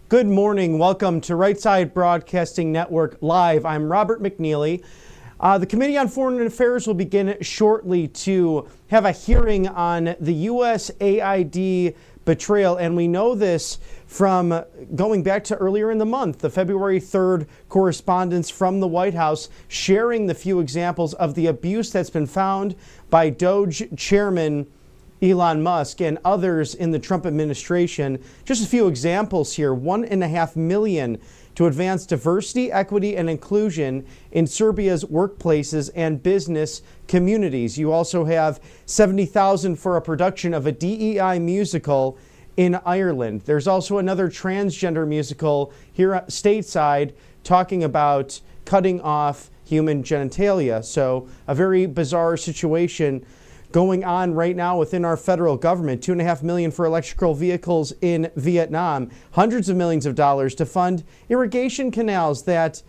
Good morning. Welcome to Right Side Broadcasting Network Live. I'm Robert McNeely. The Committee on Foreign Affairs will begin shortly to have a hearing on the USAID betrayal, and we know this from going back to earlier in the month, the February 3rd correspondence from the White House sharing the few examples of the abuse that's been found by DOGE Chairman Elon Musk and others in the Trump administration. Just a few examples here. $1.5 million to advance diversity, equity, and inclusion in Serbia's workplaces and business communities. You also have $70,000 for a production of a DEI musical in Ireland. There's also another transgender musical here stateside talking about cutting off human genitalia. So a very bizarre situation going on right now within our federal government. $2.5 million for electrical vehicles in Vietnam. Hundreds of millions of dollars to fund irrigation canals, that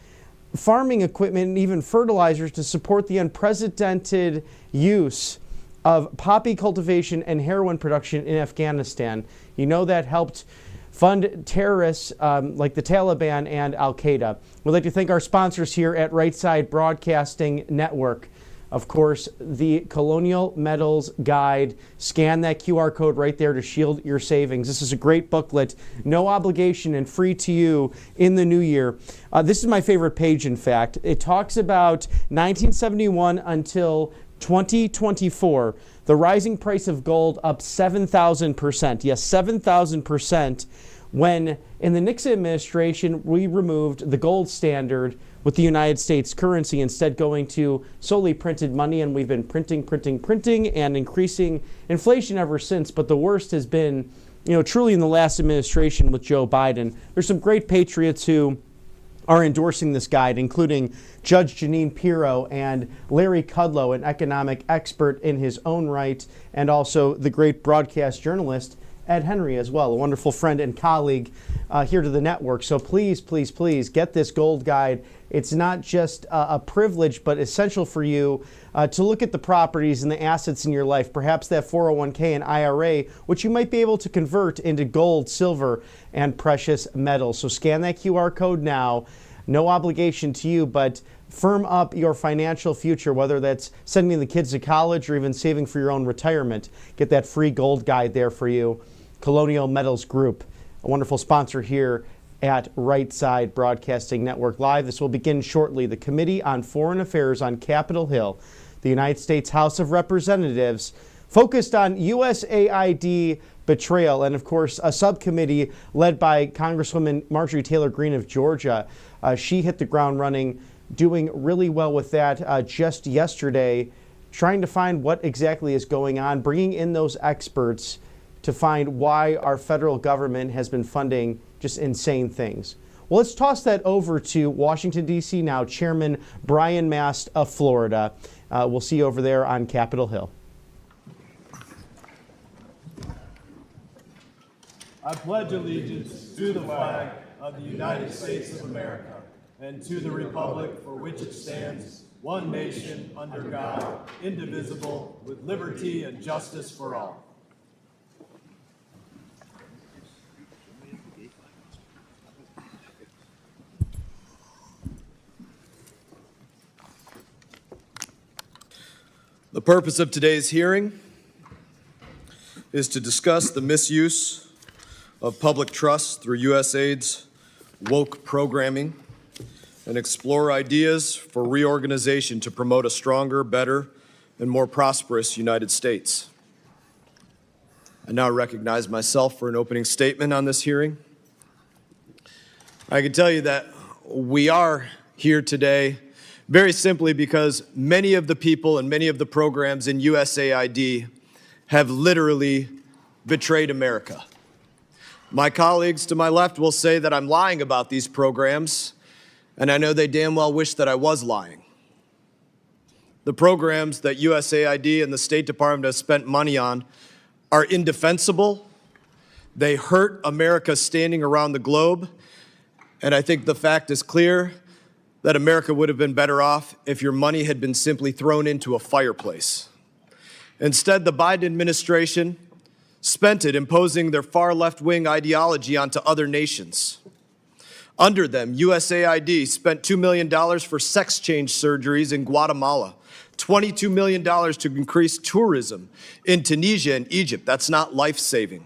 farming equipment, and even fertilizers to support the unprecedented use of poppy cultivation and heroin production in Afghanistan. You know that helped fund terrorists like the Taliban and Al-Qaeda. We'd like to thank our sponsors here at Right Side Broadcasting Network. Of course, the Colonial Medals Guide. Scan that QR code right there to shield your savings. This is a great booklet, no obligation and free to you in the new year. This is my favorite page, in fact. It talks about 1971 until 2024. The rising price of gold up 7,000%. Yes, 7,000%. When in the Nixon administration, we removed the gold standard with the United States currency, instead going to solely printed money, and we've been printing and increasing inflation ever since. But the worst has been, truly in the last administration with Joe Biden. There's some great patriots who are endorsing this guide, including Judge Jeanine Pirro and Larry Kudlow, an economic expert in his own right, and also the great broadcast journalist Ed Henry as well, a wonderful friend and colleague here to the network. So please, please, please get this gold guide. It's not just a privilege, but essential for you to look at the properties and the assets in your life, perhaps that 401k and IRA, which you might be able to convert into gold, silver, and precious metals. So scan that QR code now. No obligation to you, but firm up your financial future, whether that's sending the kids to college or even saving for your own retirement. Get that free gold guide there for you. Colonial Metals Group, a wonderful sponsor here at Right Side Broadcasting Network Live. This will begin shortly. The Committee on Foreign Affairs on Capitol Hill, the United States House of Representatives, focused on USAID betrayal, and of course a subcommittee led by Congresswoman Marjorie Taylor Greene of Georgia. She hit the ground running, doing really well with that just yesterday, trying to find what exactly is going on, bringing in those experts to find why our federal government has been funding just insane things. Well, let's toss that over to Washington, D.C. now. Chairman Brian Mast of Florida. We'll see you over there on Capitol Hill. I pledge allegiance to the flag of the United States of America and to the republic for which it stands, one nation, under God, indivisible, with liberty and justice for all. The purpose of today's hearing is to discuss the misuse of public trust through USAID's woke programming and explore ideas for reorganization to promote a stronger, better, and more prosperous United States. I now recognize myself for an opening statement on this hearing. I can tell you that we are here today very simply because many of the people and many of the programs in USAID have literally betrayed America. My colleagues to my left will say that I'm lying about these programs, and I know they damn well wish that I was lying. The programs that USAID and the State Department have spent money on are indefensible. They hurt America standing around the globe, and I think the fact is clear that America would have been better off if your money had been simply thrown into a fireplace. Instead, the Biden administration spent it imposing their far left-wing ideology onto other nations. Under them, USAID spent $2 million for sex change surgeries in Guatemala, $22 million to increase tourism in Tunisia and Egypt. That's not life-saving.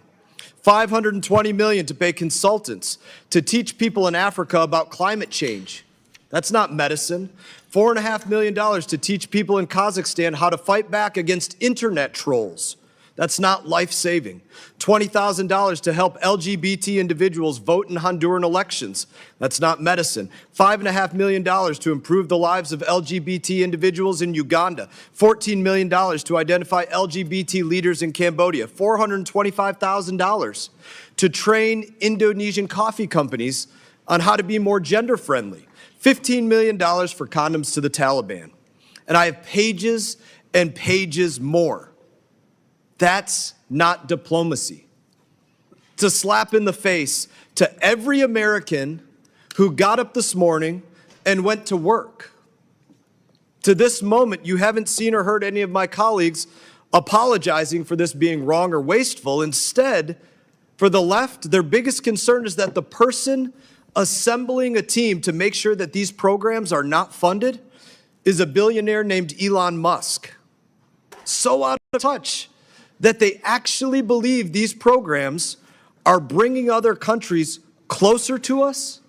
$520 million to pay consultants to teach people in Africa about climate change. That's not medicine. $4.5 million to teach people in Kazakhstan how to fight back against internet trolls. That's not life-saving. $20,000 to help LGBT individuals vote in Honduran elections. That's not medicine. $5.5 million to improve the lives of LGBT individuals in Uganda. $14 million to identify LGBT leaders in Cambodia. $425,000 to train Indonesian coffee companies on how to be more gender-friendly. $15 million for condoms to the Taliban. And I have pages and pages more. That's not diplomacy. It's a slap in the face to every American who got up this morning and went to work. To this moment, you haven't seen or heard any of my colleagues apologizing for this being wrong or wasteful. Instead, for the left, their biggest concern is that the person assembling a team to make sure that these programs are not funded is a billionaire named Elon Musk. So out of touch that they actually believe these programs are bringing other countries closer to us,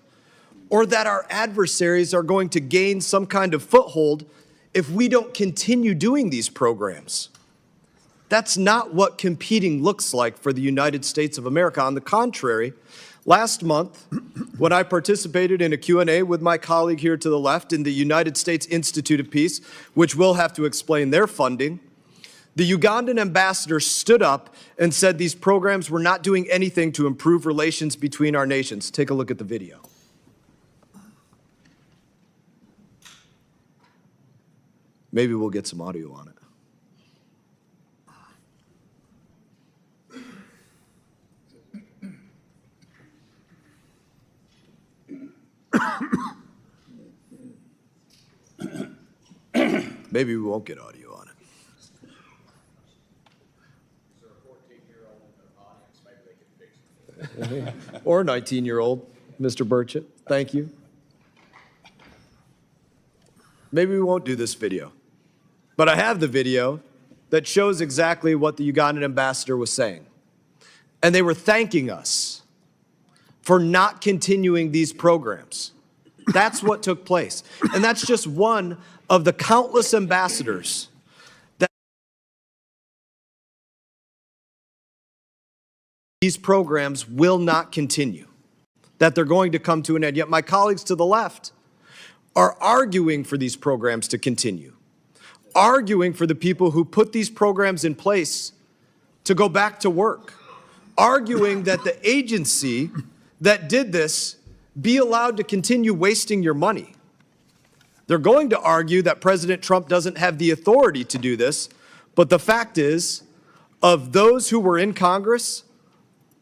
or that our adversaries are going to gain some kind of foothold if we don't continue doing these programs. That's not what competing looks like for the United States of America. On the contrary, last month, when I participated in a Q&A with my colleague here to the left in the United States Institute of Peace, which will have to explain their funding, the Ugandan ambassador stood up and said these programs were not doing anything to improve relations between our nations. Take a look at the video. Maybe we'll get some audio on it. Maybe we won't get audio on it. Or a 19-year-old, Mr. Burchett. Thank you. Maybe we won't do this video. But I have the video that shows exactly what the Ugandan ambassador was saying. And they were thanking us for not continuing these programs. That's what took place. And that's just one of the countless ambassadors that these programs will not continue, that they're going to come to an end. Yet my colleagues to the left are arguing for these programs to continue, arguing for the people who put these programs in place to go back to work, arguing that the agency that did this be allowed to continue wasting your money. They're going to argue that President Trump doesn't have the authority to do this, but the fact is, of those who were in Congress,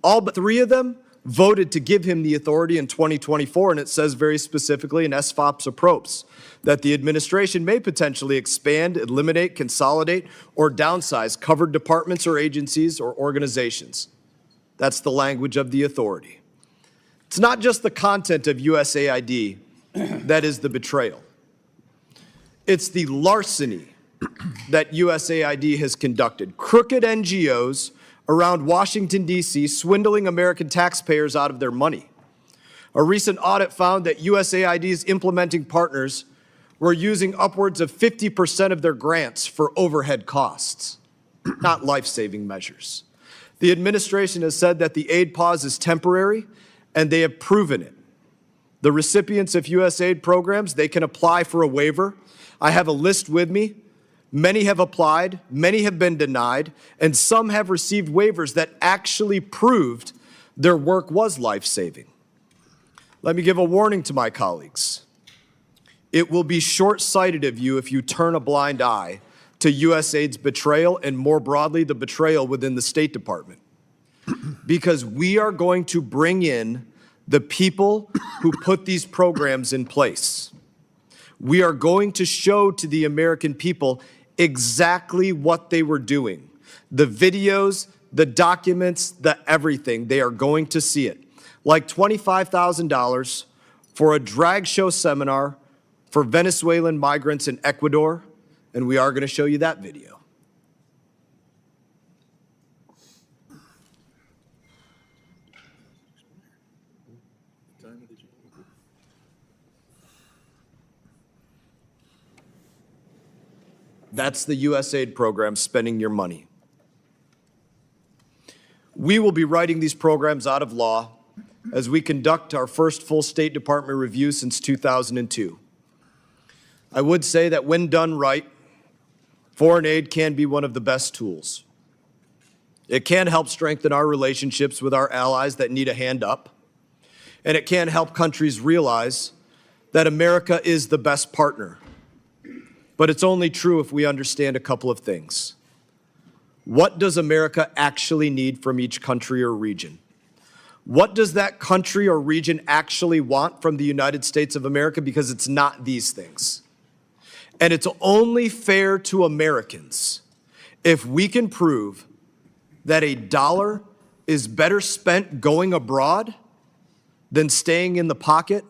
all but 3 of them voted to give him the authority in 2024, and it says very specifically in SFOP's approach that the administration may potentially expand, eliminate, consolidate, or downsize covered departments or agencies or organizations. That's the language of the authority. It's not just the content of USAID that is the betrayal. It's the larceny that USAID has conducted. Crooked NGOs around Washington, D.C., swindling American taxpayers out of their money. A recent audit found that USAID's implementing partners were using upwards of 50% of their grants for overhead costs, not life-saving measures. The administration has said that the aid pause is temporary, and they have proven it. The recipients of USAID programs, they can apply for a waiver. I have a list with me. Many have applied, many have been denied, and some have received waivers that actually proved their work was life-saving. Let me give a warning to my colleagues. It will be short-sighted of you if you turn a blind eye to USAID's betrayal and more broadly the betrayal within the State Department. Because we are going to bring in the people who put these programs in place. We are going to show to the American people exactly what they were doing. The videos, the documents, the everything. They are going to see it. Like $25,000 for a drag show seminar for Venezuelan migrants in Ecuador, and we are going to show you that video. That's the USAID program spending your money. We will be writing these programs out of law as we conduct our first full State Department review since 2002. I would say that when done right, foreign aid can be one of the best tools. It can help strengthen our relationships with our allies that need a hand up, and it can help countries realize that America is the best partner. But it's only true if we understand a couple of things. What does America actually need from each country or region? What does that country or region actually want from the United States of America? Because it's not these things. And it's only fair to Americans if we can prove that a dollar is better spent going abroad than staying in the pocket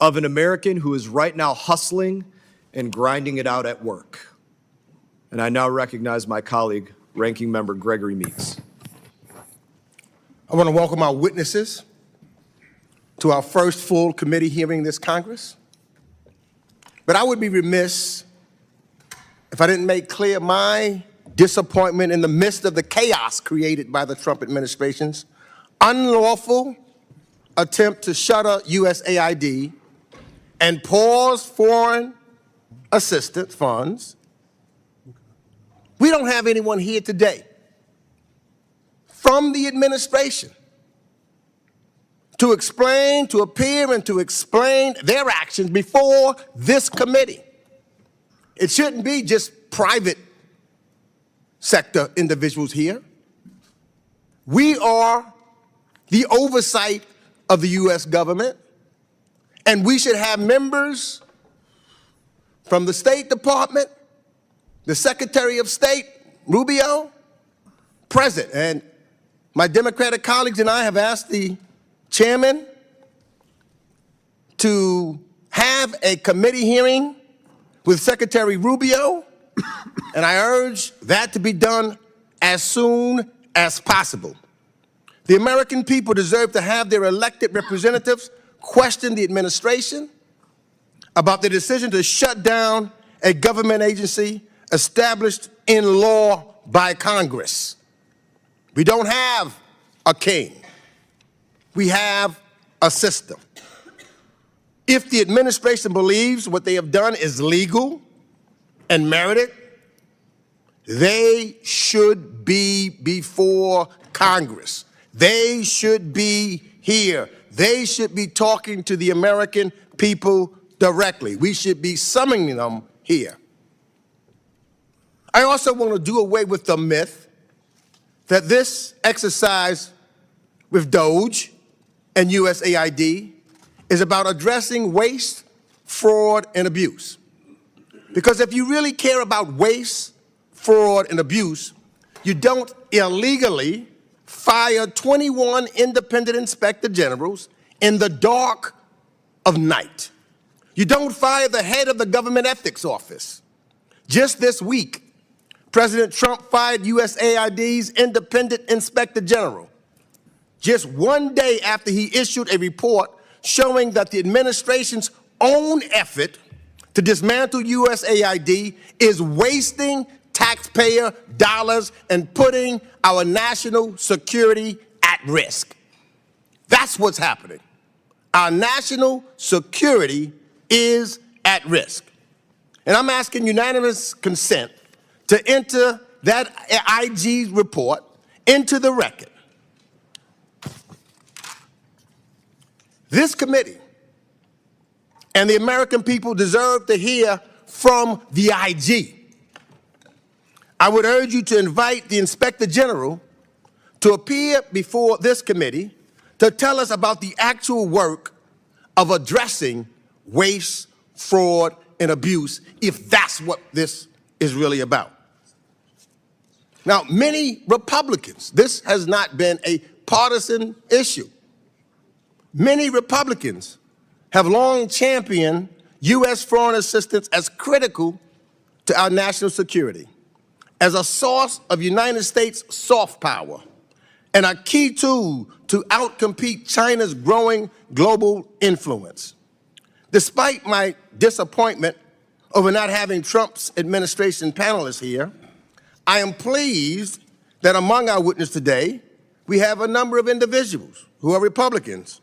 of an American who is right now hustling and grinding it out at work. And I now recognize my colleague, Ranking Member Gregory Meeks. I want to welcome our witnesses to our first full committee hearing this Congress. But I would be remiss if I didn't make clear my disappointment in the midst of the chaos created by the Trump administration's unlawful attempt to shutter USAID and pause foreign assistance funds. We don't have anyone here today from the administration to explain, to appear, and to explain their actions before this committee. It shouldn't be just private sector individuals here. We are the oversight of the U.S. government, and we should have members from the State Department, the Secretary of State, Rubio, present. And my Democratic colleagues and I have asked the chairman to have a committee hearing with Secretary Rubio, and I urge that to be done as soon as possible. The American people deserve to have their elected representatives question the administration about the decision to shut down a government agency established in law by Congress. We don't have a king. We have a system. If the administration believes what they have done is legal and merited, they should be before Congress. They should be here. They should be talking to the American people directly. We should be summoning them here. I also want to do away with the myth that this exercise with DOGE and USAID is about addressing waste, fraud, and abuse. Because if you really care about waste, fraud, and abuse, you don't illegally fire 21 independent inspector generals in the dark of night. You don't fire the head of the government ethics office. Just this week, President Trump fired USAID's independent inspector general, just one day after he issued a report showing that the administration's own effort to dismantle USAID is wasting taxpayer dollars and putting our national security at risk. That's what's happening. Our national security is at risk. And I'm asking unanimous consent to enter that IG report into the record. This committee and the American people deserve to hear from the IG. I would urge you to invite the Inspector General to appear before this committee to tell us about the actual work of addressing waste, fraud, and abuse, if that's what this is really about. Now, many Republicans, this has not been a partisan issue. Many Republicans have long championed U.S. foreign assistance as critical to our national security, as a source of United States soft power, and a key tool to outcompete China's growing global influence. Despite my disappointment over not having Trump's administration panelists here, I am pleased that among our witnesses today, we have a number of individuals who are Republicans.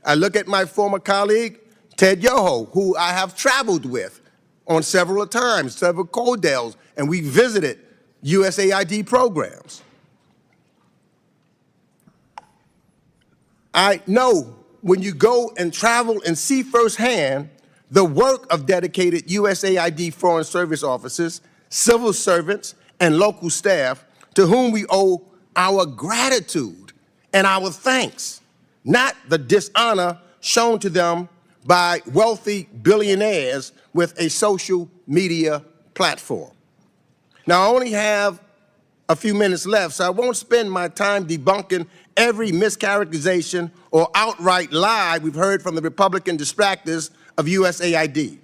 I look at my former colleague, Ted Yoho, who I have traveled with on several times, several CODELs, and we visited USAID programs. I know when you go and travel and see firsthand the work of dedicated USAID Foreign Service officers, civil servants, and local staff to whom we owe our gratitude and our thanks, not the dishonor shown to them by wealthy billionaires with a social media platform. Now, I only have a few minutes left, so I won't spend my time debunking every mischaracterization or outright lie we've heard from the Republican distractors of USAID.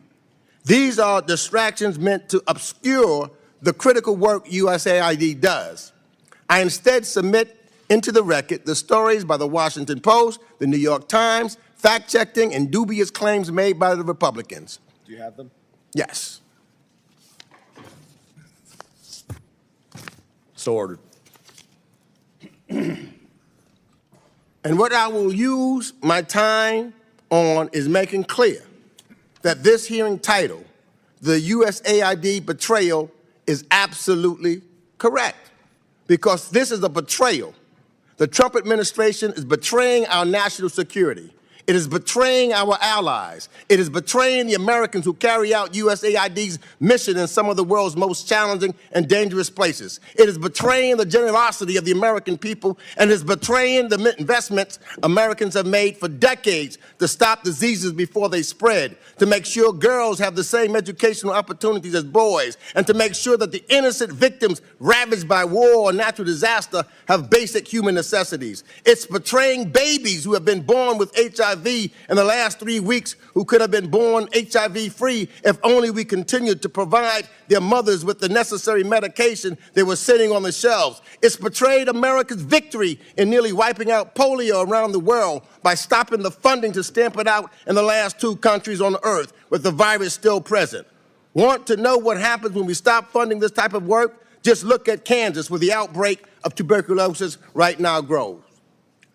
These are distractions meant to obscure the critical work USAID does. I instead submit into the record the stories by the Washington Post, the New York Times, fact-checking and dubious claims made by the Republicans. Do you have them? Yes. So ordered. And what I will use my time on is making clear that this hearing title, the USAID Betrayal, is absolutely correct, because this is a betrayal. The Trump administration is betraying our national security. It is betraying our allies. It is betraying the Americans who carry out USAID's mission in some of the world's most challenging and dangerous places. It is betraying the generosity of the American people, and it is betraying the investments Americans have made for decades to stop diseases before they spread, to make sure girls have the same educational opportunities as boys, and to make sure that the innocent victims ravaged by war or natural disaster have basic human necessities. It's betraying babies who have been born with HIV in the last 3 weeks who could have been born HIV-free if only we continued to provide their mothers with the necessary medication they were sitting on the shelves. It's betrayed America's victory in nearly wiping out polio around the world by stopping the funding to stamp it out in the last 2 countries on earth with the virus still present. Want to know what happens when we stop funding this type of work? Just look at Kansas, where the outbreak of tuberculosis right now grows.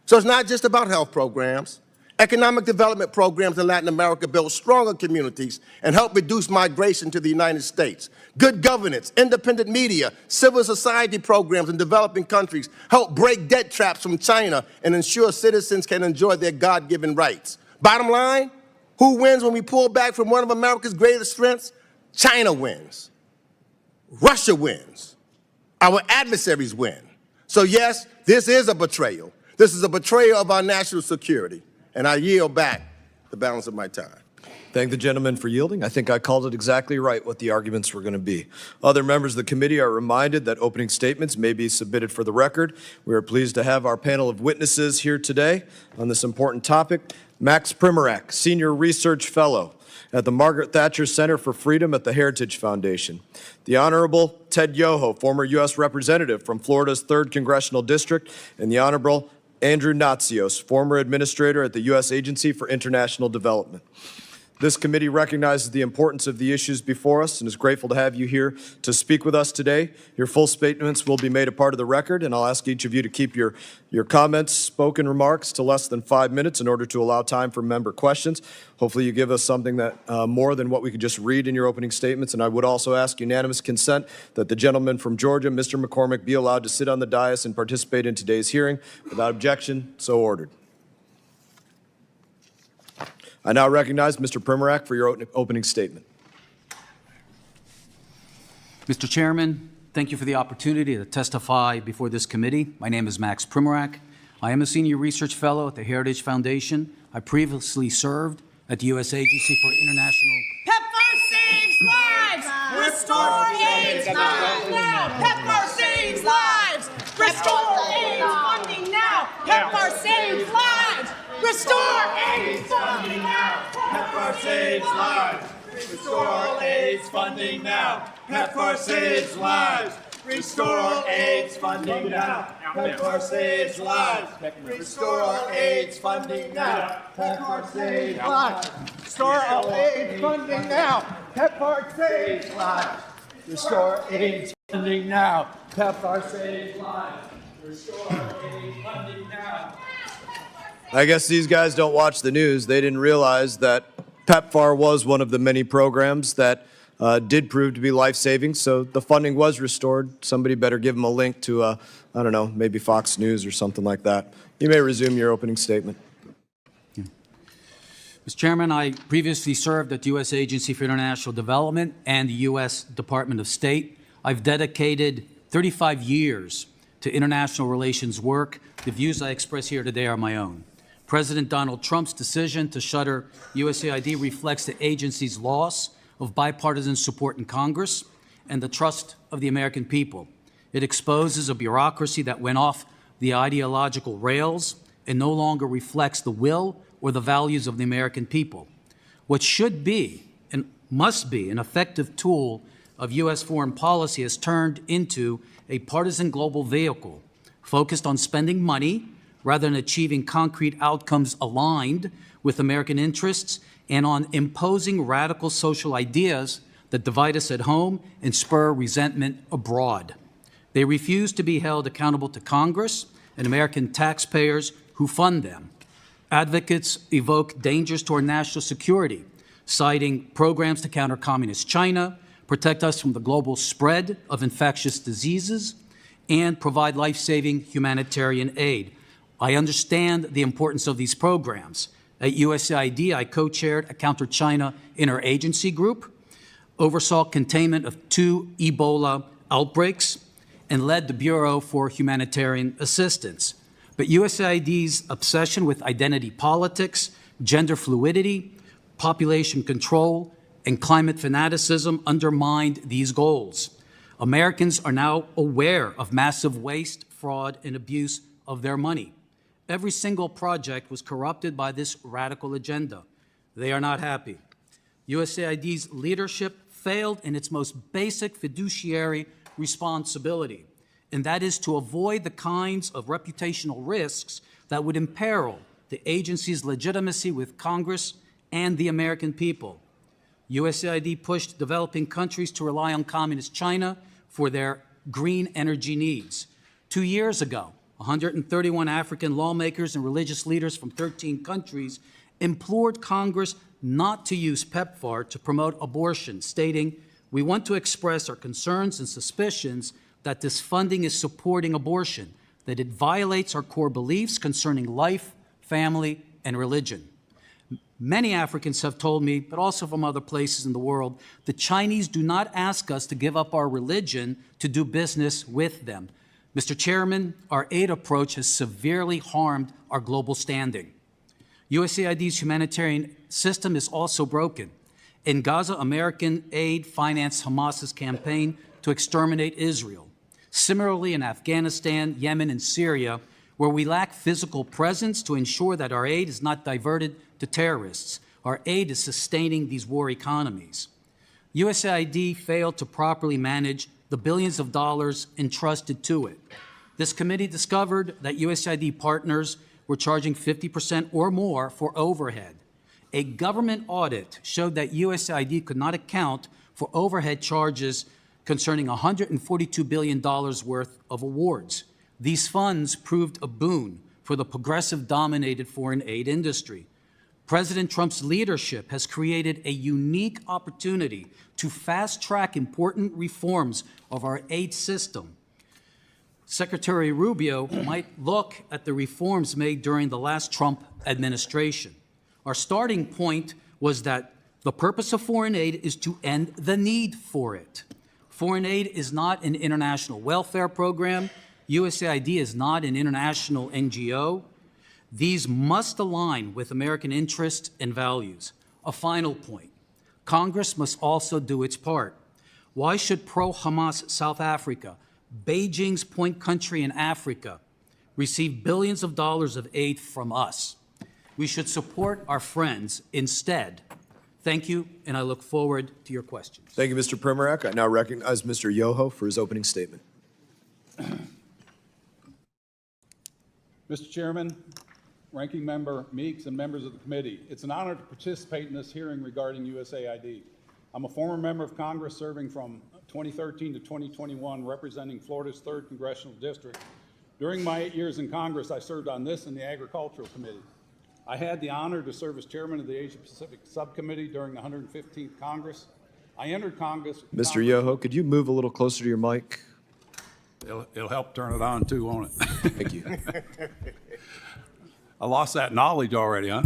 So it's not just about health programs. Economic development programs in Latin America build stronger communities and help reduce migration to the United States. Good governance, independent media, civil society programs in developing countries help break debt traps from China and ensure citizens can enjoy their God-given rights. Bottom line, who wins when we pull back from one of America's greatest strengths? China wins. Russia wins. Our adversaries win. So yes, this is a betrayal. This is a betrayal of our national security. And I yield back the balance of my time. Thank the gentleman for yielding. I think I called it exactly right what the arguments were going to be. Other members of the committee are reminded that opening statements may be submitted for the record. We are pleased to have our panel of witnesses here today on this important topic. Max Primorak, Senior Research Fellow at the Margaret Thatcher Center for Freedom at the Heritage Foundation. The Honorable Ted Yoho, former U.S. Representative from Florida's 3rd Congressional District, and the Honorable Andrew Natsios, former administrator at the U.S. Agency for International Development. This committee recognizes the importance of the issues before us and is grateful to have you here to speak with us today. Your full statements will be made a part of the record, and I'll ask each of you to keep your comments, spoken remarks to less than 5 minutes in order to allow time for member questions. Hopefully you give us something that more than what we could just read in your opening statements, and I would also ask unanimous consent that the gentleman from Georgia, Mr. McCormick, be allowed to sit on the dais and participate in today's hearing. Without objection, so ordered. I now recognize Mr. Primorak for your opening statement. Mr. Chairman, thank you for the opportunity to testify before this committee. My name is Max Primorak. I am a Senior Research Fellow at the Heritage Foundation. I previously served at the U.S. Agency for International... PEPFAR saves lives! Restore AIDS funding now! PEPFAR saves lives! Restore AIDS funding now! PEPFAR saves lives! Restore AIDS funding now! PEPFAR saves lives. Restore AIDS funding now. PEPFAR saves lives. Restore AIDS funding now. PEPFAR saves lives. Restore AIDS funding now. PEPFAR saves lives. Restore AIDS funding now. PEPFAR saves lives. Restore AIDS funding now. PEPFAR saves lives. Restore AIDS funding now. I guess these guys don't watch the news. They didn't realize that PEPFAR was one of the many programs that did prove to be life-saving, so the funding was restored. Somebody better give them a link to, I don't know, maybe Fox News or something like that. You may resume your opening statement. Mr. Chairman, I previously served at the U.S. Agency for International Development and the U.S. Department of State. I've dedicated 35 years to international relations work. The views I express here today are my own. President Donald Trump's decision to shutter USAID reflects the agency's loss of bipartisan support in Congress and the trust of the American people. It exposes a bureaucracy that went off the ideological rails and no longer reflects the will or the values of the American people. What should be and must be an effective tool of U.S. foreign policy has turned into a partisan global vehicle focused on spending money rather than achieving concrete outcomes aligned with American interests and on imposing radical social ideas that divide us at home and spur resentment abroad. They refuse to be held accountable to Congress and American taxpayers who fund them. Advocates evoke dangers to our national security, citing programs to counter communist China, protect us from the global spread of infectious diseases, and provide life-saving humanitarian aid. I understand the importance of these programs. At USAID, I co-chaired a counter-China interagency group, oversaw containment of 2 Ebola outbreaks, and led the Bureau for Humanitarian Assistance. But USAID's obsession with identity politics, gender fluidity, population control, and climate fanaticism undermined these goals. Americans are now aware of massive waste, fraud, and abuse of their money. Every single project was corrupted by this radical agenda. They are not happy. USAID's leadership failed in its most basic fiduciary responsibility, and that is to avoid the kinds of reputational risks that would imperil the agency's legitimacy with Congress and the American people. USAID pushed developing countries to rely on communist China for their green energy needs. 2 years ago, 131 African lawmakers and religious leaders from 13 countries implored Congress not to use PEPFAR to promote abortion, stating, "We want to express our concerns and suspicions that this funding is supporting abortion, that it violates our core beliefs concerning life, family, and religion." Many Africans have told me, but also from other places in the world, the Chinese do not ask us to give up our religion to do business with them. Mr. Chairman, our aid approach has severely harmed our global standing. USAID's humanitarian system is also broken. In Gaza, American aid financed Hamas's campaign to exterminate Israel. Similarly, in Afghanistan, Yemen, and Syria, where we lack physical presence to ensure that our aid is not diverted to terrorists, our aid is sustaining these war economies. USAID failed to properly manage the billions of dollars entrusted to it. This committee discovered that USAID partners were charging 50% or more for overhead. A government audit showed that USAID could not account for overhead charges concerning $142 billion worth of awards. These funds proved a boon for the progressive-dominated foreign aid industry. President Trump's leadership has created a unique opportunity to fast-track important reforms of our aid system. Secretary Rubio might look at the reforms made during the last Trump administration. Our starting point was that the purpose of foreign aid is to end the need for it. Foreign aid is not an international welfare program. USAID is not an international NGO. These must align with American interests and values. A final point. Congress must also do its part. Why should pro-Hamas South Africa, Beijing's point country in Africa, receive billions of dollars of aid from us? We should support our friends instead. Thank you, and I look forward to your questions. Thank you, Mr. Primorak. I now recognize Mr. Yoho for his opening statement. Mr. Chairman, Ranking Member Meeks, and members of the committee, it's an honor to participate in this hearing regarding USAID. I'm a former member of Congress serving from 2013 to 2021, representing Florida's 3rd Congressional District. During my 8 years in Congress, I served on this and the Agricultural Committee. I had the honor to serve as chairman of the Asia Pacific Subcommittee during the 115th Congress. I entered Congress. Mr. Yoho, could you move a little closer to your mic? It'll help turn it on too, won't it? Thank you. I lost that knowledge already, huh?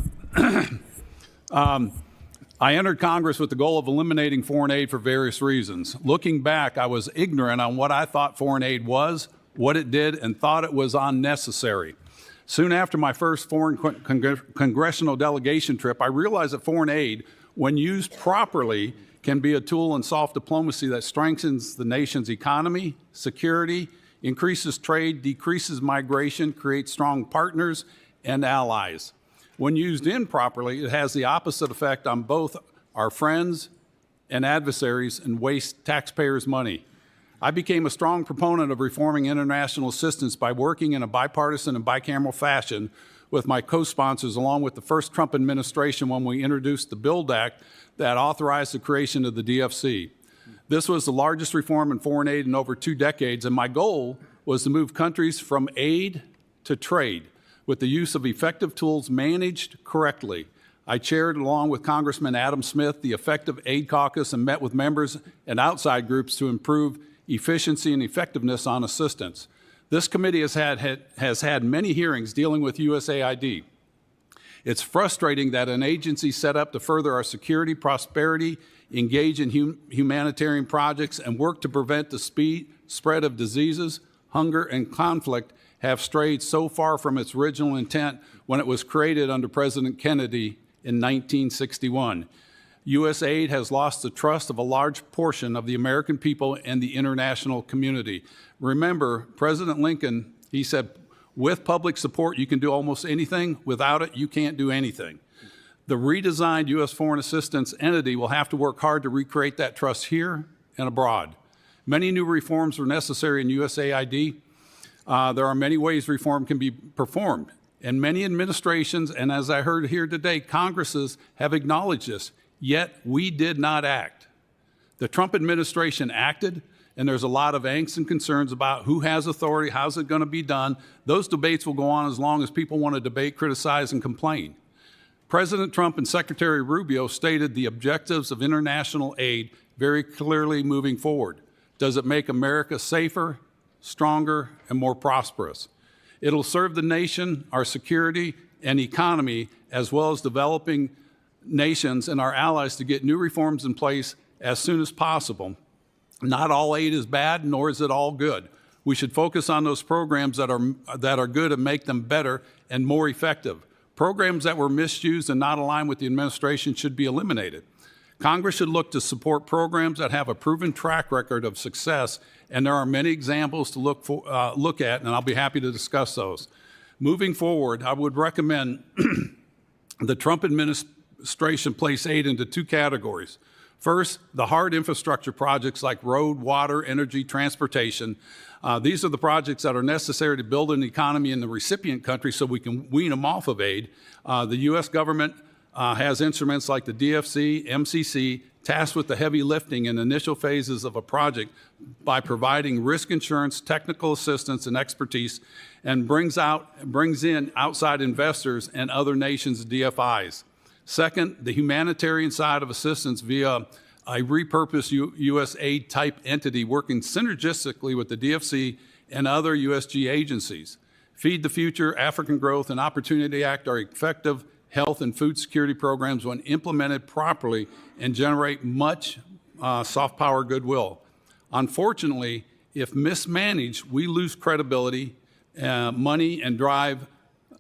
I entered Congress with the goal of eliminating foreign aid for various reasons. Looking back, I was ignorant on what I thought foreign aid was, what it did, and thought it was unnecessary. Soon after my first foreign congressional delegation trip, I realized that foreign aid, when used properly, can be a tool in soft diplomacy that strengthens the nation's economy, security, increases trade, decreases migration, creates strong partners and allies. When used improperly, it has the opposite effect on both our friends and adversaries and wastes taxpayers' money. I became a strong proponent of reforming international assistance by working in a bipartisan and bicameral fashion with my co-sponsors, along with the first Trump administration when we introduced the BUILD Act that authorized the creation of the DFC. This was the largest reform in foreign aid in over 2 decades, and my goal was to move countries from aid to trade with the use of effective tools managed correctly. I chaired, along with Congressman Adam Smith, the Effective Aid Caucus and met with members and outside groups to improve efficiency and effectiveness on assistance. This committee has had many hearings dealing with USAID. It's frustrating that an agency set up to further our security, prosperity, engage in humanitarian projects, and work to prevent the spread of diseases, hunger, and conflict have strayed so far from its original intent when it was created under President Kennedy in 1961. USAID has lost the trust of a large portion of the American people and the international community. Remember, President Lincoln, he said, with public support, you can do almost anything. Without it, you can't do anything. The redesigned U.S. foreign assistance entity will have to work hard to recreate that trust here and abroad. Many new reforms are necessary in USAID. There are many ways reform can be performed. And many administrations, and as I heard here today, Congresses have acknowledged this. Yet we did not act. The Trump administration acted, and there's a lot of angst and concerns about who has authority, how's it going to be done. Those debates will go on as long as people want to debate, criticize, and complain. President Trump and Secretary Rubio stated the objectives of international aid very clearly moving forward. Does it make America safer, stronger, and more prosperous? It'll serve the nation, our security, and economy, as well as developing nations and our allies to get new reforms in place as soon as possible. Not all aid is bad, nor is it all good. We should focus on those programs that are good and make them better and more effective. Programs that were misused and not aligned with the administration should be eliminated. Congress should look to support programs that have a proven track record of success, and there are many examples to look at, and I'll be happy to discuss those. Moving forward, I would recommend the Trump administration place aid into 2 categories. First, the hard infrastructure projects like road, water, energy, transportation. These are the projects that are necessary to build an economy in the recipient country so we can wean them off of aid. The U.S. government has instruments like the DFC, MCC, tasked with the heavy lifting in initial phases of a project by providing risk insurance, technical assistance, and expertise, and brings in outside investors and other nations' DFIs. Second, the humanitarian side of assistance via a repurposed USAID type entity working synergistically with the DFC and other USG agencies. Feed the Future, African Growth, and Opportunity Act are effective health and food security programs when implemented properly and generate much soft power goodwill. Unfortunately, if mismanaged, we lose credibility, money, and drive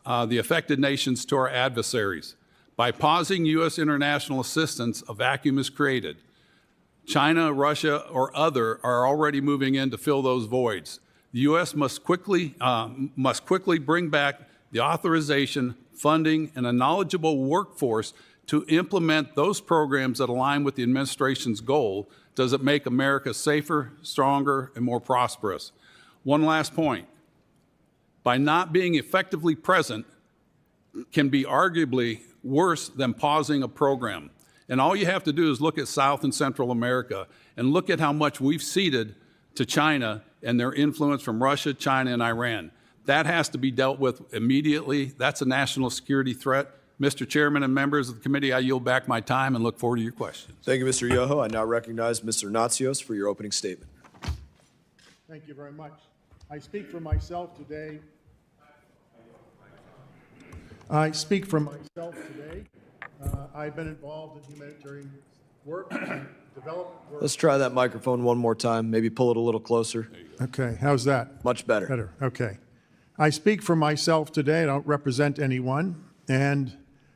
the affected nations to our adversaries. By pausing U.S. international assistance, a vacuum is created. China, Russia, or other are already moving in to fill those voids. The U.S. must quickly bring back the authorization, funding, and a knowledgeable workforce to implement those programs that align with the administration's goal? Does it make America safer, stronger, and more prosperous? One last point. By not being effectively present can be arguably worse than pausing a program. And all you have to do is look at South and Central America and look at how much we've ceded to China and their influence from Russia, China, and Iran. That has to be dealt with immediately. That's a national security threat. Mr. Chairman and members of the committee, I yield back my time and look forward to your questions. Thank you, Mr. Yoho. I now recognize Mr. Natsios for your opening statement. Thank you very much. I speak for myself today. I've been involved in humanitarian work and development work. Let's try that microphone one more time. Maybe pull it a little closer. Okay, how's that? Much better. Better, okay. I speak for myself today. I don't represent anyone. And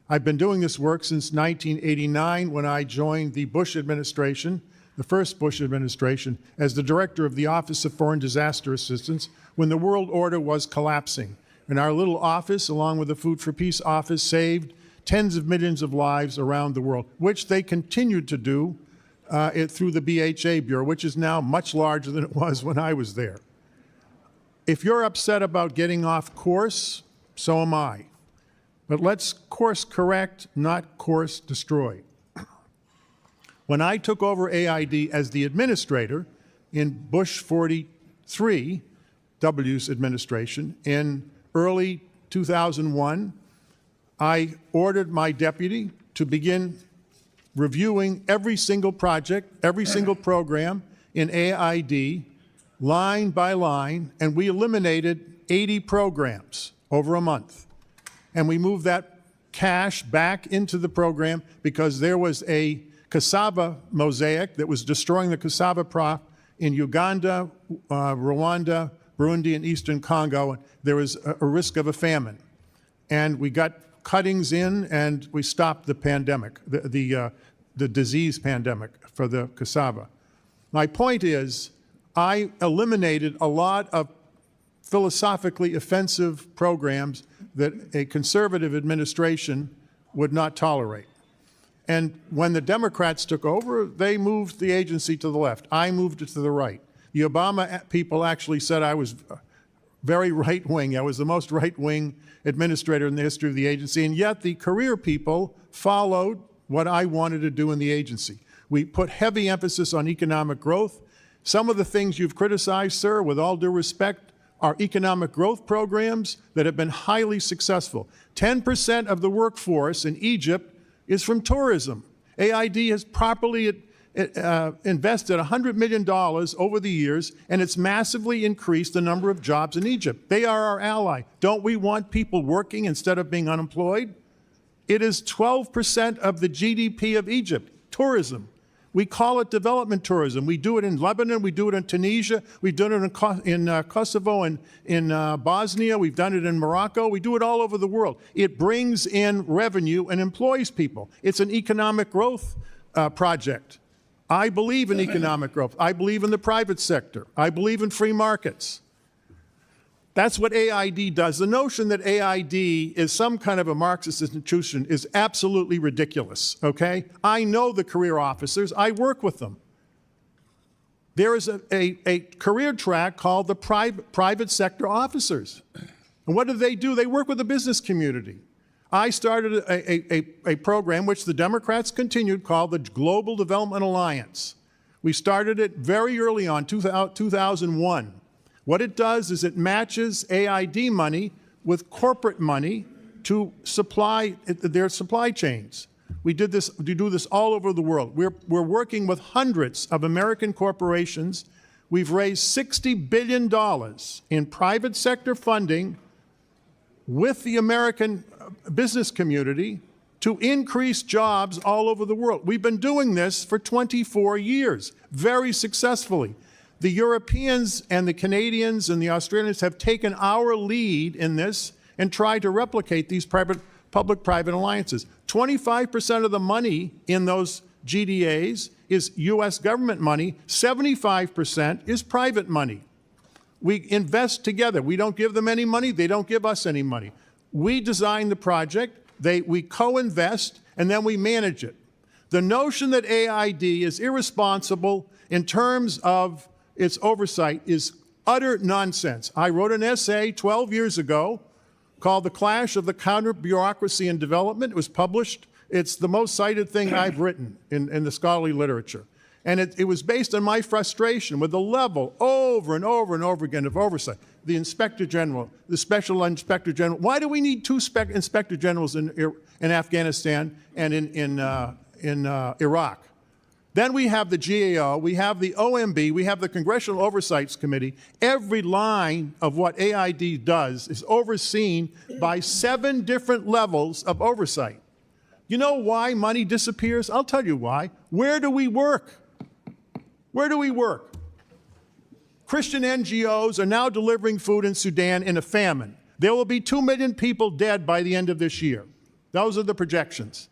I've been doing this work since 1989 when I joined the Bush administration, the first Bush administration, as the director of the Office of Foreign Disaster Assistance when the world order was collapsing. And our little office, along with the Food for Peace office, saved tens of millions of lives around the world, which they continued to do through the BHA Bureau, which is now much larger than it was when I was there. If you're upset about getting off course, so am I. But let's course correct, not course destroy. When I took over AID as the administrator in Bush 43, W's administration, in early 2001, I ordered my deputy to begin reviewing every single project, every single program in AID, line by line, and we eliminated 80 programs over a month. And we moved that cash back into the program because there was a cassava mosaic that was destroying the cassava crop in Uganda, Rwanda, Burundi, and Eastern Congo. There was a risk of a famine. And we got cuttings in, and we stopped the pandemic, the disease pandemic for the cassava. My point is, I eliminated a lot of philosophically offensive programs that a conservative administration would not tolerate. And when the Democrats took over, they moved the agency to the left. I moved it to the right. The Obama people actually said I was very right-wing. I was the most right-wing administrator in the history of the agency, and yet the career people followed what I wanted to do in the agency. We put heavy emphasis on economic growth. Some of the things you've criticized, sir, with all due respect, are economic growth programs that have been highly successful. 10% of the workforce in Egypt is from tourism. AID has properly invested $100 million over the years, and it's massively increased the number of jobs in Egypt. They are our ally. Don't we want people working instead of being unemployed? It is 12% of the GDP of Egypt, tourism. We call it development tourism. We do it in Lebanon, we do it in Tunisia, we've done it in Kosovo and in Bosnia, we've done it in Morocco, we do it all over the world. It brings in revenue and employs people. It's an economic growth project. I believe in economic growth. I believe in the private sector. I believe in free markets. That's what AID does. The notion that AID is some kind of a Marxist institution is absolutely ridiculous, okay? I know the career officers. I work with them. There is a career track called the private sector officers. And what do? They work with the business community. I started a program which the Democrats continued called the Global Development Alliance. We started it very early on, 2001. What it does is it matches AID money with corporate money to supply their supply chains. We do this all over the world. We're working with hundreds of American corporations. We've raised $60 billion in private sector funding with the American business community to increase jobs all over the world. We've been doing this for 24 years, very successfully. The Europeans and the Canadians and the Australians have taken our lead in this and tried to replicate these public-private alliances. 25% of the money in those GDAs is U.S. government money. 75% is private money. We invest together. We don't give them any money. They don't give us any money. We design the project. We co-invest, and then we manage it. The notion that AID is irresponsible in terms of its oversight is utter nonsense. I wrote an essay 12 years ago called The Clash of the Counter-Bureaucracy and Development. It was published. It's the most cited thing I've written in the scholarly literature. And it was based on my frustration with the level over and over and over again of oversight. The Inspector General, the Special Inspector General. Why do we need two Inspector Generals in Afghanistan and in Iraq? Then we have the GAO, we have the OMB, we have the Congressional Oversight Committee. Every line of what AID does is overseen by 7 different levels of oversight. You know why money disappears? I'll tell you why. Where do we work? Where do we work? Christian NGOs are now delivering food in Sudan in a famine. There will be 2 million people dead by the end of this year. Those are the projections.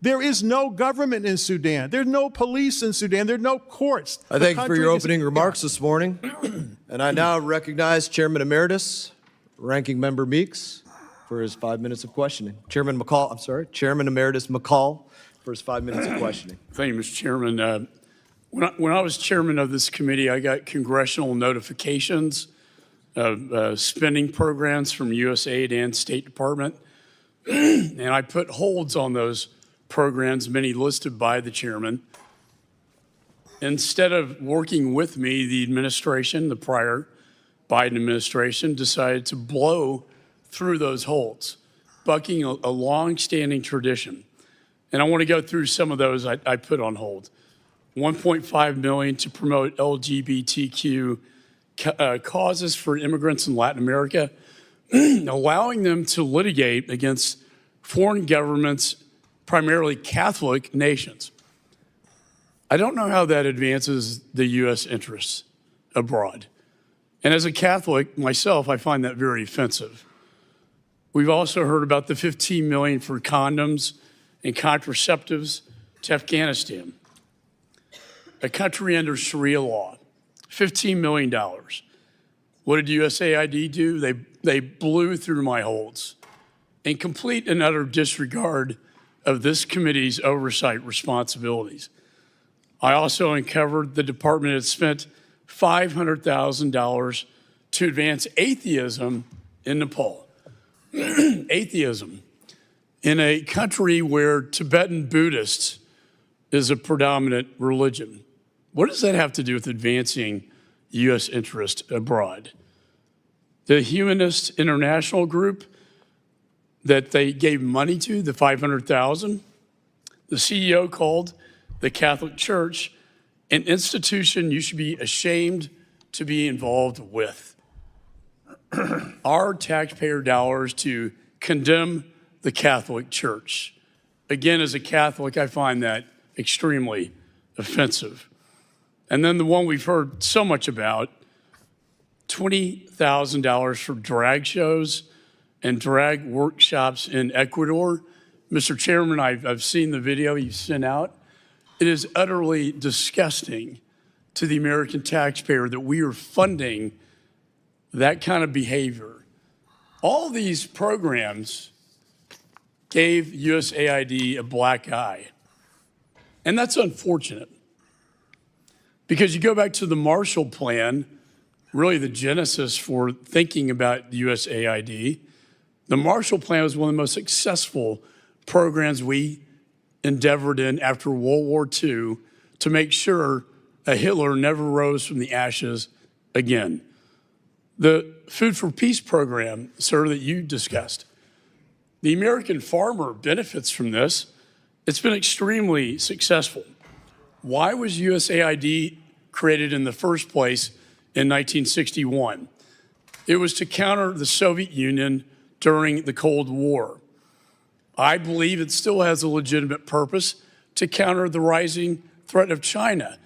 There is no government in Sudan. There's no police in Sudan. There are no courts. I thank you for your opening remarks this morning. And I now recognize Chairman Emeritus, Ranking Member Meeks, for his 5 minutes of questioning. Chairman Emeritus McCall for his 5 minutes of questioning. Thank you, Mr. Chairman. When I was chairman of this committee, I got congressional notifications of spending programs from USAID and State Department, and I put holds on those programs, many listed by the chairman. Instead of working with me, the administration, the prior Biden administration, decided to blow through those holds, bucking a long-standing tradition. And I want to go through some of those I put on hold. $1.5 million to promote LGBTQ causes for immigrants in Latin America, allowing them to litigate against foreign governments, primarily Catholic nations. I don't know how that advances the U.S. interests abroad. And as a Catholic myself, I find that very offensive. We've also heard about the $15 million for condoms and contraceptives to Afghanistan, a country under Sharia law, $15 million. What did USAID do? They blew through my holds in complete and utter disregard of this committee's oversight responsibilities. I also uncovered the department had spent $500,000 to advance atheism in Nepal. Atheism in a country where Tibetan Buddhists is a predominant religion. What does that have to do with advancing U.S. interest abroad? The Humanist International Group that they gave money to, the $500,000, the CEO called the Catholic Church an institution you should be ashamed to be involved with. Our taxpayer dollars to condemn the Catholic Church. Again, as a Catholic, I find that extremely offensive. And then the one we've heard so much about, $20,000 for drag shows and drag workshops in Ecuador. Mr. Chairman, I've seen the video you sent out. It is utterly disgusting to the American taxpayer that we are funding that kind of behavior. All these programs gave USAID a black eye. And that's unfortunate. Because you go back to the Marshall Plan, really the genesis for thinking about USAID. The Marshall Plan was one of the most successful programs we endeavored in after World War II to make sure a Hitler never rose from the ashes again. The Food for Peace program, sir, that you discussed, the American farmer benefits from this. It's been extremely successful. Why was USAID created in the first place in 1961? It was to counter the Soviet Union during the Cold War. I believe it still has a legitimate purpose to counter the rising threat of China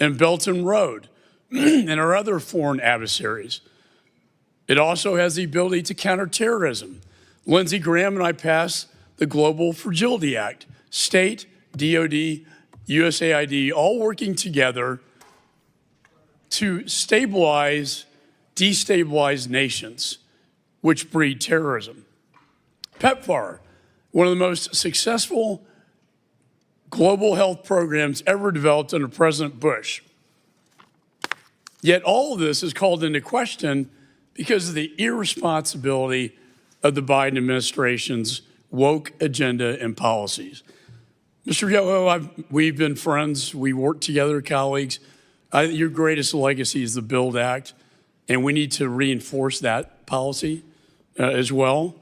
and Belt and Road and our other foreign adversaries. It also has the ability to counter terrorism. Lindsey Graham and I passed the Global Fragility Act, state, DOD, USAID, all working together to stabilize, destabilize nations which breed terrorism. PEPFAR, one of the most successful global health programs ever developed under President Bush. Yet all of this is called into question because of the irresponsibility of the Biden administration's woke agenda and policies. Mr. Yoho, we've been friends. We work together, colleagues. Your greatest legacy is the BUILD Act, and we need to reinforce that policy as well.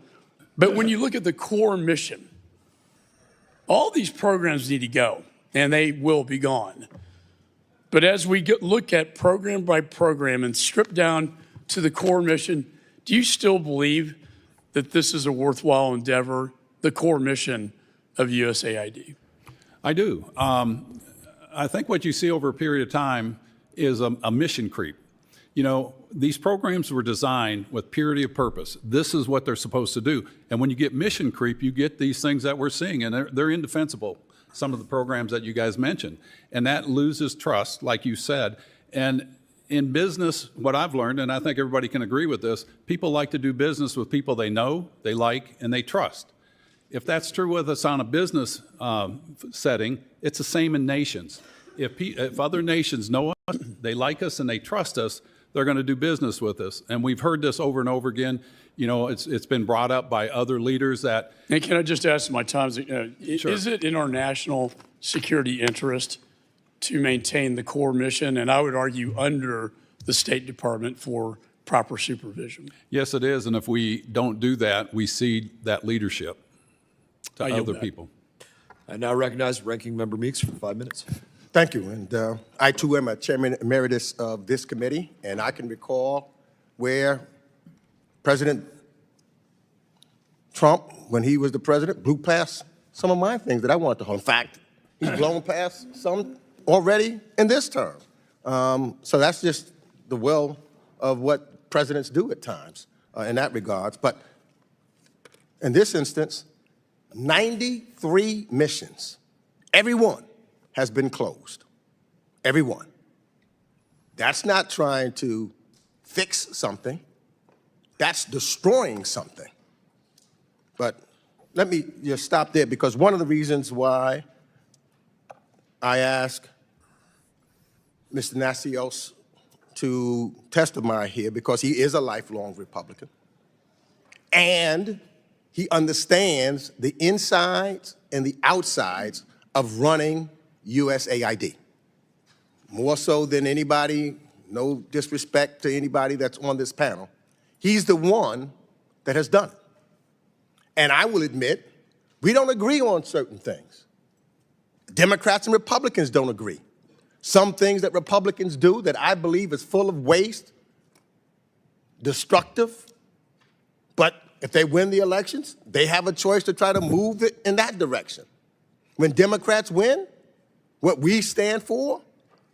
But when you look at the core mission, all these programs need to go, and they will be gone. But as we look at program by program and strip down to the core mission, do you still believe that this is a worthwhile endeavor, the core mission of USAID? I do. I think what you see over a period of time is a mission creep. You know, these programs were designed with purity of purpose. This is what they're supposed to do. And when you get mission creep, you get these things that we're seeing, and they're indefensible, some of the programs that you guys mentioned. And that loses trust, like you said. And in business, what I've learned, and I think everybody can agree with this, people like to do business with people they know, they like, and they trust. If that's true with us on a business setting, it's the same in nations. If other nations know us, they like us, and they trust us, they're going to do business with us. And we've heard this over and over again. You know, it's been brought up by other leaders that... And can I just ask my time, Sure. Is it in our national security interest to maintain the core mission, and I would argue under the State Department for proper supervision? Yes, it is. And if we don't do that, we cede that leadership to other people. I now recognize Ranking Member Meeks for 5 minutes. Thank you. And I, too, am a chairman emeritus of this committee, and I can recall where President Trump, when he was the president, blew past some of my things that I wanted to hold. In fact, he's blown past some already in this term. So that's just the will of what presidents do at times in that regards. But in this instance, 93 missions, every one has been closed. Every one. That's not trying to fix something. That's destroying something. But let me just stop there, because one of the reasons why I ask Mr. Nassios to testify here, because he is a lifelong Republican, and he understands the insides and the outsides of running USAID. More so than anybody, no disrespect to anybody that's on this panel. He's the one that has done it. And I will admit, we don't agree on certain things. Democrats and Republicans don't agree. Some things that Republicans do that I believe is full of waste, destructive, but if they win the elections, they have a choice to try to move it in that direction. When Democrats win, what we stand for,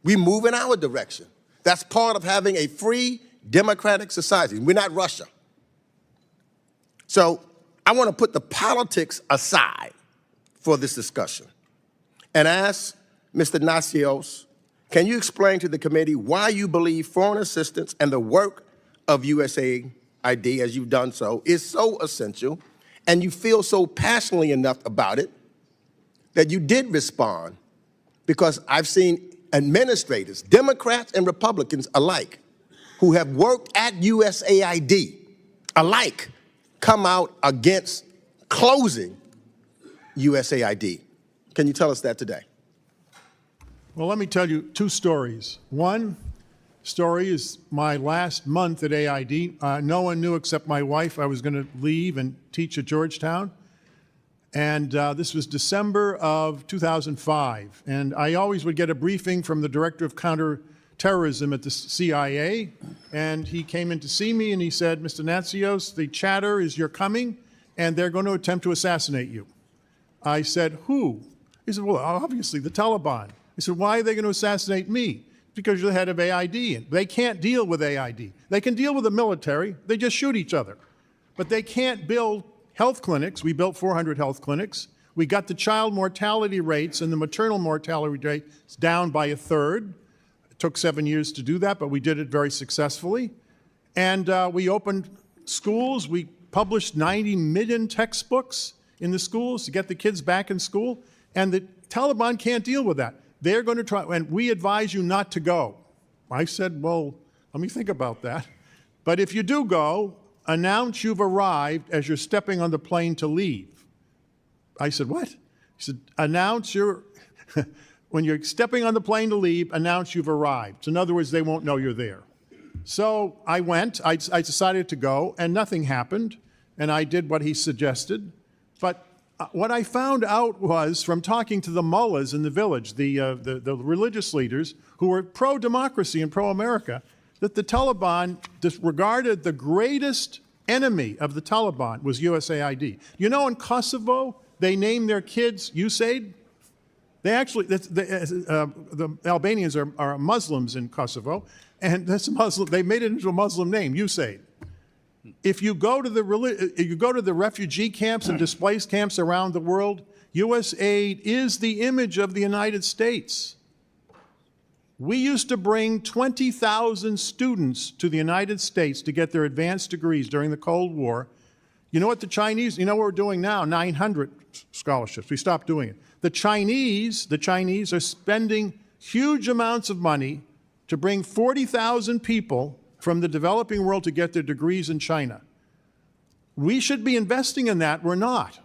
we move in our direction. That's part of having a free democratic society. We're not Russia. So I want to put the politics aside for this discussion and ask Mr. Nassios, can you explain to the committee why you believe foreign assistance and the work of USAID, as you've done so, is so essential, and you feel so passionately enough about it that you did respond? Because I've seen administrators, Democrats and Republicans alike, who have worked at USAID alike, come out against closing USAID. Can you tell us that today? Well, let me tell you two stories. One story is my last month at AID. No one knew except my wife I was going to leave and teach at Georgetown. And this was December of 2005. And I always would get a briefing from the director of counterterrorism at the CIA. And he came in to see me and he said, Mr. Natsios, the chatter is you're coming and they're going to attempt to assassinate you. I said, who? He said, well, obviously the Taliban. I said, why are they going to assassinate me? Because you're the head of AID. They can't deal with AID. They can deal with the military. They just shoot each other. But they can't build health clinics. We built 400 health clinics. We got the child mortality rates and the maternal mortality rates down by a third. It took 7 years to do that, but we did it very successfully. And we opened schools. We published 90 million textbooks in the schools to get the kids back in school, and the Taliban can't deal with that. They're going to try, and we advise you not to go. I said, well, let me think about that. But if you do go, announce you've arrived as you're stepping on the plane to leave. I said, what? He said, announce when you're stepping on the plane to leave, announce you've arrived. So in other words, they won't know you're there. So I went, I decided to go, and nothing happened, and I did what he suggested. But what I found out was, from talking to the mullahs in the village, the religious leaders who were pro-democracy and pro-America, that the Taliban disregarded the greatest enemy of the Taliban was USAID. You know, in Kosovo, they named their kids USAID. They actually, the Albanians are Muslims in Kosovo, and that's Muslim. They made it into a Muslim name, USAID. If you go to the refugee camps and displaced camps around the world, USAID is the image of the United States. We used to bring 20,000 students to the United States to get their advanced degrees during the Cold War. You know what the Chinese, you know what we're doing now? 900 scholarships. We stopped doing it. The Chinese are spending huge amounts of money to bring 40,000 people from the developing world to get their degrees in China. We should be investing in that. We're not.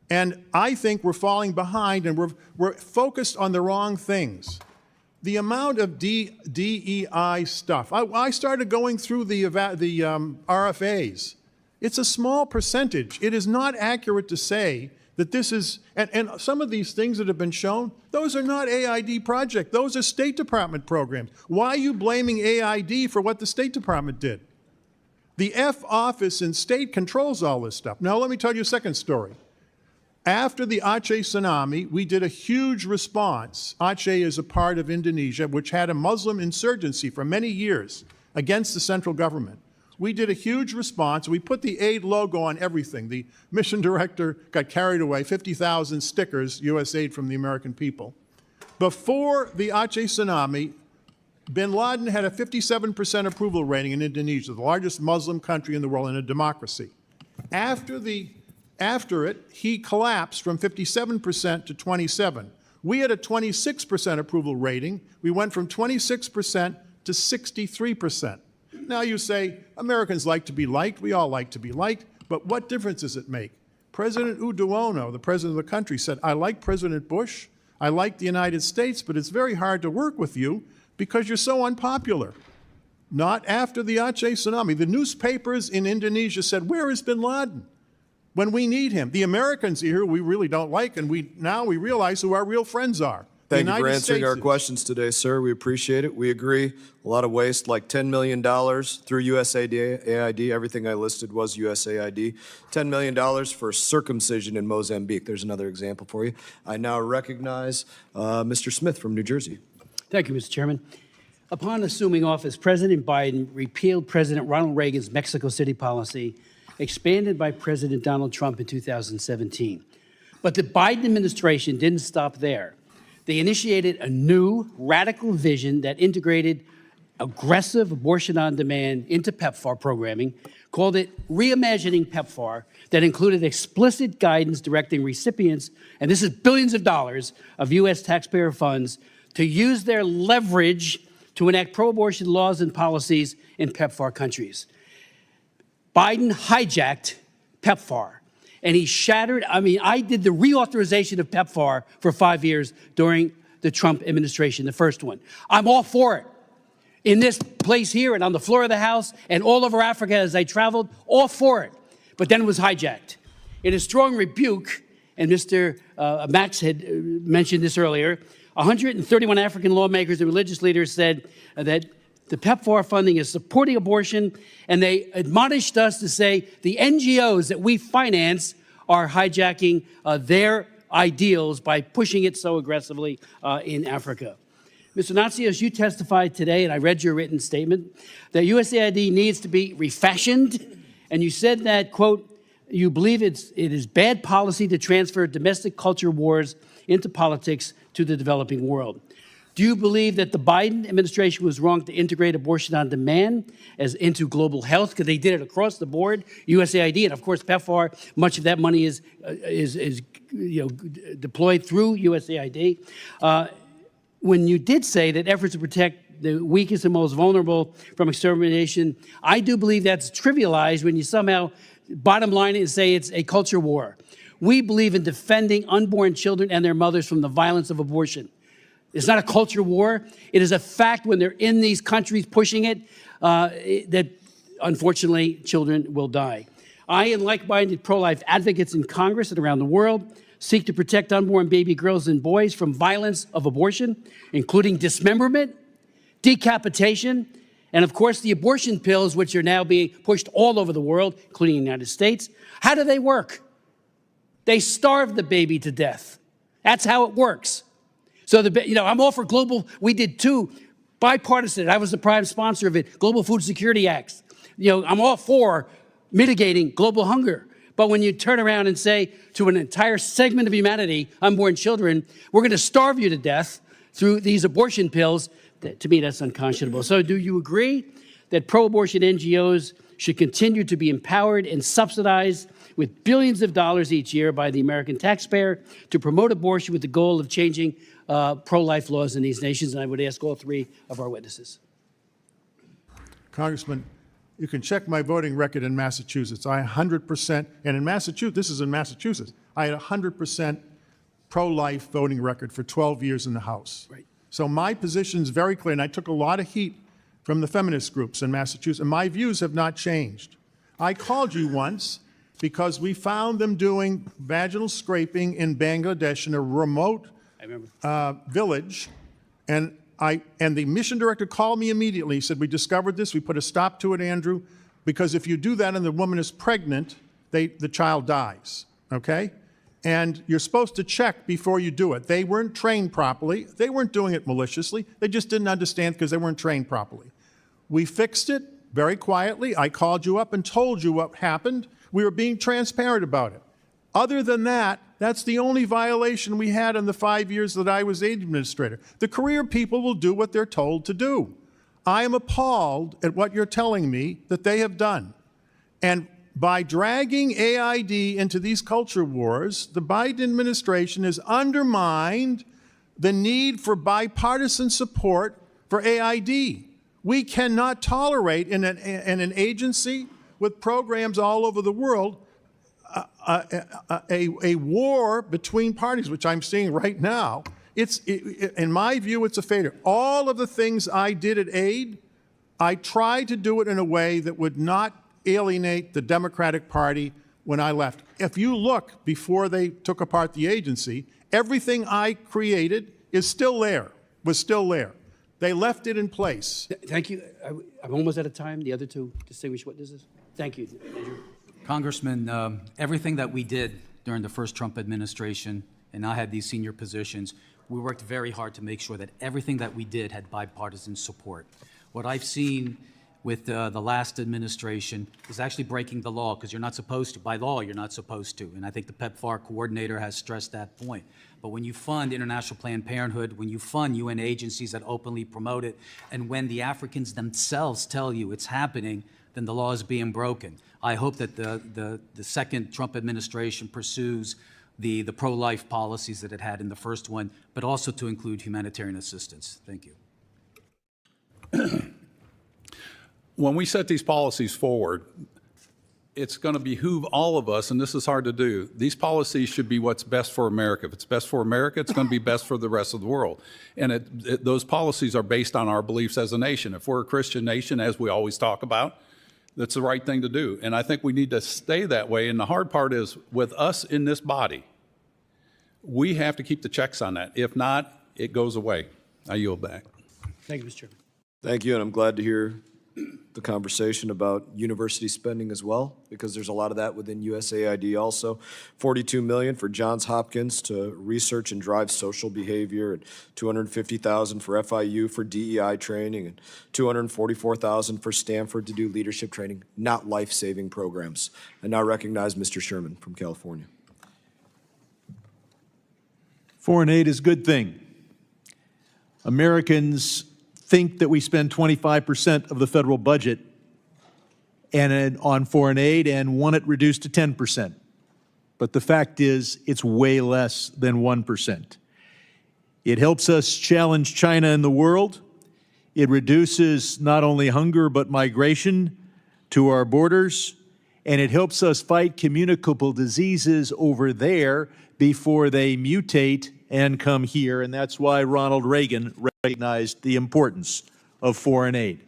And I think we're falling behind, and we're focused on the wrong things. The amount of DEI stuff, I started going through the RFAs. It's a small percentage. It is not accurate to say that this is, and some of these things that have been shown, those are not AID projects. Those are State Department programs. Why are you blaming AID for what the State Department did? The F office in state controls all this stuff. Now let me tell you a second story. After the Aceh tsunami, we did a huge response. Aceh is a part of Indonesia, which had a Muslim insurgency for many years against the central government. We did a huge response. We put the aid logo on everything. The mission director got carried away, 50,000 stickers, USAID from the American people. Before the Aceh tsunami, bin Laden had a 57% approval rating in Indonesia, the largest Muslim country in the world and a democracy. After it, he collapsed from 57% to 27%. We had a 26% approval rating. We went from 26% to 63%. Now you say, Americans like to be liked. We all like to be liked. But what difference does it make? President Uduono, the president of the country, said, I like President Bush. I like the United States, but it's very hard to work with you because you're so unpopular. Not after the Aceh tsunami. The newspapers in Indonesia said, where is bin Laden? When we need him. The Americans here we really don't like, and now we realize who our real friends are. Thank you for answering our questions today, sir. We appreciate it. We agree. A lot of waste, like $10 million through USAID. Everything I listed was USAID. $10 million for circumcision in Mozambique. There's another example for you. I now recognize Mr. Smith from New Jersey. Thank you, Mr. Chairman. Upon assuming office, President Biden repealed President Ronald Reagan's Mexico City policy, expanded by President Donald Trump in 2017. But the Biden administration didn't stop there. They initiated a new, radical vision that integrated aggressive abortion on demand into PEPFAR programming, called it Reimagining PEPFAR, that included explicit guidance directing recipients, and this is billions of dollars of U.S. taxpayer funds, to use their leverage to enact pro-abortion laws and policies in PEPFAR countries. Biden hijacked PEPFAR. And he shattered, I did the reauthorization of PEPFAR for 5 years during the Trump administration, the first one. I'm all for it. In this place here and on the floor of the House and all over Africa as I traveled, all for it. But then it was hijacked. In a strong rebuke, and Mr. Max had mentioned this earlier, 131 African lawmakers and religious leaders said that the PEPFAR funding is supporting abortion, and they admonished us to say the NGOs that we finance are hijacking their ideals by pushing it so aggressively in Africa. Mr. Natsios, you testified today, and I read your written statement, that USAID needs to be refashioned, and you said that, quote, you believe it is bad policy to transfer domestic culture wars into politics to the developing world. Do you believe that the Biden administration was wrong to integrate abortion on demand as into global health? Because they did it across the board, USAID, and of course PEPFAR. Much of that money is deployed through USAID. When you did say that efforts to protect the weakest and most vulnerable from extermination, I do believe that's trivialized when you somehow bottom line it and say it's a culture war. We believe in defending unborn children and their mothers from the violence of abortion. It's not a culture war. It is a fact when they're in these countries pushing it, that unfortunately children will die. I and like-minded pro-life advocates in Congress and around the world seek to protect unborn baby girls and boys from violence of abortion, including dismemberment, decapitation, and of course the abortion pills, which are now being pushed all over the world, including the United States. How do they work? They starve the baby to death. That's how it works. So, I'm all for global. We did 2 bipartisan. I was the prime sponsor of it. Global Food Security Acts. I'm all for mitigating global hunger. But when you turn around and say to an entire segment of humanity, unborn children, we're going to starve you to death through these abortion pills, to me, that's unconscionable. So, do you agree that pro-abortion NGOs should continue to be empowered and subsidized with billions of dollars each year by the American taxpayer to promote abortion with the goal of changing pro-life laws in these nations? And I would ask all 3 of our witnesses. Congressman, you can check my voting record in Massachusetts. I 100%, and in Massachusetts, this is in Massachusetts, I had 100% pro-life voting record for 12 years in the House. Right. So my position is very clear, and I took a lot of heat from the feminist groups in Massachusetts, and my views have not changed. I called you once because we found them doing vaginal scraping in Bangladesh in a remote village, and the mission director called me immediately. He said, "We discovered this. We put a stop to it, Andrew, because if you do that and the woman is pregnant, the child dies." Okay? And you're supposed to check before you do it. They weren't trained properly. They weren't doing it maliciously. They just didn't understand because they weren't trained properly. We fixed it very quietly. I called you up and told you what happened. We were being transparent about it. Other than that, that's the only violation we had in the 5 years that I was aid administrator. The career people will do what they're told to do. I am appalled at what you're telling me that they have done. And by dragging AID into these culture wars, the Biden administration has undermined the need for bipartisan support for AID. We cannot tolerate in an agency with programs all over the world a war between parties, which I'm seeing right now. In my view, it's a failure. All of the things I did at AID, I tried to do it in a way that would not alienate the Democratic Party when I left. If you look before they took apart the agency, everything I created is still there, was still there. They left it in place. Thank you. I'm almost out of time. The other 2 distinguished witnesses. Thank you, Andrew. Congressman, everything that we did during the first Trump administration, and I had these senior positions, we worked very hard to make sure that everything that we did had bipartisan support. What I've seen with the last administration is actually breaking the law, because you're not supposed to. By law, you're not supposed to. And I think the PEPFAR coordinator has stressed that point. But when you fund International Planned Parenthood, when you fund UN agencies that openly promote it, and when the Africans themselves tell you it's happening, then the law is being broken. I hope that the second Trump administration pursues the pro-life policies that it had in the first one, but also to include humanitarian assistance. Thank you. When we set these policies forward, it's going to behoove all of us, and this is hard to do. These policies should be what's best for America. If it's best for America, it's going to be best for the rest of the world. And those policies are based on our beliefs as a nation. If we're a Christian nation, as we always talk about, that's the right thing to do. And I think we need to stay that way. And the hard part is, with us in this body, we have to keep the checks on that. If not, it goes away. I yield back. Thank you, Mr. Chairman. Thank you, and I'm glad to hear the conversation about university spending as well, because there's a lot of that within USAID also. $42 million for Johns Hopkins to research and drive social behavior, and $250,000 for FIU for DEI training, and $244,000 for Stanford to do leadership training, not life-saving programs. I now recognize Mr. Sherman from California. Foreign aid is a good thing. Americans think that we spend 25% of the federal budget on foreign aid and want it reduced to 10%. But the fact is, it's way less than 1%. It helps us challenge China in the world. It reduces not only hunger, but migration to our borders. And it helps us fight communicable diseases over there before they mutate and come here. And that's why Ronald Reagan recognized the importance of foreign aid.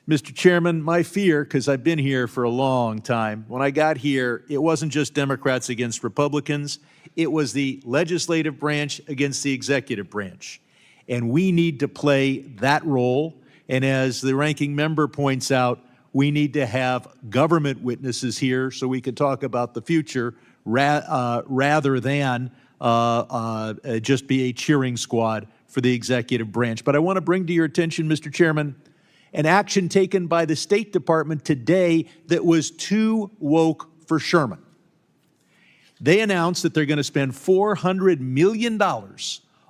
Mr. Chairman, my fear, because I've been here for a long time, when I got here, it wasn't just Democrats against Republicans, it was the legislative branch against the executive branch. And we need to play that role. And as the ranking member points out, we need to have government witnesses here so we can talk about the future rather than just be a cheering squad for the executive branch. But I want to bring to your attention, Mr. Chairman, an action taken by the State Department today that was too woke for Sherman. They announced that they're going to spend $400 million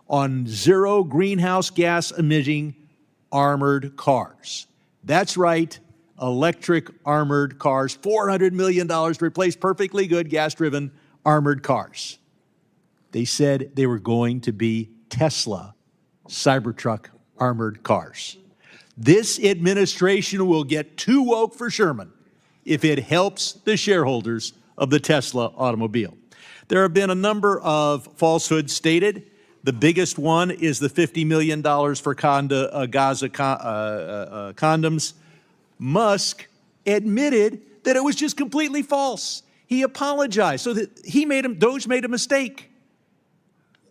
on zero greenhouse gas emitting armored cars. That's right, electric armored cars, $400 million to replace perfectly good gas-driven armored cars. They said they were going to be Tesla Cybertruck armored cars. This administration will get too woke for Sherman if it helps the shareholders of the Tesla automobile. There have been a number of falsehoods stated. The biggest one is the $50 million for Gaza condoms. Musk admitted that it was just completely false. He apologized. So that DOGE made a mistake.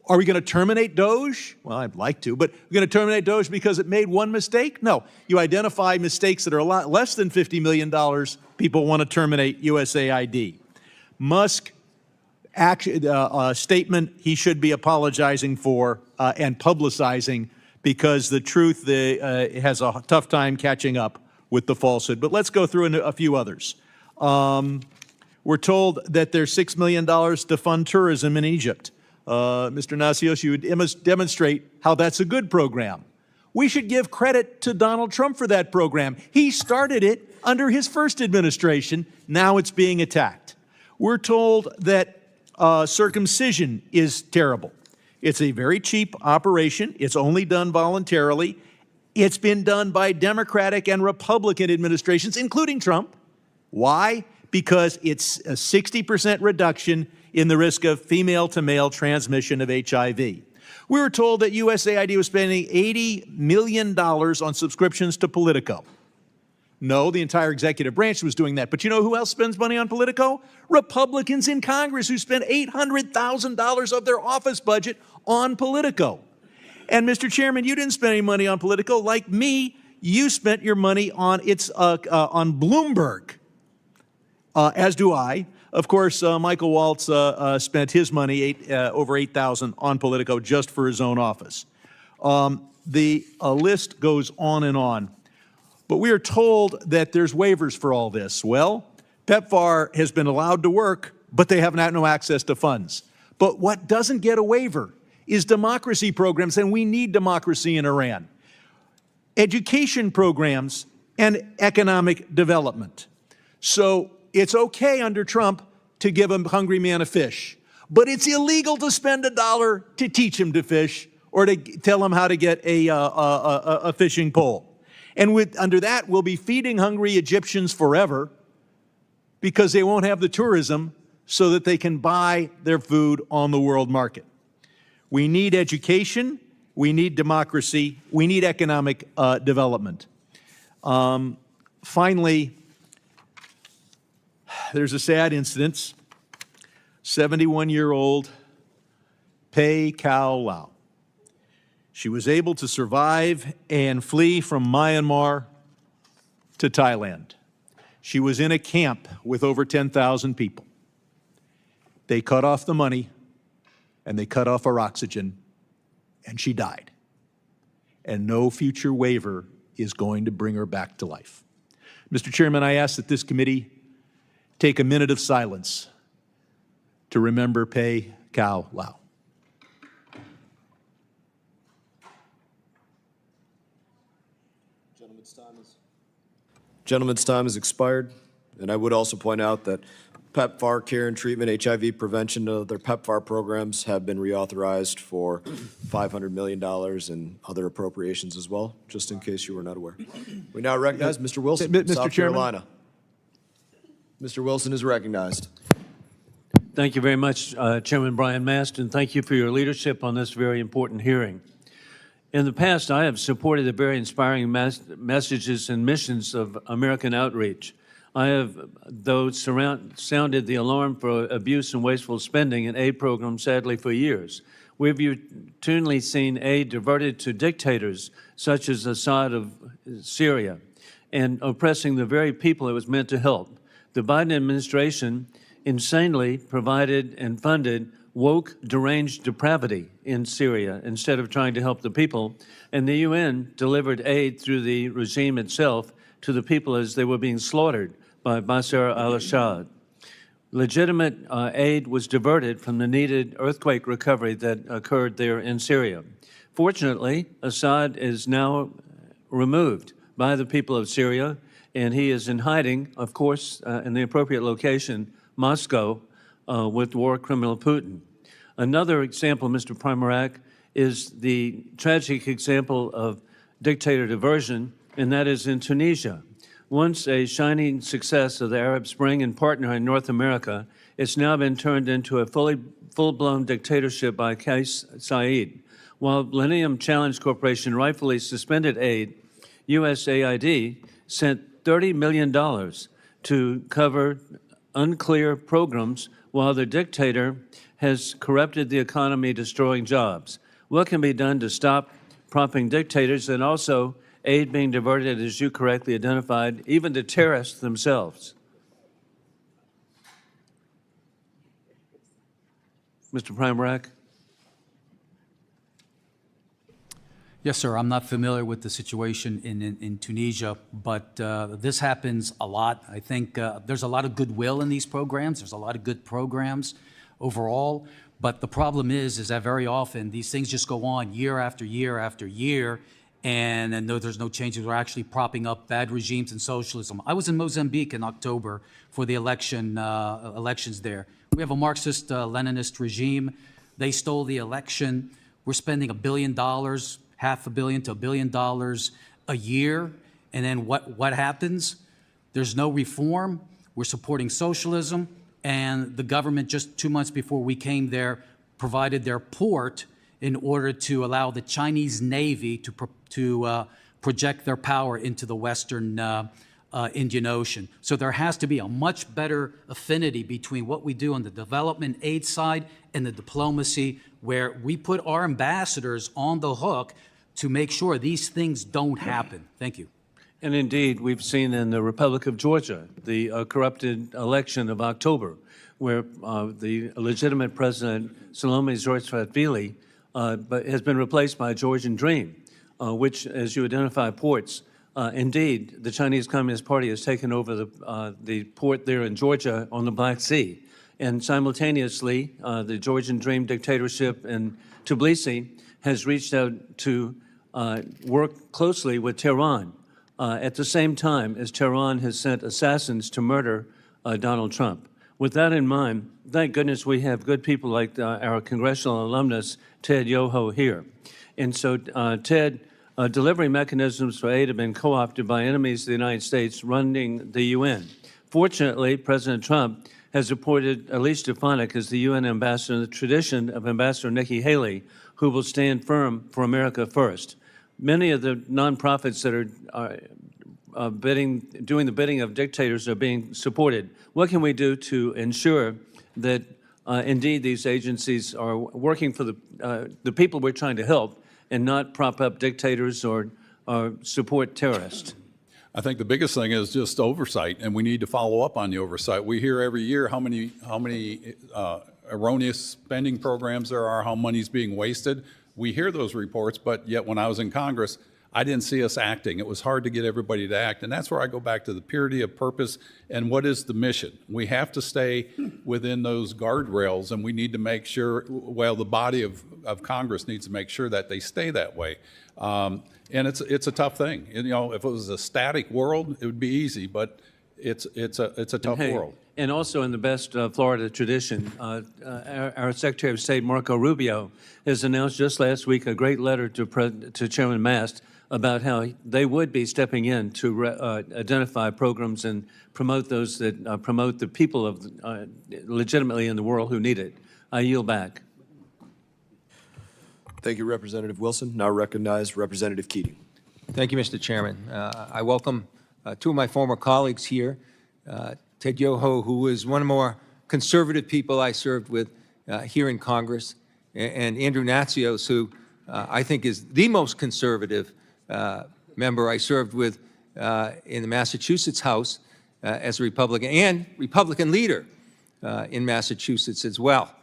Are we going to terminate DOGE? Well, I'd like to, but we're going to terminate DOGE because it made one mistake? No. You identify mistakes that are a lot less than $50 million, people want to terminate USAID. Musk statement he should be apologizing for and publicizing because the truth has a tough time catching up with the falsehood. But let's go through a few others. We're told that there's $6 million to fund tourism in Egypt. Mr. Nasios, you would demonstrate how that's a good program. We should give credit to Donald Trump for that program. He started it under his first administration. Now it's being attacked. We're told that circumcision is terrible. It's a very cheap operation. It's only done voluntarily. It's been done by Democratic and Republican administrations, including Trump. Why? Because it's a 60% reduction in the risk of female-to-male transmission of HIV. We were told that USAID was spending $80 million on subscriptions to Politico. No, the entire executive branch was doing that. But you know who else spends money on Politico? Republicans in Congress who spend $800,000 of their office budget on Politico. And Mr. Chairman, you didn't spend any money on Politico. Like me, you spent your money on Bloomberg, as do I. Of course, Michael Waltz spent his money, over $8,000 on Politico just for his own office. The list goes on and on. But we are told that there's waivers for all this. Well, PEPFAR has been allowed to work, but they have no access to funds. But what doesn't get a waiver is democracy programs, and we need democracy in Iran. Education programs and economic development. So it's okay under Trump to give a hungry man a fish, but it's illegal to spend $1 to teach him to fish or to tell him how to get a fishing pole. And under that, we'll be feeding hungry Egyptians forever because they won't have the tourism so that they can buy their food on the world market. We need education, we need democracy, we need economic development. Finally, there's a sad incident. 71-year-old Pei Kao Lau. She was able to survive and flee from Myanmar to Thailand. She was in a camp with over 10,000 people. They cut off the money and they cut off her oxygen, and she died. And no future waiver is going to bring her back to life. Mr. Chairman, I ask that this committee take a minute of silence to remember Pei Kao Lau. Gentleman's time has expired, and I would also point out that PEPFAR care and treatment, HIV prevention, and other PEPFAR programs have been reauthorized for $500 million in other appropriations as well, just in case you were not aware. We now recognize Mr. Wilson, from Mr. South Chairman? Carolina. Mr. Wilson is recognized. Thank you very much, Chairman Brian Mast, and thank you for your leadership on this very important hearing. In the past, I have supported the very inspiring messages and missions of American outreach. I have, though, sounded the alarm for abuse and wasteful spending in aid programs, sadly, for years. We've routinely seen aid diverted to dictators such as Assad of Syria and oppressing the very people it was meant to help. The Biden administration insanely provided and funded woke, deranged depravity in Syria instead of trying to help the people, and the UN delivered aid through the regime itself to the people as they were being slaughtered by Bashar al-Assad. Legitimate aid was diverted from the needed earthquake recovery that occurred there in Syria. Fortunately, Assad is now removed by the people of Syria, and he is in hiding, of course, in the appropriate location, Moscow, with war criminal Putin. Another example, Mr. Primorak, is the tragic example of dictator diversion, and that is in Tunisia. Once a shining success of the Arab Spring and partner in North America, it's now been turned into a full-blown dictatorship by Kais Saied. While Millennium Challenge Corporation rightfully suspended aid, USAID sent $30 million to cover unclear programs while the dictator has corrupted the economy, destroying jobs. What can be done to stop propping dictators and also aid being diverted, as you correctly identified, even to terrorists themselves? Mr. Primorak? Yes, sir. I'm not familiar with the situation in Tunisia, but this happens a lot. I think there's a lot of goodwill in these programs. There's a lot of good programs overall. But the problem is that very often these things just go on year after year after year, and then there's no changes. We're actually propping up bad regimes and socialism. I was in Mozambique in October for the elections there. We have a Marxist Leninist regime. They stole the election. We're spending $1 billion, $500 million to $1 billion a year. And then what happens? There's no reform. We're supporting socialism. And the government, just 2 months before we came there, provided their port in order to allow the Chinese Navy to project their power into the Western Indian Ocean. So there has to be a much better affinity between what we do on the development aid side and the diplomacy, where we put our ambassadors on the hook to make sure these things don't happen. Thank you. And indeed, we've seen in the Republic of Georgia the corrupted election of October, where the legitimate president, Salome Zurishvili, has been replaced by a Georgian dream, which, as you identify, ports. Indeed, the Chinese Communist Party has taken over the port there in Georgia on the Black Sea. And simultaneously, the Georgian dream dictatorship in Tbilisi has reached out to work closely with Tehran at the same time as Tehran has sent assassins to murder Donald Trump. With that in mind, thank goodness we have good people like our Congressional alumnus, Ted Yoho, here. And so, Ted, delivery mechanisms for aid have been co-opted by enemies of the United States running the UN. Fortunately, President Trump has appointed Elise Stefanik as the UN ambassador in the tradition of Ambassador Nikki Haley, who will stand firm for America first. Many of the nonprofits that are doing the bidding of dictators are being supported. What can we do to ensure that indeed these agencies are working for the people we're trying to help and not prop up dictators or support terrorists? I think the biggest thing is just oversight, and we need to follow up on the oversight. We hear every year how many erroneous spending programs there are, how money's being wasted. We hear those reports, but yet when I was in Congress, I didn't see us acting. It was hard to get everybody to act. And that's where I go back to the purity of purpose and what is the mission. We have to stay within those guardrails, and we need to make sure, well, the body of Congress needs to make sure that they stay that way. And it's a tough thing. You know, if it was a static world, it would be easy, but it's a tough world. And also in the best Florida tradition, our Secretary of State, Marco Rubio, has announced just last week a great letter to Chairman Mast about how they would be stepping in to identify programs and promote those that promote the people of legitimately in the world who need it. I yield back. Thank you, Representative Wilson. Now recognize Representative Keating. Thank you, Mr. Chairman. I welcome two of my former colleagues here, Ted Yoho, who is one of the more conservative people I served with here in Congress, and Andrew Natsios, who I think is the most conservative member I served with in the Massachusetts House as a Republican, and Republican leader in Massachusetts as well.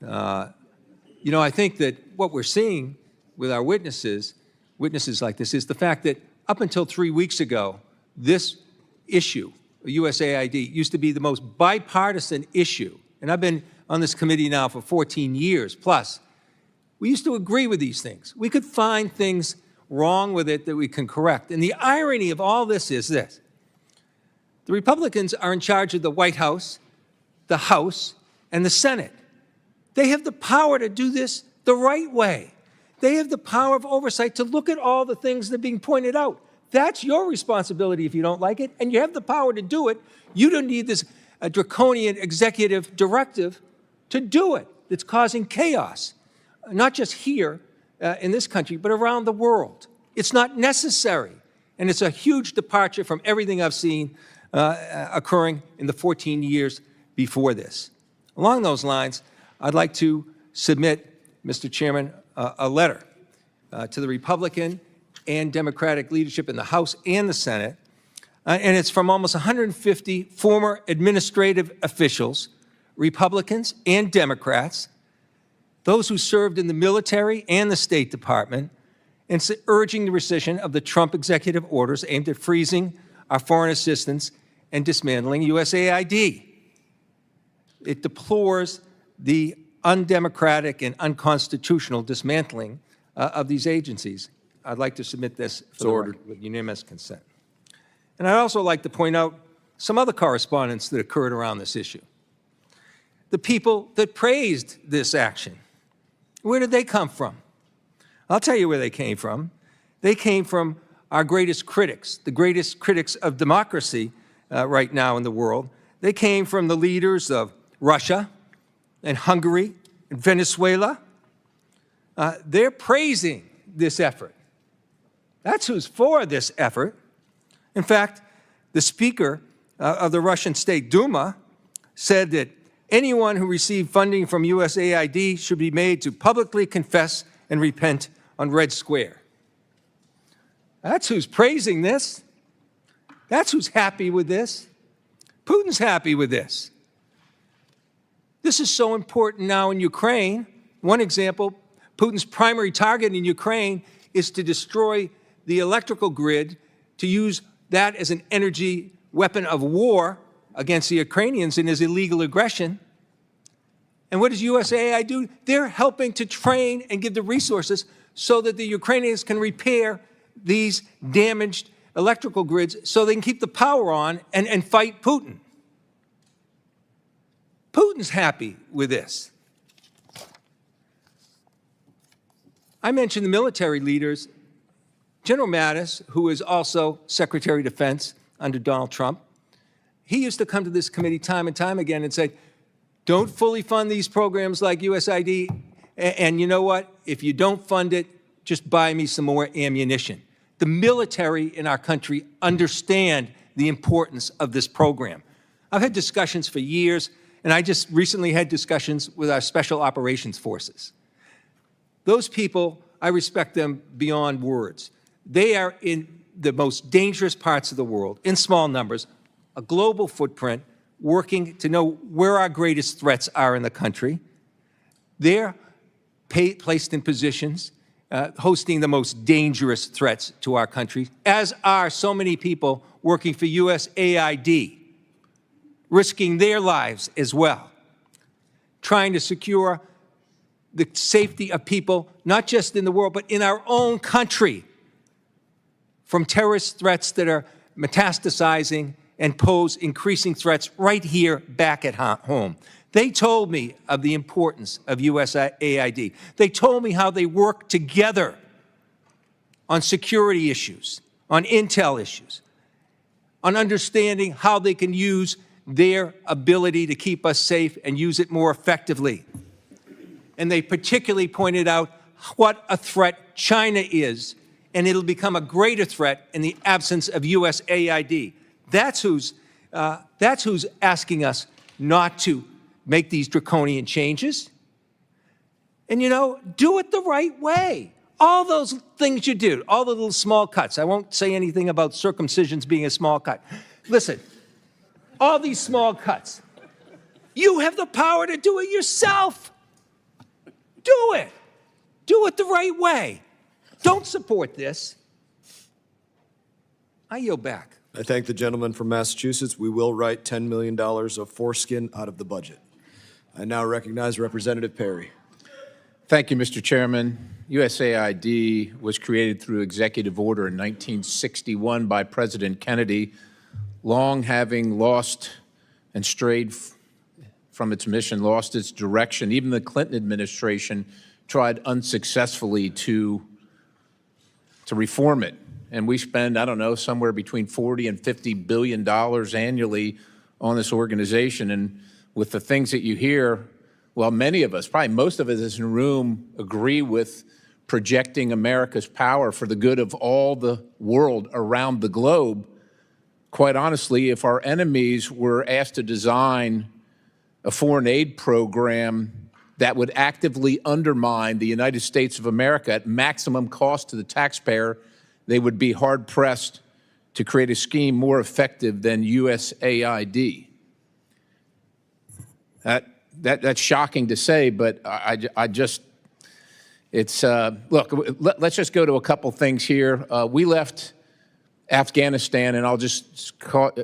You know, I think that what we're seeing with our witnesses like this, is the fact that up until 3 weeks ago, this issue, USAID, used to be the most bipartisan issue. And I've been on this committee now for 14 years plus. We used to agree with these things. We could find things wrong with it that we can correct. And the irony of all this is this: the Republicans are in charge of the White House, the House, and the Senate. They have the power to do this the right way. They have the power of oversight to look at all the things that are being pointed out. That's your responsibility if you don't like it, and you have the power to do it. You don't need this draconian executive directive to do it. It's causing chaos, not just here in this country, but around the world. It's not necessary, and it's a huge departure from everything I've seen occurring in the 14 years before this. Along those lines, I'd like to submit, Mr. Chairman, a letter to the Republican and Democratic leadership in the House and the Senate, and it's from almost 150 former administrative officials, Republicans and Democrats, those who served in the military and the State Department, and urging the rescission of the Trump executive orders aimed at freezing our foreign assistance and dismantling USAID. It deplores the undemocratic and unconstitutional dismantling of these agencies. I'd like to submit this for the record with unanimous consent. And I'd also like to point out some other correspondence that occurred around this issue. The people that praised this action, where did they come from? I'll tell you where they came from. They came from our greatest critics, the greatest critics of democracy right now in the world. They came from the leaders of Russia and Hungary and Venezuela. They're praising this effort. That's who's for this effort. In fact, the Speaker of the Russian State Duma said that anyone who received funding from USAID should be made to publicly confess and repent on Red Square. That's who's praising this. That's who's happy with this. Putin's happy with this. This is so important now in Ukraine. One example, Putin's primary target in Ukraine is to destroy the electrical grid, to use that as an energy weapon of war against the Ukrainians in his illegal aggression. And what does USAID do? They're helping to train and give the resources so that the Ukrainians can repair these damaged electrical grids so they can keep the power on and fight Putin. Putin's happy with this. I mentioned the military leaders. General Mattis, who is also Secretary of Defense under Donald Trump, he used to come to this committee time and time again and say, don't fully fund these programs like USAID, and you know what? If you don't fund it, just buy me some more ammunition. The military in our country understand the importance of this program. I've had discussions for years, and I just recently had discussions with our special operations forces. Those people, I respect them beyond words. They are in the most dangerous parts of the world, in small numbers, a global footprint, working to know where our greatest threats are in the country. They're placed in positions hosting the most dangerous threats to our country, as are so many people working for USAID, risking their lives as well, trying to secure the safety of people, not just in the world, but in our own country, from terrorist threats that are metastasizing and pose increasing threats right here back at home. They told me of the importance of USAID. They told me how they work together on security issues, on intel issues, on understanding how they can use their ability to keep us safe and use it more effectively. And they particularly pointed out what a threat China is, and it'll become a greater threat in the absence of USAID. That's who's asking us not to make these draconian changes. And, you know, do it the right way. All those things you do, all the little small cuts. I won't say anything about circumcisions being a small cut. Listen, all these small cuts, you have the power to do it yourself. Do it. Do it the right way. Don't support this. I yield back. I thank the gentleman from Massachusetts. We will write $10 million of foreskin out of the budget. I now recognize Representative Perry. Thank you, Mr. Chairman. USAID was created through executive order in 1961 by President Kennedy, long having lost and strayed from its mission, lost its direction. Even the Clinton administration tried unsuccessfully to reform it. And we spend, I don't know, somewhere between $40 and $50 billion annually on this organization. And with the things that you hear, well, many of us, probably most of us in this room, agree with projecting America's power for the good of all the world around the globe. Quite honestly, if our enemies were asked to design a foreign aid program that would actively undermine the United States of America at maximum cost to the taxpayer, they would be hard-pressed to create a scheme more effective than USAID. That's shocking to say, but I just, it's, look, let's just go to a couple things here. We left Afghanistan, and I'll just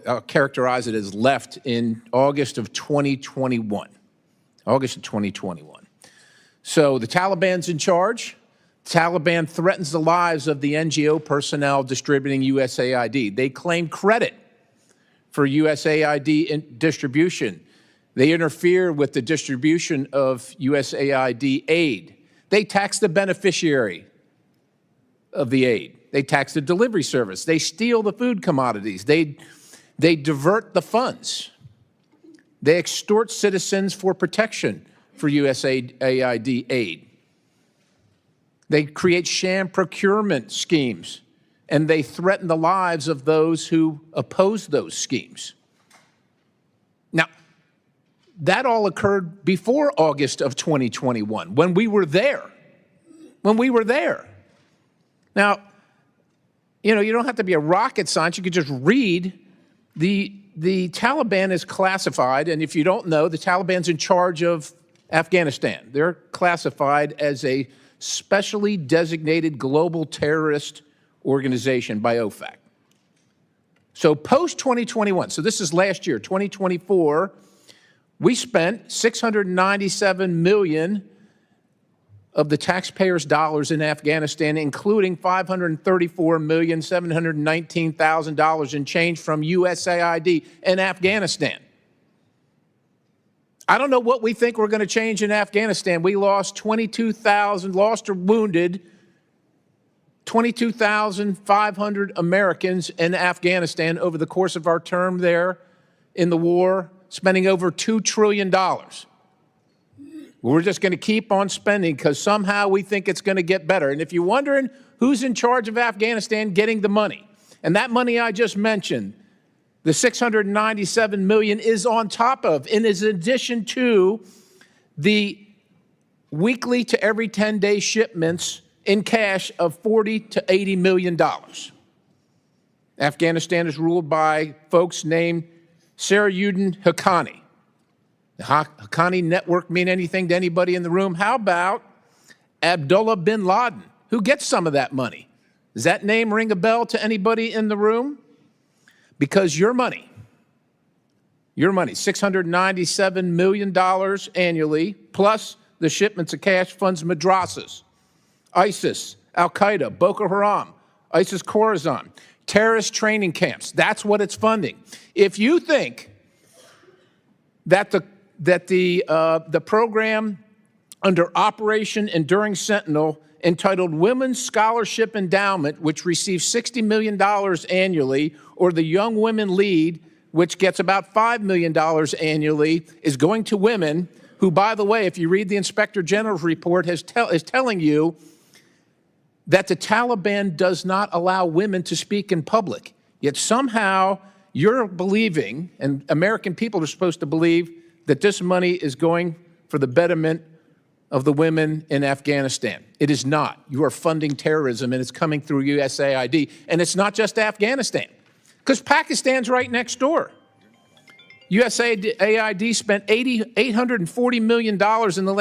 I'll characterize it as left in August of 2021. August of 2021. So the Taliban's in charge. Taliban threatens the lives of the NGO personnel distributing USAID. They claim credit for USAID distribution. They interfere with the distribution of USAID aid. They tax the beneficiary of the aid. They tax the delivery service. They steal the food commodities. They divert the funds. They extort citizens for protection for USAID aid. They create sham procurement schemes, and they threaten the lives of those who oppose those schemes. Now, that all occurred before August of 2021, when we were there. When we were there. Now, you know, you don't have to be a rocket scientist. You could just read the Taliban is classified, and if you don't know, the Taliban's in charge of Afghanistan. They're classified as a specially designated global terrorist organization by OFAC. So post-2021, so this is last year, 2024, we spent $697 million of the taxpayers' dollars in Afghanistan, including $534,719,000 in change from USAID in Afghanistan. I don't know what we think we're going to change in Afghanistan. We lost 22,000, lost or wounded 22,500 Americans in Afghanistan over the course of our term there in the war, spending over $2 trillion. We're just going to keep on spending because somehow we think it's going to get better. And if you're wondering who's in charge of Afghanistan getting the money, and that money I just mentioned, the $697 million is on top of, and is in addition to the weekly to every 10-day shipments in cash of $40 to $80 million. Afghanistan is ruled by folks named Sarajuddin Haqqani. The Haqqani network mean anything to anybody in the room? How about Abdullah bin Laden, who gets some of that money. Does that name ring a bell to anybody in the room? Because your money, $697 million annually, plus the shipments of cash funds madrasas, ISIS, Al-Qaeda, Boko Haram, ISIS Khorasan, terrorist training camps. That's what it's funding. If you think that the program under Operation Enduring Sentinel entitled Women's Scholarship Endowment, which receives $60 million annually, or the Young Women Lead, which gets about $5 million annually, is going to women who, by the way, if you read the Inspector General's report, is telling you that the Taliban does not allow women to speak in public. Yet somehow you're believing, and American people are supposed to believe, that this money is going for the betterment of the women in Afghanistan. It is not. You are funding terrorism, and it's coming through USAID. And it's not just Afghanistan, because Pakistan's right next door. USAID spent $840 million in the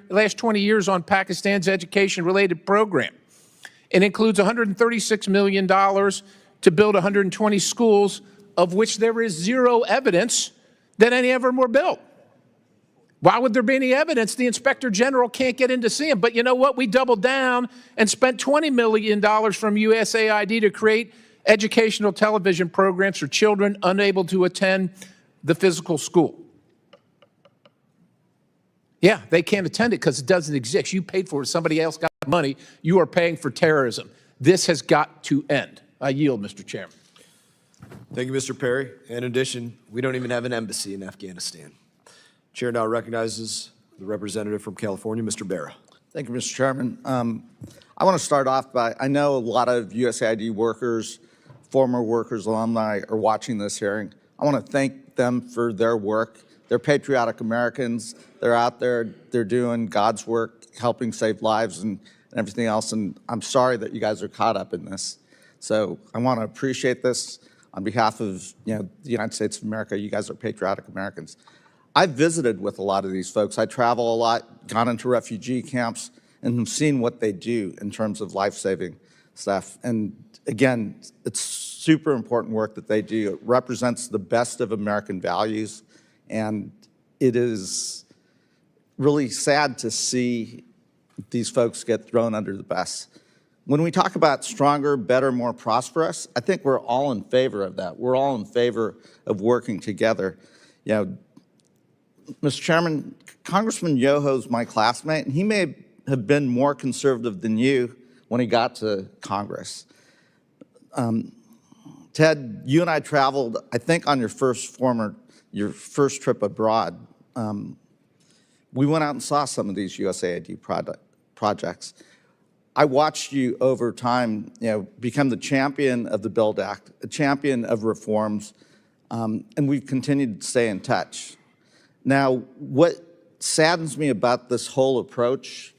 last 20 years on Pakistan's education-related program. It includes $136 million to build 120 schools, of which there is zero evidence that any of them were built. Why would there be any evidence? The Inspector General can't get in to see them. But you know what? We doubled down and spent $20 million from USAID to create educational television programs for children unable to attend the physical school. Yeah, they can't attend it because it doesn't exist. You paid for it. Somebody else got money. You are paying for terrorism. This has got to end. I yield, Mr. Chairman. Thank you, Mr. Perry. In addition, we don't even have an embassy in Afghanistan. Chair now recognizes the representative from California, Mr. Barra. Thank you, Mr. Chairman. I want to start off by, I know a lot of USAID workers, former workers, alumni are watching this hearing. I want to thank them for their work. They're patriotic Americans. They're out there, they're doing God's work, helping save lives and everything else. And I'm sorry that you guys are caught up in this. So I want to appreciate this on behalf of the United States of America. You guys are patriotic Americans. I've visited with a lot of these folks. I travel a lot, gone into refugee camps, and have seen what they do in terms of life-saving stuff. And again, it's super important work that they do. It represents the best of American values, and it is really sad to see these folks get thrown under the bus. When we talk about stronger, better, more prosperous, I think we're all in favor of that. We're all in favor of working together. Mr. Chairman, Congressman Yoho's my classmate, and he may have been more conservative than you when he got to Congress. Ted, you and I traveled, I think, on your first trip abroad. We went out and saw some of these USAID projects. I watched you over time, become the champion of the BUILD Act, a champion of reforms, and we've continued to stay in touch. Now, what saddens me about this whole approach,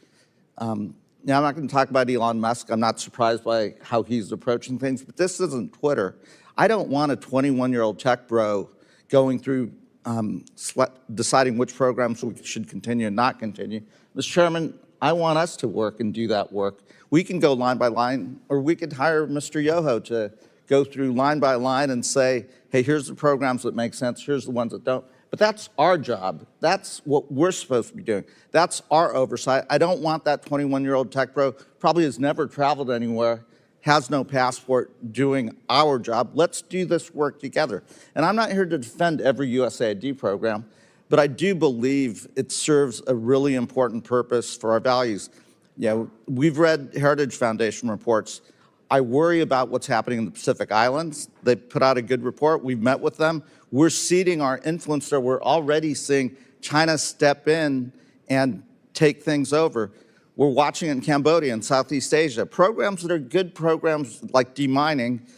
now I'm not going to talk about Elon Musk. I'm not surprised by how he's approaching things, but this isn't Twitter. I don't want a 21-year-old tech bro going through deciding which programs we should continue and not continue. Mr. Chairman, I want us to work and do that work. We can go line by line, or we could hire Mr. Yoho to go through line by line and say, hey, here's the programs that make sense, here's the ones that don't. But that's our job. That's what we're supposed to be doing. That's our oversight. I don't want that 21-year-old tech bro, probably has never traveled anywhere, has no passport, doing our job. Let's do this work together. And I'm not here to defend every USAID program, but I do believe it serves a really important purpose for our values. We've read Heritage Foundation reports. I worry about what's happening in the Pacific Islands. They put out a good report. We've met with them. We're ceding our influence there. We're already seeing China step in and take things over. We're watching in Cambodia and Southeast Asia. Programs that are good programs like demining,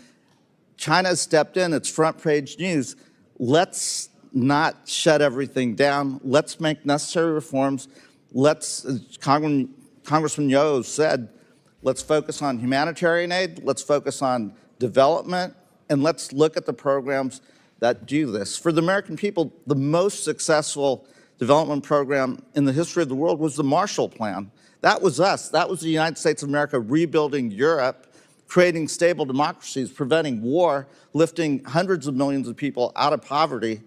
China's stepped in, it's front page news. Let's not shut everything down. Let's make necessary reforms. Let's, as Congressman Yo said, let's focus on humanitarian aid, let's focus on development, and let's look at the programs that do this. For the American people, the most successful development program in the history of the world was the Marshall Plan. That was us. That was the United States of America rebuilding Europe, creating stable democracies, preventing war, lifting hundreds of millions of people out of poverty.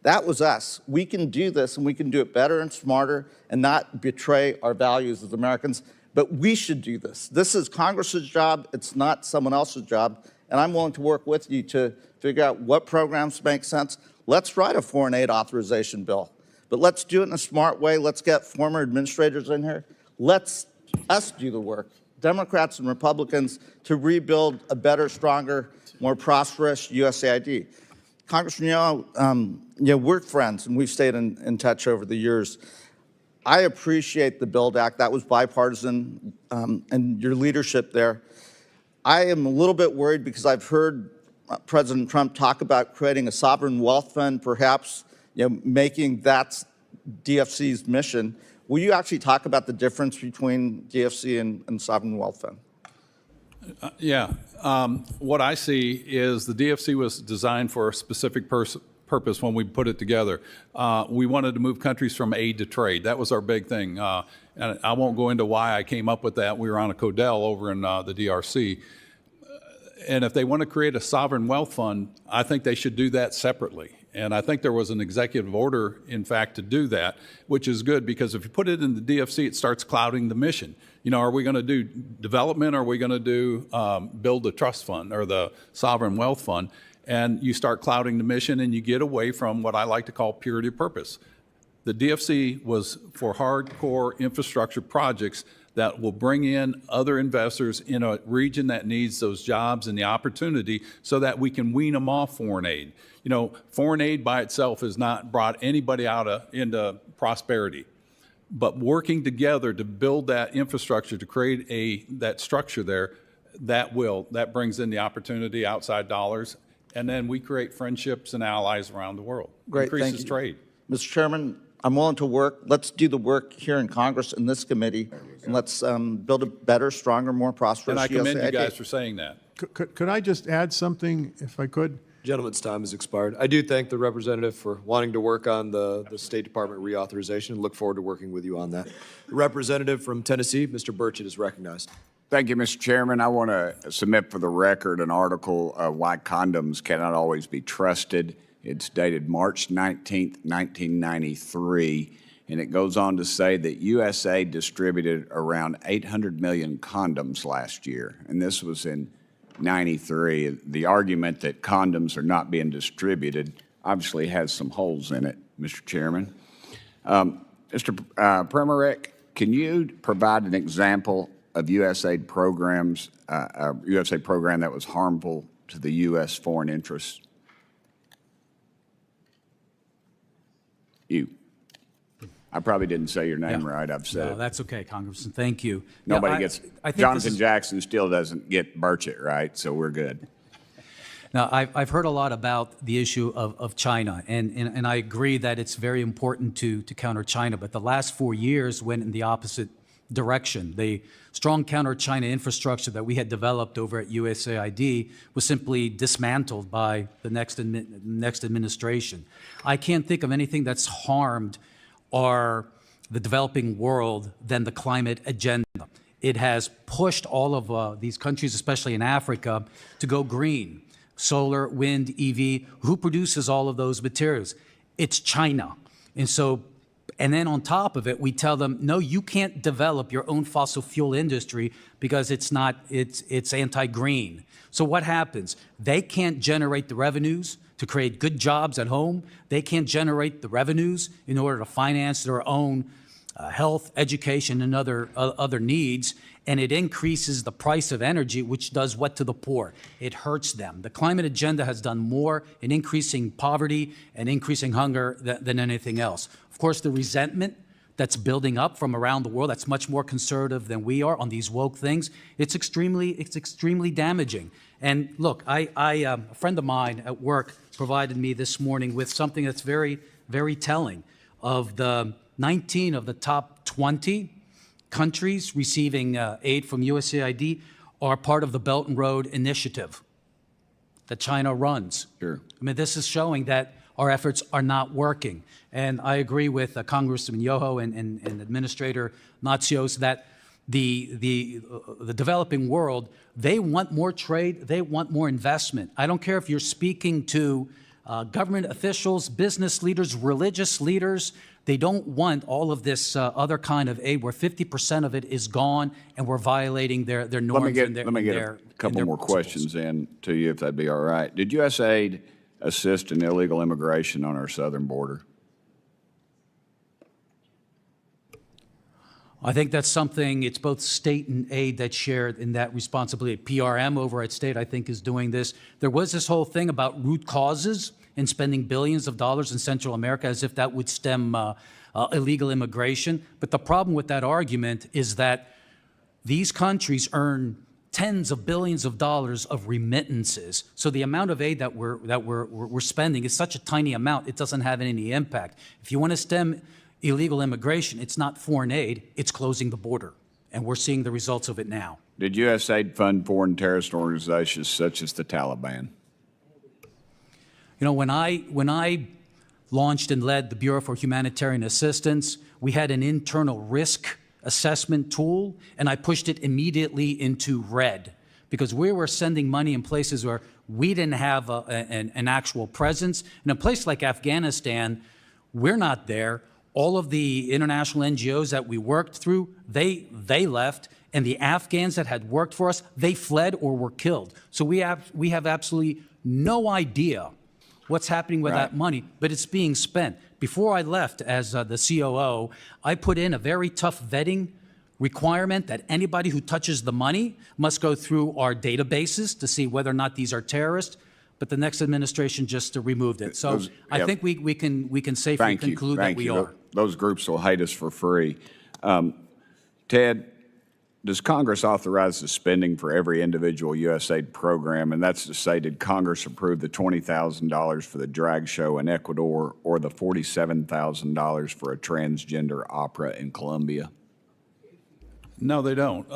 That was us. We can do this, and we can do it better and smarter and not betray our values as Americans. But we should do this. This is Congress's job. It's not someone else's job. And I'm willing to work with you to figure out what programs make sense. Let's write a foreign aid authorization bill. But let's do it in a smart way. Let's get former administrators in here. Let's us do the work, Democrats and Republicans, to rebuild a better, stronger, more prosperous USAID. Congressman Yoho, we're friends, and we've stayed in touch over the years. I appreciate the BUILD Act. That was bipartisan, and your leadership there. I am a little bit worried because I've heard President Trump talk about creating a sovereign wealth fund, perhaps making that DFC's mission. Will you actually talk about the difference between DFC and sovereign wealth fund? What I see is the DFC was designed for a specific purpose when we put it together. We wanted to move countries from aid to trade. That was our big thing. And I won't go into why I came up with that. We were on a Codell over in the DRC. And if they want to create a sovereign wealth fund, I think they should do that separately. And I think there was an executive order, in fact, to do that, which is good because if you put it in the DFC, it starts clouding the mission. Are we going to do development or are we going to do build the trust fund or the sovereign wealth fund? And you start clouding the mission and you get away from what I like to call purity of purpose. The DFC was for hardcore infrastructure projects that will bring in other investors in a region that needs those jobs and the opportunity so that we can wean them off foreign aid. Foreign aid by itself has not brought anybody into prosperity. But working together to build that infrastructure, to create that structure there, that brings in the opportunity, outside dollars, and then we create friendships and allies around the world. Great, increases thank you. trade. Mr. Chairman, I'm willing to work. Let's do the work here in Congress in this committee, and let's build a better, stronger, more prosperous And I commend USAID. you guys for saying that. Could I just add something, if I could? Gentleman's time has expired. I do thank the representative for wanting to work on the State Department reauthorization and look forward to working with you on that. The representative from Tennessee, Mr. Burchett, is recognized. Thank you, Mr. Chairman. I want to submit for the record an article of why condoms cannot always be trusted. It's dated March 19th, 1993, and it goes on to say that USAID distributed around 800 million condoms last year, and this was in 93. The argument that condoms are not being distributed obviously has some holes in it, Mr. Chairman. Mr. Premerick, can you provide an example of USAID programs, a USAID program that was harmful to the U.S. foreign interests? You. I probably didn't say your name right. I've said it. That's okay, Congressman. Thank you. Nobody gets. Jonathan Jackson still doesn't get Burchett right, so we're good. Now, I've heard a lot about the issue of China, and I agree that it's very important to counter China. But the last 4 years went in the opposite direction. The strong counter-China infrastructure that we had developed over at USAID was simply dismantled by the next administration. I can't think of anything that's harmed the developing world than the climate agenda. It has pushed all of these countries, especially in Africa, to go green. Solar, wind, EV, who produces all of those materials? It's China. And then on top of it, we tell them, no, you can't develop your own fossil fuel industry because it's anti-green. So what happens? They can't generate the revenues to create good jobs at home. They can't generate the revenues in order to finance their own health, education, and other needs. And it increases the price of energy, which does what to the poor? It hurts them. The climate agenda has done more in increasing poverty and increasing hunger than anything else. Of course, the resentment that's building up from around the world, that's much more conservative than we are on these woke things, it's extremely damaging. And look, a friend of mine at work provided me this morning with something that's very, very telling. Of the 19 of the top 20 countries receiving aid from USAID are part of the Belt and Road Initiative that China runs. Sure. I mean, this is showing that our efforts are not working. And I agree with Congressman Yoho and Administrator Natsios that the developing world, they want more trade, they want more investment. I don't care if you're speaking to government officials, business leaders, religious leaders. They don't want all of this other kind of aid where 50% of it is gone and we're violating their norms. Let me get a couple more questions in to you, if that'd be all right. Did USAID assist in illegal immigration on our southern border? I think that's something, it's both state and aid that's shared in that responsibility. PRM over at state, I think, is doing this. There was this whole thing about root causes and spending billions of dollars in Central America as if that would stem illegal immigration. But the problem with that argument is that these countries earn tens of billions of dollars of remittances. So the amount of aid that we're spending is such a tiny amount, it doesn't have any impact. If you want to stem illegal immigration, it's not foreign aid, it's closing the border. And we're seeing the results of it now. Did USAID fund foreign terrorist organizations such as the Taliban? You know, when I launched and led the Bureau for Humanitarian Assistance, we had an internal risk assessment tool, and I pushed it immediately into red because we were sending money in places where we didn't have an actual presence. In a place like Afghanistan, we're not there. All of the international NGOs that we worked through, they left, and the Afghans that had worked for us, they fled or were killed. So we have absolutely no idea what's happening with that money, but it's being spent. Before I left as the COO, I put in a very tough vetting requirement that anybody who touches the money must go through our databases to see whether or not these are terrorists. But the next administration just removed it. So I think we can safely conclude that we are. Those groups will hate us for free. Ted, does Congress authorize the spending for every individual USAID program? And that's to say, did Congress approve the $20,000 for the drag show in Ecuador or the $47,000 for a transgender opera in Colombia? No, they don't.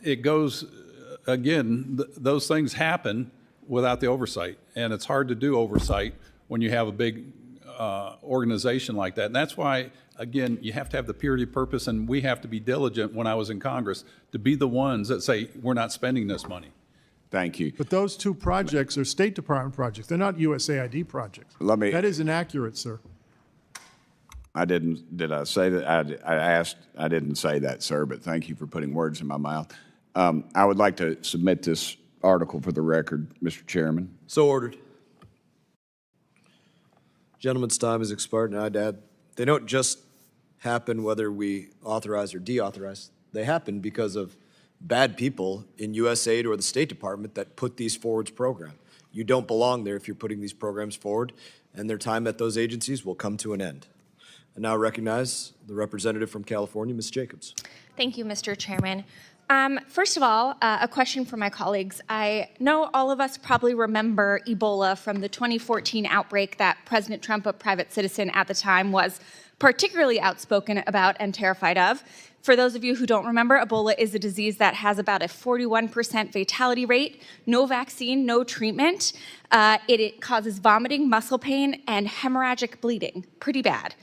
It goes, again, those things happen without the oversight. And it's hard to do oversight when you have a big organization like that. And that's why, again, you have to have the purity of purpose, and we have to be diligent when I was in Congress to be the ones that say, we're not spending this money. Thank you. But those two projects are State Department projects. They're not USAID projects. That is inaccurate, sir. Did I say that? I didn't say that, sir, but thank you for putting words in my mouth. I would like to submit this article for the record, Mr. Chairman. So ordered. Gentleman's time has expired, and I'd add, they don't just happen whether we authorize or deauthorize. They happen because of bad people in USAID or the State Department that put these forward programs. You don't belong there if you're putting these programs forward, and their time at those agencies will come to an end. I now recognize the representative from California, Ms. Jacobs. Thank you, Mr. Chairman. First of all, a question for my colleagues. I know all of us probably remember Ebola from the 2014 outbreak that President Trump, a private citizen at the time, was particularly outspoken about and terrified of. For those of you who don't remember, Ebola is a disease that has about a 41% fatality rate, no vaccine, no treatment. It causes vomiting, muscle pain, and hemorrhagic bleeding. Pretty bad.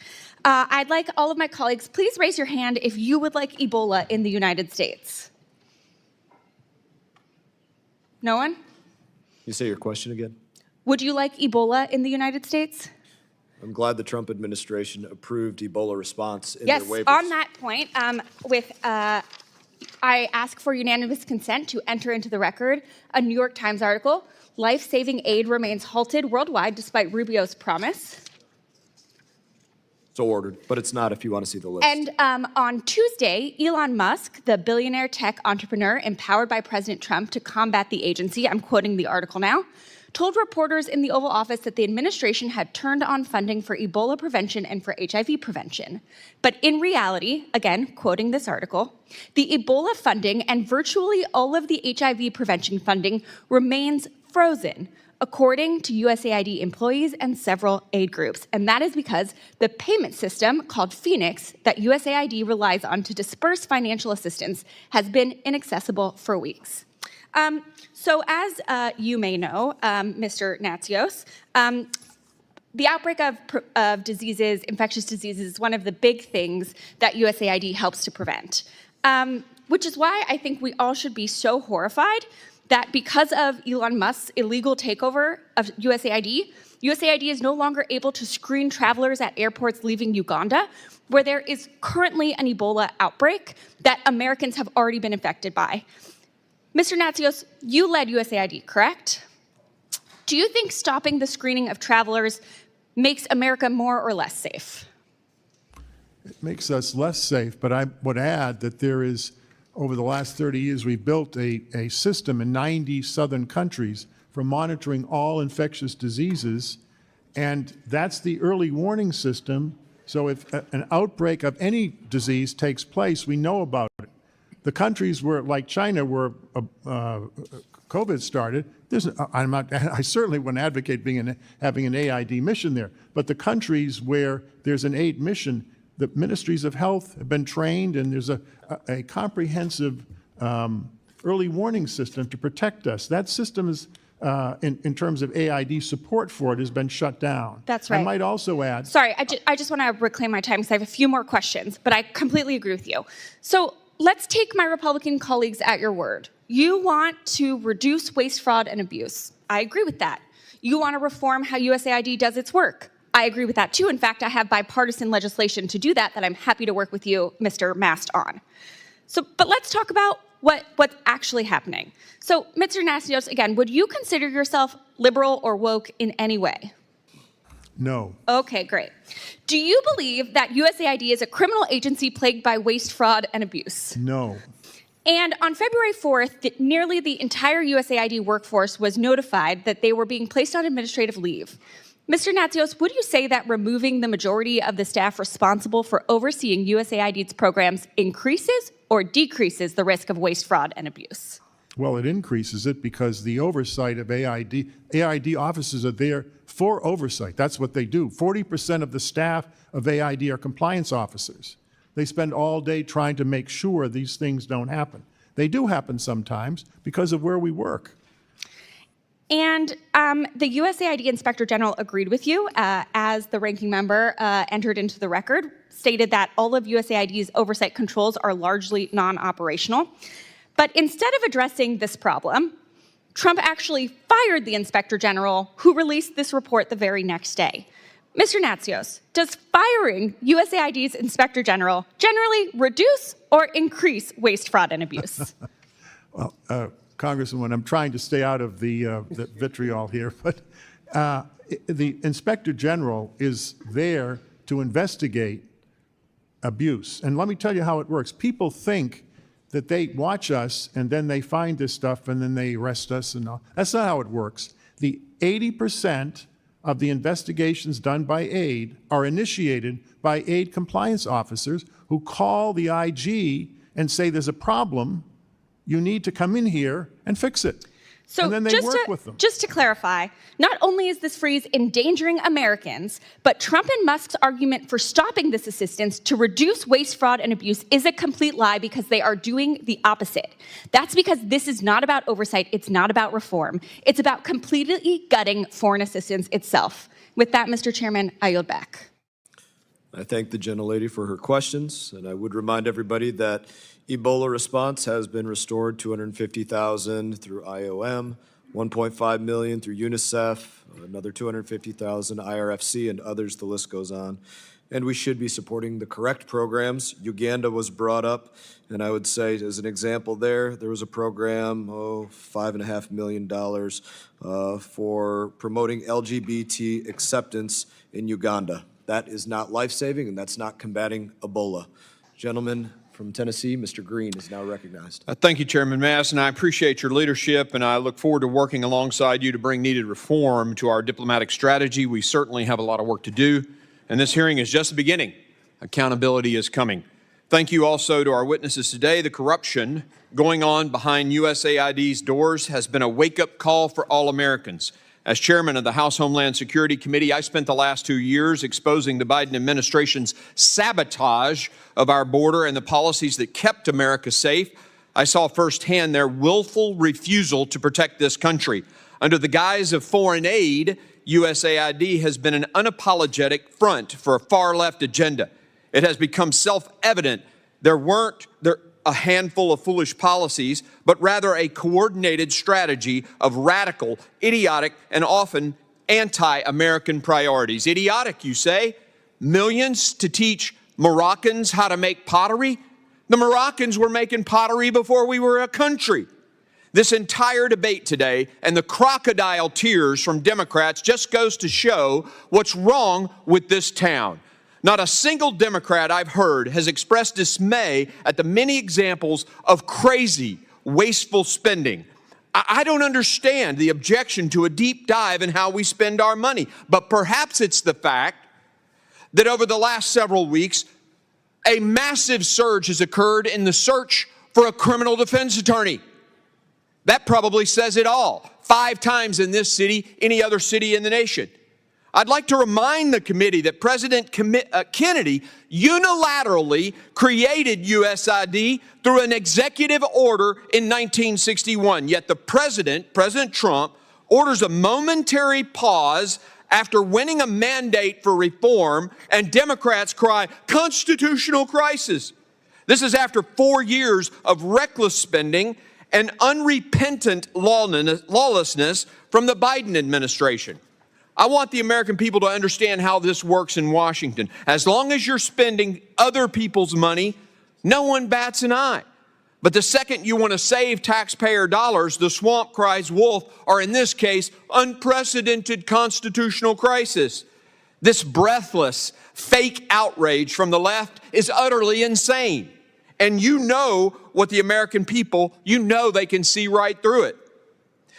I'd like all of my colleagues, please raise your hand if you would like Ebola in the United States. No one? You say your question again? Would you like Ebola in the United States? I'm glad the Trump administration approved Ebola response in Yes, their waivers. on that point, I ask for unanimous consent to enter into the record a New York Times article, Life-Saving Aid Remains Halted Worldwide Despite Rubio's Promise. So ordered, but it's not if you want to see the list. And on Tuesday, Elon Musk, the billionaire tech entrepreneur empowered by President Trump to combat the agency, I'm quoting the article now, told reporters in the Oval Office that the administration had turned on funding for Ebola prevention and for HIV prevention. But in reality, again, quoting this article, the Ebola funding and virtually all of the HIV prevention funding remains frozen, according to USAID employees and several aid groups. And that is because the payment system called Phoenix that USAID relies on to disperse financial assistance has been inaccessible for weeks. So as you may know, Mr. Natsios, the outbreak of diseases, infectious diseases, is one of the big things that USAID helps to prevent. which is why I think we all should be so horrified that because of Elon Musk's illegal takeover of USAID, USAID is no longer able to screen travelers at airports leaving Uganda, where there is currently an Ebola outbreak that Americans have already been infected by. Mr. Natsios, you led USAID, correct? Do you think stopping the screening of travelers makes America more or less safe? It makes us less safe, but I would add that there is, over the last 30 years, we've built a system in 90 southern countries for monitoring all infectious diseases, and that's the early warning system. So if an outbreak of any disease takes place, we know about it. The countries where, like China, where COVID started, I certainly wouldn't advocate having an AID mission there, but the countries where there's an aid mission, the ministries of health have been trained, and there's a comprehensive early warning system to protect us. That system is, in terms of AID support for it, has been shut down. That's right. I might also add... Sorry, I just want to reclaim my time because I have a few more questions, but I completely agree with you. So let's take my Republican colleagues at your word. You want to reduce waste, fraud, and abuse. I agree with that. You want to reform how USAID does its work. I agree with that too. In fact, I have bipartisan legislation to do that I'm happy to work with you, Mr. Mast, on. But let's talk about what's actually happening. So, Mr. Natsios, again, would you consider yourself liberal or woke in any way? No. Okay, great. Do you believe that USAID is a criminal agency plagued by waste, fraud, and abuse? No. And on February 4th, nearly the entire USAID workforce was notified that they were being placed on administrative leave. Mr. Natsios, would you say that removing the majority of the staff responsible for overseeing USAID's programs increases or decreases the risk of waste, fraud, and abuse? Well, it increases it because the oversight of AID officers are there for oversight. That's what they do. 40% of the staff of AID are compliance officers. They spend all day trying to make sure these things don't happen. They do happen sometimes because of where we work. And the USAID Inspector General agreed with you as the ranking member entered into the record, stated that all of USAID's oversight controls are largely non-operational. But instead of addressing this problem, Trump actually fired the Inspector General, who released this report the very next day. Mr. Natsios, does firing USAID's Inspector General generally reduce or increase waste, fraud, and abuse? Well, Congresswoman, I'm trying to stay out of the vitriol here, but the Inspector General is there to investigate abuse. And let me tell you how it works. People think that they watch us and then they find this stuff and then they arrest us and all. That's not how it works. The 80% of the investigations done by aid are initiated by aid compliance officers who call the IG and say there's a problem, you need to come in here and fix it. So and then they work with them. Just to clarify, not only is this freeze endangering Americans, but Trump and Musk's argument for stopping this assistance to reduce waste, fraud, and abuse is a complete lie because they are doing the opposite. That's because this is not about oversight. It's not about reform. It's about completely gutting foreign assistance itself. With that, Mr. Chairman, I yield back. I thank the gentlelady for her questions, and I would remind everybody that Ebola response has been restored, 250,000 through IOM, 1.5 million through UNICEF, another 250,000 IRFC, and others. The list goes on. And we should be supporting the correct programs. Uganda was brought up, and I would say, as an example there was a program, $5.5 million for promoting LGBT acceptance in Uganda. That is not life-saving, and that's not combating Ebola. Gentlemen from Tennessee, Mr. Green is now recognized. Thank you, Chairman Mast, and I appreciate your leadership, and I look forward to working alongside you to bring needed reform to our diplomatic strategy. We certainly have a lot of work to do, and this hearing is just the beginning. Accountability is coming. Thank you also to our witnesses today. The corruption going on behind USAID's doors has been a wake-up call for all Americans. As chairman of the House Homeland Security Committee, I spent the last 2 years exposing the Biden administration's sabotage of our border and the policies that kept America safe. I saw firsthand their willful refusal to protect this country. Under the guise of foreign aid, USAID has been an unapologetic front for a far-left agenda. It has become self-evident there a handful of foolish policies, but rather a coordinated strategy of radical, idiotic, and often anti-American priorities. Idiotic, you say? Millions to teach Moroccans how to make pottery? The Moroccans were making pottery before we were a country. This entire debate today and the crocodile tears from Democrats just goes to show what's wrong with this town. Not a single Democrat I've heard has expressed dismay at the many examples of crazy, wasteful spending. I don't understand the objection to a deep dive in how we spend our money, but perhaps it's the fact that over the last several weeks, a massive surge has occurred in the search for a criminal defense attorney. That probably says it all. 5 times in this city, any other city in the nation. I'd like to remind the committee that President Kennedy unilaterally created USAID through an executive order in 1961. Yet the President Trump, orders a momentary pause after winning a mandate for reform, and Democrats cry, "Constitutional crisis." This is after 4 years of reckless spending and unrepentant lawlessness from the Biden administration. I want the American people to understand how this works in Washington. As long as you're spending other people's money, no one bats an eye. But the second you want to save taxpayer dollars, the swamp cries wolf, or in this case, unprecedented constitutional crisis. This breathless, fake outrage from the left is utterly insane. And you know what the American people, you know they can see right through it.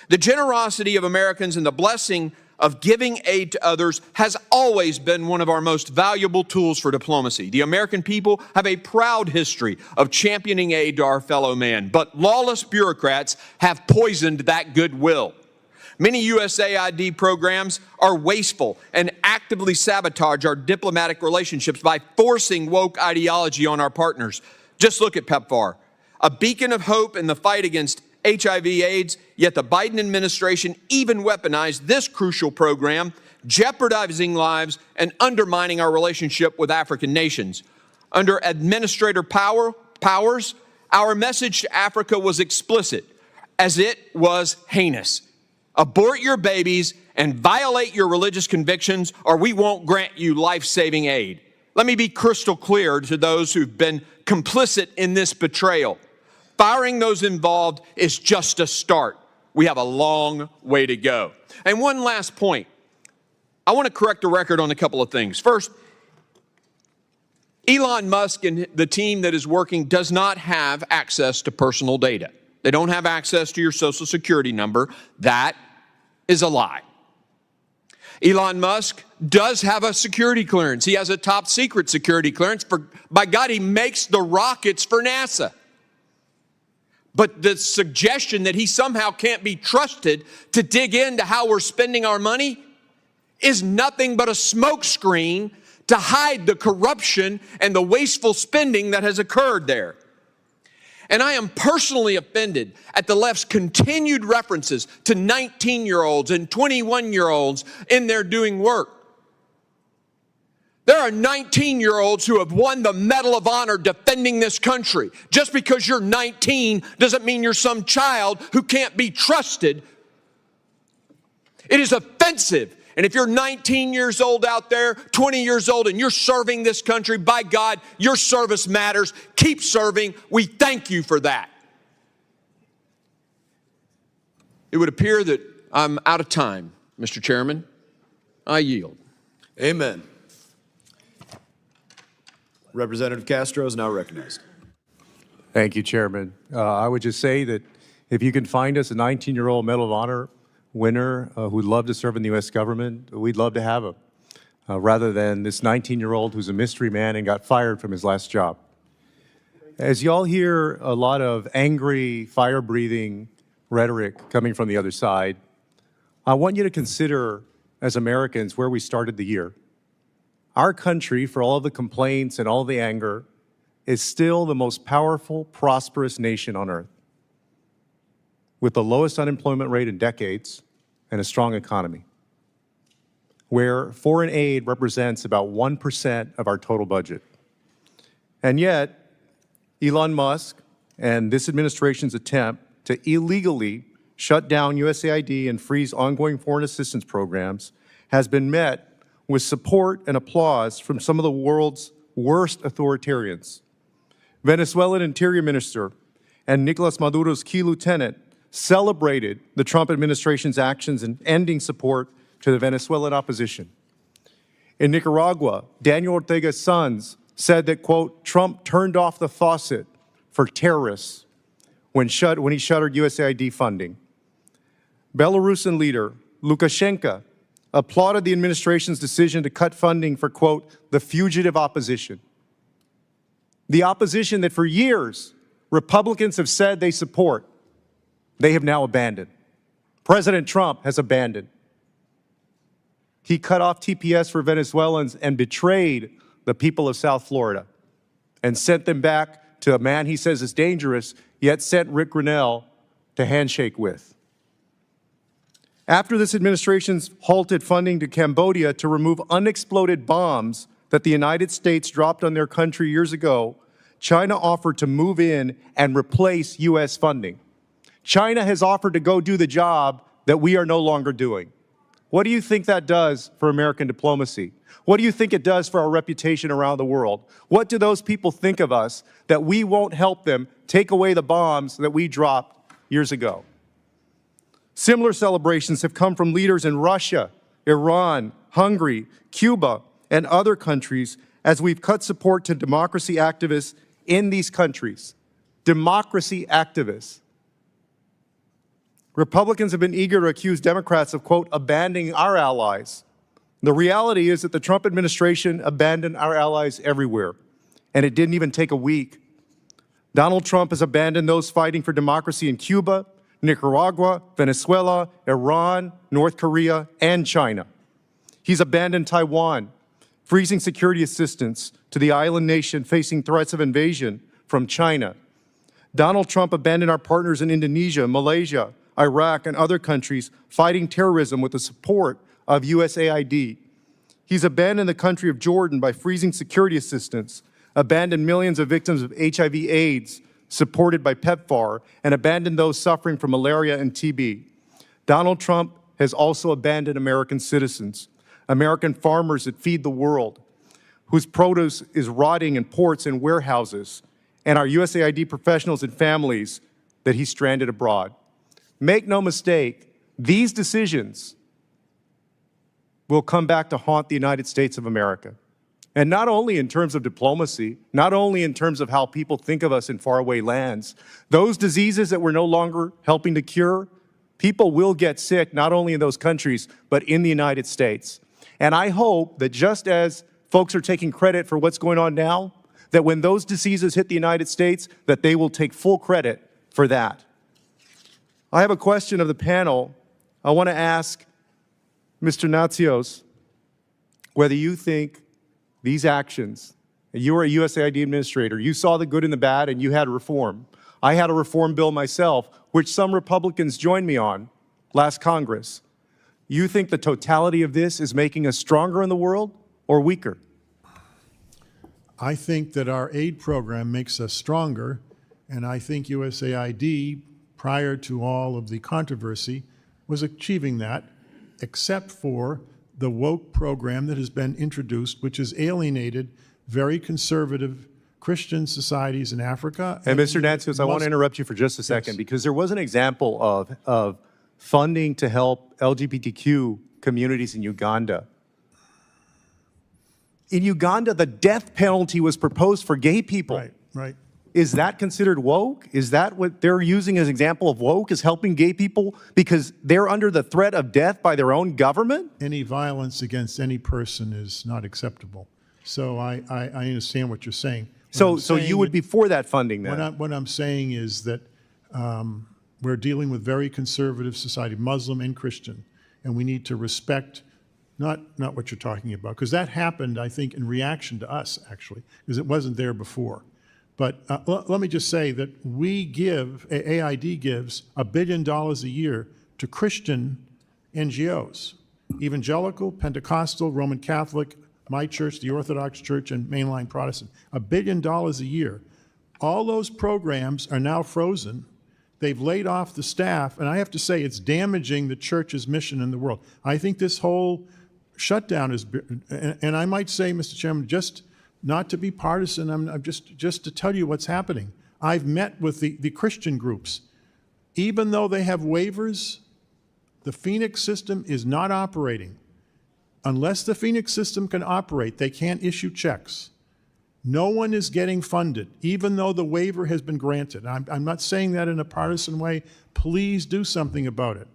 The generosity of Americans and the blessing of giving aid to others has always been one of our most valuable tools for diplomacy. The American people have a proud history of championing aid to our fellow man, but lawless bureaucrats have poisoned that goodwill. Many USAID programs are wasteful and actively sabotage our diplomatic relationships by forcing woke ideology on our partners. Just look at PEPFAR, a beacon of hope in the fight against HIV/AIDS, yet the Biden administration even weaponized this crucial program, jeopardizing lives and undermining our relationship with African nations. Under Administrator Powers, our message to Africa was explicit, as it was heinous. Abort your babies and violate your religious convictions, or we won't grant you life-saving aid. Let me be crystal clear to those who've been complicit in this betrayal. Firing those involved is just a start. We have a long way to go. And one last point. I want to correct the record on a couple of things. First, Elon Musk and the team that is working does not have access to personal data. They don't have access to your Social Security number. That is a lie. Elon Musk does have a security clearance. He has a top secret security clearance. By God, he makes the rockets for NASA. But the suggestion that he somehow can't be trusted to dig into how we're spending our money is nothing but a smokescreen to hide the corruption and the wasteful spending that has occurred there. And I am personally offended at the left's continued references to 19-year-olds and 21-year-olds in their doing work. There are 19-year-olds who have won the Medal of Honor defending this country. Just because you're 19 doesn't mean you're some child who can't be trusted. It is offensive. And if you're 19 years old out there, 20 years old, and you're serving this country, by God, your service matters. Keep serving. We thank you for that. It would appear that I'm out of time, Mr. Chairman. I yield. Amen. Representative Castro is now recognized. Thank you, Chairman. I would just say that if you can find us a 19-year-old Medal of Honor winner who'd love to serve in the U.S. government, we'd love to have him, rather than this 19-year-old who's a mystery man and got fired from his last job. As y'all hear a lot of angry, fire-breathing rhetoric coming from the other side, I want you to consider, as Americans, where we started the year. Our country, for all of the complaints and all the anger, is still the most powerful, prosperous nation on earth, with the lowest unemployment rate in decades and a strong economy, where foreign aid represents about 1% of our total budget. And yet, Elon Musk and this administration's attempt to illegally shut down USAID and freeze ongoing foreign assistance programs has been met with support and applause from some of the world's worst authoritarians. Venezuelan Interior Minister and Nicolas Maduro's key lieutenant celebrated the Trump administration's actions in ending support to the Venezuelan opposition. In Nicaragua, Daniel Ortega's sons said that, quote, Trump turned off the faucet for terrorists when he shuttered USAID funding. Belarusian leader Lukashenko applauded the administration's decision to cut funding for, quote, the fugitive opposition. The opposition that for years Republicans have said they support, they have now abandoned. President Trump has abandoned. He cut off TPS for Venezuelans and betrayed the people of South Florida and sent them back to a man he says is dangerous, yet sent Rick Grinnell to handshake with. After this administration's halted funding to Cambodia to remove unexploded bombs that the United States dropped on their country years ago, China offered to move in and replace U.S. funding. China has offered to go do the job that we are no longer doing. What do you think that does for American diplomacy? What do you think it does for our reputation around the world? What do those people think of us that we won't help them take away the bombs that we dropped years ago? Similar celebrations have come from leaders in Russia, Iran, Hungary, Cuba, and other countries as we've cut support to democracy activists in these countries. Democracy activists. Republicans have been eager to accuse Democrats of, quote, abandoning our allies. The reality is that the Trump administration abandoned our allies everywhere, and it didn't even take a week. Donald Trump has abandoned those fighting for democracy in Cuba, Nicaragua, Venezuela, Iran, North Korea, and China. He's abandoned Taiwan, freezing security assistance to the island nation facing threats of invasion from China. Donald Trump abandoned our partners in Indonesia, Malaysia, Iraq, and other countries fighting terrorism with the support of USAID. He's abandoned the country of Jordan by freezing security assistance, abandoned millions of victims of HIV/AIDS supported by PEPFAR, and abandoned those suffering from malaria and TB. Donald Trump has also abandoned American citizens, American farmers that feed the world, whose produce is rotting in ports and warehouses, and our USAID professionals and families that he stranded abroad. Make no mistake, these decisions will come back to haunt the United States of America. And not only in terms of diplomacy, not only in terms of how people think of us in faraway lands, those diseases that we're no longer helping to cure, people will get sick not only in those countries, but in the United States. And I hope that just as folks are taking credit for what's going on now, that when those diseases hit the United States, that they will take full credit for that. I have a question of the panel. I want to ask Mr. Natsios whether you think these actions, you were a USAID administrator, you saw the good and the bad and you had reform. I had a reform bill myself, which some Republicans joined me on last Congress. You think the totality of this is making us stronger in the world or weaker? I think that our aid program makes us stronger, and I think USAID, prior to all of the controversy, was achieving that, except for the woke program that has been introduced, which has alienated very conservative Christian societies in Africa. And Mr. Natsios, I want to interrupt you for just a second, because there was an example of funding to help LGBTQ communities in Uganda. In Uganda, the death penalty was proposed for gay people. Right, right. Is that considered woke? Is that what they're using as an example of woke, is helping gay people because they're under the threat of death by their own government? Any violence against any person is not acceptable. So I understand what you're saying. So you would be for that funding then? What I'm saying is that we're dealing with very conservative society, Muslim and Christian, and we need to respect not what you're talking about, because that happened, I think, in reaction to us, actually, because it wasn't there before. But let me just say that we give, AID gives $1 billion a year to Christian NGOs, evangelical, Pentecostal, Roman Catholic, my church, the Orthodox Church, and mainline Protestant. $1 billion a year. All those programs are now frozen. They've laid off the staff, and I have to say it's damaging the church's mission in the world. I think this whole shutdown is, and I might say, Mr. Chairman, just not to be partisan, I'm just to tell you what's happening. I've met with the Christian groups. Even though they have waivers, the Phoenix system is not operating. Unless the Phoenix system can operate, they can't issue checks. No one is getting funded, even though the waiver has been granted. I'm not saying that in a partisan way. Please do something about it.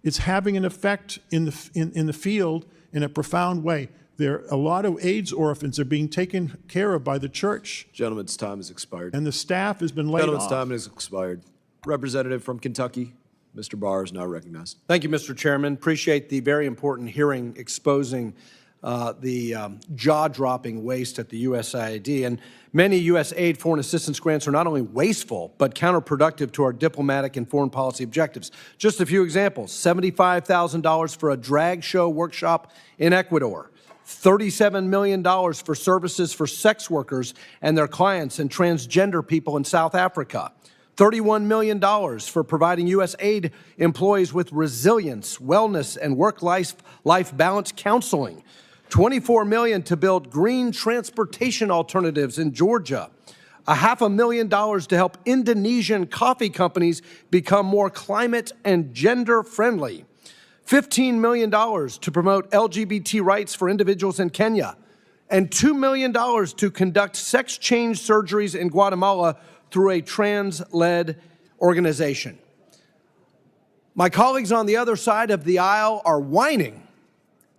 It's having an effect in the field in a profound way. A lot of AIDS orphans are being taken care of by the church. Gentleman's time has expired. And the staff has been laid Gentleman's off. time has expired. Representative from Kentucky, Mr. Barr is now recognized. Thank you, Mr. Chairman. Appreciate the very important hearing exposing the jaw-dropping waste at the USAID. And many USAID foreign assistance grants are not only wasteful, but counterproductive to our diplomatic and foreign policy objectives. Just a few examples: $75,000 for a drag show workshop in Ecuador, $37 million for services for sex workers and their clients and transgender people in South Africa, $31 million for providing USAID employees with resilience, wellness, and work-life balance counseling, $24 million to build green transportation alternatives in Georgia, $500,000 to help Indonesian coffee companies become more climate and gender-friendly, $15 million to promote LGBT rights for individuals in Kenya, and $2 million to conduct sex change surgeries in Guatemala through a trans-led organization. My colleagues on the other side of the aisle are whining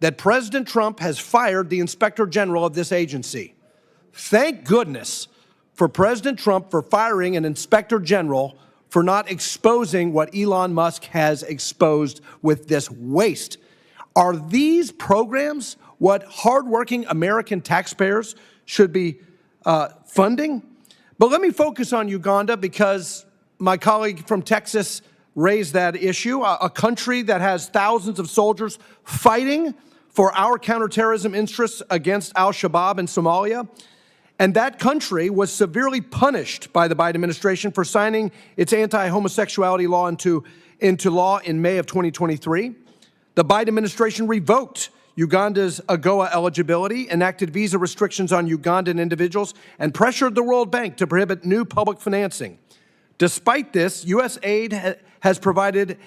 that President Trump has fired the Inspector General of this agency. Thank goodness for President Trump for firing an Inspector General for not exposing what Elon Musk has exposed with this waste. Are these programs what hardworking American taxpayers should be funding? But let me focus on Uganda because my colleague from Texas raised that issue, a country that has thousands of soldiers fighting for our counterterrorism interests against al-Shabaab in Somalia. And that country was severely punished by the Biden administration for signing its anti-homosexuality law into law in May of 2023. The Biden administration revoked Uganda's AGOA eligibility, enacted visa restrictions on Ugandan individuals, and pressured the World Bank to prohibit new public financing. Despite this, USAID has provided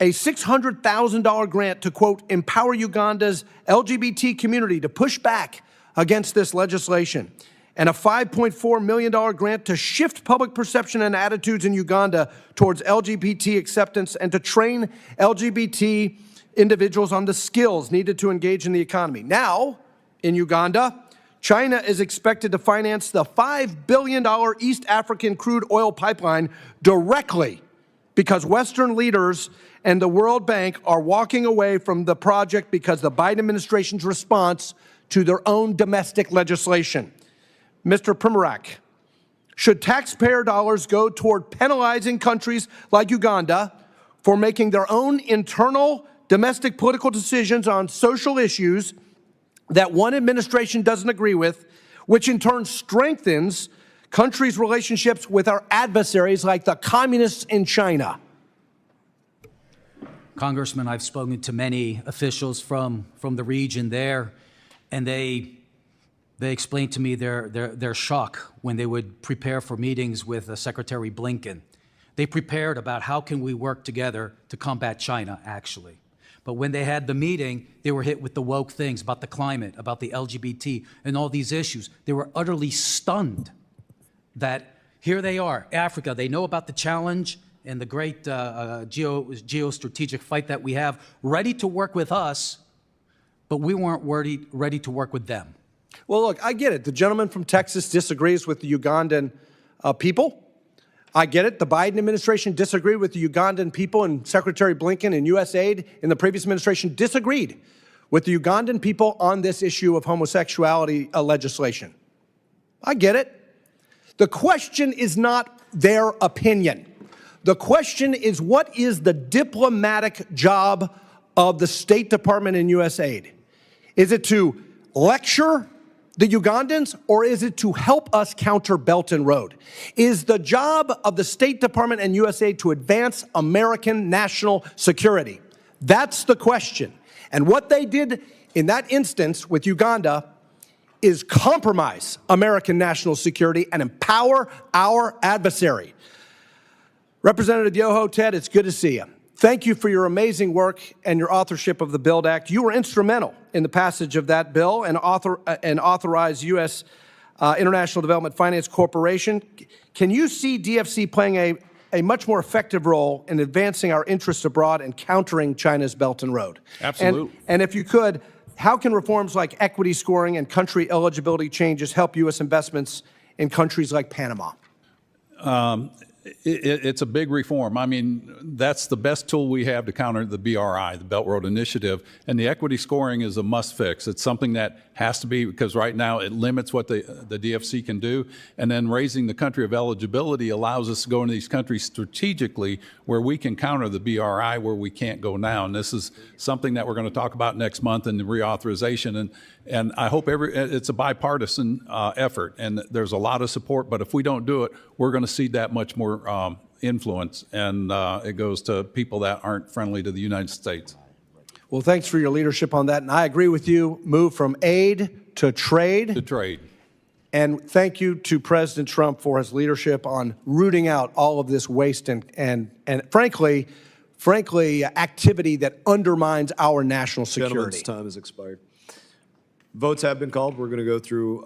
a $600,000 grant to, quote, empower Uganda's LGBT community to push back against this legislation, and a $5.4 million grant to shift public perception and attitudes in Uganda towards LGBT acceptance and to train LGBT individuals on the skills needed to engage in the economy. Now, in Uganda, China is expected to finance the $5 billion East African crude oil pipeline directly because Western leaders and the World Bank are walking away from the project because the Biden administration's response to their own domestic legislation. Mr. Primorak, should taxpayer dollars go toward penalizing countries like Uganda for making their own internal domestic political decisions on social issues that one administration doesn't agree with, which in turn strengthens countries' relationships with our adversaries like the communists in China? Congressman, I've spoken to many officials from the region there, and they explained to me their shock when they would prepare for meetings with Secretary Blinken. They prepared about how can we work together to combat China, actually. But when they had the meeting, they were hit with the woke things about the climate, about the LGBT, and all these issues. They were utterly stunned that here they are, Africa. They know about the challenge and the great geostrategic fight that we have, ready to work with us, but we weren't ready to work with them. Well, look, I get it. The gentleman from Texas disagrees with the Ugandan people. I get it. The Biden administration disagreed with the Ugandan people, and Secretary Blinken and USAID in the previous administration disagreed with the Ugandan people on this issue of homosexuality legislation. I get it. The question is not their opinion. The question is, what is the diplomatic job of the State Department and USAID? Is it to lecture the Ugandans, or is it to help us counter Belt and Road? Is the job of the State Department and USAID to advance American national security? That's the question. And what they did in that instance with Uganda is compromise American national security and empower our adversary. Representative Yoho, Ted, it's good to see you. Thank you for your amazing work and your authorship of the BUILD Act. You were instrumental in the passage of that bill and authorized U.S. International Development Finance Corporation. Can you see DFC playing a much more effective role in advancing our interests abroad and countering China's Belt and Road? Absolutely. And if you could, how can reforms like equity scoring and country eligibility changes help U.S. investments in countries like Panama? It's a big reform. I mean, that's the best tool we have to counter the BRI, the Belt Road Initiative, and the equity scoring is a must fix. It's something that has to be, because right now it limits what the DFC can do, and then raising the country of eligibility allows us to go into these countries strategically where we can counter the BRI where we can't go now. And this is something that we're going to talk about next month in the reauthorization. And I hope it's a bipartisan effort, and there's a lot of support, but if we don't do it, we're going to see that much more influence, and it goes to people that aren't friendly to the United States. Well, thanks for your leadership on that, and I agree with you. Move from aid to trade. To trade. And thank you to President Trump for his leadership on rooting out all of this waste and frankly, activity that undermines our national security. Gentleman's time has expired. Votes have been called. We're going to go through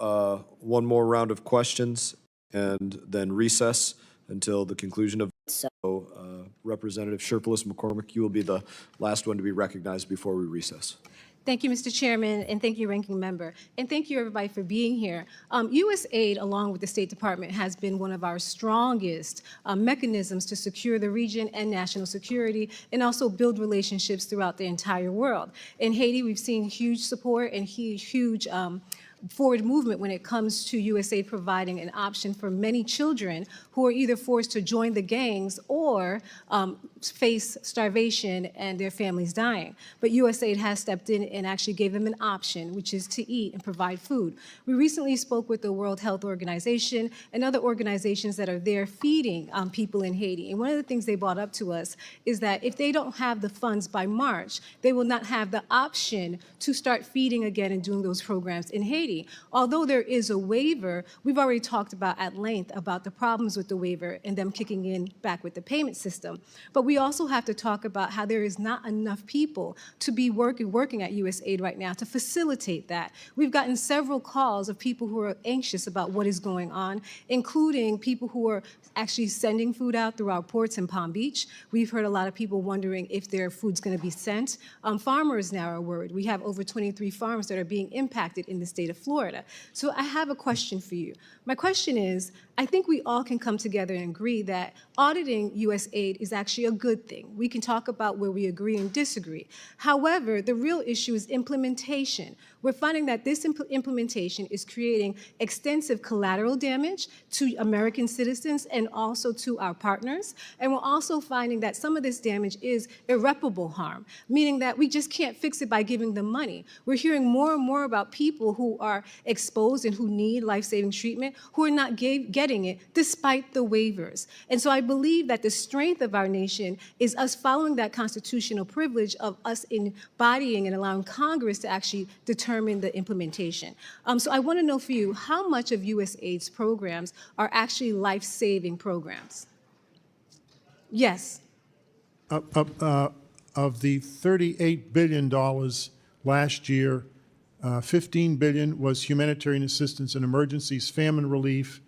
one more round of questions and then recess until the conclusion of so, Representative Sherpalis McCormick, you will be the last one to be recognized before we recess. Thank you, Mr. Chairman, and thank you, Ranking Member. And thank you, everybody, for being here. USAID, along with the State Department, has been one of our strongest mechanisms to secure the region and national security, and also build relationships throughout the entire world. In Haiti, we've seen huge support and huge forward movement when it comes to USAID providing an option for many children who are either forced to join the gangs or face starvation and their families dying. But USAID has stepped in and actually gave them an option, which is to eat and provide food. We recently spoke with the World Health Organization and other organizations that are there feeding people in Haiti. And one of the things they brought up to us is that if they don't have the funds by March, they will not have the option to start feeding again and doing those programs in Haiti. Although there is a waiver, we've already talked about at length about the problems with the waiver and them kicking in back with the payment system. But we also have to talk about how there is not enough people to be working at USAID right now to facilitate that. We've gotten several calls of people who are anxious about what is going on, including people who are actually sending food out through our ports in Palm Beach. We've heard a lot of people wondering if their food's going to be sent. Farmers now are worried. We have over 23 farms that are being impacted in the state of Florida. So I have a question for you. My question is, I think we all can come together and agree that auditing USAID is actually a good thing. We can talk about where we agree and disagree. However, the real issue is implementation. We're finding that this implementation is creating extensive collateral damage to American citizens and also to our partners. And we're also finding that some of this damage is irreparable harm, meaning that we just can't fix it by giving them money. We're hearing more and more about people who are exposed and who need life-saving treatment who are not getting it despite the waivers. And so I believe that the strength of our nation is us following that constitutional privilege of us embodying and allowing Congress to actually determine the implementation. So I want to know for you, how much of USAID's programs are actually life-saving programs? Yes. Of the $38 billion last year, $15 billion was humanitarian assistance and emergencies, famine relief,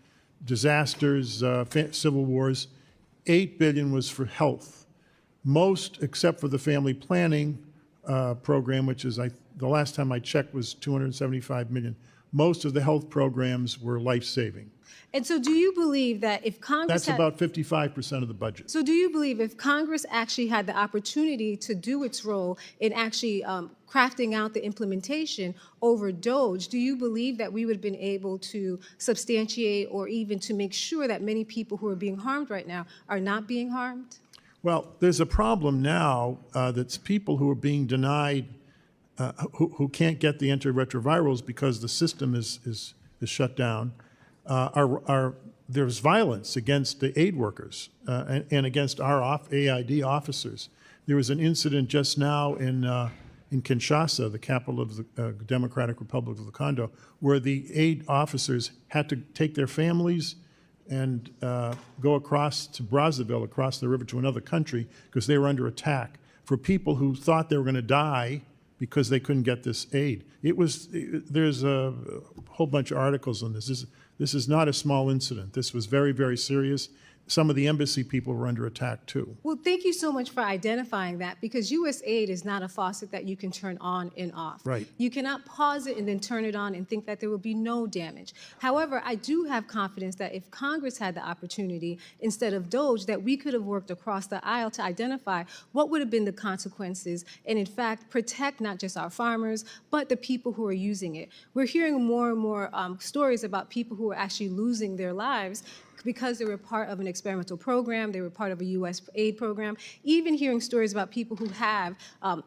disasters, civil wars. $8 billion was for health. Most, except for the family planning program, which is, the last time I checked, was $275 million. Most of the health programs were life-saving. And so do you believe that if Congress That's about 55% of the budget. So do you believe if Congress actually had the opportunity to do its role in actually crafting out the implementation over DOGE, do you believe that we would have been able to substantiate or even to make sure that many people who are being harmed right now are not being harmed? Well, there's a problem now that's people who are being denied who can't get the antiretrovirals because the system is shut down, there's violence against the aid workers and against our AID officers. There was an incident just now in Kinshasa, the capital of the Democratic Republic of the Congo, where the aid officers had to take their families and go across to Brazzaville, across the river to another country, because they were under attack for people who thought they were going to die because they couldn't get this aid. There's a whole bunch of articles on this. This is not a small incident. This was very, very serious. Some of the embassy people were under attack, too. Well, thank you so much for identifying that, because USAID is not a faucet that you can turn on and off. Right. You cannot pause it and then turn it on and think that there will be no damage. However, I do have confidence that if Congress had the opportunity, instead of DOGE, that we could have worked across the aisle to identify what would have been the consequences and, in fact, protect not just our farmers, but the people who are using it. We're hearing more and more stories about people who are actually losing their lives because they were part of an experimental program, they were part of a USAID program, even hearing stories about people who have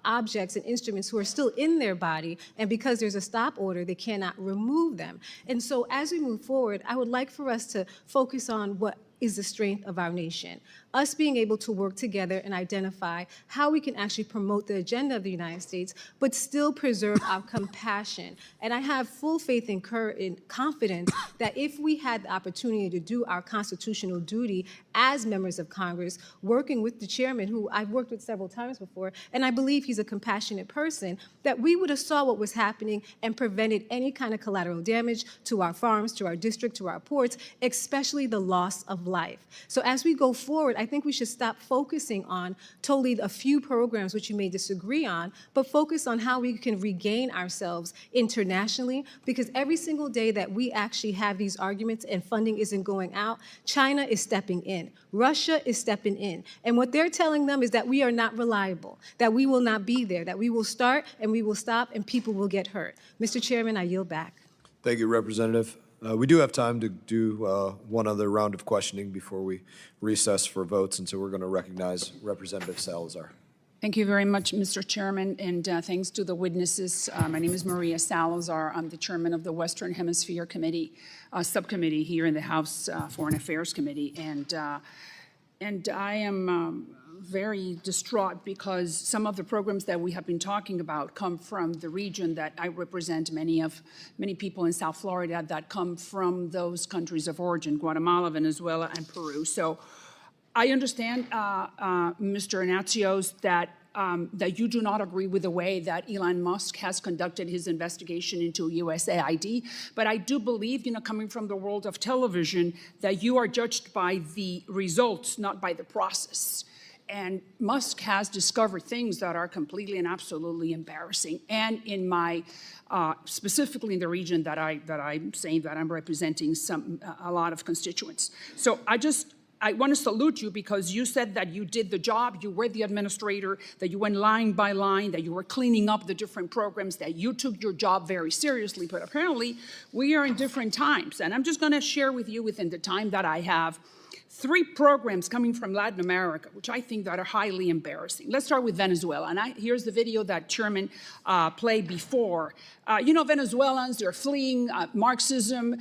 objects and instruments who are still in their body, and because there's a stop order, they cannot remove them. And so as we move forward, I would like for us to focus on what is the strength of our nation. Us being able to work together and identify how we can actually promote the agenda of the United States, but still preserve our compassion. And I have full faith and confidence that if we had the opportunity to do our constitutional duty as members of Congress, working with the chairman, who I've worked with several times before, and I believe he's a compassionate person, that we would have saw what was happening and prevented any kind of collateral damage to our farms, to our district, to our ports, especially the loss of life. So as we go forward, I think we should stop focusing on totally a few programs which you may disagree on, but focus on how we can regain ourselves internationally, because every single day that we actually have these arguments and funding isn't going out, China is stepping in. Russia is stepping in. And what they're telling them is that we are not reliable, that we will not be there, that we will start and we will stop and people will get hurt. Mr. Chairman, I yield back. Thank you, Representative. We do have time to do one other round of questioning before we recess for votes, and so we're going to recognize Representative Salazar. Thank you very much, Mr. Chairman, and thanks to the witnesses. My name is Maria Salazar. I'm the chairman of the Western Hemisphere Committee, subcommittee here in the House Foreign Affairs Committee, and I am very distraught because some of the programs that we have been talking about come from the region that I represent. Many people in South Florida that come from those countries of origin: Guatemala, Venezuela, and Peru. So I understand, Mr. Ignatios, that you do not agree with the way that Elon Musk has conducted his investigation into USAID, but I do believe, coming from the world of television, that you are judged by the results, not by the process. And Musk has discovered things that are completely and absolutely embarrassing. And in my, specifically in the region that I'm saying that I'm representing a lot of constituents. So I want to salute you because you said that you did the job, you were the administrator, that you went line by line, that you were cleaning up the different programs, that you took your job very seriously. But apparently, we are in different times. And I'm just going to share with you within the time that I have 3 programs coming from Latin America, which I think that are highly embarrassing. Let's start with Venezuela. And here's the video that Chairman played before. Venezuelans, they're fleeing Marxism.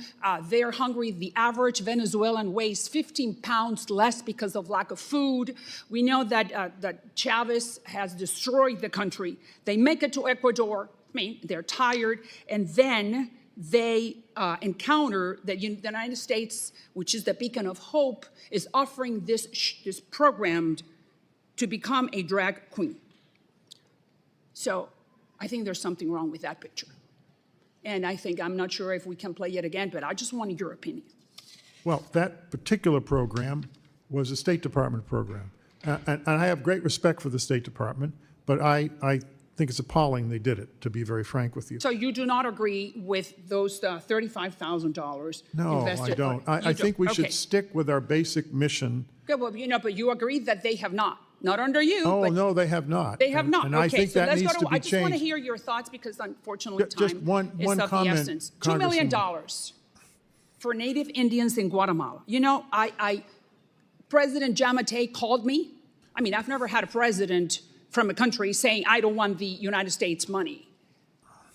They're hungry. The average Venezuelan weighs 15 pounds less because of lack of food. We know that Chavez has destroyed the country. They make it to Ecuador. They're tired. And then they encounter that the United States, which is the beacon of hope, is offering this program to become a drag queen. So I think there's something wrong with that picture. And I'm not sure if we can play it again, but I just wanted your opinion. Well, that particular program was a State Department program. And I have great respect for the State Department, but I think it's appalling they did it, to be very frank with you. So you do not agree with those $35,000 No, invested? I don't. I think we should stick with our basic mission. Good, well, but you agree that they have not. Not under you. Oh, but no, they have not. They have not. And okay, I think so that let's needs go to be I just want to changed. hear your thoughts because unfortunately Just time one is of comment, the essence. $2 million for Native Indians in Guatemala. President Giammattei called me. I've never had a president from a country saying, I don't want the United States money.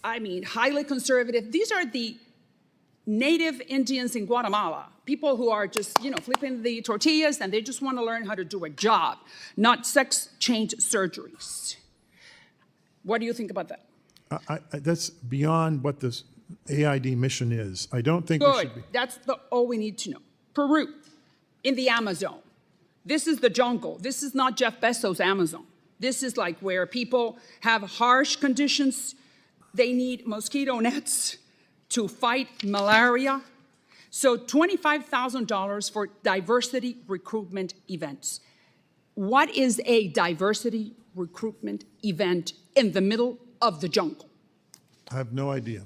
I mean, highly conservative. These are the native Indians in Guatemala, people who are just, flipping the tortillas and they just want to learn how to do a job, not sex change surgeries. What do you think about that? That's beyond what this AID mission is. I don't think we Good. should be. That's all we need to know. Peru, in the Amazon. This is the jungle. This is not Jeff Bezos' Amazon. This is like where people have harsh conditions. They need mosquito nets to fight malaria. So $25,000 for diversity recruitment events. What is a diversity recruitment event in the middle of the jungle? I have no idea.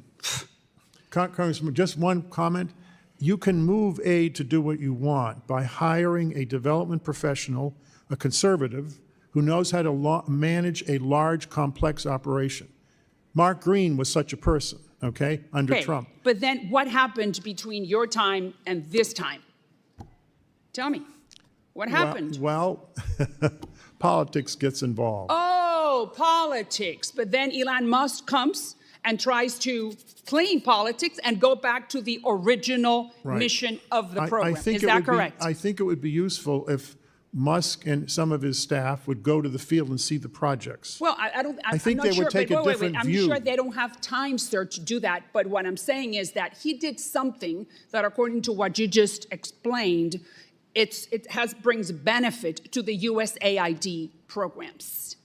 Congressman, just one comment. You can move aid to do what you want by hiring a development professional, a conservative, who knows how to manage a large, complex operation. Mark Green was such a person, okay, under Trump. But then what happened between your time and this time? Tell me, what happened? Well, politics gets involved. Oh, politics. But then Elon Musk comes and tries to clean politics and go back to the original mission of the program. Is that correct? I think it would be useful if Musk and some of his staff would go to the field and see the projects. Well, I think they would take a different view. I'm sure they don't have time, sir, to do that. But what I'm saying is that he did something that, according to what you just explained, brings benefit to the USAID programs.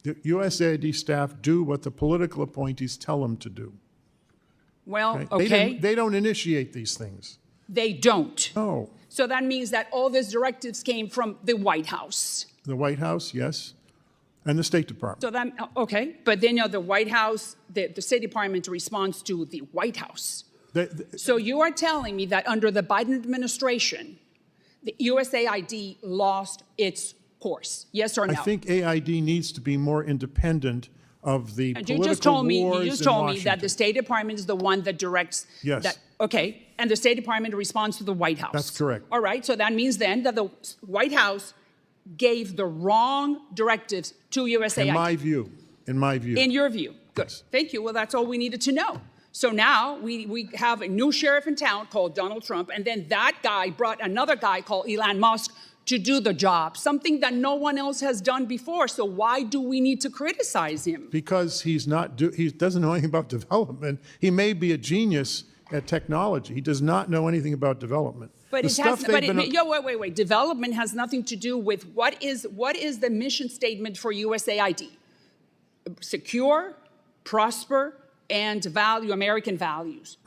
The USAID staff do what the political appointees tell them to do. Well, okay. They don't initiate these things. They don't. No. So that means that all these directives came from the White House. The White House, yes, and the State Department. So that, okay, but then the White House, the State Department responds to the White House. So you are telling me that under the Biden administration, the USAID lost its course, yes or no? I think AID needs to be more independent of the political wars in You just told me Washington. that the State Department is the one that directs. Yes. That, okay, and the State Department responds to the White House. That's correct. All right, so that means then that the White House gave the wrong directives to USAID. In my view. In your view. Good. Yes. Thank you. Well, that's all we needed to know. So now we have a new sheriff in town called Donald Trump, and then that guy brought another guy called Elon Musk to do the job, something that no one else has done before. So why do we need to criticize him? Because he doesn't know anything about development. He may be a genius at technology. He does not know anything about development. But wait. Development has nothing to do with what is the mission statement for USAID? Secure, prosper, and value American values.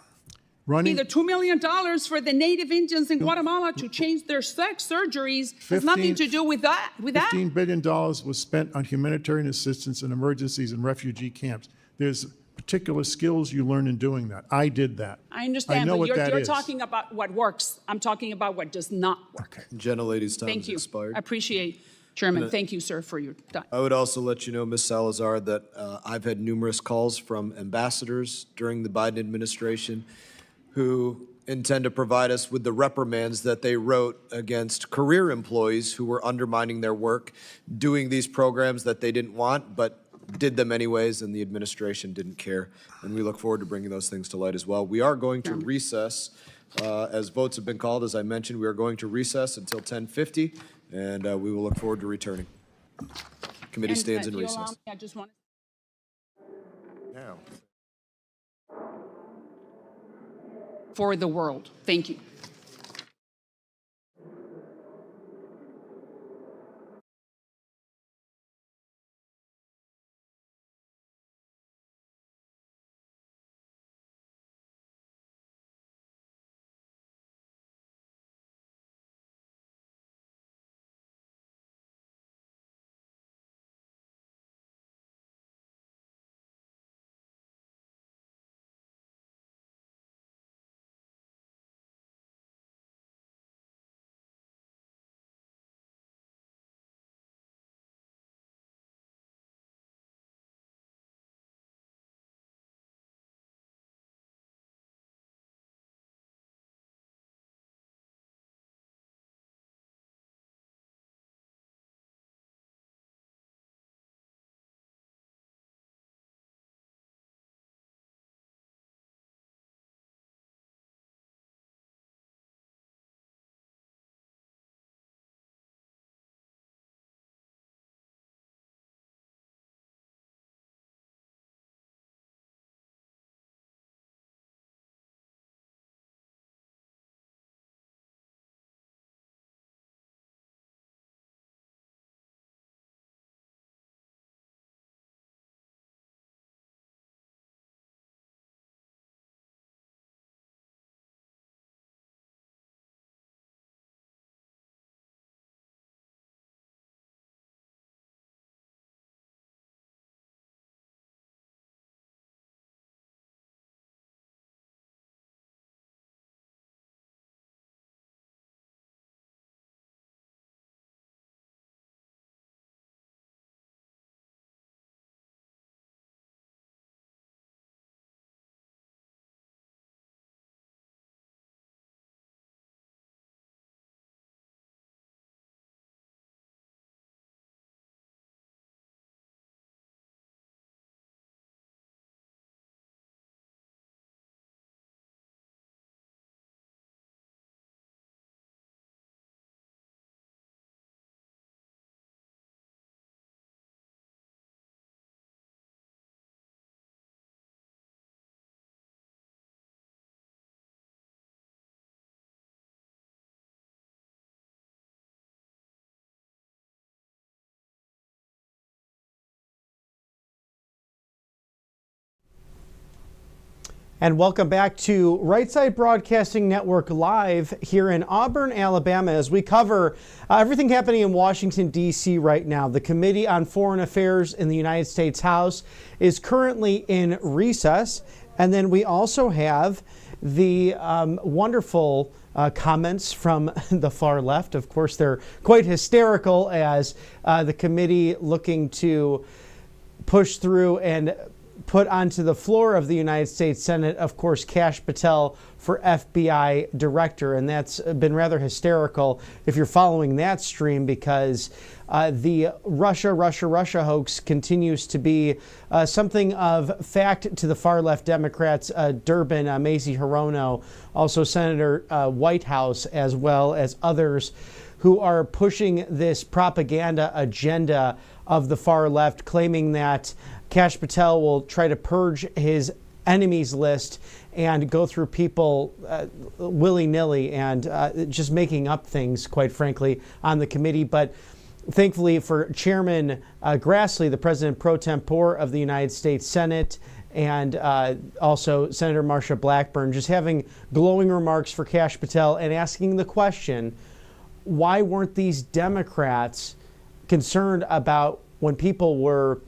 Either $2 million for the native Indians in Guatemala to change their sex surgeries has nothing to do with that. $15 billion was spent on humanitarian assistance in emergencies and refugee camps. There's particular skills you learn in doing that. I did that. I understand, know but what you're is. talking about what works. I'm talking about what does not work. Okay. Gentlelady's time Thank has you. expired. I appreciate, Chairman. Thank you, sir, for your time. I would also let you know, Ms. Salazar, that I've had numerous calls from ambassadors during the Biden administration who intend to provide us with the reprimands that they wrote against career employees who were undermining their work, doing these programs that they didn't want, but did them anyways, and the administration didn't care. And we look forward to bringing those things to light as well. We are going to recess. As votes have been called, as I mentioned, we are going to recess until 10:50, and we will look forward to returning. Committee stands in recess. I just want for the world. Thank you. And welcome back to Right Side Broadcasting Network Live here in Auburn, Alabama, as we cover everything happening in Washington, D.C. right now. The Committee on Foreign Affairs in the United States House is currently in recess. And then we also have the wonderful comments from the far left. Of course, they're quite hysterical as the committee looking to push through and put onto the floor of the United States Senate, of course, Kash Patel for FBI director. And that's been rather hysterical if you're following that stream, because the Russia hoax continues to be something of fact to the far left Democrats. Durbin, Mazie Hirono, also Senator Whitehouse, as well as others who are pushing this propaganda agenda of the far left, claiming that Kash Patel will try to purge his enemies list and go through people willy-nilly and just making up things, quite frankly, on the committee. But thankfully for Chairman Grassley, the President pro tempore of the United States Senate, and also Senator Marsha Blackburn, just having glowing remarks for Kash Patel and asking the question, why weren't these Democrats concerned about when people were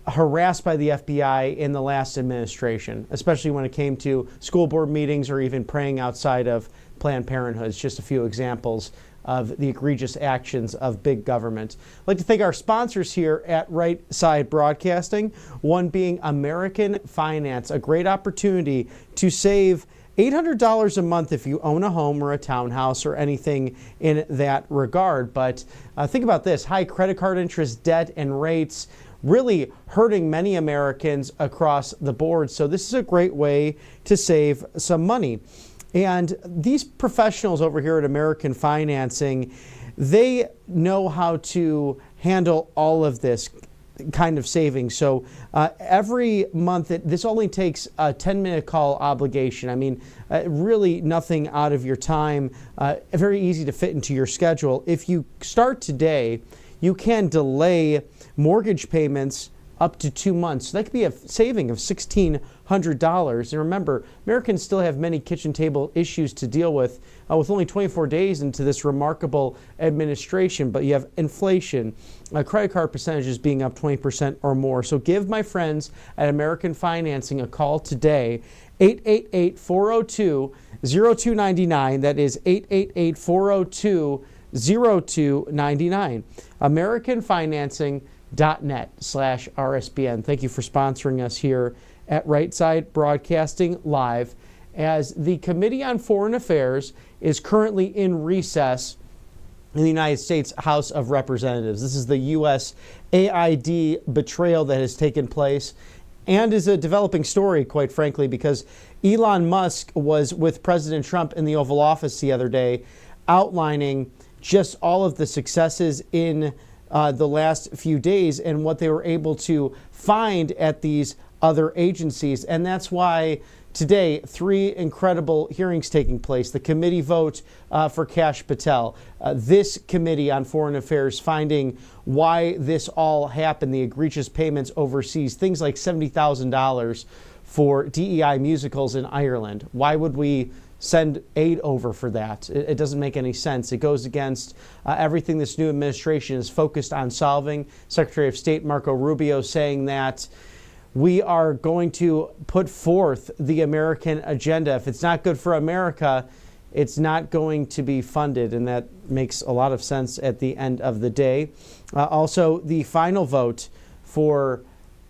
harassed by the FBI in the last administration, especially when it came to school board meetings or even praying outside of Planned Parenthood? It's just a few examples of the egregious actions of big government. I'd like to thank our sponsors here at Right Side Broadcasting, one being American Finance, a great opportunity to save $800 a month if you own a home or a townhouse or anything in that regard. But think about this: high credit card interest, debt, and rates really hurting many Americans across the board. So this is a great way to save some money. And these professionals over here at American Financing, they know how to handle all of this kind of savings. So every month, this only takes a 10-minute call obligation. I mean, really nothing out of your time, very easy to fit into your schedule. If you start today, you can delay mortgage payments up to 2 months. So that could be a saving of $1,600. And remember, Americans still have many kitchen table issues to deal with only 24 days into this remarkable administration. But you have inflation, credit card percentages being up 20% or more. So give my friends at American Financing a call today, 888-402-0299. That is 888-402-0299. AmericanFinancing.net/RSBN. Thank you for sponsoring us here at Right Side Broadcasting Live, as the Committee on Foreign Affairs is currently in recess in the United States House of Representatives. This is the USAID betrayal that has taken place and is a developing story, quite frankly, because Elon Musk was with President Trump in the Oval Office the other day, outlining just all of the successes in the last few days and what they were able to find at these other agencies. And that's why today, 3 incredible hearings taking place. The committee vote for Kash Patel. This Committee on Foreign Affairs finding why this all happened, the egregious payments overseas, things like $70,000 for DEI musicals in Ireland. Why would we send aid over for that? It doesn't make any sense. It goes against everything this new administration is focused on solving. Secretary of State Marco Rubio saying that we are going to put forth the American agenda. If it's not good for America, it's not going to be funded. And that makes a lot of sense at the end of the day. Also, the final vote for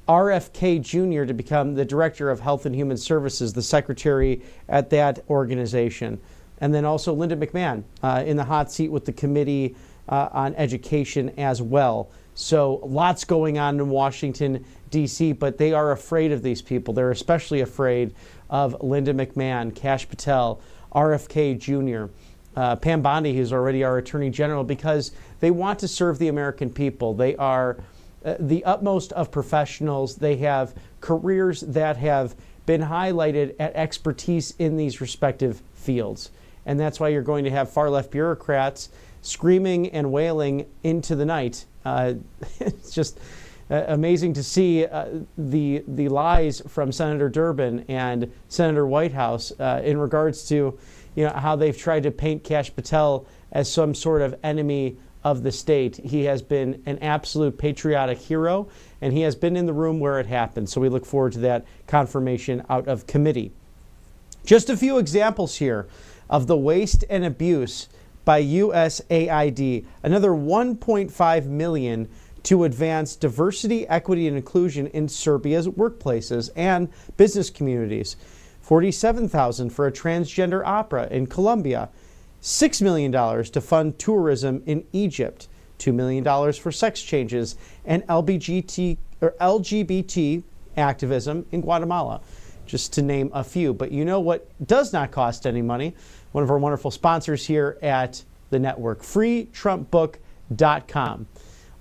RFK Jr. to become the Director of Health and Human Services, the secretary at that organization. And then also Linda McMahon in the hot seat with the Committee on Education as well. So lots going on in Washington, D.C., but they are afraid of these people. They're especially afraid of Linda McMahon, Kash Patel, RFK Jr., Pam Bondi, who's already our Attorney General, because they want to serve the American people. They are the utmost of professionals. They have careers that have been highlighted at expertise in these respective fields. And that's why you're going to have far left bureaucrats screaming and wailing into the night. It's just amazing to see the lies from Senator Durbin and Senator Whitehouse in regards to how they've tried to paint Kash Patel as some sort of enemy of the state. He has been an absolute patriotic hero, and he has been in the room where it happened. So we look forward to that confirmation out of committee. Just a few examples here of the waste and abuse by USAID. Another $1.5 million to advance diversity, equity, and inclusion in Serbia's workplaces and business communities. $47,000 for a transgender opera in Colombia. $6 million to fund tourism in Egypt. $2 million for sex changes and LGBT activism in Guatemala, just to name a few. But you know what does not cost any money? One of our wonderful sponsors here at the network, freetrumpbook.com.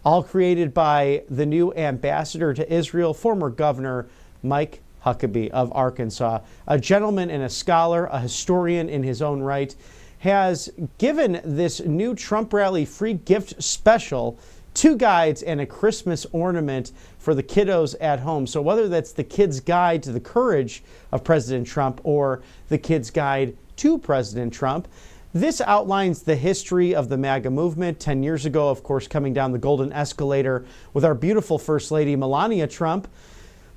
All created by the new ambassador to Israel, former Governor Mike Huckabee of Arkansas, a gentleman and a scholar, a historian in his own right, has given this new Trump rally free gift special 2 guides and a Christmas ornament for the kiddos at home. So whether that's the Kid's Guide to the Courage of President Trump or the Kid's Guide to President Trump, this outlines the history of the MAGA movement 10 years ago, of course, coming down the golden escalator with our beautiful First Lady, Melania Trump.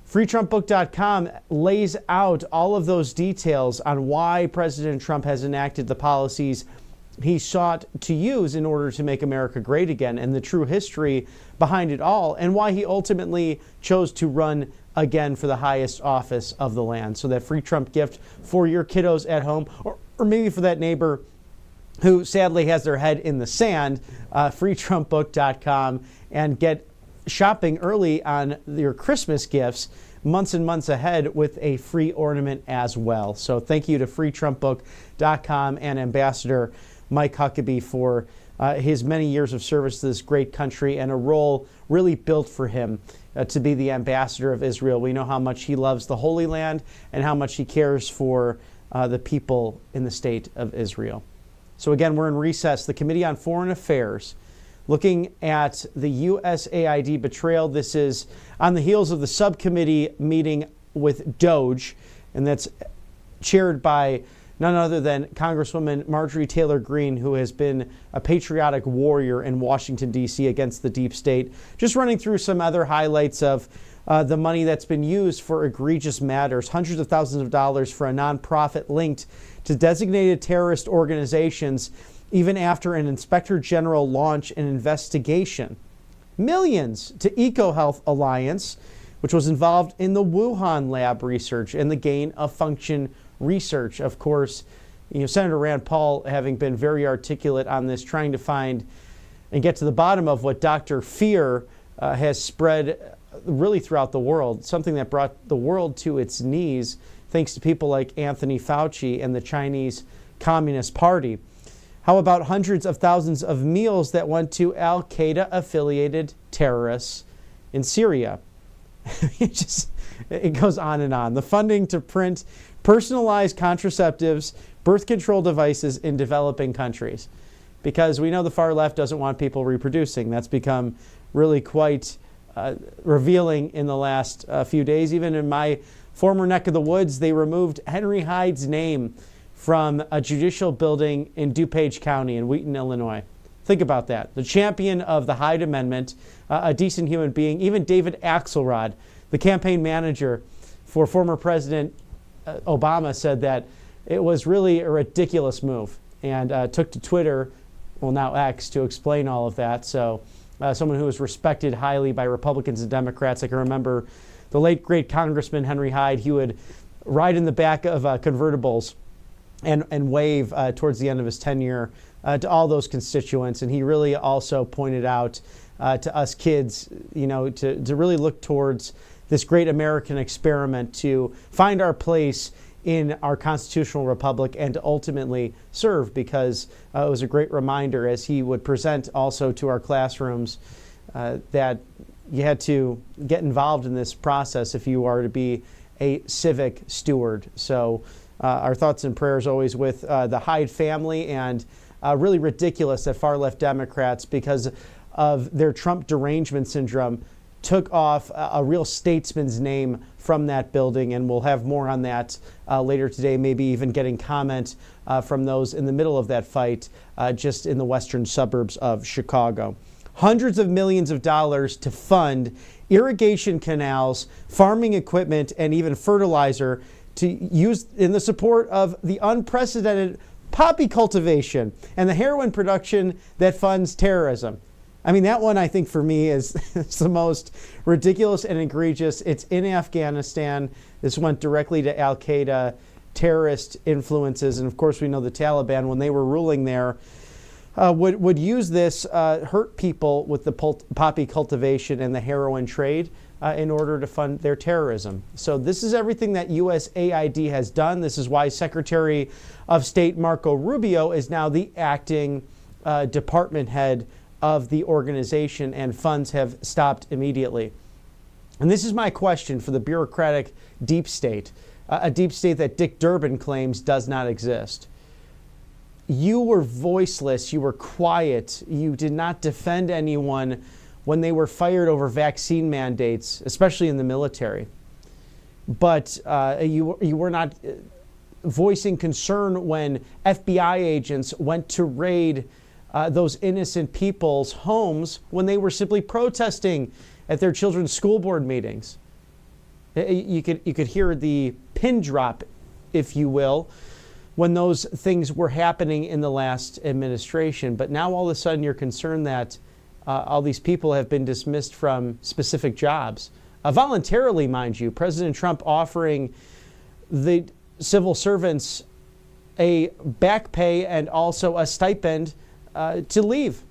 FreeTrumpBook.com lays out all of those details on why President Trump has enacted the policies he sought to use in order to make America great again, and the true history behind it all, and why he ultimately chose to run again for the highest office of the land. So that free Trump gift for your kiddos at home, or maybe for that neighbor who sadly has their head in the sand, FreeTrumpBook.com, and get shopping early on your Christmas gifts months and months ahead with a free ornament as well. So thank you to FreeTrumpBook.com and Ambassador Mike Huckabee for his many years of service to this great country, and a role really built for him to be the ambassador of Israel. We know how much he loves the Holy Land and how much he cares for the people in the state of Israel. So again, we're in recess. The Committee on Foreign Affairs, looking at the USAID betrayal. This is on the heels of the subcommittee meeting with DOGE, and that's chaired by none other than Congresswoman Marjorie Taylor Greene, who has been a patriotic warrior in Washington, D.C. against the deep state. Just running through some other highlights of the money that's been used for egregious matters. Hundreds of thousands of dollars for a nonprofit linked to designated terrorist organizations, even after an inspector general launched an investigation. Millions to EcoHealth Alliance, which was involved in the Wuhan lab research and the gain of function research. Of course, Senator Rand Paul, having been very articulate on this, trying to find and get to the bottom of what Dr. Fear has spread really throughout the world, something that brought the world to its knees, thanks to people like Anthony Fauci and the Chinese Communist Party. How about hundreds of thousands of meals that went to Al-Qaeda affiliated terrorists in Syria? It goes on and on. The funding to print personalized contraceptives, birth control devices in developing countries. Because we know the far left doesn't want people reproducing. That's become really quite revealing in the last few days. Even in my former neck of the woods, they removed Henry Hyde's name from a judicial building in DuPage County in Wheaton, Illinois. Think about that. The champion of the Hyde Amendment, a decent human being. Even David Axelrod, the campaign manager for former President Obama, said that it was really a ridiculous move, and took to Twitter, well now X, to explain all of that. So someone who was respected highly by Republicans and Democrats. I can remember the late great Congressman Henry Hyde. He would ride in the back of convertibles and wave towards the end of his tenure to all those constituents. And he really also pointed out to us kids, to really look towards this great American experiment to find our place in our constitutional republic and to ultimately serve, because it was a great reminder as he would present also to our classrooms that you had to get involved in this process if you are to be a civic steward. So our thoughts and prayers always with the Hyde family, and really ridiculous that far left Democrats, because of their Trump derangement syndrome, took off a real statesman's name from that building, and we'll have more on that later today, maybe even getting comment from those in the middle of that fight just in the western suburbs of Chicago. Hundreds of millions of dollars to fund irrigation canals, farming equipment, and even fertilizer to use in the support of the unprecedented poppy cultivation and the heroin production that funds terrorism. I mean, that one, I think, for me is the most ridiculous and egregious. It's in Afghanistan. This went directly to al-Qaeda terrorist influences. And of course, we know the Taliban, when they were ruling there, would use this, hurt people with the poppy cultivation and the heroin trade in order to fund their terrorism. So this is everything that USAID has done. This is why Secretary of State Marco Rubio is now the acting department head of the organization, and funds have stopped immediately. And this is my question for the bureaucratic deep state, a deep state that Dick Durbin claims does not exist. You were voiceless, you were quiet, you did not defend anyone when they were fired over vaccine mandates, especially in the military. But you were not voicing concern when FBI agents went to raid those innocent people's homes when they were simply protesting at their children's school board meetings. You could hear the pin drop, if you will, when those things were happening in the last administration. But now all of a sudden you're concerned that all these people have been dismissed from specific jobs. Voluntarily, mind you. President Trump offering the civil servants a back pay and also a stipend to leave.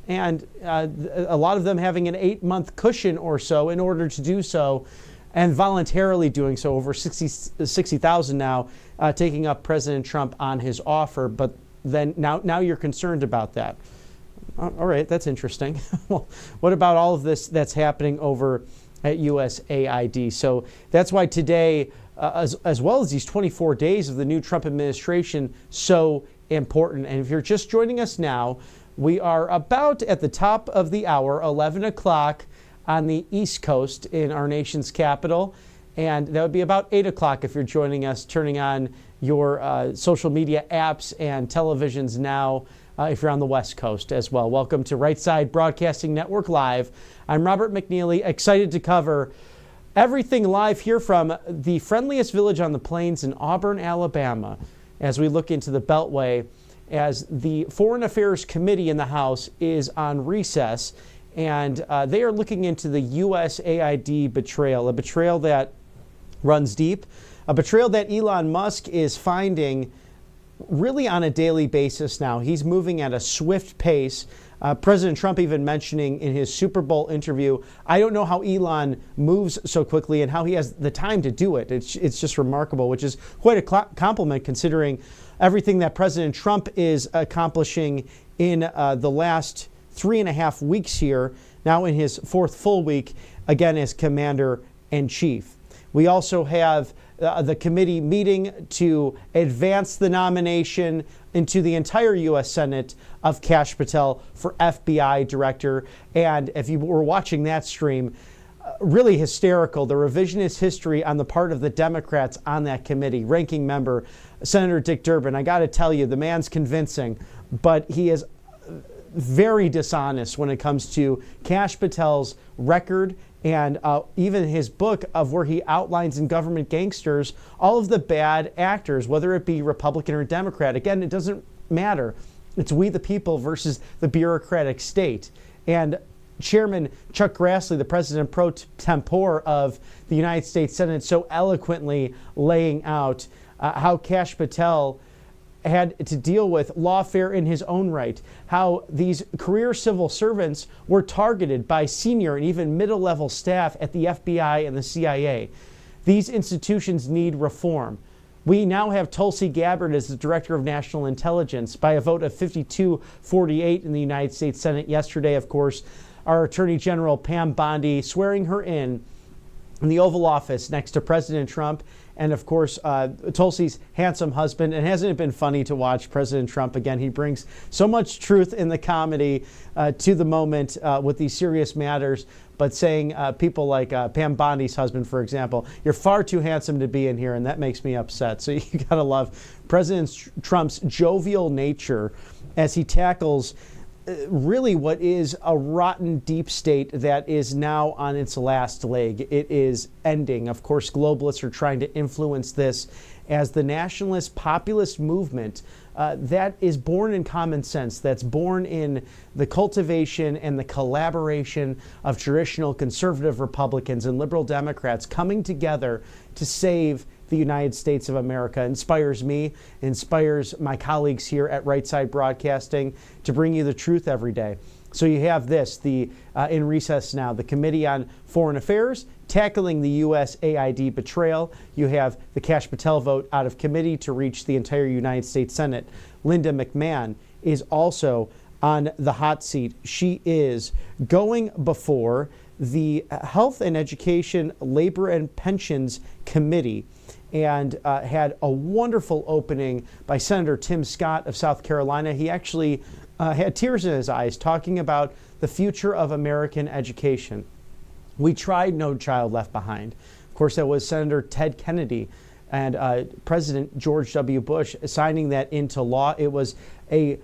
And a lot of them having an 8-month cushion or so in order to do so, and voluntarily doing so, over 60,000 now, taking up President Trump on his offer. But then now you're concerned about that. All right, that's interesting. Well, what about all of this that's happening over at USAID? So that's why today, as well as these 24 days of the new Trump administration, so important. And if you're just joining us now, we are about at the top of the hour, 11 o'clock on the East Coast in our nation's capital. And that would be about 8 o'clock if you're joining us, turning on your social media apps and televisions now if you're on the West Coast as well. Welcome to Right Side Broadcasting Network Live. I'm Robert McNeely, excited to cover everything live here from the friendliest village on the plains in Auburn, Alabama, as we look into the Beltway, as the Foreign Affairs Committee in the House is on recess, and they are looking into the USAID betrayal, a betrayal that runs deep, a betrayal that Elon Musk is finding really on a daily basis now. He's moving at a swift pace. President Trump even mentioning in his Super Bowl interview, I don't know how Elon moves so quickly and how he has the time to do it. It's just remarkable, which is quite a compliment considering everything that President Trump is accomplishing in the last 3.5 weeks here, now in his 4th full week, again as Commander-in-Chief. We also have the committee meeting to advance the nomination into the entire U.S. Senate of Kash Patel for FBI director. And if you were watching that stream, really hysterical, the revisionist history on the part of the Democrats on that committee. Ranking member, Senator Dick Durbin, I got to tell you, the man's convincing, but he is very dishonest when it comes to Kash Patel's record and even his book of where he outlines in Government Gangsters all of the bad actors, whether it be Republican or Democrat. Again, it doesn't matter. It's we the people versus the bureaucratic state. And Chairman Chuck Grassley, the president pro tempore of the United States Senate, so eloquently laying out how Kash Patel had to deal with lawfare in his own right, how these career civil servants were targeted by senior and even middle-level staff at the FBI and the CIA. These institutions need reform. We now have Tulsi Gabbard as the Director of National Intelligence by a vote of 52-48 in the United States Senate yesterday. Of course, our Attorney General Pam Bondi swearing her in in the Oval Office next to President Trump and, of course, Tulsi's handsome husband. And hasn't it been funny to watch President Trump again? He brings so much truth in the comedy to the moment with these serious matters, but saying people like Pam Bondi's husband, for example, you're far too handsome to be in here, and that makes me upset. So you got to love President Trump's jovial nature as he tackles really what is a rotten deep state that is now on its last leg. It is ending. Of course, globalists are trying to influence this as the nationalist populist movement that is born in common sense, that's born in the cultivation and the collaboration of traditional conservative Republicans and liberal Democrats coming together to save the United States of America. Inspires me, inspires my colleagues here at Right Side Broadcasting to bring you the truth every day. So you have this, in recess now, the Committee on Foreign Affairs tackling the USAID betrayal. You have the Kash Patel vote out of committee to reach the entire United States Senate. Linda McMahon is also on the hot seat. She is going before the Health and Education, Labor and Pensions Committee, and had a wonderful opening by Senator Tim Scott of South Carolina. He actually had tears in his eyes talking about the future of American education. We tried No Child Left Behind. Of course, that was Senator Ted Kennedy and President George W. Bush signing that into law. It was a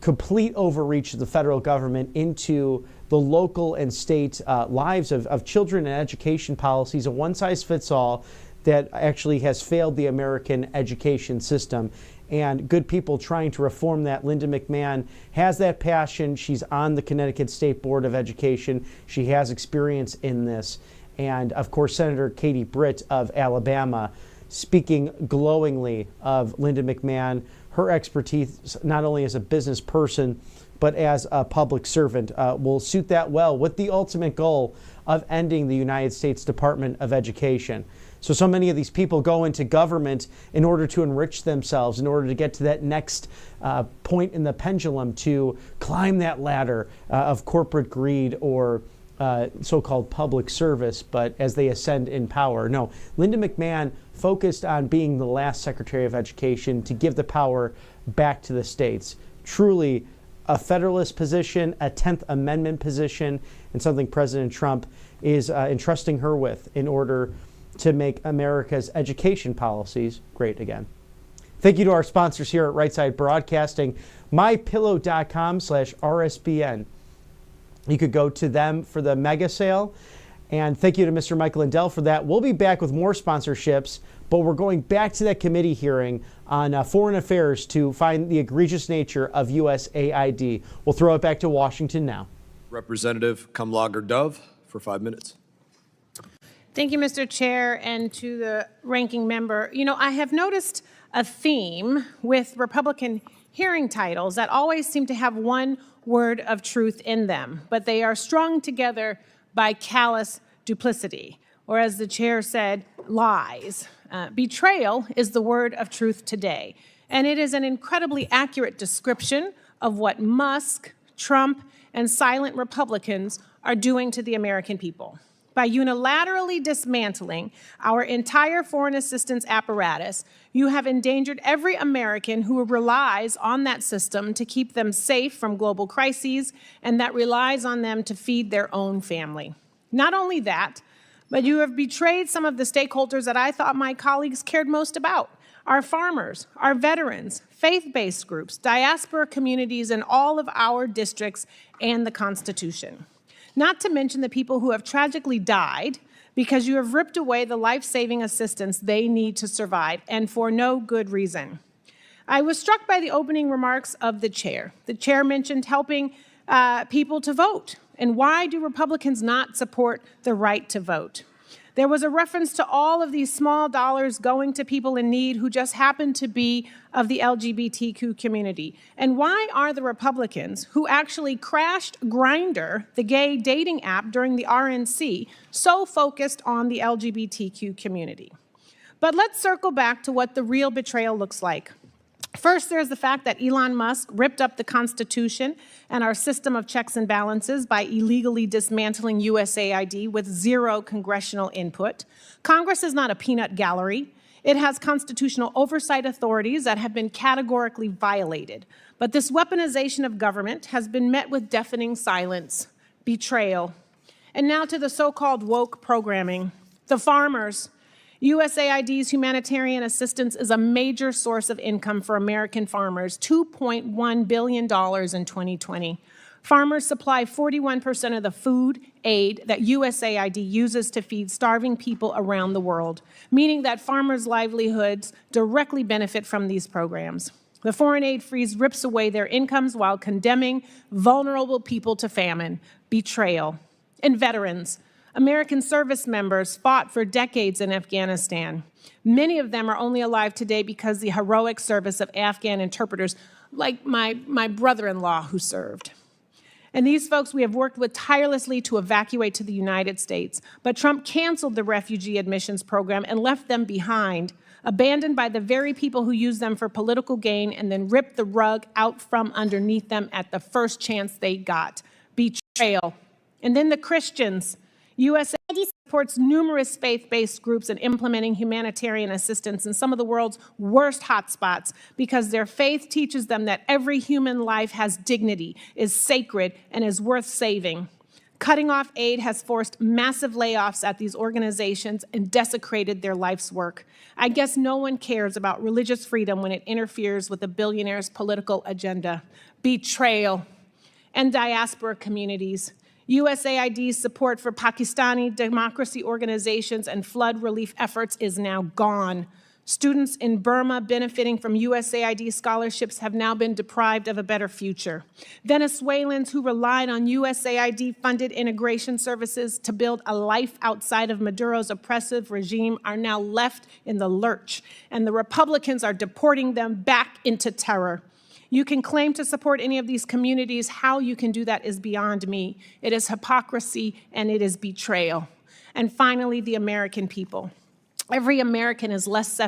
complete overreach of the federal government into the local and state lives of children and education policies, a one-size-fits-all that actually has failed the American education system. And good people trying to reform that. Linda McMahon has that passion. She's on the Connecticut State Board of Education. She has experience in this. And of course, Senator Katie Britt of Alabama, speaking glowingly of Linda McMahon, her expertise not only as a business person, but as a public servant will suit that well with the ultimate goal of ending the United States Department of Education. So many of these people go into government in order to enrich themselves, in order to get to that next point in the pendulum, to climb that ladder of corporate greed or so-called public service, but as they ascend in power. No, Linda McMahon focused on being the last Secretary of Education to give the power back to the states. Truly a Federalist position, a 10th Amendment position, and something President Trump is entrusting her with in order to make America's education policies great again. Thank you to our sponsors here at Right Side Broadcasting, mypillow.com/RSBN. You could go to them for the mega sale. And thank you to Mr. Michael Lindell for that. We'll be back with more sponsorships, but we're going back to that committee hearing on foreign affairs to find the egregious nature of USAID. We'll throw it back to Washington now. Representative Kamlager Dove for 5 minutes. Thank you, Mr. Chair, and to the ranking member. You know, I have noticed a theme with Republican hearing titles that always seem to have one word of truth in them, but they are strung together by callous duplicity, or as the chair said, lies. Betrayal is the word of truth today, and it is an incredibly accurate description of what Musk, Trump, and silent Republicans are doing to the American people. By unilaterally dismantling our entire foreign assistance apparatus, you have endangered every American who relies on that system to keep them safe from global crises and that relies on them to feed their own family. Not only that, but you have betrayed some of the stakeholders that I thought my colleagues cared most about: our farmers, our veterans, faith-based groups, diaspora communities in all of our districts, and the Constitution. Not to mention the people who have tragically died because you have ripped away the life-saving assistance they need to survive, and for no good reason. I was struck by the opening remarks of the chair. The chair mentioned helping people to vote. And why do Republicans not support the right to vote? There was a reference to all of these small dollars going to people in need who just happen to be of the LGBTQ community. And why are the Republicans who actually crashed Grindr, the gay dating app, during the RNC, so focused on the LGBTQ community? But let's circle back to what the real betrayal looks like. First, there's the fact that Elon Musk ripped up the Constitution and our system of checks and balances by illegally dismantling USAID with zero congressional input. Congress is not a peanut gallery. It has constitutional oversight authorities that have been categorically violated. But this weaponization of government has been met with deafening silence, betrayal. And now to the so-called woke programming. The farmers. USAID's humanitarian assistance is a major source of income for American farmers, $2.1 billion in 2020. Farmers supply 41% of the food aid that USAID uses to feed starving people around the world, meaning that farmers' livelihoods directly benefit from these programs. The foreign aid freeze rips away their incomes while condemning vulnerable people to famine, betrayal. And veterans. American service members fought for decades in Afghanistan. Many of them are only alive today because the heroic service of Afghan interpreters, like my brother-in-law who served. And these folks we have worked with tirelessly to evacuate to the United States. But Trump canceled the refugee admissions program and left them behind, abandoned by the very people who used them for political gain and then ripped the rug out from underneath them at the first chance they got. Betrayal. And then the Christians. USAID supports numerous faith-based groups in implementing humanitarian assistance in some of the world's worst hotspots because their faith teaches them that every human life has dignity, is sacred, and is worth saving. Cutting off aid has forced massive layoffs at these organizations and desecrated their life's work. I guess no one cares about religious freedom when it interferes with a billionaire's political agenda. Betrayal. And diaspora communities. USAID's support for Pakistani democracy organizations and flood relief efforts is now gone. Students in Burma benefiting from USAID scholarships have now been deprived of a better future. Venezuelans who relied on USAID-funded integration services to build a life outside of Maduro's oppressive regime are now left in the lurch, and the Republicans are deporting them back into terror. You can claim to support any of these communities. How you can do that is beyond me. It is hypocrisy and it is betrayal. And finally, the American people. Every American is less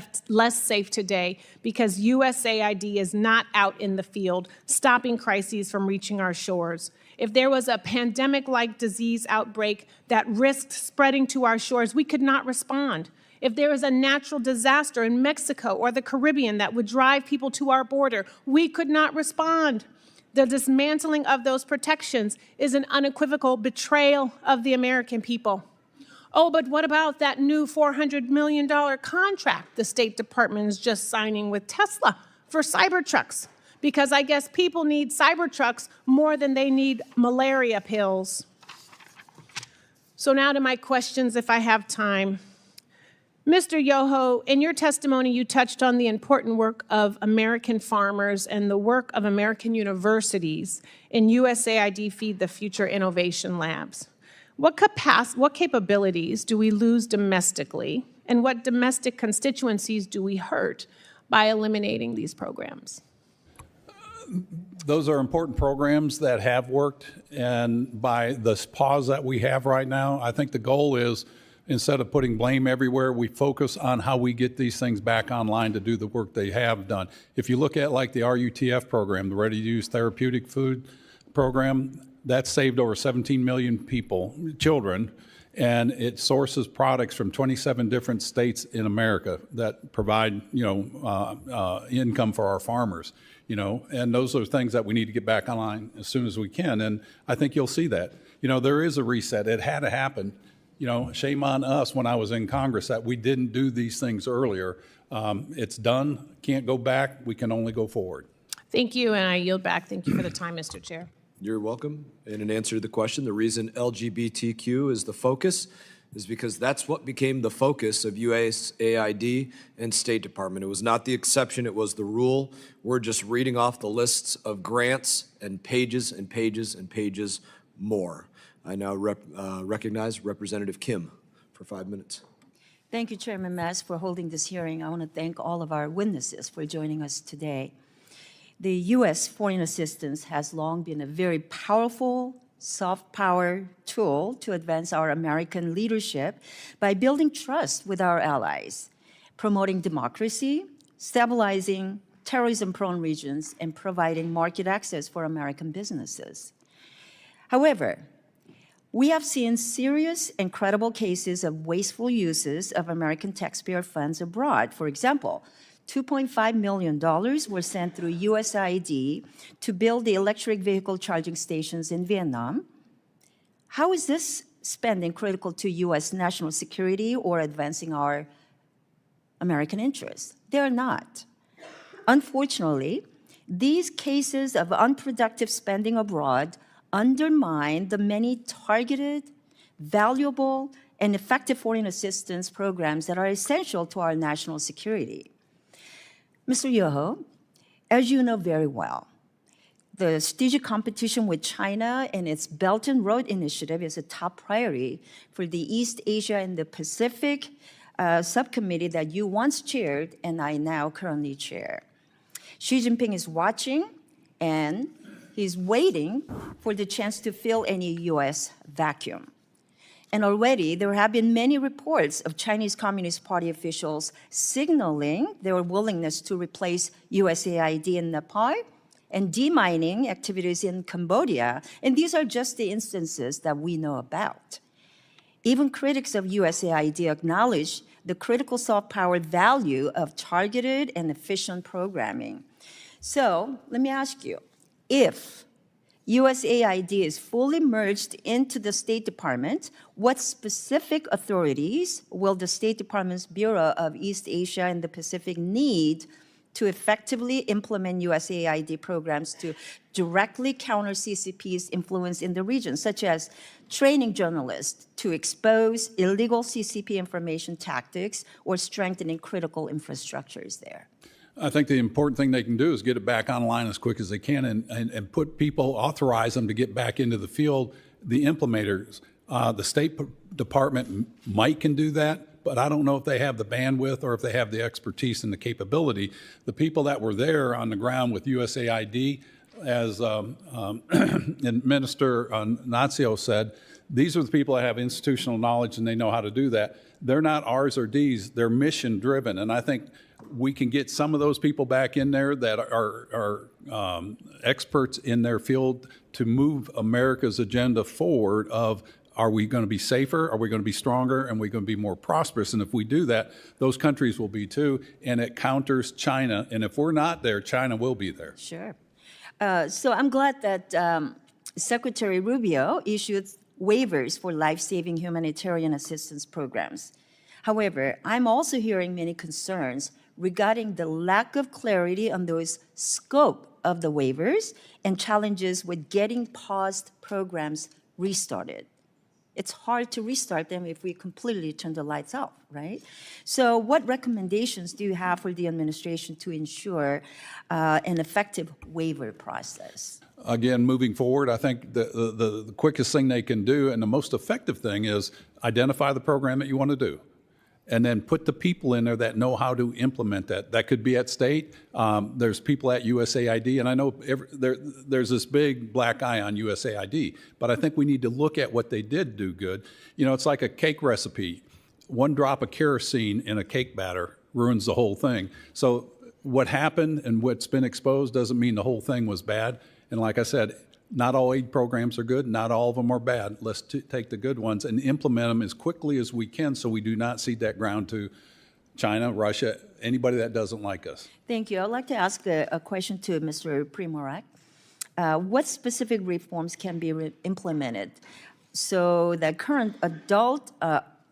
safe today because USAID is not out in the field, stopping crises from reaching our shores. If there was a pandemic-like disease outbreak that risked spreading to our shores, we could not respond. If there is a natural disaster in Mexico or the Caribbean that would drive people to our border, we could not respond. The dismantling of those protections is an unequivocal betrayal of the American people. Oh, but what about that new $400 million contract the State Department is just signing with Tesla for Cybertrucks? Because I guess people need Cybertrucks more than they need malaria pills. So now to my questions, if I have time. Mr. Yoho, in your testimony, you touched on the important work of American farmers and the work of American universities in USAID Feed the Future Innovation Labs. What capabilities do we lose domestically, and what domestic constituencies do we hurt by eliminating these programs? Those are important programs that have worked, and by the pause that we have right now, I think the goal is, instead of putting blame everywhere, we focus on how we get these things back online to do the work they have done. If you look at like the RUTF program, the Ready-to-Use Therapeutic Food Program, that saved over 17 million children, and it sources products from 27 different states in America that provide, income for our farmers, and those are things that we need to get back online as soon as we can, and I think you'll see that. There is a reset. It had to happen. Shame on us when I was in Congress that we didn't do these things earlier. It's done, can't go back, we can only go forward. Thank you, and I yield back. Thank you for the time, Mr. Chair. You're welcome. And in answer to the question, the reason LGBTQ is the focus is because that's what became the focus of USAID and State Department. It was not the exception, it was the rule. We're just reading off the lists of grants and pages and pages and pages more. I now recognize Representative Kim for 5 minutes. Thank you, Chairman Mass, for holding this hearing. I want to thank all of our witnesses for joining us today. The U.S. foreign assistance has long been a very powerful soft power tool to advance our American leadership by building trust with our allies, promoting democracy, stabilizing terrorism-prone regions and providing market access for American businesses. However, we have seen serious and credible cases of wasteful uses of American taxpayer funds abroad. For example, $2.5 million were sent through USAID to build the electric vehicle charging stations in Vietnam. How is this spending critical to U.S. national security or advancing our American interests? They're not. Unfortunately, these cases of unproductive spending abroad undermine the many targeted, valuable, and effective foreign assistance programs that are essential to our national security. Mr. Yoho, as you know very well, the strategic competition with China and its Belt and Road Initiative is a top priority for the East Asia and the Pacific subcommittee that you once chaired and I now currently chair. Xi Jinping is watching and he's waiting for the chance to fill any U.S. vacuum. And already there have been many reports of Chinese Communist Party officials signaling their willingness to replace USAID in Nepal and demining activities in Cambodia. And these are just the instances that we know about. Even critics of USAID acknowledge the critical soft power value of targeted and efficient programming. So let me ask you, if USAID is fully merged into the State Department, what specific authorities will the State Department's Bureau of East Asia and the Pacific need to effectively implement USAID programs to directly counter CCP's influence in the region, such as training journalists to expose illegal CCP information tactics or strengthening critical infrastructures there? I think the important thing they can do is get it back online as quick as they can and put people, authorize them to get back into the field, the implementers. The State Department can do that, but I don't know if they have the bandwidth or if they have the expertise and the capability. The people that were there on the ground with USAID, as Minister Nazio said, these are the people that have institutional knowledge and they know how to do that. They're not R's or D's, they're mission driven. And I think we can get some of those people back in there that are experts in their field to move America's agenda forward of, are we going to be safer? Are we going to be stronger? And are we going to be more prosperous? And if we do that, those countries will be too. And it counters China. And if we're not there, China will be there. Sure. So I'm glad that Secretary Rubio issued waivers for life-saving humanitarian assistance programs. However, I'm also hearing many concerns regarding the lack of clarity on those scope of the waivers and challenges with getting paused programs restarted. It's hard to restart them if we completely turn the lights off, right? So what recommendations do you have for the administration to ensure an effective waiver process? Again, moving forward, I think the quickest thing they can do and the most effective thing is identify the program that you want to do, and then put the people in there that know how to implement that. That could be at state. There's people at USAID, and I know there's this big black eye on USAID, but I think we need to look at what they did do good. You know, it's like a cake recipe. One drop of kerosene in a cake batter ruins the whole thing. So what happened and what's been exposed doesn't mean the whole thing was bad. And like I said, not all aid programs are good, not all of them are bad. Let's take the good ones and implement them as quickly as we can so we do not cede that ground to China, Russia, anybody that doesn't like us. Thank you. I'd like to ask a question to Mr. Primorak. What specific reforms can be implemented so that current adult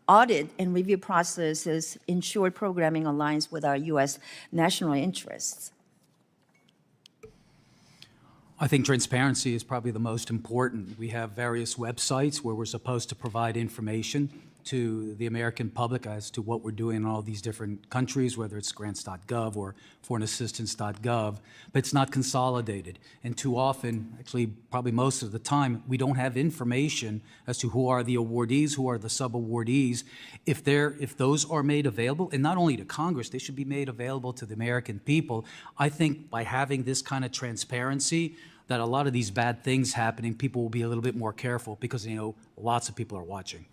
audit and review processes ensure programming aligns with our U.S. national interests? I think transparency is probably the most important. We have various websites where we're supposed to provide information to the American public as to what we're doing in all these different countries, whether it's grants.gov or foreignassistance.gov, but it's not consolidated. And too often, actually probably most of the time, we don't have information as to who are the awardees, who are the sub-awardees. If those are made available, and not only to Congress, they should be made available to the American people. I think by having this kind of transparency, that a lot of these bad things happening, people will be a little bit more careful because, you know, lots of people are watching.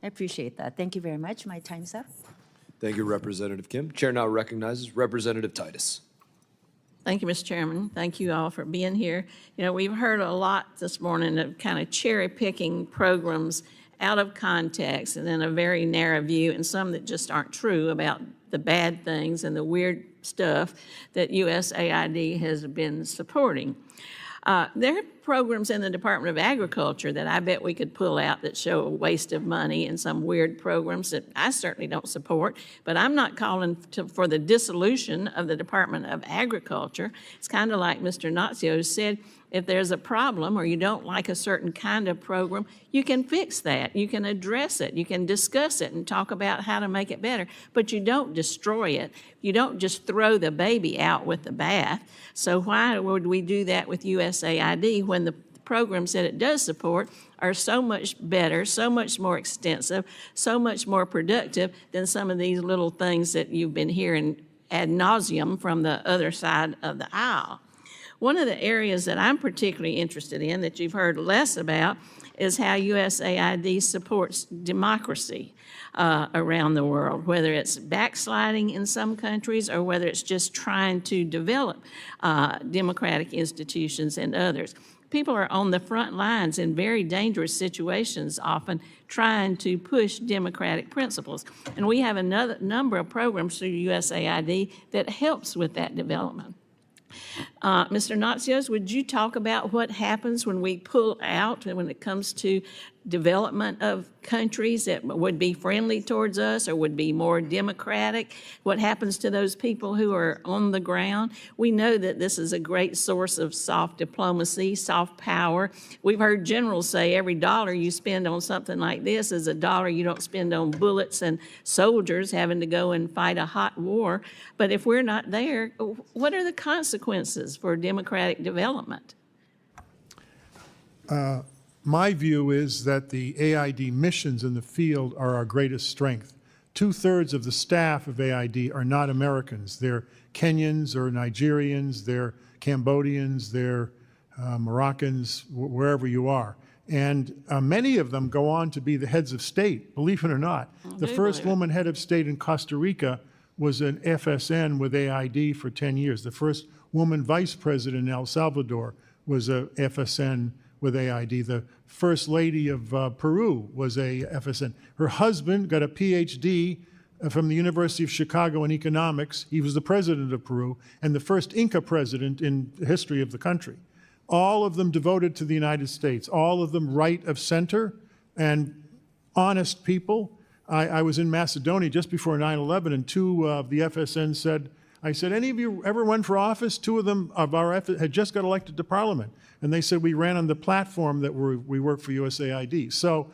I appreciate that. Thank you very much. My time's up. Thank you, Representative Kim. Chair now recognizes Representative Titus. Thank you, Mr. Chairman. Thank you all for being here. You know, we've heard a lot this morning of kind of cherry picking programs out of context and in a very narrow view, and some that just aren't true about the bad things and the weird stuff that USAID has been supporting. There are programs in the Department of Agriculture that I bet we could pull out that show a waste of money and some weird programs that I certainly don't support, but I'm not calling for the dissolution of the Department of Agriculture. It's kind of like Mr. Nazio said, if there's a problem or you don't like a certain kind of program, you can fix that. You can address it. You can discuss it and talk about how to make it better. But you don't destroy it. You don't just throw the baby out with the bath. So why would we do that with USAID when the programs that it does support are so much better, so much more extensive, so much more productive than some of these little things that you've been hearing ad nauseum from the other side of the aisle? One of the areas that I'm particularly interested in that you've heard less about is how USAID supports democracy around the world, whether it's backsliding in some countries or whether it's just trying to develop democratic institutions in others. People are on the front lines in very dangerous situations, often trying to push democratic principles. And we have another number of programs through USAID that helps with that development. Mr. Natsios, would you talk about what happens when we pull out when it comes to development of countries that would be friendly towards us or would be more democratic? What happens to those people who are on the ground? We know that this is a great source of soft diplomacy, soft power. We've heard generals say every dollar you spend on something like this is a dollar you don't spend on bullets and soldiers having to go and fight a hot war. But if we're not there, what are the consequences for democratic development? My view is that the AID missions in the field are our greatest strength. 2/3 of the staff of AID are not Americans. They're Kenyans or Nigerians, they're Cambodians, they're Moroccans, wherever you are. And many of them go on to be the heads of state, believe it or not. The first woman head of state in Costa Rica was an FSN with AID for 10 years. The first woman vice president in El Salvador was a FSN with AID. The first lady of Peru was a FSN. Her husband got a PhD from the University of Chicago in economics. He was the president of Peru and the first Inca president in the history of the country. All of them devoted to the United States, all of them right of center and honest people. I was in Macedonia just before 9/11 and two of the FSN said, I said, any of you ever run for office? Two of them of our had just got elected to Parliament. And they said, we ran on the platform that we work for USAID. So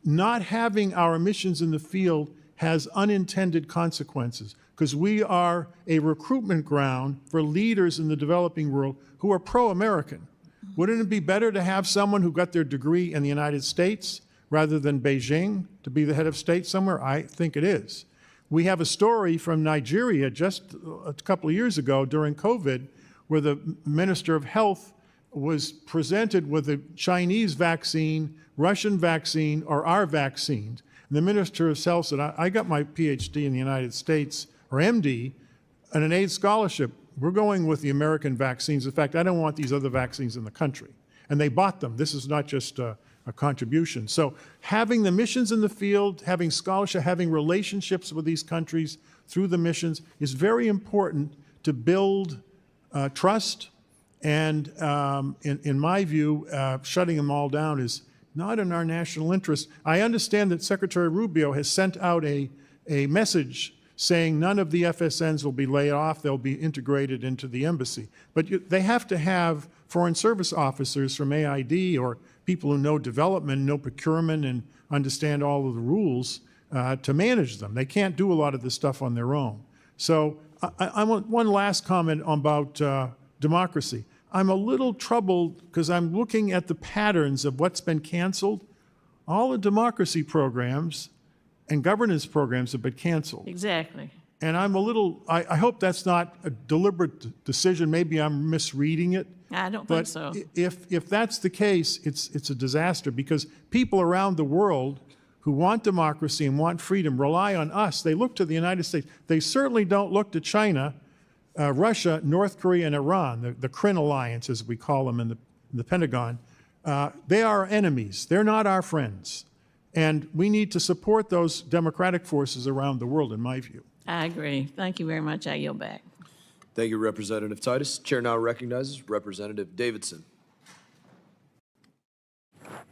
not having our missions in the field has unintended consequences because we are a recruitment ground for leaders in the developing world who are pro-American. Wouldn't it be better to have someone who got their degree in the United States rather than Beijing to be the head of state somewhere? I think it is. We have a story from Nigeria just a couple of years ago during COVID where the Minister of Health was presented with a Chinese vaccine, Russian vaccine, or our vaccines. And the Minister of Health said, I got my PhD in the United States, or MD, and an AIDS scholarship. We're going with the American vaccines. In fact, I don't want these other vaccines in the country. And they bought them. This is not just a contribution. So having the missions in the field, having scholarship, having relationships with these countries through the missions is very important to build trust. And in my view, shutting them all down is not in our national interest. I understand that Secretary Rubio has sent out a message saying none of the FSNs will be laid off, they'll be integrated into the embassy. But they have to have Foreign Service officers from AID or people who know development, know procurement, and understand all of the rules to manage them. They can't do a lot of this stuff on their own. So I want one last comment about democracy. I'm a little troubled because I'm looking at the patterns of what's been canceled. All the democracy programs and governance programs have been canceled. Exactly. And I'm a little, I hope that's not a deliberate decision. Maybe I'm misreading it. I don't think so. If that's the case, it's a disaster because people around the world who want democracy and want freedom rely on us. They look to the United States. They certainly don't look to China Russia, North Korea, and Iran, the CRIN alliance, as we call them in the Pentagon, they are our enemies. They're not our friends. And we need to support those democratic forces around the world, in my view. I agree. Thank you very much. I yield back. Thank you, Representative Titus. Chair now recognizes Representative Davidson.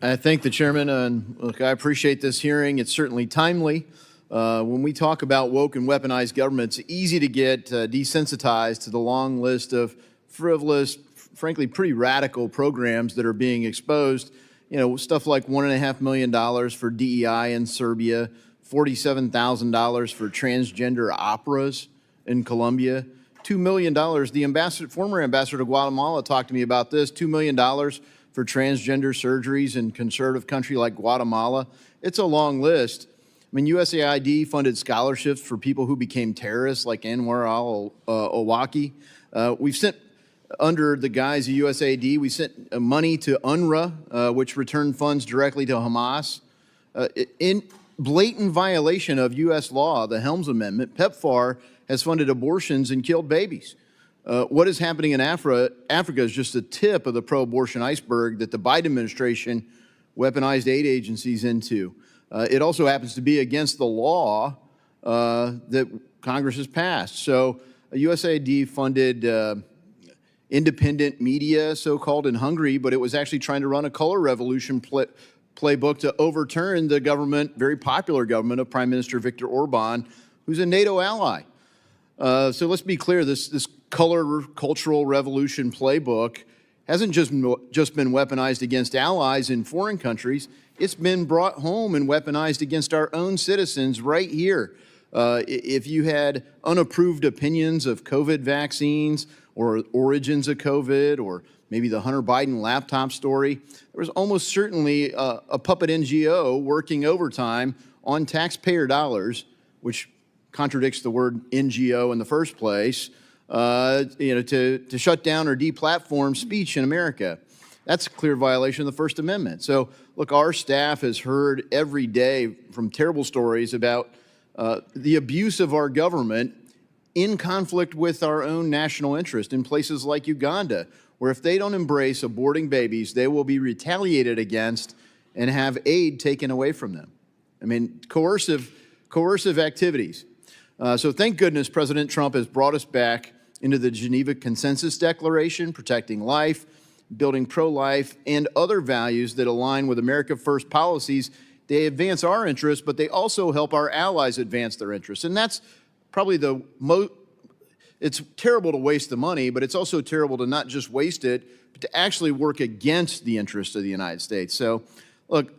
I thank the chairman, and look, I appreciate this hearing. It's certainly timely. When we talk about woke and weaponized government, it's easy to get desensitized to the long list of frivolous, frankly, pretty radical programs that are being exposed. You know, stuff like $1.5 million for DEI in Serbia, $47,000 for transgender operas in Colombia, $2 million. The former ambassador to Guatemala talked to me about this, $2 million for transgender surgeries in conservative country like Guatemala. It's a long list. I mean, USAID funded scholarships for people who became terrorists like Anwar al-Awlaki. We've sent, under the guise of USAID, we sent money to UNRWA, which returned funds directly to Hamas. In blatant violation of U.S. law, the Helms Amendment, PEPFAR has funded abortions and killed babies. What is happening in Africa is just the tip of the pro-abortion iceberg that the Biden administration weaponized aid agencies into. It also happens to be against the law that Congress has passed. So USAID funded independent media, so-called, in Hungary, but it was actually trying to run a color revolution playbook to overturn the government, very popular government of Prime Minister Viktor Orban, who's a NATO ally. So let's be clear, this color cultural revolution playbook hasn't just been weaponized against allies in foreign countries. It's been brought home and weaponized against our own citizens right here. If you had unapproved opinions of COVID vaccines or origins of COVID or maybe the Hunter Biden laptop story, there was almost certainly a puppet NGO working overtime on taxpayer dollars, which contradicts the word NGO in the first place, to shut down or deplatform speech in America. That's a clear violation of the First Amendment. So, look, our staff has heard every day from terrible stories about the abuse of our government in conflict with our own national interest in places like Uganda, where if they don't embrace aborting babies, they will be retaliated against and have aid taken away from them. I mean, coercive activities. So thank goodness President Trump has brought us back into the Geneva Consensus Declaration, protecting life, building pro-life, and other values that align with America First policies. They advance our interests, but they also help our allies advance their interests. And that's probably it's terrible to waste the money, but it's also terrible to not just waste it, but to actually work against the interests of the United States. So, look,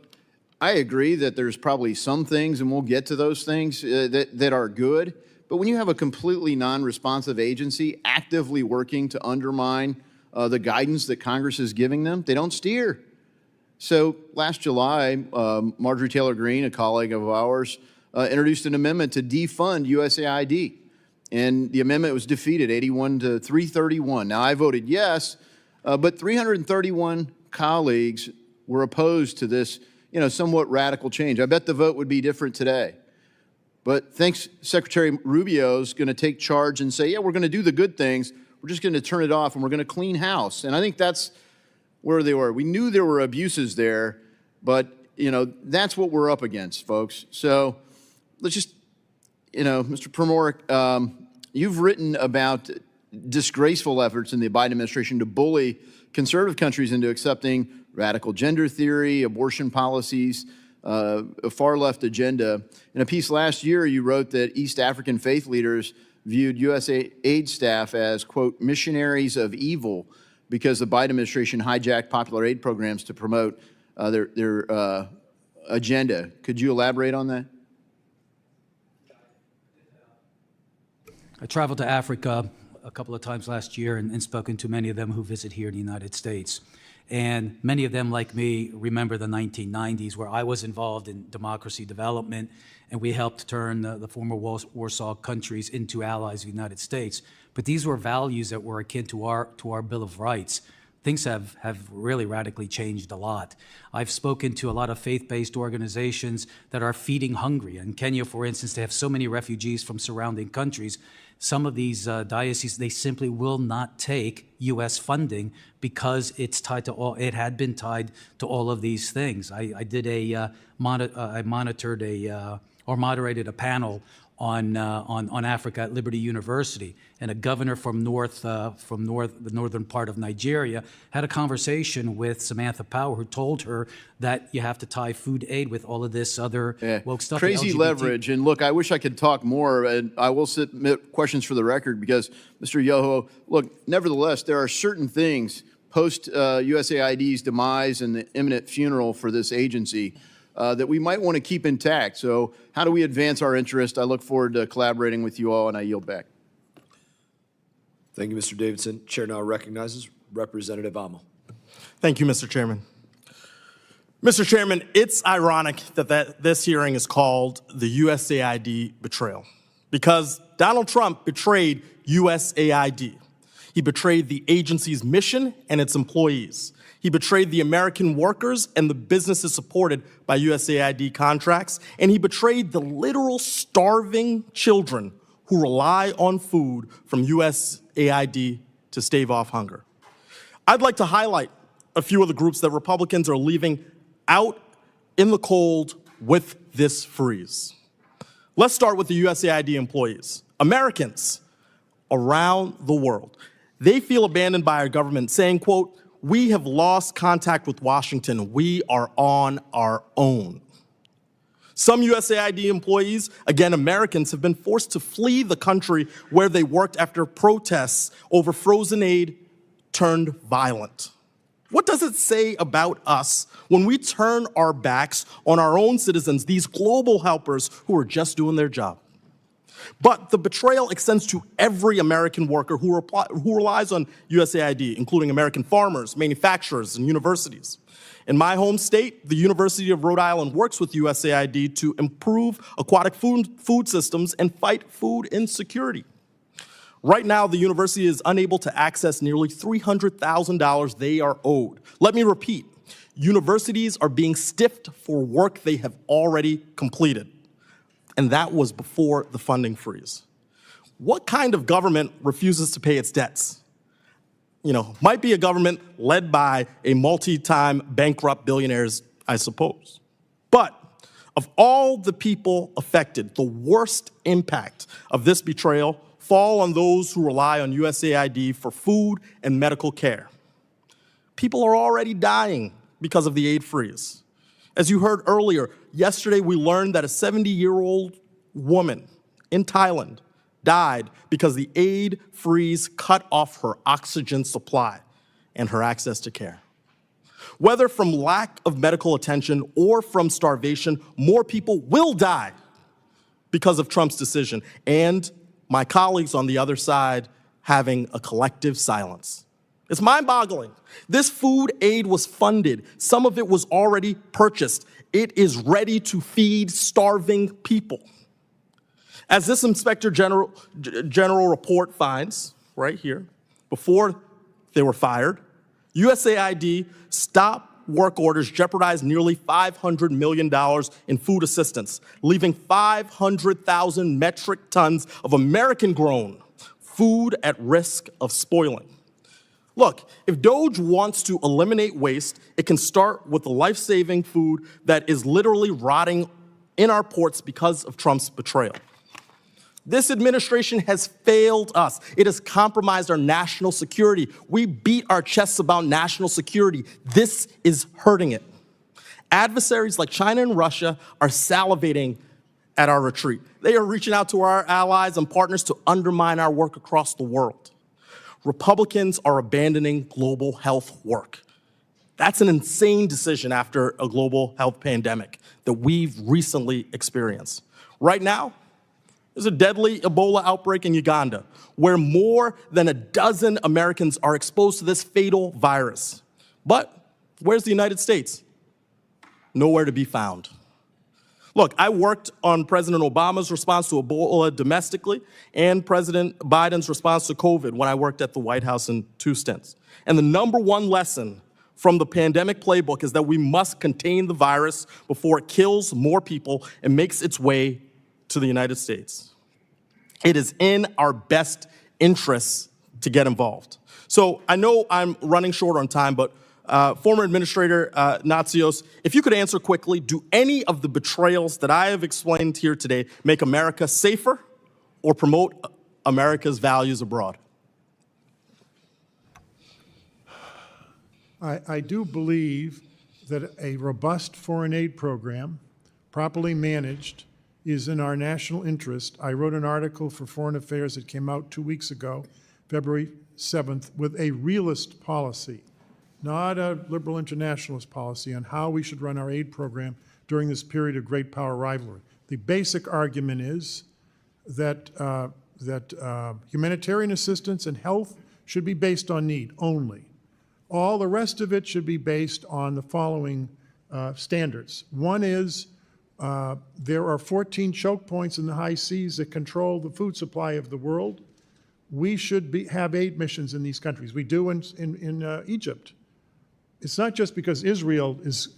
I agree that there's probably some things, and we'll get to those things, that are good. But when you have a completely non-responsive agency actively working to undermine the guidance that Congress is giving them, they don't steer. So last July, Marjorie Taylor Greene, a colleague of ours, introduced an amendment to defund USAID. And the amendment was defeated 81 to 331. Now, I voted yes, but 331 colleagues were opposed to this, somewhat radical change. I bet the vote would be different today. But thanks, Secretary Rubio's going to take charge and say, yeah, we're going to do the good things. We're just going to turn it off and we're going to clean house. And I think that's where they were. We knew there were abuses there, but, that's what we're up against, folks. So let's just, Mr. Primorak, you've written about disgraceful efforts in the Biden administration to bully conservative countries into accepting radical gender theory, abortion policies, a far-left agenda. In a piece last year, you wrote that East African faith leaders viewed USAID staff as, quote, missionaries of evil because the Biden administration hijacked popular aid programs to promote their agenda. Could you elaborate on that? I traveled to Africa a couple of times last year and spoken to many of them who visit here in the United States. And many of them, like me, remember the 1990s, where I was involved in democracy development, and we helped turn the former Warsaw countries into allies of the United States. But these were values that were akin to our Bill of Rights. things have really radically changed a lot. I've spoken to a lot of faith-based organizations that are feeding hungry. In Kenya, for instance, they have so many refugees from surrounding countries. Some of these dioceses, they simply will not take U.S. funding because it's tied to all. It had been tied to all of these things. I did I monitored or moderated a panel on Africa at Liberty University, and a governor from the northern part of Nigeria had a conversation with Samantha Power, who told her that you have to tie food aid with all of this other woke stuff. Crazy leverage. And look, I wish I could talk more, and I will submit questions for the record because, Mr. Yoho, look, nevertheless, there are certain things post USAID's demise and the imminent funeral for this agency that we might want to keep intact. So how do we advance our interest? I look forward to collaborating with you all, and I yield back. Thank you, Mr. Davidson. Chair now recognizes Representative Amo. Thank you, Mr. Chairman. Mr. Chairman, it's ironic that this hearing is called the USAID Betrayal because Donald Trump betrayed USAID. He betrayed the agency's mission and its employees. He betrayed the American workers and the businesses supported by USAID contracts, and he betrayed the literal starving children who rely on food from USAID to stave off hunger. I'd like to highlight a few of the groups that Republicans are leaving out in the cold with this freeze. Let's start with the USAID employees. Americans around the world, they feel abandoned by our government, saying, quote, "We have lost contact with Washington. We are on our own." Some USAID employees, again Americans, have been forced to flee the country where they worked after protests over frozen aid turned violent. What does it say about us when we turn our backs on our own citizens, these global helpers who are just doing their job? But the betrayal extends to every American worker who relies on USAID, including American farmers, manufacturers, and universities. In my home state, the University of Rhode Island works with USAID to improve aquatic food systems and fight food insecurity. Right now, the university is unable to access nearly $300,000 they are owed. Let me repeat, universities are being stiffed for work they have already completed. And that was before the funding freeze. What kind of government refuses to pay its debts? Might be a government led by a multi-time bankrupt billionaires, I suppose. But of all the people affected, the worst impact of this betrayal fall on those who rely on USAID for food and medical care. People are already dying because of the aid freeze. As you heard earlier, yesterday we learned that a 70-year-old woman in Thailand died because the aid freeze cut off her oxygen supply and her access to care. Whether from lack of medical attention or from starvation, more people will die because of Trump's decision, and my colleagues on the other side having a collective silence. It's mind-boggling. This food aid was funded. Some of it was already purchased. It is ready to feed starving people. As this Inspector General report finds, right here, before they were fired, USAID stopped work orders jeopardized nearly $500 million in food assistance, leaving 500,000 metric tons of American-grown food at risk of spoiling. Look, if DOGE wants to eliminate waste, it can start with the life-saving food that is literally rotting in our ports because of Trump's betrayal. This administration has failed us. It has compromised our national security. We beat our chests about national security. This is hurting it. Adversaries like China and Russia are salivating at our retreat. They are reaching out to our allies and partners to undermine our work across the world. Republicans are abandoning global health work. That's an insane decision after a global health pandemic that we've recently experienced. Right now, there's a deadly Ebola outbreak in Uganda where more than a dozen Americans are exposed to this fatal virus. But where's the United States? Nowhere to be found. Look, I worked on President Obama's response to Ebola domestically and President Biden's response to COVID when I worked at the White House in 2 stints. And the number one lesson from the pandemic playbook is that we must contain the virus before it kills more people and makes its way to the United States. It is in our best interests to get involved. So I know I'm running short on time, but former Administrator Natsios, if you could answer quickly, do any of the betrayals that I have explained here today make America safer or promote America's values abroad? I do believe that a robust foreign aid program, properly managed, is in our national interest. I wrote an article for Foreign Affairs that came out 2 weeks ago, February 7th, with a realist policy, not a liberal internationalist policy, on how we should run our aid program during this period of great power rivalry. The basic argument is that, humanitarian assistance and health should be based on need only. All the rest of it should be based on the following standards. One is there are 14 choke points in the high seas that control the food supply of the world. We should have aid missions in these countries. We do in Egypt. It's not just because Israel is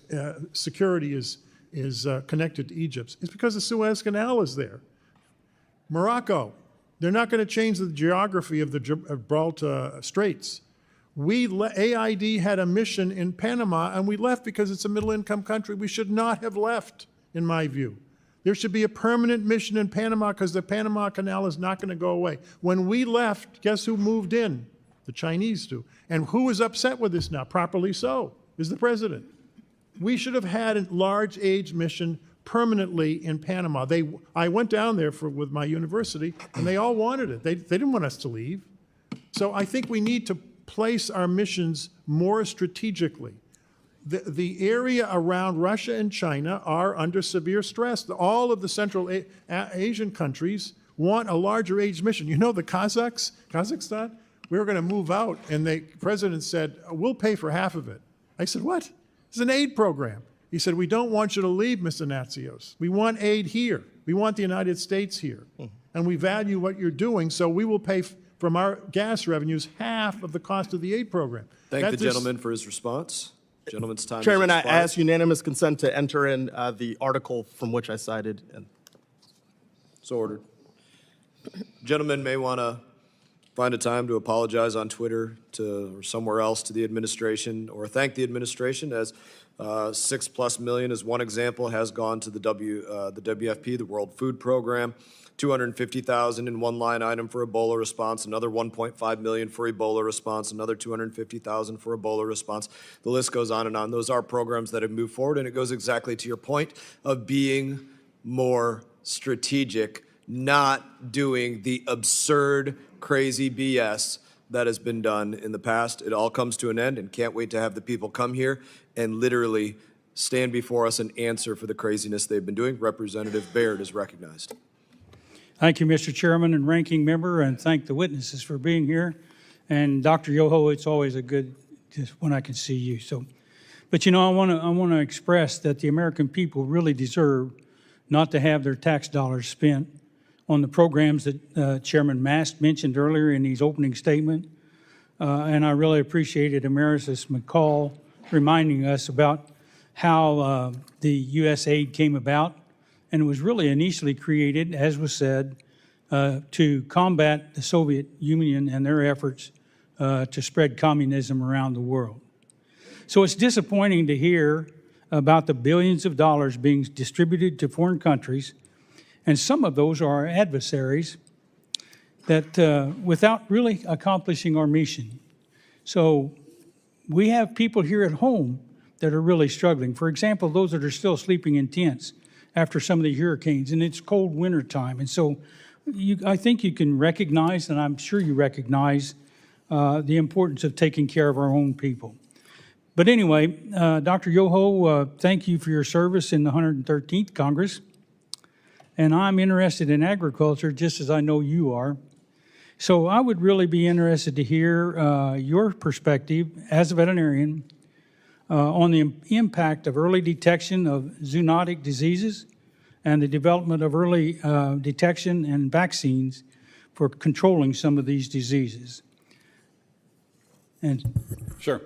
security is connected to Egypt. It's because the Suez Canal is there. Morocco, they're not going to change the geography of the Gibraltar Straits. AID had a mission in Panama, and we left because it's a middle-income country. We should not have left, in my view. There should be a permanent mission in Panama because the Panama Canal is not going to go away. When we left, guess who moved in? The Chinese do. And who is upset with this now? Properly so, is the president. We should have had a large aid mission permanently in Panama. I went down there with my university, and they all wanted it. They didn't want us to leave. So I think we need to place our missions more strategically. The area around Russia and China are under severe stress. All of the Central Asian countries want a larger aid mission. You know, the Kazakhstan, we were going to move out, and the president said, we'll pay for half of it. I said, what? It's an aid program. He said, we don't want you to leave, Mr. Natsios. We want aid here. We want the United States here. And we value what you're doing, so we will pay from our gas revenues half of the cost of the aid program. Thank the gentleman for his response. Gentleman's time. Chairman, I ask unanimous consent to enter in the article from which I cited. So ordered. Gentlemen may want to find a time to apologize on Twitter or somewhere else to the administration, or thank the administration, as $6+ million, as one example, has gone to the WFP, the World Food Program. $250,000 in one line item for Ebola response, another $1.5 million for Ebola response, another $250,000 for Ebola response. The list goes on and on. Those are programs that have moved forward, and it goes exactly to your point of being more strategic, not doing the absurd, crazy BS that has been done in the past. It all comes to an end, and can't wait to have the people come here and literally stand before us and answer for the craziness they've been doing. Representative Baird is recognized. Thank you, Mr. Chairman and Ranking Member, and thank the witnesses for being here. And Dr. Yoho, it's always a good just when I can see you. So, but you know, I want to express that the American people really deserve not to have their tax dollars spent on the programs that Chairman Mast mentioned earlier in his opening statement. And I really appreciated Emeritus McCall reminding us about how the USAID came about. And it was really initially created, as was said, to combat the Soviet Union and their efforts to spread communism around the world. So it's disappointing to hear about the billions of dollars being distributed to foreign countries, and some of those are our adversaries, that without really accomplishing our mission. So we have people here at home that are really struggling. For example, those that are still sleeping in tents after some of the hurricanes, and it's cold winter time. And so I think you can recognize, and I'm sure you recognize, the importance of taking care of our own people. But anyway, Dr. Yoho, thank you for your service in the 113th Congress. And I'm interested in agriculture, just as I know you are. So I would really be interested to hear your perspective as a veterinarian on the impact of early detection of zoonotic diseases and the development of early detection and vaccines for controlling some of these diseases. And Sure.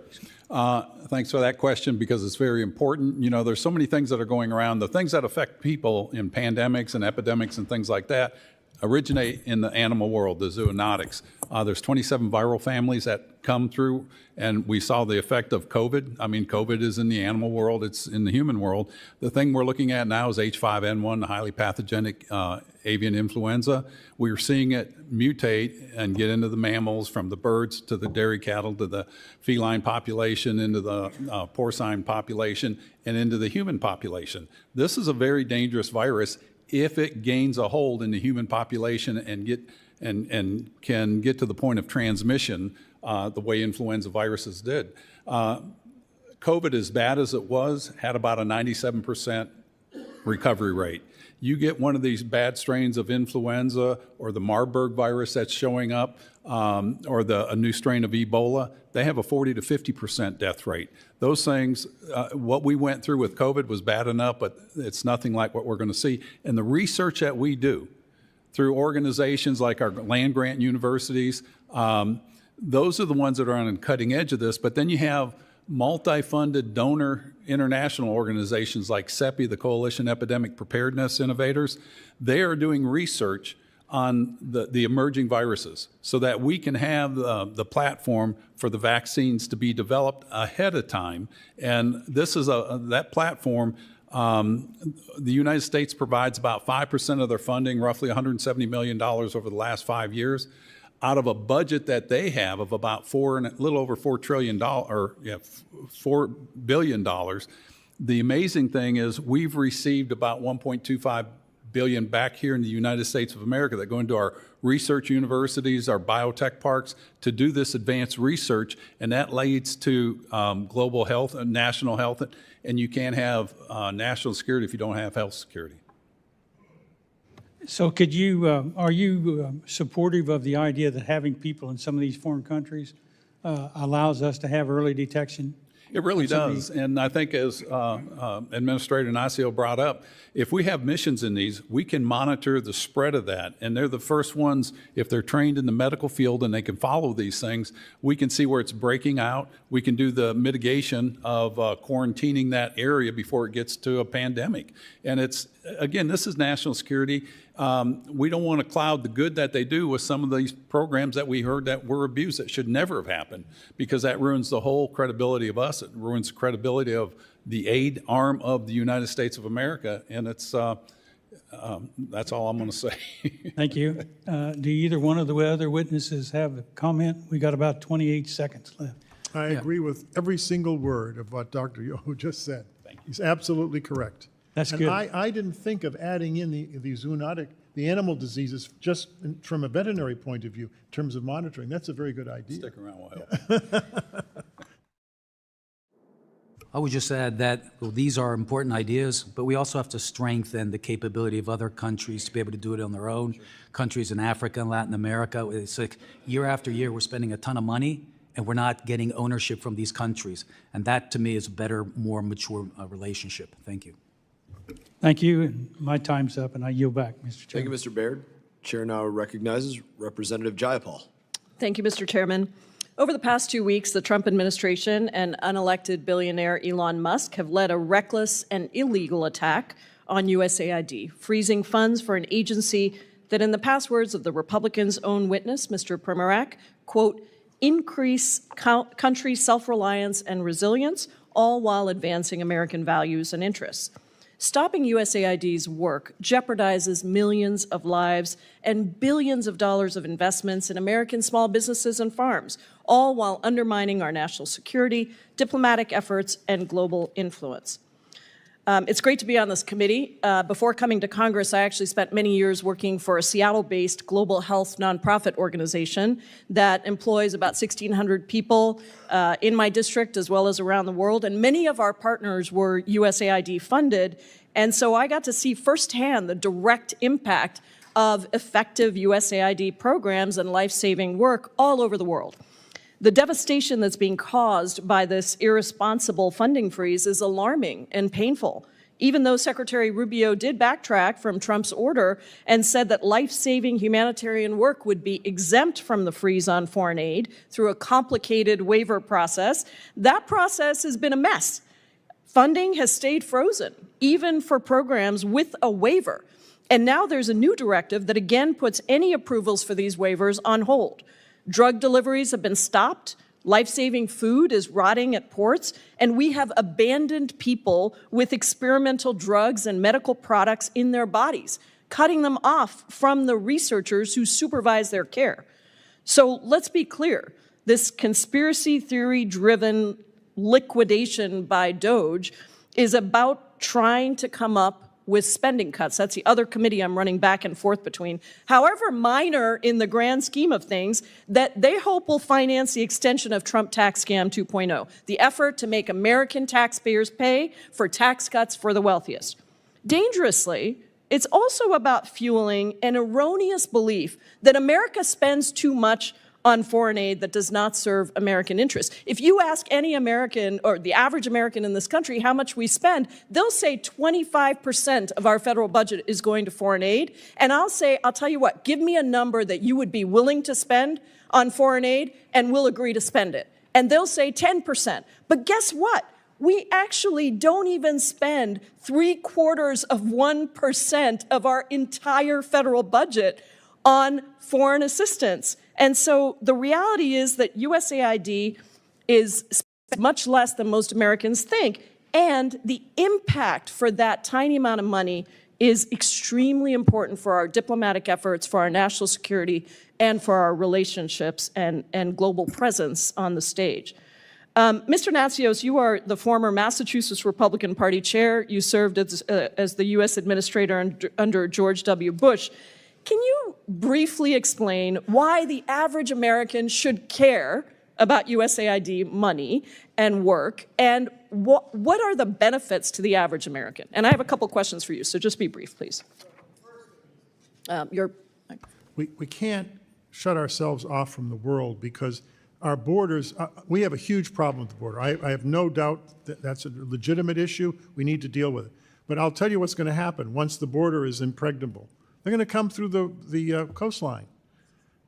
Thanks for that question, because it's very important. You know, there's so many things that are going around. The things that affect people in pandemics and epidemics and things like that originate in the animal world, the zoonotics. There's 27 viral families that come through, and we saw the effect of COVID. I mean, COVID is in the animal world, it's in the human world. The thing we're looking at now is H5N1, the highly pathogenic avian influenza. We're seeing it mutate and get into the mammals, from the birds to the dairy cattle to the feline population, into the porcine population, and into the human population. This is a very dangerous virus if it gains a hold in the human population and can get to the point of transmission the way influenza viruses did. COVID, as bad as it was, had about a 97% recovery rate. You get one of these bad strains of influenza or the Marburg virus that's showing up, or a new strain of Ebola, they have a 40 to 50% death rate. Those things, what we went through with COVID was bad enough, but it's nothing like what we're going to see. And the research that we do through organizations like our land-grant universities, those are the ones that are on the cutting edge of this. But then you have multi-funded donor international organizations like CEPI, the Coalition Epidemic Preparedness Innovators. They are doing research on the emerging viruses so that we can have the platform for the vaccines to be developed ahead of time. And this is that platform. The United States provides about 5% of their funding, roughly $170 million over the last 5 years, out of a budget that they have of about a little over $4 billion. The amazing thing is we've received about $1.25 billion back here in the United States of America that go into our research universities, our biotech parks, to do this advanced research, and that leads to global health and national health, and you can't have national security if you don't have health security. so could you, are you supportive of the idea that having people in some of these foreign countries allows us to have early detection? It really does. And I think, as Administrator Nacio brought up, if we have missions in these, we can monitor the spread of that. And they're the first ones, if they're trained in the medical field and they can follow these things, we can see where it's breaking out. We can do the mitigation of quarantining that area before it gets to a pandemic. And it's, again, this is national security. We don't want to cloud the good that they do with some of these programs that we heard that were abused that should never have happened, because that ruins the whole credibility of us. It ruins the credibility of the aid arm of the United States of America, and it's that's all I'm going to say. Thank you. Do either one of the other witnesses have a comment? We got about 28 seconds left. I agree with every single word of what Dr. Yoho just said. He's absolutely correct. That's and good. I didn't think of adding in the zoonotic, the animal diseases, just from a veterinary point of view, in terms of monitoring. That's a very good idea. Stick around a while. I would just add that these are important ideas, but we also have to strengthen the capability of other countries to be able to do it on their own. Countries in Africa and Latin America, it's like year after year we're spending a ton of money and we're not getting ownership from these countries. And that, to me, is a better, more mature relationship. Thank you. Thank you. And my time's up, and I yield back, Mr. Chairman. Thank you, Mr. Baird. Chair now recognizes Representative Jayapal. Thank you, Mr. Chairman. Over the past 2 weeks, the Trump administration and unelected billionaire Elon Musk have led a reckless and illegal attack on USAID, freezing funds for an agency that, in the past words of the Republicans' own witness, Mr. Primorak, quote, increase country self-reliance and resilience, all while advancing American values and interests. Stopping USAID's work jeopardizes millions of lives and billions of dollars of investments in American small businesses and farms, all while undermining our national security, diplomatic efforts, and global influence. It's great to be on this committee. Before coming to Congress, I actually spent many years working for a Seattle-based global health nonprofit organization that employs about 1,600 people in my district as well as around the world, and many of our partners were USAID funded, and so I got to see firsthand the direct impact of effective USAID programs and life-saving work all over the world. The devastation that's being caused by this irresponsible funding freeze is alarming and painful. even though Secretary Rubio did backtrack from Trump's order and said that life-saving humanitarian work would be exempt from the freeze on foreign aid through a complicated waiver process. That process has been a mess. Funding has stayed frozen, even for programs with a waiver. And now there's a new directive that again puts any approvals for these waivers on hold. Drug deliveries have been stopped. Life-saving food is rotting at ports, and we have abandoned people with experimental drugs and medical products in their bodies, cutting them off from the researchers who supervise their care. So let's be clear, this conspiracy theory-driven liquidation by DOGE is about trying to come up with spending cuts. That's the other committee I'm running back and forth between. However minor in the grand scheme of things, that they hope will finance the extension of Trump tax scam 2.0, the effort to make American taxpayers pay for tax cuts for the wealthiest. Dangerously, it's also about fueling an erroneous belief that America spends too much on foreign aid that does not serve American interests. If you ask any American, or the average American in this country, how much we spend, they'll say 25% of our federal budget is going to foreign aid. And I'll tell you what, give me a number that you would be willing to spend on foreign aid, and we'll agree to spend it. And they'll say 10%. But guess what? We actually don't even spend 0.75% of our entire federal budget on foreign assistance. And so the reality is that USAID is much less than most Americans think, and the impact for that tiny amount of money is extremely important for our diplomatic efforts, for our national security, and for our relationships and global presence on the stage. Mr. Natsios, you are the former Massachusetts Republican Party chair. You served as the U.S. administrator under George W. Bush. Can you briefly explain why the average American should care about USAID money and work, and what are the benefits to the average American? And I have a couple questions for you, so just be brief, please. We can't shut ourselves off from the world because our borders, we have a huge problem with the border. I have no doubt that that's a legitimate issue. We need to deal with it. But I'll tell you what's going to happen once the border is impregnable. They're going to come through the coastline.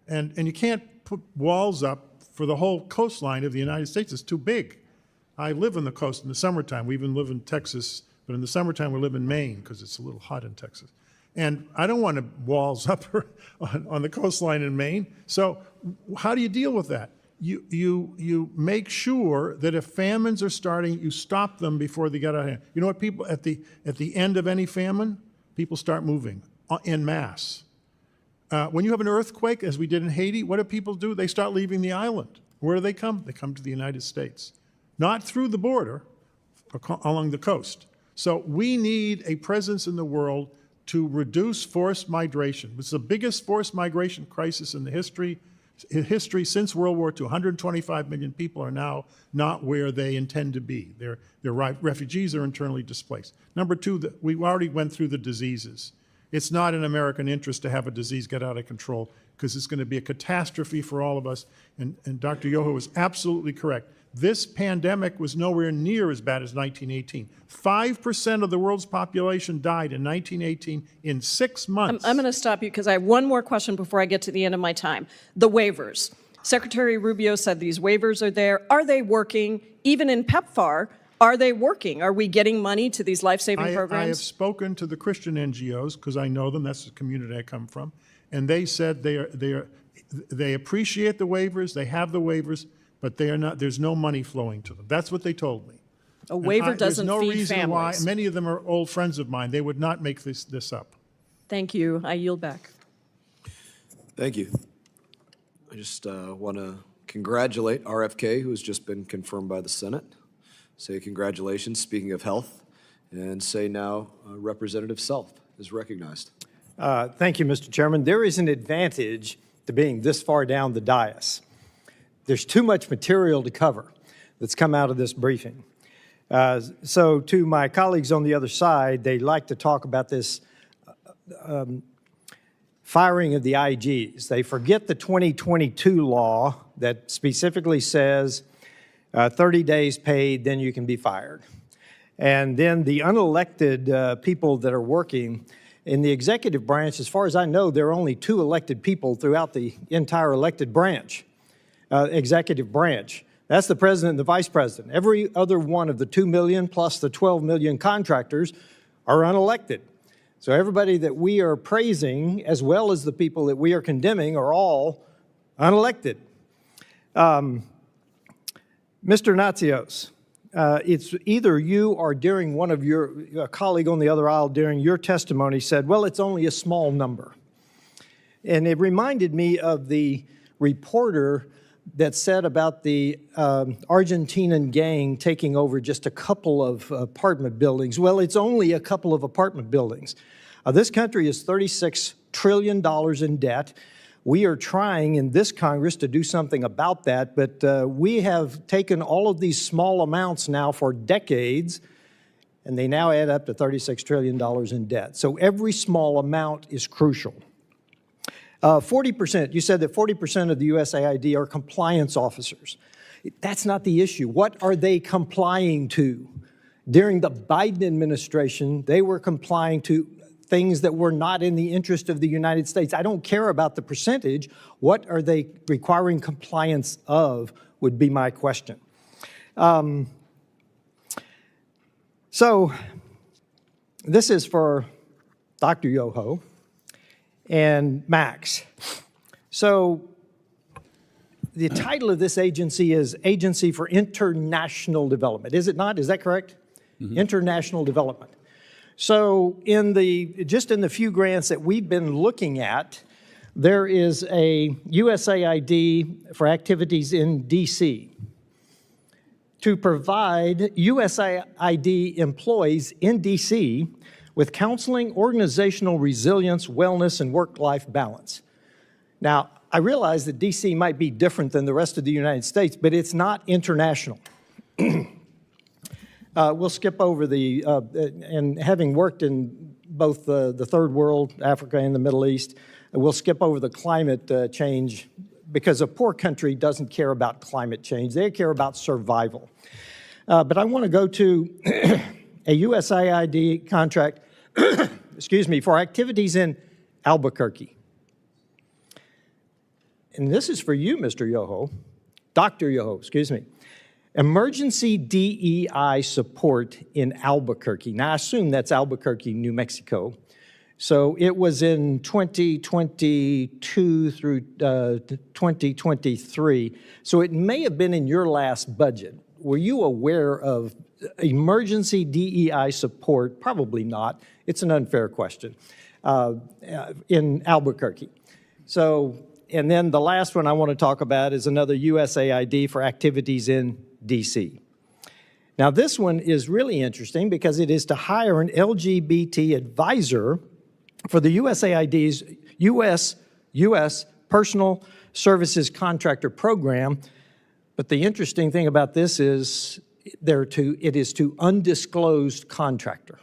And you can't put walls up for the whole coastline of the United States. It's too big. I live on the coast in the summertime. We even live in Texas, but in the summertime we live in Maine because it's a little hot in Texas. And I don't want walls up on the coastline in Maine. So how do you deal with that? You make sure that if famines are starting, you stop them before they get out of hand. You know what, people, at the end of any famine, people start moving en masse. When you have an earthquake, as we did in Haiti, what do people do? They start leaving the island. Where do they come? They come to the United States. Not through the border, along the coast. So we need a presence in the world to reduce forced migration. It's the biggest forced migration crisis in the history since World War II. 125 million people are now not where they intend to be. They're refugees are internally displaced. Number two, we already went through the diseases. It's not in American interest to have a disease get out of control because it's going to be a catastrophe for all of us. And Dr. Yoho was absolutely correct. This pandemic was nowhere near as bad as 1918. 5% of the world's population died in 1918 in 6 months. I'm going to stop you because I have one more question before I get to the end of my time. The waivers. Secretary Rubio said these waivers are there. Are they working? Even in PEPFAR, are they working? Are we getting money to these life-saving programs? I have spoken to the Christian NGOs because I know them. That's the community I come from. And they said they appreciate the waivers, they have the waivers, but they are not. There's no money flowing to them. That's what they told me. A waiver doesn't feed families. There's no reason why. Many of them are old friends of mine. They would not make this up. Thank you. I yield back. Thank you. I just want to congratulate RFK, who has just been confirmed by the Senate. Say congratulations, speaking of health, and say now Representative Self is recognized. Thank you, Mr. Chairman. There is an advantage to being this far down the dais. There's too much material to cover that's come out of this briefing. So to my colleagues on the other side, they like to talk about this firing of the IGs. They forget the 2022 law that specifically says 30 days paid, then you can be fired. And then the unelected people that are working in the executive branch, as far as I know, there are only 2 elected people throughout the entire elected branch, executive branch. That's the president and the vice president. Every other one of the 2 million plus the 12 million contractors are unelected. So everybody that we are praising, as well as the people that we are condemning, are all unelected. Mr. Natsios, it's either you or during one of your colleague on the other aisle during your testimony said, well, it's only a small number. And it reminded me of the reporter that said about the Argentinian gang taking over just a couple of apartment buildings. Well, it's only a couple of apartment buildings. This country is $36 trillion in debt. We are trying in this Congress to do something about that, but we have taken all of these small amounts now for decades, and they now add up to $36 trillion in debt. So every small amount is crucial. 40%, you said that 40% of the USAID are compliance officers. That's not the issue. What are they complying to? During the Biden administration, they were complying to things that were not in the interest of the United States. I don't care about the percentage. What are they requiring compliance of would be my question. So this is for Dr. Yoho and Max. So the title of this agency is Agency for International Development. Is it not? Is that correct? Mm-hmm. International Development. So just in the few grants that we've been looking at, there is a USAID for activities in DC to provide USAID employees in DC with counseling, organizational resilience, wellness, and work-life balance. Now, I realize that DC might be different than the rest of the United States, but it's not international. We'll skip over and having worked in both the third world, Africa and the Middle East, we'll skip over the climate change because a poor country doesn't care about climate change. They care about survival. But I want to go to a USAID contract, excuse me, for activities in Albuquerque. And this is for you, Mr. Yoho, Dr. Yoho, excuse me. Emergency DEI support in Albuquerque. Now, I assume that's Albuquerque, New Mexico. So it was in 2022 through 2023. So it may have been in your last budget. Were you aware of emergency DEI support? Probably not. It's an unfair question. In Albuquerque. So, and then the last one I want to talk about is another USAID for activities in DC. Now, this one is really interesting because it is to hire an LGBT advisor for the USAID's U.S. Personal Services Contractor Program. But the interesting thing about this is it is to undisclosed contractor.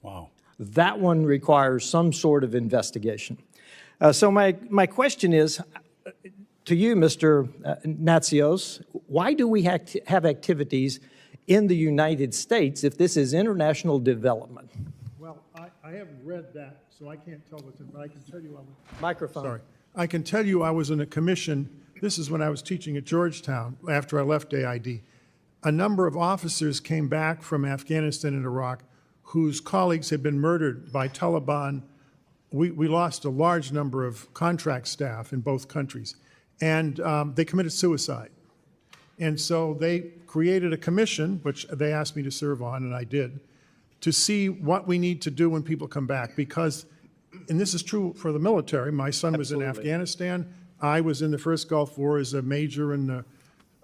Wow. That one requires some sort of investigation. So my question is, to you, Mr. Natsios, why do we have activities in the United States if this is international development? Well, I haven't read that, so I can't tell what's in, but I can tell you Microphone. Sorry. I can tell you I was in a commission, this is when I was teaching at Georgetown, after I left AID. A number of officers came back from Afghanistan and Iraq whose colleagues had been murdered by Taliban. We lost a large number of contract staff in both countries. And they committed suicide. And so they created a commission, which they asked me to serve on, and I did, to see what we need to do when people come back. Because, and this is true for the military, my son was in Afghanistan, I was in the first Gulf War as a major in the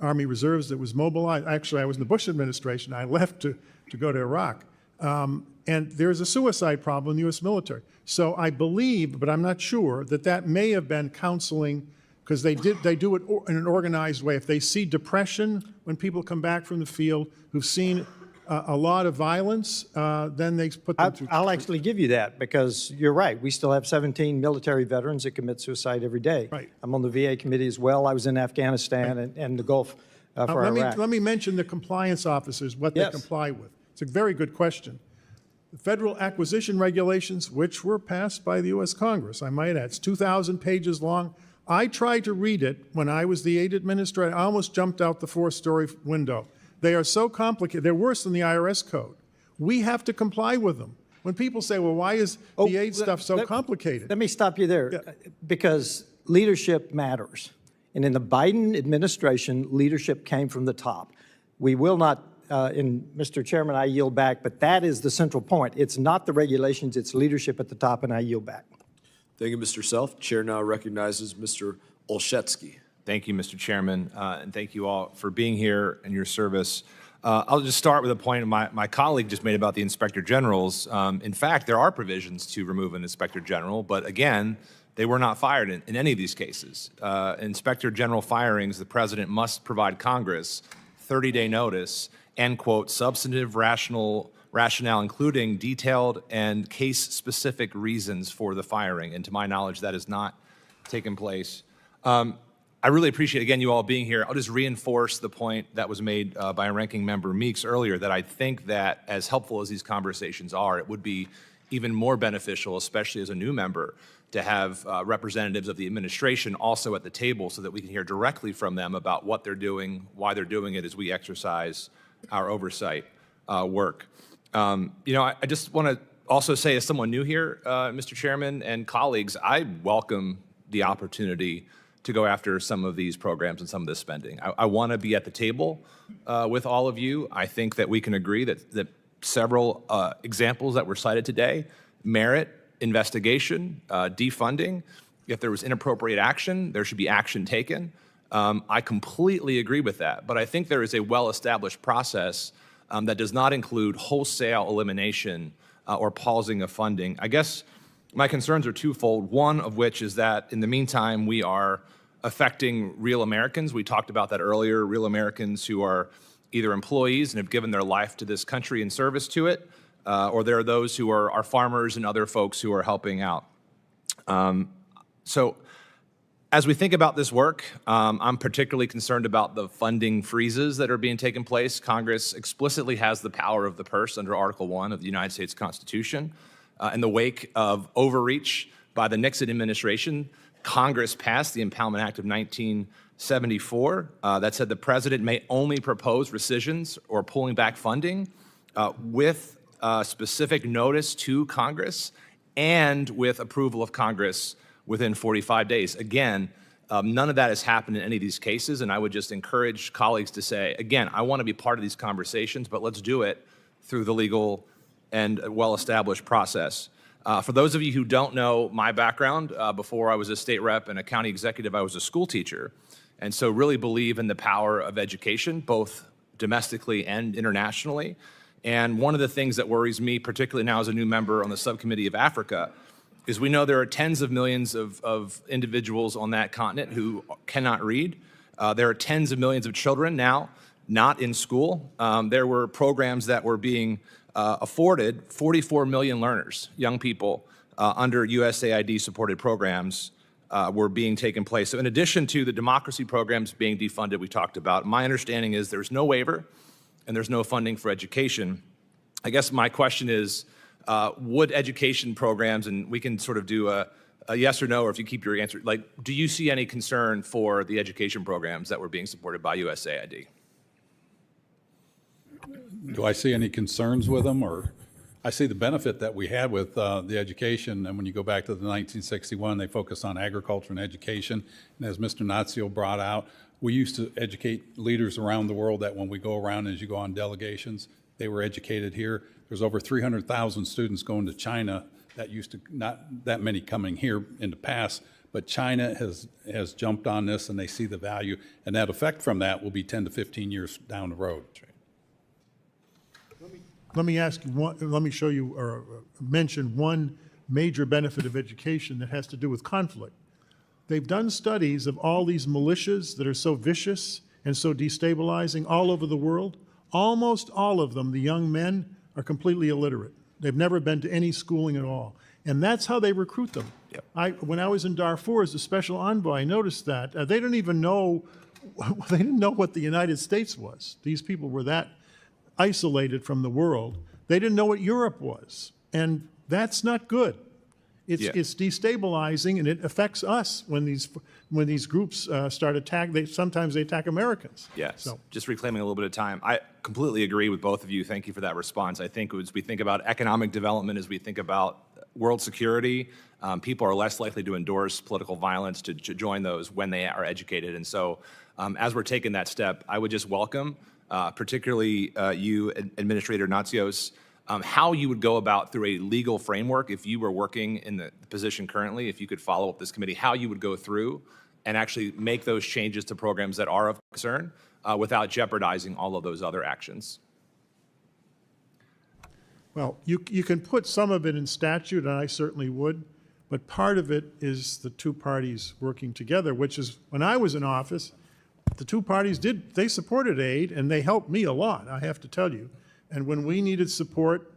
Army Reserves that was mobilized. Actually, I was in the Bush administration. I left to go to Iraq. And there's a suicide problem in the U.S. military. So I believe, but I'm not sure, that may have been counseling, because they do it in an organized way. If they see depression when people come back from the field who've seen a lot of violence, then they put them through. I'll actually give you that, because you're right. We still have 17 military veterans that commit suicide every day. Right. I'm on the VA committee as well. I was in Afghanistan and the Gulf for Iraq. Let me mention the compliance officers, what they comply with. It's a very good question. The federal acquisition regulations, which were passed by the U.S. Congress, I might add, it's 2,000 pages long. I tried to read it when I was the aid administrator. I almost jumped out the 4-story window. They are so complicated. They're worse than the IRS code. We have to comply with them. When people say, well, why is the aid stuff so complicated? Let me stop you there, because leadership matters. And in the Biden administration, leadership came from the top. We will not, and Mr. Chairman, I yield back, but that is the central point. It's not the regulations, it's leadership at the top, and I yield back. Thank you, Mr. Self. Chair now recognizes Mr. Olszewski. Thank you, Mr. Chairman, and thank you all for being here and your service. I'll just start with a point my colleague just made about the Inspector Generals. In fact, there are provisions to remove an Inspector General, but again, they were not fired in any of these cases. Inspector General firings, the President must provide Congress 30-day notice and, quote, substantive rationale, including detailed and case-specific reasons for the firing. And to my knowledge, that has not taken place. I really appreciate, again, you all being here. I'll just reinforce the point that was made by Ranking Member Meeks earlier, that I think that as helpful as these conversations are, it would be even more beneficial, especially as a new member, to have representatives of the administration also at the table so that we can hear directly from them about what they're doing, why they're doing it as we exercise our oversight work. You know, I just want to also say, as someone new here, Mr. Chairman and colleagues, I welcome the opportunity to go after some of these programs and some of this spending. I want to be at the table with all of you. I think that we can agree that several examples that were cited today merit investigation, defunding. If there was inappropriate action, there should be action taken. I completely agree with that, but I think there is a well-established process that does not include wholesale elimination or pausing of funding. I guess my concerns are twofold, one of which is that in the meantime, we are affecting real Americans. We talked about that earlier, real Americans who are either employees and have given their life to this country in service to it, or there are those who are farmers and other folks who are helping out. So as we think about this work, I'm particularly concerned about the funding freezes that are being taken place. Congress explicitly has the power of the purse under Article 1 of the United States Constitution. In the wake of overreach by the Nixon administration, Congress passed the Impoundment Act of 1974 that said the president may only propose rescissions or pulling back funding with specific notice to Congress and with approval of Congress within 45 days. Again, none of that has happened in any of these cases, and I would just encourage colleagues to say, again, I want to be part of these conversations, but let's do it through the legal and well-established process. For those of you who don't know my background, before I was a state rep and a county executive, I was a school teacher, and so really believe in the power of education, both domestically and internationally. And one of the things that worries me, particularly now as a new member on the Subcommittee of Africa, is we know there are tens of millions of individuals on that continent who cannot read. There are tens of millions of children now not in school. There were programs that were being afforded 44 million learners, young people, under USAID-supported programs were being taken place. So in addition to the democracy programs being defunded we talked about, my understanding is there's no waiver and there's no funding for education. I guess my question is, would education programs, and we can sort of do a yes or no, or if you keep your answer, like, do you see any concern for the education programs that were being supported by USAID? Do I see any concerns with them? Or I see the benefit that we had with the education. And when you go back to the 1961, they focused on agriculture and education. And as Mr. Nazio brought out, we used to educate leaders around the world that when we go around, as you go on delegations, they were educated here. There's over 300,000 students going to China. That used to not that many coming here in the past, but China has jumped on this and they see the value. And that effect from that will be 10 to 15 years down the road. Let me ask you one, let me show you or mention one major benefit of education that has to do with conflict. They've done studies of all these militias that are so vicious and so destabilizing all over the world. Almost all of them, the young men, are completely illiterate. They've never been to any schooling at all. And that's how they recruit them. When I was in Darfur as a special envoy, I noticed that. They don't even know they didn't know what the United States was. These people were that isolated from the world. They didn't know what Europe was. And that's not good. It's destabilizing, and it affects us when these groups start attacking. Sometimes they attack Americans. Yes. So. Just reclaiming a little bit of time. I completely agree with both of you. Thank you for that response. I think as we think about economic development, as we think about world security, people are less likely to endorse political violence, to join those when they are educated. And so as we're taking that step, I would just welcome, particularly you, Administrator Natsios, how you would go about through a legal framework if you were working in the position currently, if you could follow up this committee, how you would go through and actually make those changes to programs that are of concern without jeopardizing all of those other actions. Well, you can put some of it in statute, and I certainly would, but part of it is the two parties working together, which is, when I was in office, the two parties they supported aid, and they helped me a lot, I have to tell you. And when we needed support,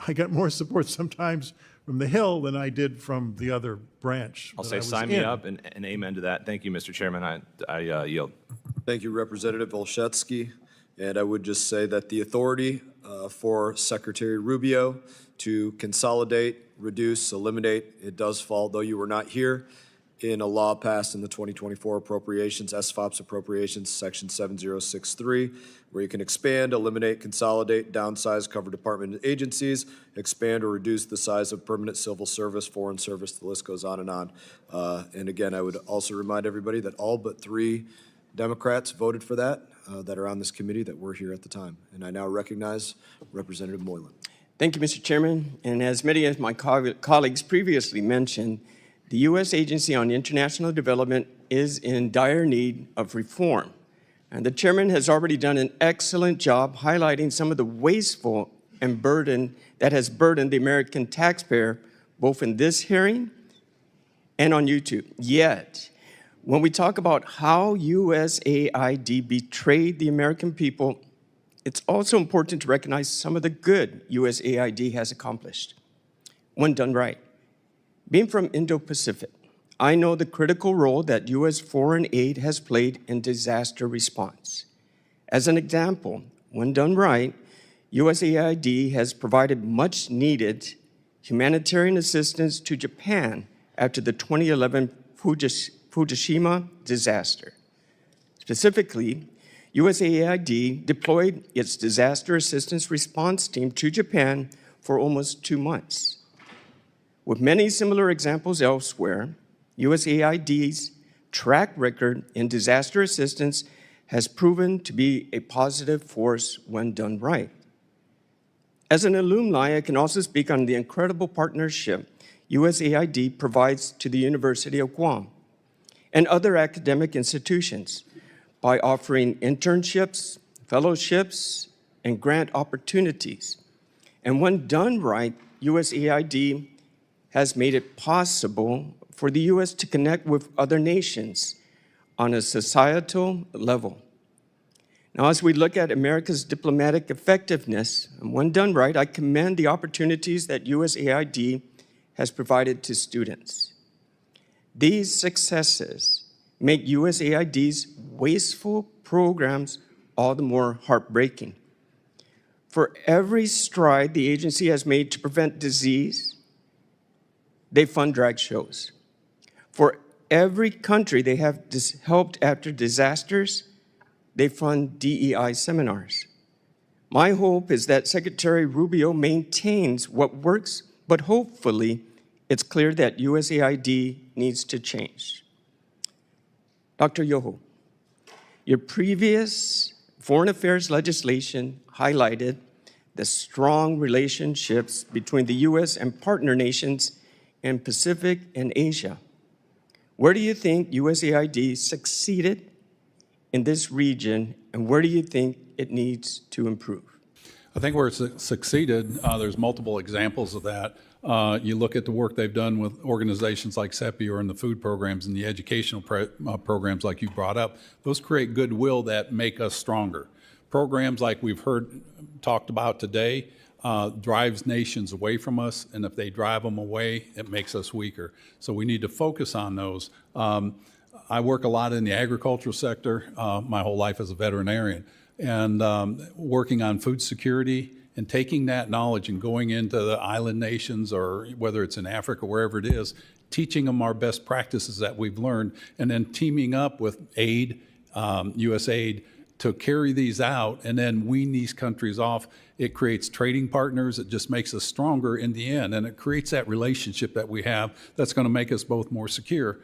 I got more support sometimes from the Hill than I did from the other branch. I'll say sign me up and amen to that. Thank you, Mr. Chairman. I yield. Thank you, Representative Olszewski. And I would just say that the authority for Secretary Rubio to consolidate, reduce, eliminate, it does fall, though you were not here, in a law passed in the 2024 appropriations, SFOPS appropriations, section 7063, where you can expand, eliminate, consolidate, downsize, cover department and agencies, expand or reduce the size of permanent civil service, foreign service, the list goes on and on. And again, I would also remind everybody that all but 3 Democrats voted for that, that are on this committee that were here at the time. And I now recognize Representative Moylan. Thank you, Mr. Chairman. And as many of my colleagues previously mentioned, the U.S. Agency on International Development is in dire need of reform. And the chairman has already done an excellent job highlighting some of the wasteful and burden that has burdened the American taxpayer, both in this hearing and on YouTube. Yet, when we talk about how USAID betrayed the American people, it's also important to recognize some of the good USAID has accomplished, when done right. Being from Indo-Pacific, I know the critical role that U.S. foreign aid has played in disaster response. As an example, when done right, USAID has provided much-needed humanitarian assistance to Japan after the 2011 Fukushima disaster. Specifically, USAID deployed its disaster assistance response team to Japan for almost 2 months. With many similar examples elsewhere, USAID's track record in disaster assistance has proven to be a positive force when done right. As an alumni, I can also speak on the incredible partnership USAID provides to the University of Guam and other academic institutions by offering internships, fellowships, and grant opportunities. And when done right, USAID has made it possible for the U.S. to connect with other nations on a societal level. Now, as we look at America's diplomatic effectiveness, and when done right, I commend the opportunities that USAID has provided to students. These successes make USAID's wasteful programs all the more heartbreaking. For every stride the agency has made to prevent disease, they fund drag shows. For every country they have helped after disasters, they fund DEI seminars. My hope is that Secretary Rubio maintains what works, but hopefully it's clear that USAID needs to change. Dr. Yoho, your previous foreign affairs legislation highlighted the strong relationships between the U.S. and partner nations in Pacific and Asia. Where do you think USAID succeeded in this region, and where do you think it needs to improve? I think where it's succeeded, there's multiple examples of that. You look at the work they've done with organizations like CEPI or in the food programs and the educational programs like you brought up. Those create goodwill that make us stronger. Programs like we've heard talked about today drives nations away from us, and if they drive them away, it makes us weaker. So we need to focus on those. I work a lot in the agricultural sector, my whole life as a veterinarian, and working on food security and taking that knowledge and going into the island nations, or whether it's in Africa, wherever it is, teaching them our best practices that we've learned, and then teaming up with aid, USAID, to carry these out and then wean these countries off. It creates trading partners. It just makes us stronger in the end, and it creates that relationship that we have that's going to make us both more secure.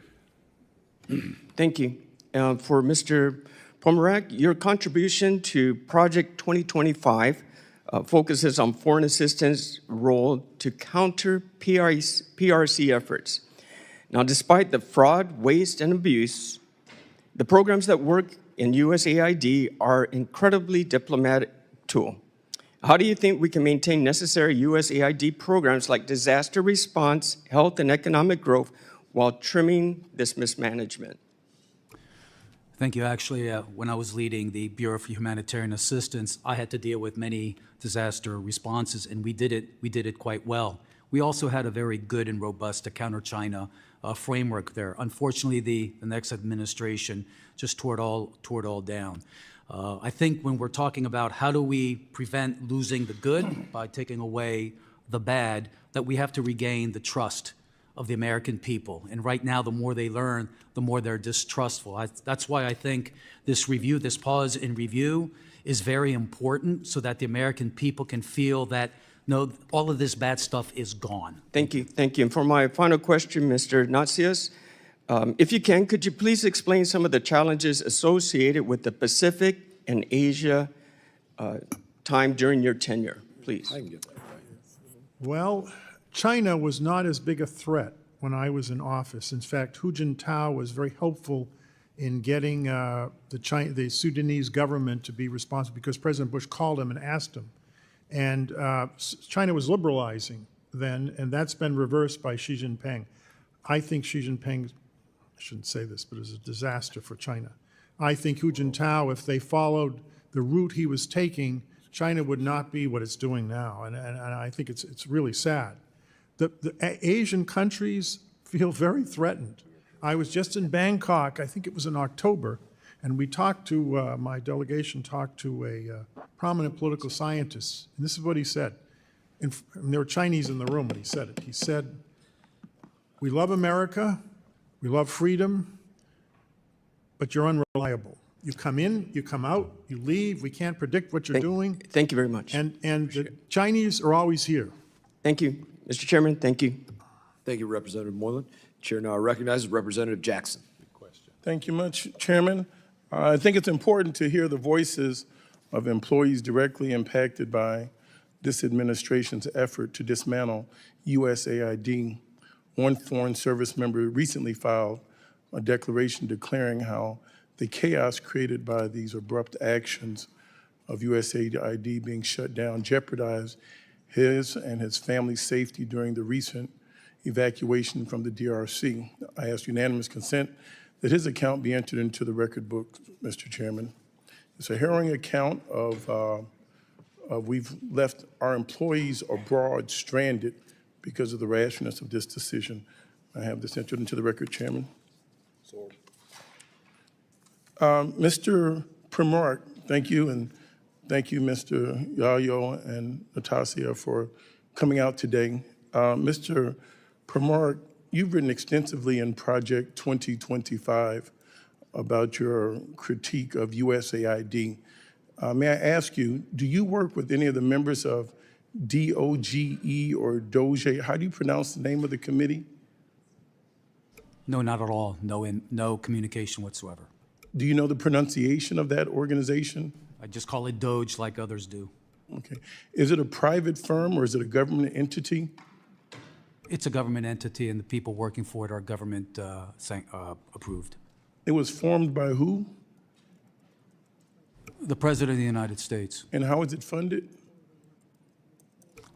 Thank you. For Mr. Pomerak, your contribution to Project 2025 focuses on foreign assistance role to counter PRC efforts. Now, despite the fraud, waste, and abuse, the programs that work in USAID are incredibly diplomatic tool. How do you think we can maintain necessary USAID programs like disaster response, health, and economic growth while trimming this mismanagement? Thank you. Actually, when I was leading the Bureau for Humanitarian Assistance, I had to deal with many disaster responses, and we did it quite well. We also had a very good and robust counter China framework there. Unfortunately, the next administration just tore it all down. I think when we're talking about how do we prevent losing the good by taking away the bad, that we have to regain the trust of the American people. And right now, the more they learn, the more they're distrustful. That's why I think this review, this pause in review, is very important so that the American people can feel that, no, all of this bad stuff is gone. Thank you. Thank you. And for my final question, Mr. Natsios, if you can, could you please explain some of the challenges associated with the Pacific and Asia time during your tenure, please? I can get that right. Well, China was not as big a threat when I was in office. In fact, Hu Jintao was very helpful in getting the Sudanese government to be responsible because President Bush called him and asked him. And China was liberalizing then, and that's been reversed by Xi Jinping. I think Xi Jinping, I shouldn't say this, but is a disaster for China. I think Hu Jintao, if they followed the route he was taking, China would not be what it's doing now, and I think it's really sad. The Asian countries feel very threatened. I was just in Bangkok, I think it was in October, and we talked to, my delegation talked to a prominent political scientist, and this is what he said. And there were Chinese in the room when he said it. He said, "We love America, we love freedom, but you're unreliable. You come in, you come out, you leave, we can't predict what you're doing." Thank you very much. And the Chinese are always here. Thank you. Mr. Chairman, thank you. Thank you, Representative Moreland. Chair now recognizes Representative Jackson. Thank you much, Chairman. I think it's important to hear the voices of employees directly impacted by this administration's effort to dismantle USAID. One Foreign Service member recently filed a declaration declaring how the chaos created by these abrupt actions of USAID being shut down jeopardized his and his family's safety during the recent evacuation from the DRC. I ask unanimous consent that his account be entered into the record book, Mr. Chairman. It's a harrowing account of we've left our employees abroad stranded because of the rashness of this decision. I have this entered into the record, Chairman. Mr. Primart, thank you, and thank you, Mr. Yayo and Natasha, for coming out today. Mr. Primart, you've written extensively in Project 2025 about your critique of USAID. May I ask you, do you work with any of the members of DOGE or DOGE? How do you pronounce the name of the committee? No, not at all. No communication whatsoever. Do you know the pronunciation of that organization? I just call it DOGE like others do. Okay. Is it a private firm or is it a government entity? It's a government entity, and the people working for it are government approved. It was formed by who? The President of the United States. And how is it funded?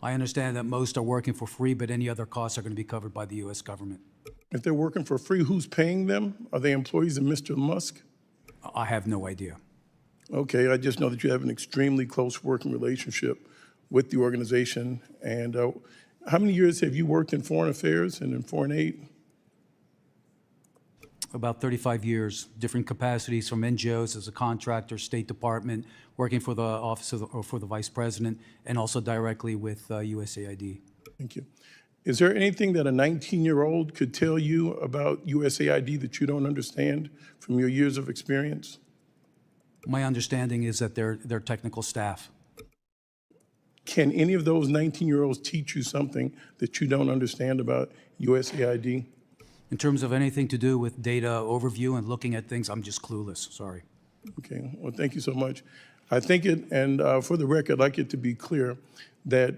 I understand that most are working for free, but any other costs are going to be covered by the U.S. government. If they're working for free, who's paying them? Are they employees of Mr. Musk? I have no idea. Okay, I just know that you have an extremely close working relationship with the organization. And how many years have you worked in foreign affairs and in foreign aid? about 35 years, different capacities from NGOs as a contractor, State Department, working for the Office of or for the Vice President, and also directly with USAID. Thank you. Is there anything that a 19-year-old could tell you about USAID that you don't understand from your years of experience? My understanding is that they're technical staff. Can any of those 19-year-olds teach you something that you don't understand about USAID? In terms of anything to do with data overview and looking at things, I'm just clueless, sorry. Okay, well, thank you so much. I think it, and for the record, I'd like it to be clear that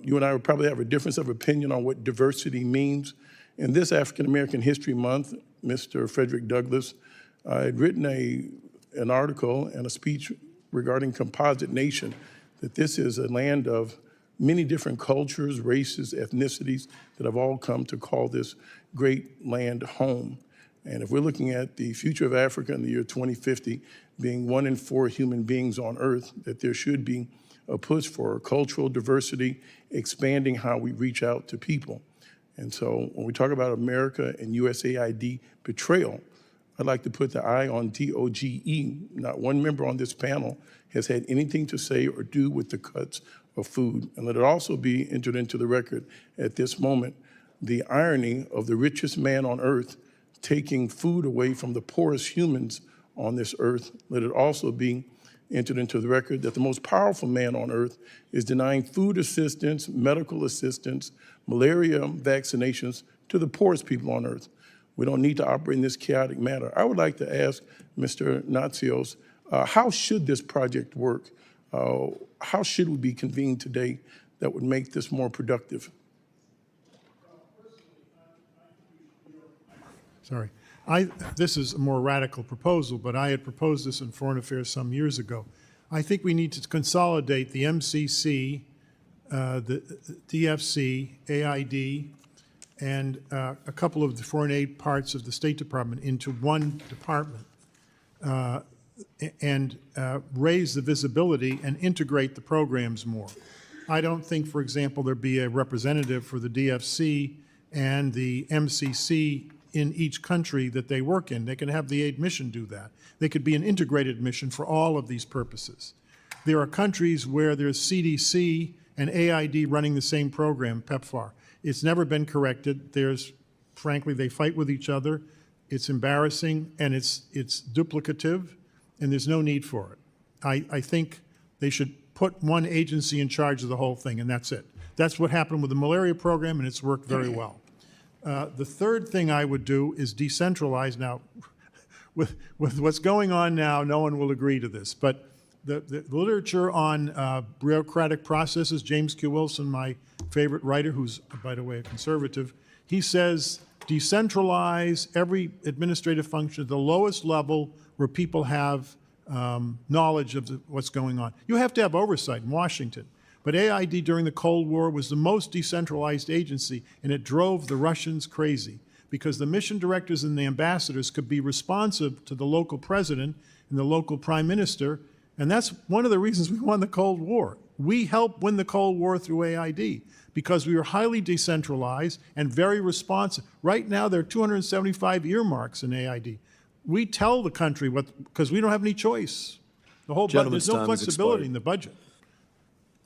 you and I would probably have a difference of opinion on what diversity means. In this African American History Month, Mr. Frederick Douglass had written an article and a speech regarding composite nation, that this is a land of many different cultures, races, ethnicities that have all come to call this great land home. And if we're looking at the future of Africa in the year 2050 being 1 in 4 human beings on Earth, that there should be a push for cultural diversity, expanding how we reach out to people. And so when we talk about America and USAID betrayal, I'd like to put the eye on DOGE. Not one member on this panel has had anything to say or do with the cuts of food. And let it also be entered into the record at this moment, the irony of the richest man on earth taking food away from the poorest humans on this earth. Let it also be entered into the record that the most powerful man on earth is denying food assistance, medical assistance, malaria vaccinations to the poorest people on earth. We don't need to operate in this chaotic manner. I would like to ask Mr. Natsios, how should this project work? How should we be convened today that would make this more productive? Sorry. This is a more radical proposal, but I had proposed this in Foreign Affairs some years ago. I think we need to consolidate the MCC, the DFC, AID, and a couple of the foreign aid parts of the State Department into one department and raise the visibility and integrate the programs more. I don't think, for example, there be a representative for the DFC and the MCC in each country that they work in. They can have the aid mission do that. They could be an integrated mission for all of these purposes. There are countries where there's CDC and AID running the same program, PEPFAR. It's never been corrected. Frankly, they fight with each other. It's embarrassing and it's duplicative, and there's no need for it. I think they should put one agency in charge of the whole thing, and that's it. That's what happened with the malaria program, and it's worked very well. The third thing I would do is decentralize. Now, with what's going on now, no one will agree to this, but the literature on bureaucratic processes, James Q. Wilson, my favorite writer, who's, by the way, a conservative, he says decentralize every administrative function at the lowest level where people have knowledge of what's going on. You have to have oversight in Washington. But AID during the Cold War was the most decentralized agency, and it drove the Russians crazy because the mission directors and the ambassadors could be responsive to the local president and the local prime minister, and that's one of the reasons we won the Cold War. We helped win the Cold War through AID because we were highly decentralized and very responsive. Right now, there are 275 earmarks in AID. We tell the country because we don't have any choice. The whole budget, there's no flexibility in the budget.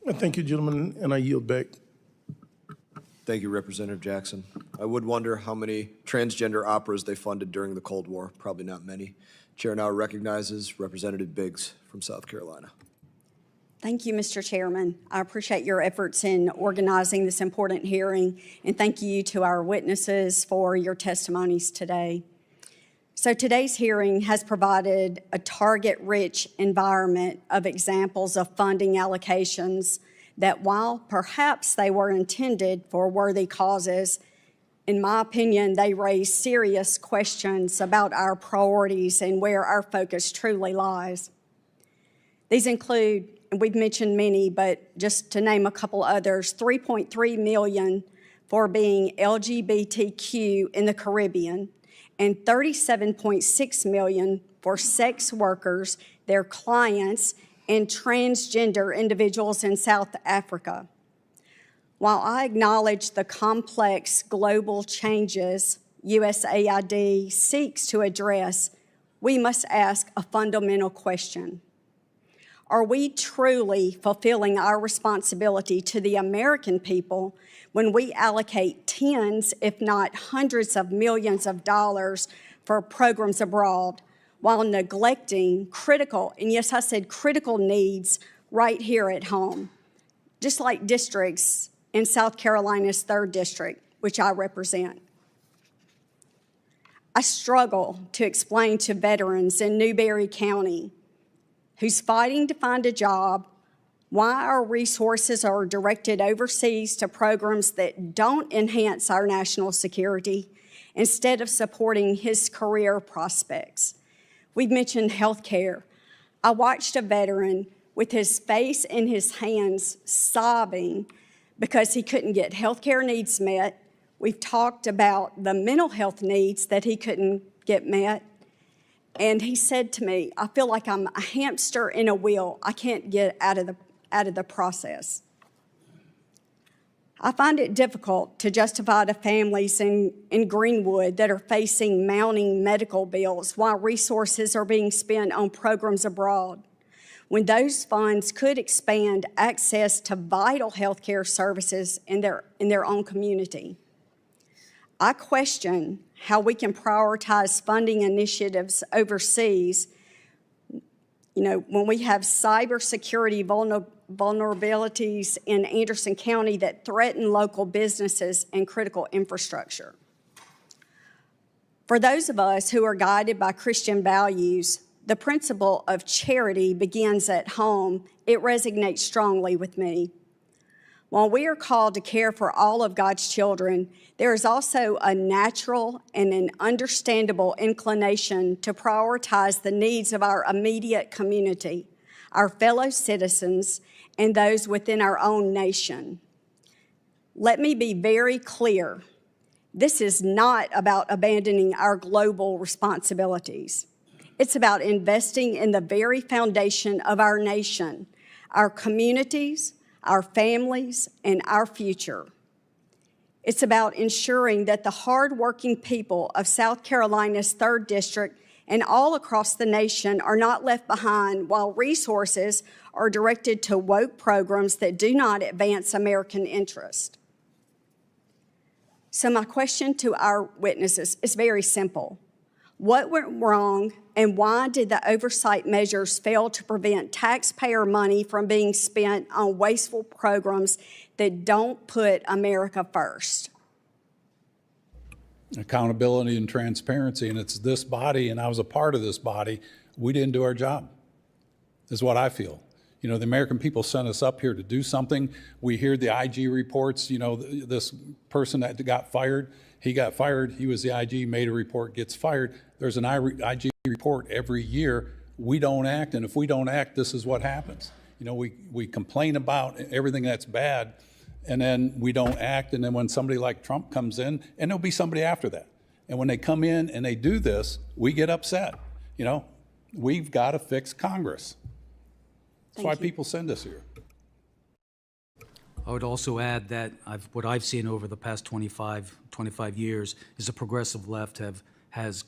Thank you, gentlemen, and I yield back. Thank you, Representative Jackson. I would wonder how many transgender operas they funded during the Cold War. Probably not many. Chair now recognizes Representative Biggs from South Carolina. Thank you, Mr. Chairman. I appreciate your efforts in organizing this important hearing, and thank you to our witnesses for your testimonies today. So today's hearing has provided a target-rich environment of examples of funding allocations that, while perhaps they were intended for worthy causes, in my opinion, they raise serious questions about our priorities and where our focus truly lies. These include, and we've mentioned many, but just to name a couple others, $3.3 million for being LGBTQ in the Caribbean, and $37.6 million for sex workers, their clients, and transgender individuals in South Africa. While I acknowledge the complex global changes USAID seeks to address, we must ask a fundamental question. Are we truly fulfilling our responsibility to the American people when we allocate tens, if not hundreds of millions of dollars for programs abroad while neglecting critical, and yes, I said critical needs right here at home, just like districts in South Carolina's 3rd District, which I represent? I struggle to explain to veterans in Newberry County who's fighting to find a job why our resources are directed overseas to programs that don't enhance our national security instead of supporting his career prospects. We've mentioned health care. I watched a veteran with his face in his hands sobbing because he couldn't get health care needs met. We've talked about the mental health needs that he couldn't get met. And he said to me, I feel like I'm a hamster in a wheel. I can't get out of the process. I find it difficult to justify to families in Greenwood that are facing mounting medical bills while resources are being spent on programs abroad, when those funds could expand access to vital health care services in their own community. I question how we can prioritize funding initiatives overseas, when we have cybersecurity vulnerabilities in Anderson County that threaten local businesses and critical infrastructure. For those of us who are guided by Christian values, the principle of charity begins at home. It resonates strongly with me. While we are called to care for all of God's children, there is also a natural and an understandable inclination to prioritize the needs of our immediate community, our fellow citizens, and those within our own nation. Let me be very clear. This is not about abandoning our global responsibilities. It's about investing in the very foundation of our nation, our communities, our families, and our future. It's about ensuring that the hardworking people of South Carolina's 3rd District and all across the nation are not left behind while resources are directed to woke programs that do not advance American interest. So my question to our witnesses is very simple. What went wrong, and why did the oversight measures fail to prevent taxpayer money from being spent on wasteful programs that don't put America first? Accountability and transparency, and it's this body, and I was a part of this body, we didn't do our job, is what I feel. The American people sent us up here to do something. We hear the IG reports, this person that got fired, he got fired, he was the IG, made a report, gets fired. There's an IG report every year. We don't act, and if we don't act, this is what happens. We complain about everything that's bad, and then we don't act, and then when somebody like Trump comes in, and there'll be somebody after that. And when they come in and they do this, we get upset. We've got to fix Congress. That's why people send us here. I would also add that what I've seen over the past 25 years is the progressive left has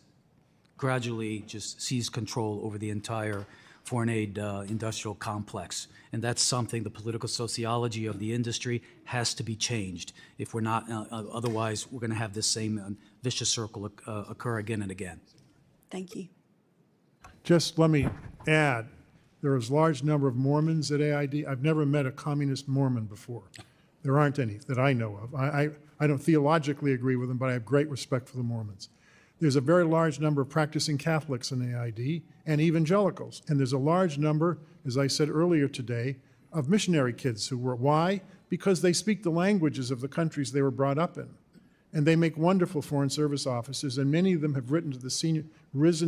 gradually just seized control over the entire foreign aid industrial complex. And that's something, the political sociology of the industry has to be changed. If we're not, otherwise we're going to have this same vicious circle occur again and again. Thank you. Just let me add, there is a large number of Mormons at AID. I've never met a communist Mormon before. There aren't any that I know of. I don't theologically agree with them, but I have great respect for the Mormons. There's a very large number of practicing Catholics in AID and evangelicals. And there's a large number, as I said earlier today, of missionary kids who were. Why? Because they speak the languages of the countries they were brought up in. And they make wonderful foreign service officers, and many of them have risen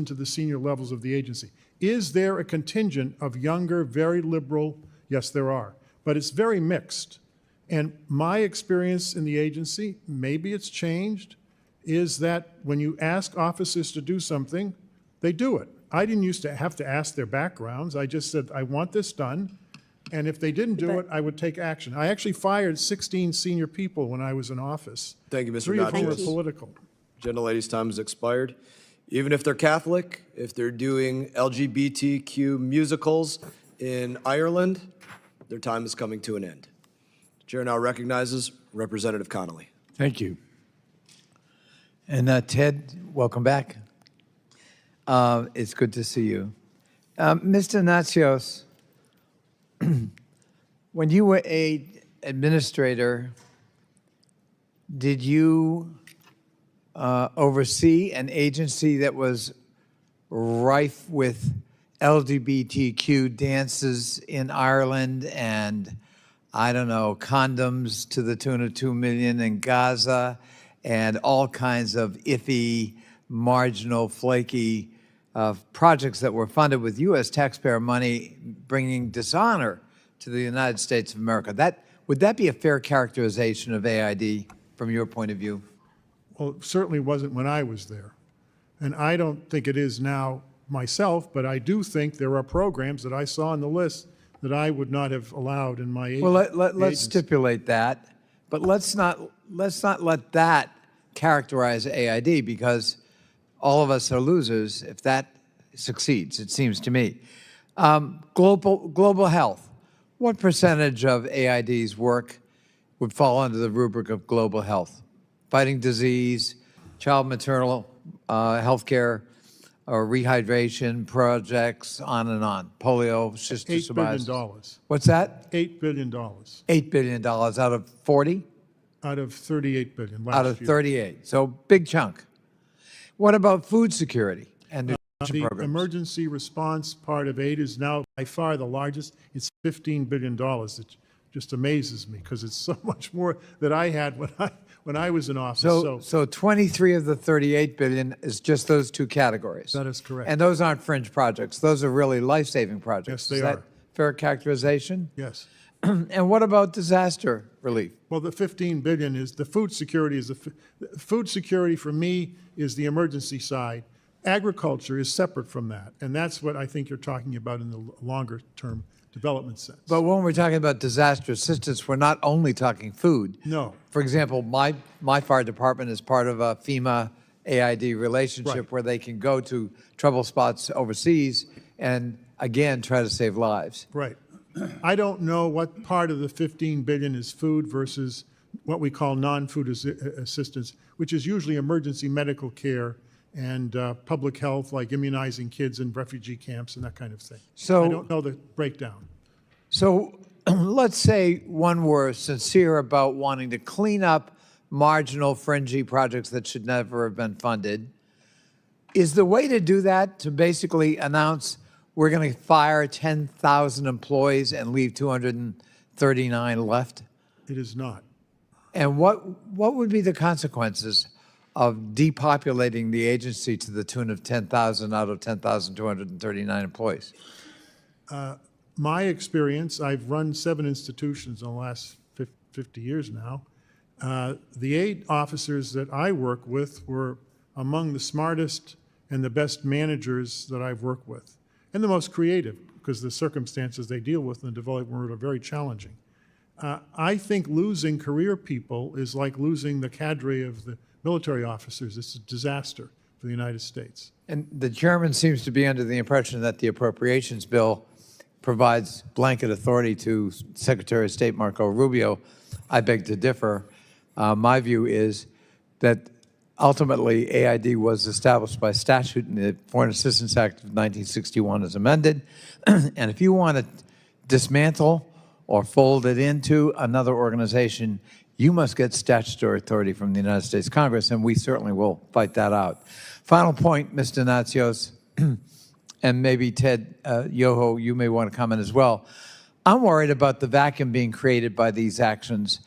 to the senior levels of the agency. Is there a contingent of younger, very liberal? Yes, there are. But it's very mixed. And my experience in the agency, maybe it's changed, is that when you ask officers to do something, they do it. I didn't used to have to ask their backgrounds. I just said, I want this done. And if they didn't do it, I would take action. I actually fired 16 senior people when I was in office. Thank you, Mr. 3 of whom were Natchez. political. Gentlelady's time has expired. Even if they're Catholic, if they're doing LGBTQ musicals in Ireland, their time is coming to an end. The chair now recognizes Representative Connolly. Thank you. And Ted, welcome back. It's good to see you. Mr. Natsios, when you were aid administrator, did you oversee an agency that was rife with LGBTQ dances in Ireland and, I don't know, condoms to the tune of 2 million in Gaza and all kinds of iffy, marginal, flaky projects that were funded with U.S. taxpayer money, bringing dishonor to the United States of America? Would that be a fair characterization of AID from your point of view? Well, it certainly wasn't when I was there. And I don't think it is now myself, but I do think there are programs that I saw on the list that I would not have allowed in my agency. Well, let's stipulate that, but let's not let that characterize AID, because all of us are losers if that succeeds, it seems to me. Global health. What percentage of AID's work would fall under the rubric of global health? Fighting disease, child maternal health care, or rehydration projects, on and on. Polio, cystic $8 billion. What's that? $8 billion. $8 billion out of 40? Out of 38 billion last year. Out of 38, so big chunk. What about food security and nutrition the programs? emergency response part of aid is now by far the largest. It's $15 billion. It just amazes me because it's so much more that I had when I was in office. So 23 of the 38 billion is just those two categories. That is correct. And those aren't fringe projects. Those are really life-saving projects. Yes, they is that are. Fair characterization? Yes. And what about disaster relief? Well, the 15 billion is the food security. Food security for me is the emergency side. Agriculture is separate from that, and that's what I think you're talking about in the longer term development sense. But when we're talking about disaster assistance, we're not only talking food. No. For example, my fire department is part of a FEMA AID relationship, Right. where they can go to trouble spots overseas and, again, try to save lives. Right. I don't know what part of the 15 billion is food versus what we call non-food assistance, which is usually emergency medical care and public health, like immunizing kids in refugee camps and that kind of thing. So- I don't know the breakdown. So let's say one were sincere about wanting to clean up marginal, fringy projects that should never have been funded. Is the way to do that to basically announce we're going to fire 10,000 employees and leave 239 left? It is not. And what would be the consequences of depopulating the agency to the tune of 10,000 out of 10,239 employees? My experience, I've run 7 institutions in the last 50 years now. The aid officers that I work with were among the smartest and the best managers that I've worked with, and the most creative, because the circumstances they deal with in the developing world are very challenging. I think losing career people is like losing the cadre of the military officers. It's a disaster for the United States. And the chairman seems to be under the impression that the appropriations bill provides blanket authority to Secretary of State Marco Rubio. I beg to differ. My view is that ultimately AID was established by statute in the Foreign Assistance Act of 1961 as amended. And if you want to dismantle or fold it into another organization, you must get statutory authority from the United States Congress, and we certainly will fight that out. Final point, Mr. Natsios, and maybe Ted Yoho, you may want to comment as well. I'm worried about the vacuum being created by these actions,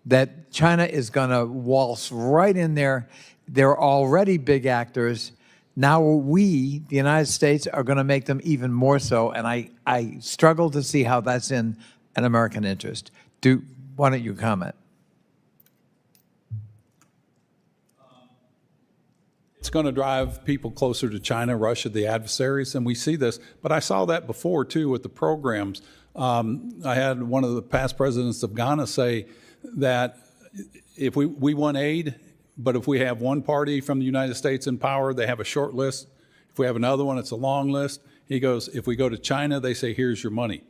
that China is going to waltz right in there. They're already big actors. Now we, the United States, are going to make them even more so, and I struggle to see how that's in an American interest. Why don't you comment? It's going to drive people closer to China, Russia, the adversaries, and we see this. But I saw that before, too, with the programs. I had one of the past presidents of Ghana say that if we want aid, But if we have one party from the United States in power, they have a short list. If we have another one, it's a long list. He goes, if we go to China, they say, here's your money.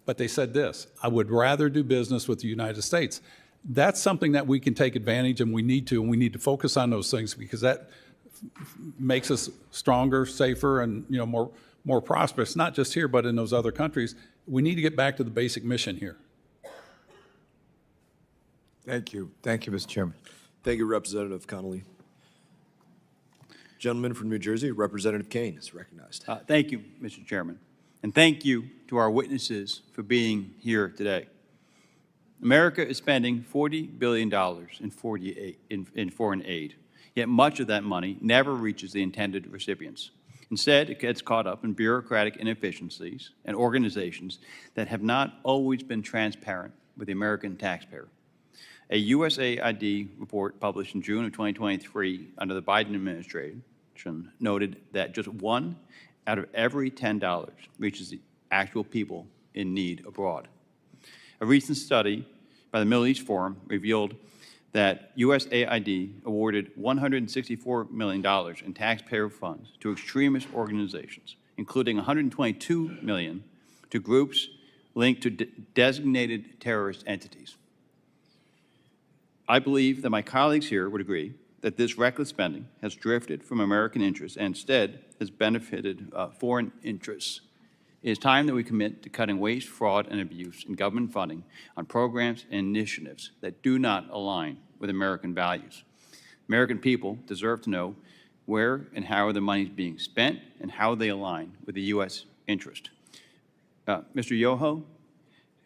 But they said this, I would rather do business with the United States. That's something that we can take advantage, and we need to focus on those things, because that makes us stronger, safer, and more prosperous, not just here, but in those other countries. We need to get back to the basic mission here. Thank you. Thank you, Mr. Chairman. Thank you, Representative Connolly. Gentleman from New Jersey, Representative Kane is recognized. Thank you, Mr. Chairman. And thank you to our witnesses for being here today. America is spending $40 billion in foreign aid, yet much of that money never reaches the intended recipients. Instead, it gets caught up in bureaucratic inefficiencies and organizations that have not always been transparent with the American taxpayer. A USAID report published in June of 2023 under the Biden administration noted that just 1 out of every $10 reaches the actual people in need abroad. A recent study by the Middle East Forum revealed that USAID awarded $164 million in taxpayer funds to extremist organizations, including $122 million to groups linked to designated terrorist entities. I believe that my colleagues here would agree that this reckless spending has drifted from American interests and instead has benefited foreign interests. It is time that we commit to cutting waste, fraud, and abuse in government funding on programs and initiatives that do not align with American values. American people deserve to know where and how the money is being spent and how they align with the U.S. interest. Mr. Yoho,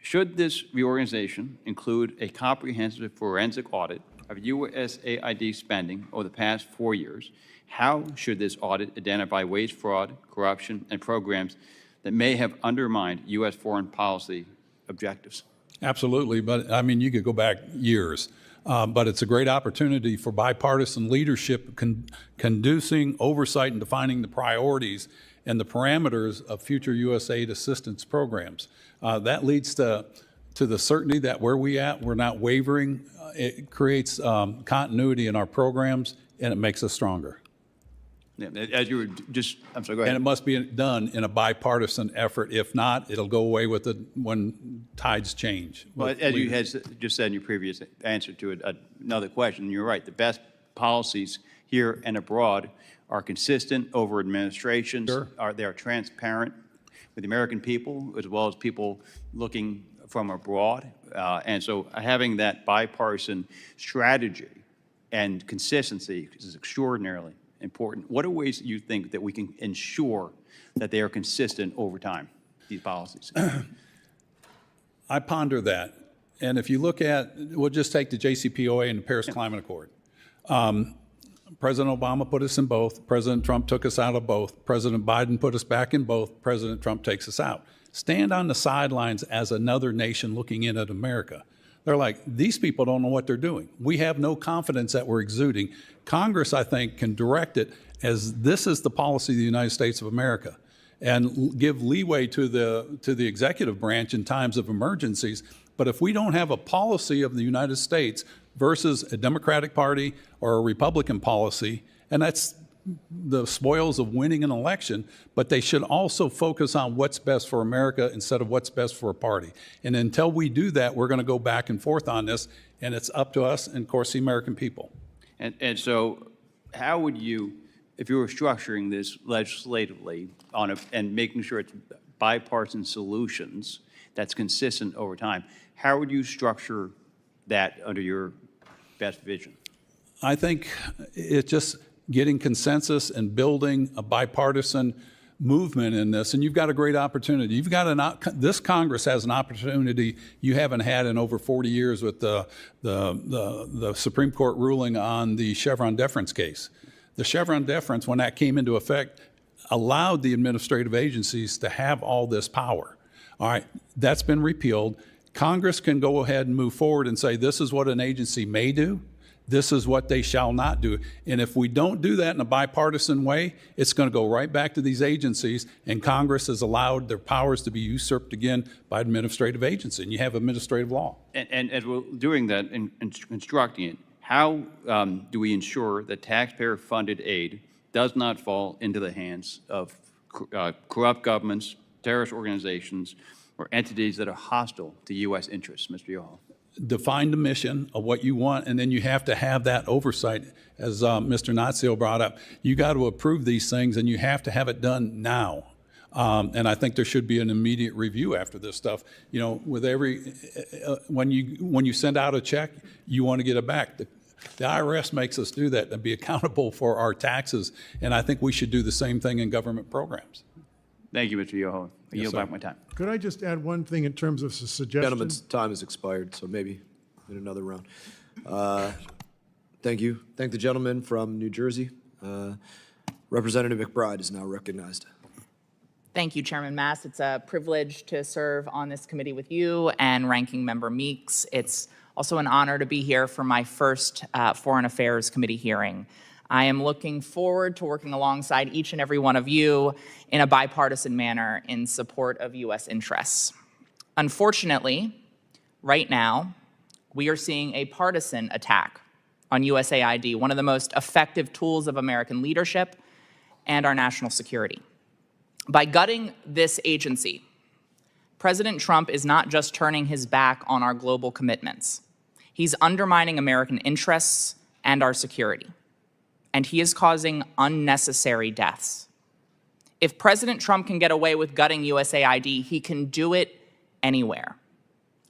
should this reorganization include a comprehensive forensic audit of USAID spending over the past 4 years, how should this audit identify waste, fraud, corruption, and programs that may have undermined U.S. foreign policy objectives? Absolutely, but I mean, you could go back years. But it's a great opportunity for bipartisan leadership conducing oversight and defining the priorities and the parameters of future USAID assistance programs. That leads to the certainty that where we're not wavering. It creates continuity in our programs, and it makes us stronger. Yeah, as you were just, I'm sorry, go ahead. And it must be done in a bipartisan effort. If not, it'll go away with it when tides change. Well, as you had just said in your previous answer to another question, you're right. The best policies here and abroad are consistent over administrations. Sure. They are transparent with the American people as well as people looking from abroad. And so having that bipartisan strategy and consistency is extraordinarily important. What are ways that you think that we can ensure that they are consistent over time, these policies? I ponder that. And if you look at, we'll just take the JCPOA and the Paris Climate Accord. President Obama put us in both. President Trump took us out of both. President Biden put us back in both. President Trump takes us out. Stand on the sidelines as another nation looking in at America. They're like, these people don't know what they're doing. We have no confidence that we're exuding. Congress, I think, can direct it as this is the policy of the United States of America and give leeway to the executive branch in times of emergencies. But if we don't have a policy of the United States versus a Democratic Party or a Republican policy, and that's the spoils of winning an election, but they should also focus on what's best for America instead of what's best for a party. And until we do that, we're going to go back and forth on this, and it's up to us and, of course, the American people. And so how would you, if you were structuring this legislatively and making sure it's bipartisan solutions that's consistent over time, how would you structure that under your best vision? I think it's just getting consensus and building a bipartisan movement in this, and you've got a great opportunity. You've got this Congress has an opportunity you haven't had in over 40 years with the Supreme Court ruling on the Chevron deference case. The Chevron deference, when that came into effect, allowed the administrative agencies to have all this power. All right, that's been repealed. Congress can go ahead and move forward and say, this is what an agency may do. This is what they shall not do. And if we don't do that in a bipartisan way, it's going to go right back to these agencies, and Congress has allowed their powers to be usurped again by administrative agency, and you have administrative law. And as we're doing that and constructing it, How do we ensure that taxpayer-funded aid does not fall into the hands of corrupt governments, terrorist organizations, or entities that are hostile to U.S. interests, Mr. Yoho? Define the mission of what you want, and then you have to have that oversight, as Mr. Natsio brought up. You got to approve these things, and you have to have it done now. And I think there should be an immediate review after this stuff. You know, with every when you send out a check, you want to get it back. The IRS makes us do that and be accountable for our taxes, and I think we should do the same thing in government programs. Thank you, Mr. Yoho. I yield back my time. Could I just add one thing in terms of a suggestion? Gentleman's time has expired, so maybe in another round. Thank you. Thank the gentleman from New Jersey. Representative McBride is now recognized. Thank you, Chairman Mass. It's a privilege to serve on this committee with you and Ranking Member Meeks. It's also an honor to be here for my first Foreign Affairs Committee hearing. I am looking forward to working alongside each and every one of you in a bipartisan manner in support of U.S. interests. Unfortunately, right now, we are seeing a partisan attack on USAID, one of the most effective tools of American leadership and our national security. By gutting this agency, President Trump is not just turning his back on our global commitments. He's undermining American interests and our security. And he is causing unnecessary deaths. If President Trump can get away with gutting USAID, he can do it anywhere.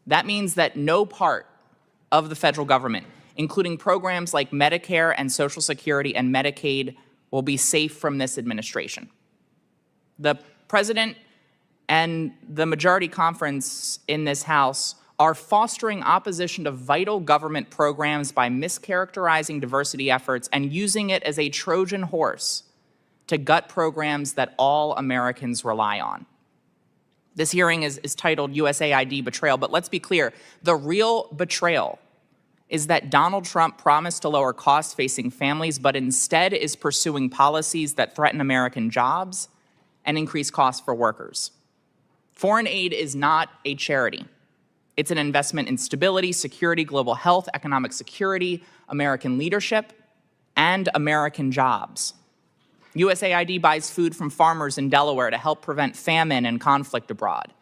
That means that no part of the federal government, including programs like Medicare and Social Security and Medicaid, will be safe from this administration. The president and the majority conference in this House are fostering opposition to vital government programs by mischaracterizing diversity efforts and using it as a Trojan horse to gut programs that all Americans rely on. This hearing is titled USAID Betrayal, but let's be clear, the real betrayal is that Donald Trump promised to lower costs facing families, but instead is pursuing policies that threaten American jobs and increase costs for workers. Foreign aid is not a charity. It's an investment in stability, security, global health, economic security, American leadership, and American jobs. USAID buys food from farmers in Delaware to help prevent famine and conflict abroad.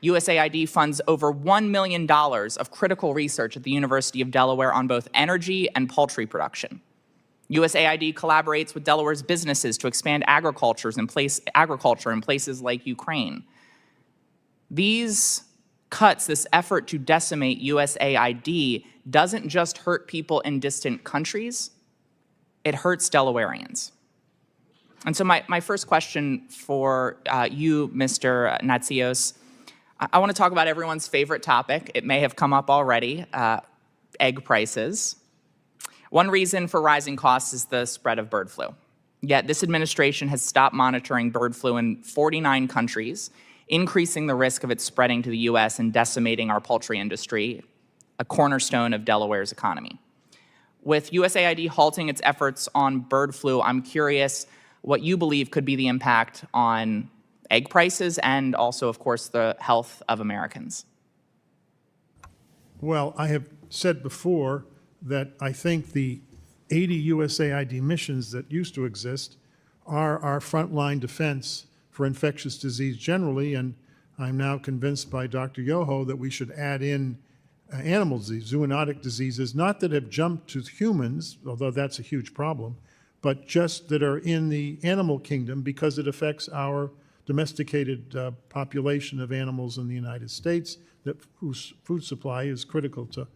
USAID funds over $1 million of critical research at the University of Delaware on both energy and poultry production. USAID collaborates with Delaware's businesses to expand agriculture in places like Ukraine. These cuts, this effort to decimate USAID, doesn't just hurt people in distant countries, it hurts Delawareans. And so my first question for you, Mr. Natsios, I want to talk about everyone's favorite topic. It may have come up already, egg prices. One reason for rising costs is the spread of bird flu. Yet this administration has stopped monitoring bird flu in 49 countries, increasing the risk of it spreading to the U.S. and decimating our poultry industry, a cornerstone of Delaware's economy. With USAID halting its efforts on bird flu, I'm curious what you believe could be the impact on egg prices and also, of course, the health of Americans. Well, I have said before that I think the 80 USAID missions that used to exist are our frontline defense for infectious disease generally, and I'm now convinced by Dr. Yoho that we should add in animal disease, zoonotic diseases, not that have jumped to humans, although that's a huge problem, but just that are in the animal kingdom because it affects our domesticated population of animals in the United States, whose food supply is critical to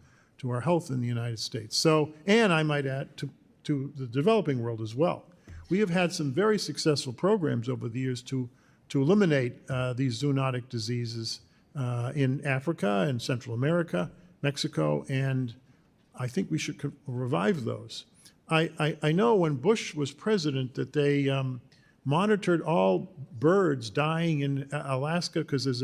our health in the United States. So, and I might add to the developing world as well. We have had some very successful programs over the years to eliminate these zoonotic diseases in Africa and Central America, Mexico, and I think we should revive those. I know when Bush was president that they monitored all birds dying in Alaska because there's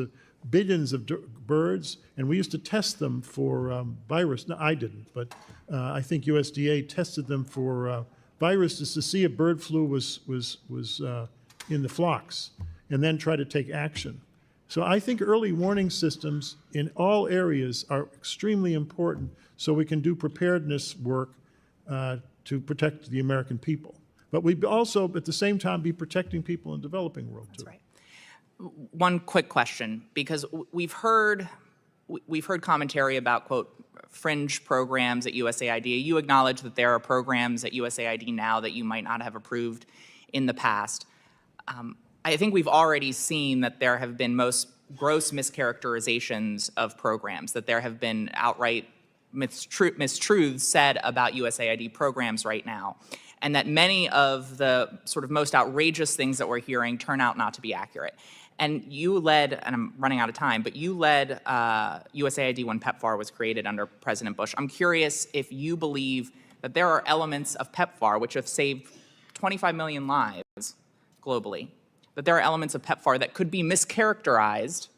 billions of birds, and we used to test them for virus. No, I didn't, but I think USDA tested them for viruses to see if bird flu was in the flocks, and then try to take action. So I think early warning systems in all areas are extremely important so we can do preparedness work to protect the American people. But we also, at the same time, be protecting people in the developing world, too. That's right. One quick question, because we've heard commentary about, quote, fringe programs at USAID. You acknowledge that there are programs at USAID now that you might not have approved in the past. I think we've already seen that there have been most gross mischaracterizations of programs, that there have been outright mistruths said about USAID programs right now, and that many of the sort of most outrageous things that we're hearing turn out not to be accurate. And you led, and I'm running out of time, but you led USAID when PEPFAR was created under President Bush. I'm curious if you believe that there are elements of PEPFAR which have saved 25 million lives globally, that there are elements of PEPFAR that could be mischaracterized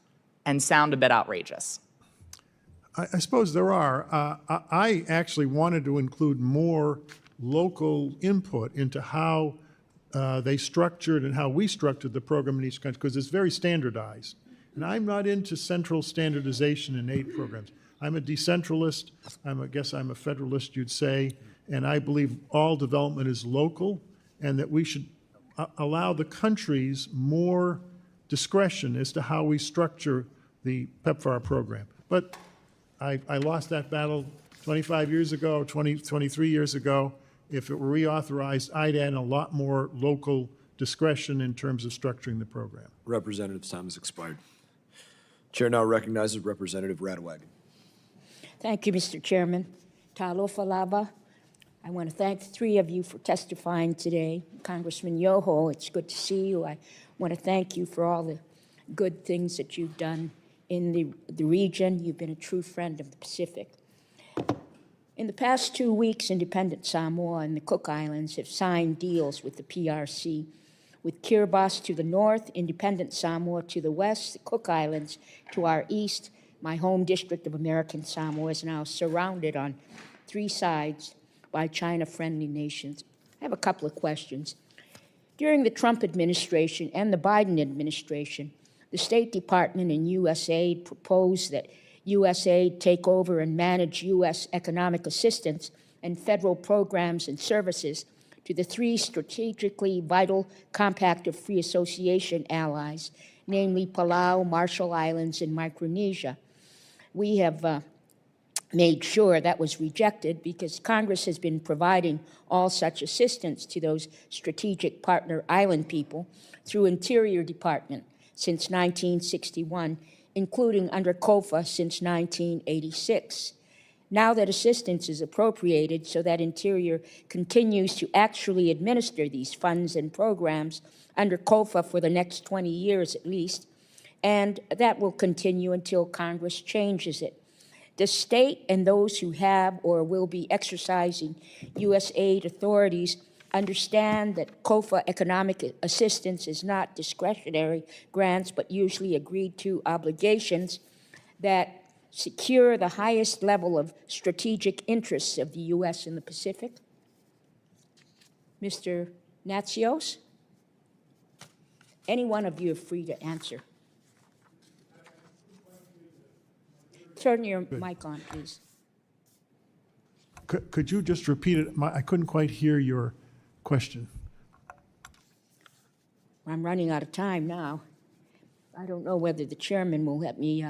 and sound a bit outrageous. I suppose there are. I actually wanted to include more local input into how they structured and how we structured the program in each country, because it's very standardized. And I'm not into central standardization in aid programs. I'm a decentralist. I guess I'm a federalist, you'd say, and I believe all development is local and that we should allow the countries more discretion as to how we structure the PEPFAR program. But I lost that battle 25 years ago, 23 years ago. If it were reauthorized, I'd add a lot more local discretion in terms of structuring the program. Representative's time has expired. Chair now recognizes Representative Radewagen. Thank you, Mr. Chairman. Talofa lava. I want to thank the three of you for testifying today. Congressman Yoho, it's good to see you. I want to thank you for all the good things that you've done in the region. You've been a true friend of the Pacific. In the past 2 weeks, independent Samoa and the Cook Islands have signed deals with the PRC. With Kiribati to the north, independent Samoa to the west, the Cook Islands to our east, my home district of American Samoa is now surrounded on 3 sides by China-friendly nations. I have a couple of questions. During the Trump administration and the Biden administration, the State Department and USAID proposed that USAID take over and manage U.S. economic assistance and federal programs and services to the 3 strategically vital Compact of Free Association allies, namely Palau, Marshall Islands, and Micronesia. We have made sure that was rejected because Congress has been providing all such assistance to those strategic partner island people through Interior Department since 1961, including under COFA since 1986. Now that assistance is appropriated so that Interior continues to actually administer these funds and programs under COFA for the next 20 years at least, and that will continue until Congress changes it. The state and those who have or will be exercising U.S. aid authorities understand that COFA economic assistance is not discretionary grants, but usually agreed to obligations that secure the highest level of strategic interests of the U.S. in the Pacific. Mr. Natsios? Any one of you are free to answer. Turn your mic on, please. Could you just repeat it? I couldn't quite hear your question. I'm running out of time now. I don't know whether the chairman will let me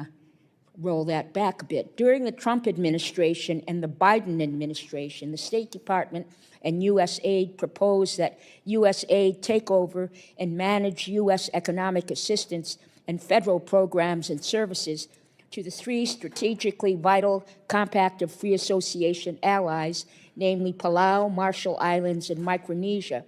roll that back a bit. During the Trump administration and the Biden administration, the State Department and USAID proposed that USAID take over and manage U.S. economic assistance and federal programs and services to the 3 strategically vital Compact of Free Association allies, namely Palau, Marshall Islands, and Micronesia.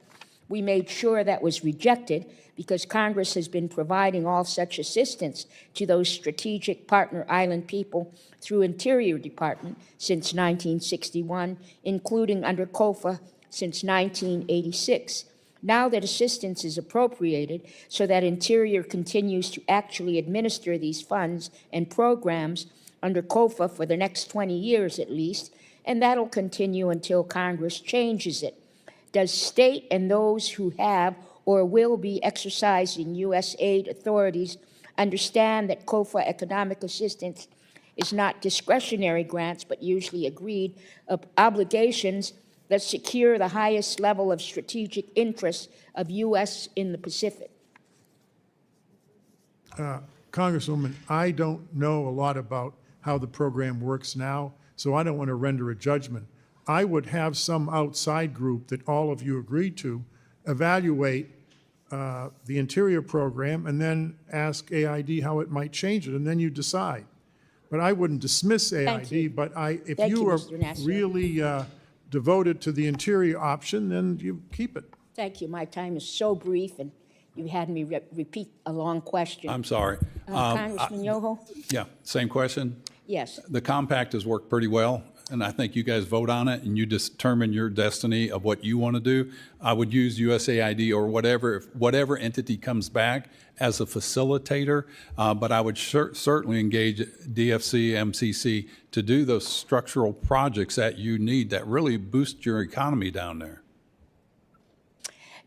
We made sure that was rejected because Congress has been providing all such assistance to those strategic partner island people through Interior Department since 1961, including under COFA since 1986. Now that assistance is appropriated so that Interior continues to actually administer these funds and programs under COFA for the next 20 years at least, and that'll continue until Congress changes it. Does state and those who have or will be exercising U.S. aid authorities understand that COFA economic assistance is not discretionary grants, but usually agreed obligations that secure the highest level of strategic interest of U.S. in the Pacific? Congresswoman, I don't know a lot about how the program works now, so I don't want to render a judgment. I would have some outside group that all of you agreed to evaluate the Interior program and then ask AID how it might change it, and then you decide. But I wouldn't dismiss AID, but if Thank you you, are Mr. Nassio. really devoted to the Interior option, then you keep it. Thank you. My time is so brief, and you had me repeat a long question. I'm sorry. Congressman Yoho? Yeah, same question. Yes. The compact has worked pretty well, and I think you guys vote on it and you determine your destiny of what you want to do. I would use USAID or whatever entity comes back as a facilitator, but I would certainly engage DFC, MCC to do those structural projects that you need that really boost your economy down there.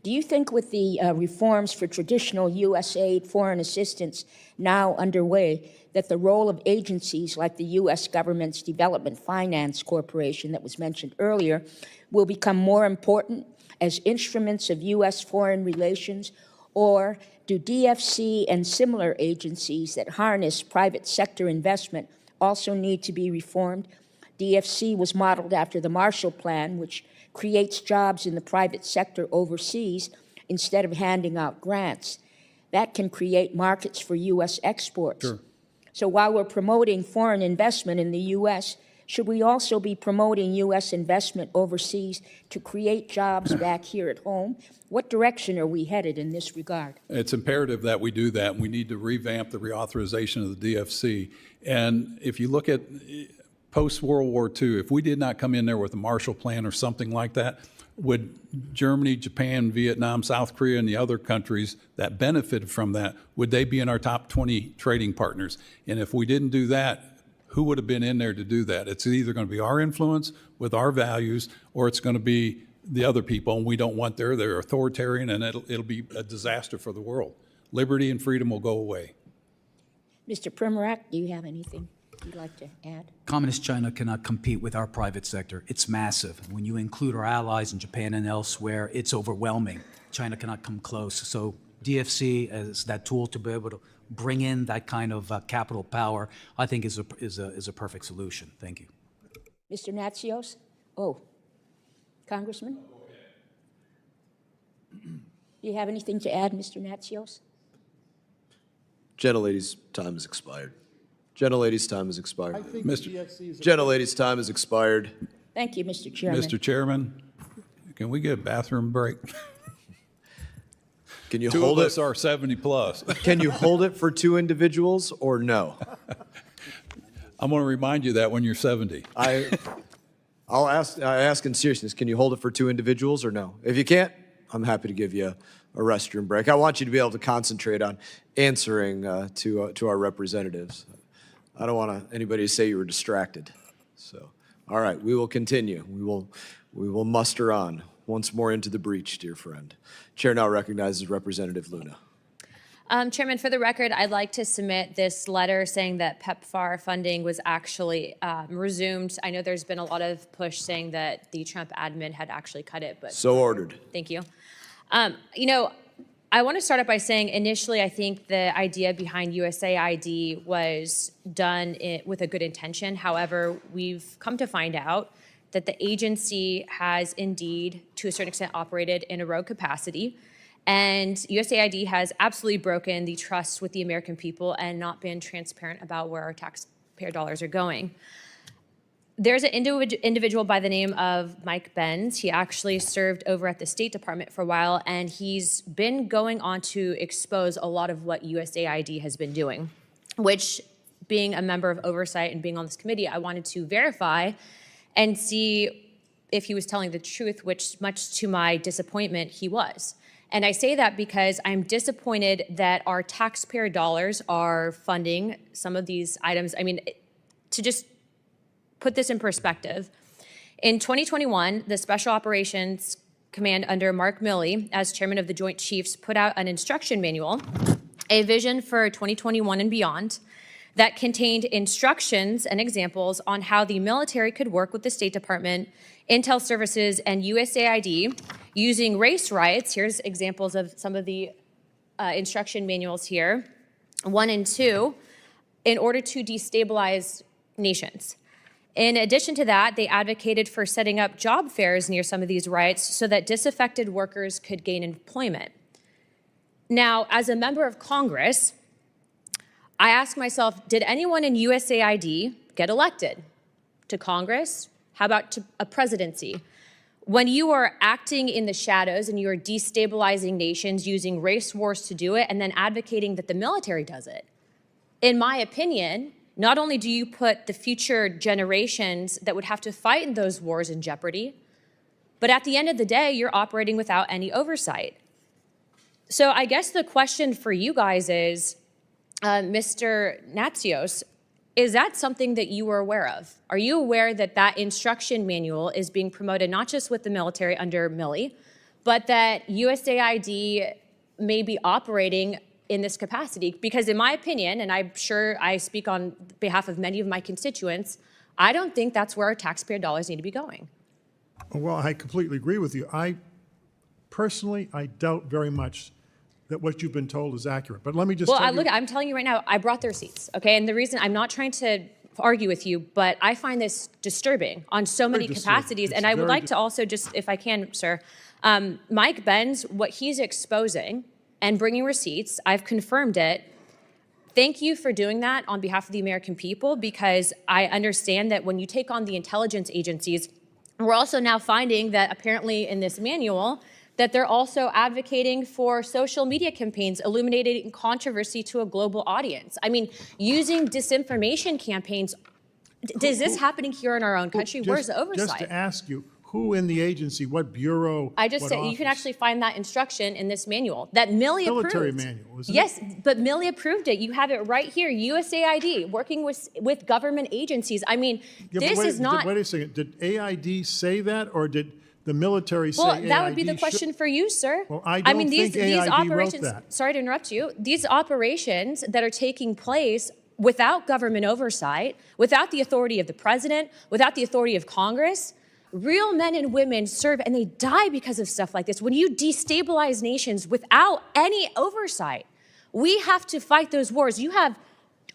Do you think with the reforms for traditional USAID foreign assistance now underway, that the role of agencies like the U.S. government's Development Finance Corporation that was mentioned earlier will become more important as instruments of U.S. foreign relations? Or do DFC and similar agencies that harness private sector investment also need to be reformed? DFC was modeled after the Marshall Plan, which creates jobs in the private sector overseas instead of handing out grants. That can create markets for U.S. exports. Sure. So while we're promoting foreign investment in the U.S., should we also be promoting U.S. investment overseas to create jobs back here at home? What direction are we headed in this regard? It's imperative that we do that. We need to revamp the reauthorization of the DFC. And if you look at post-World War II, if we did not come in there with a Marshall Plan or something like that, would Germany, Japan, Vietnam, South Korea, and the other countries that benefited from that, would they be in our top 20 trading partners? And if we didn't do that, who would have been in there to do that? It's either going to be our influence with our values, or it's going to be the other people, and we don't want they're authoritarian, and it'll be a disaster for the world. Liberty and freedom will go away. Mr. Primorak, do you have anything you'd like to add? Communist China cannot compete with our private sector. It's massive. When you include our allies in Japan and elsewhere, it's overwhelming. China cannot come close. So DFC as that tool to be able to bring in that kind of capital power, I think is a perfect solution. Thank you. Mr. Natsios? Oh, Congressman? Do you have anything to add, Mr. Natsios? Gentlelady's time has expired. Gentlelady's time has expired. I think DFC is Gentlelady's time has expired. Thank you, Mr. Chairman. Mr. Chairman, can we get a bathroom break? Can you Two hold of it? us are 70 plus. Can you hold it for two individuals or no? I'm going to remind you that when you're 70. I ask in seriousness, can you hold it for two individuals or no? If you can't, I'm happy to give you a restroom break. I want you to be able to concentrate on answering to our representatives. I don't want anybody to say you were distracted. So, all right, we will continue. We will muster on once more into the breach, dear friend. Chair now recognizes Representative Luna. Chairman, for the record, I'd like to submit this letter saying that PEPFAR funding was actually resumed. I know there's been a lot of push saying that the Trump admin had actually cut it, but so ordered. Thank you. You know, I want to start out by saying initially I think the idea behind USAID was done with a good intention. However, we've come to find out that the agency has indeed, to a certain extent, operated in a rogue capacity. And USAID has absolutely broken the trust with the American people and not been transparent about where our taxpayer dollars are going. There's an individual by the name of Mike Benz. He actually served over at the State Department for a while, and he's been going on to expose a lot of what USAID has been doing, which, being a member of oversight and being on this committee, I wanted to verify and see if he was telling the truth, which, much to my disappointment, he was. And I say that because I'm disappointed that our taxpayer dollars are funding some of these items. I mean, to just put this in perspective, in 2021, the Special Operations Command under Mark Milley, as chairman of the Joint Chiefs, put out an instruction manual a vision for 2021 and beyond that contained instructions and examples on how the military could work with the State Department, Intel Services, and USAID using race riots. Here's examples of some of the instruction manuals here, 1 and 2, in order to destabilize nations. In addition to that, they advocated for setting up job fairs near some of these riots so that disaffected workers could gain employment. Now, as a member of Congress, I ask myself, did anyone in USAID get elected to Congress? How about to a presidency? When you are acting in the shadows and you are destabilizing nations using race wars to do it and then advocating that the military does it, in my opinion, not only do you put the future generations that would have to fight in those wars in jeopardy, but at the end of the day, you're operating without any oversight. So I guess the question for you guys is, Mr. Natsios, is that something that you were aware of? Are you aware that that instruction manual is being promoted not just with the military under Milley, but that USAID may be operating in this capacity? Because in my opinion, and I'm sure I speak on behalf of many of my constituents, I don't think that's where our taxpayer dollars need to be going. Well, I completely agree with you. Personally, I doubt very much that what you've been told is accurate. But let me just tell you. I'm telling you right now, I brought the receipts, okay? And the reason, I'm not trying to argue with you, but I find this disturbing on so many capacities. And I would like to also just, if I can, sir, Mike Benz, what he's exposing and bringing receipts, I've confirmed it. Thank you for doing that on behalf of the American people, because I understand that when you take on the intelligence agencies, we're also now finding that apparently in this manual, that they're also advocating for social media campaigns, illuminating controversy to a global audience. I mean, using disinformation campaigns, is this happening here in our own country? Where's the oversight? Just to ask you, who in the agency, what bureau, I just what said office? you can actually find that instruction in this manual that Milley approved. Military manual, isn't it? Yes, but Milley approved it. You have it right here, USAID, working with government agencies. I mean, Yeah, this is not... Wait a second, did AID say that, or did the military say AID? Well, that would be the question for you, sir. Well, I don't these think AID operations, wrote that. sorry to interrupt you, these operations that are taking place without government oversight, without the authority of the president, without the authority of Congress, real men and women serve and they die because of stuff like this. When you destabilize nations without any oversight, we have to fight those wars. You have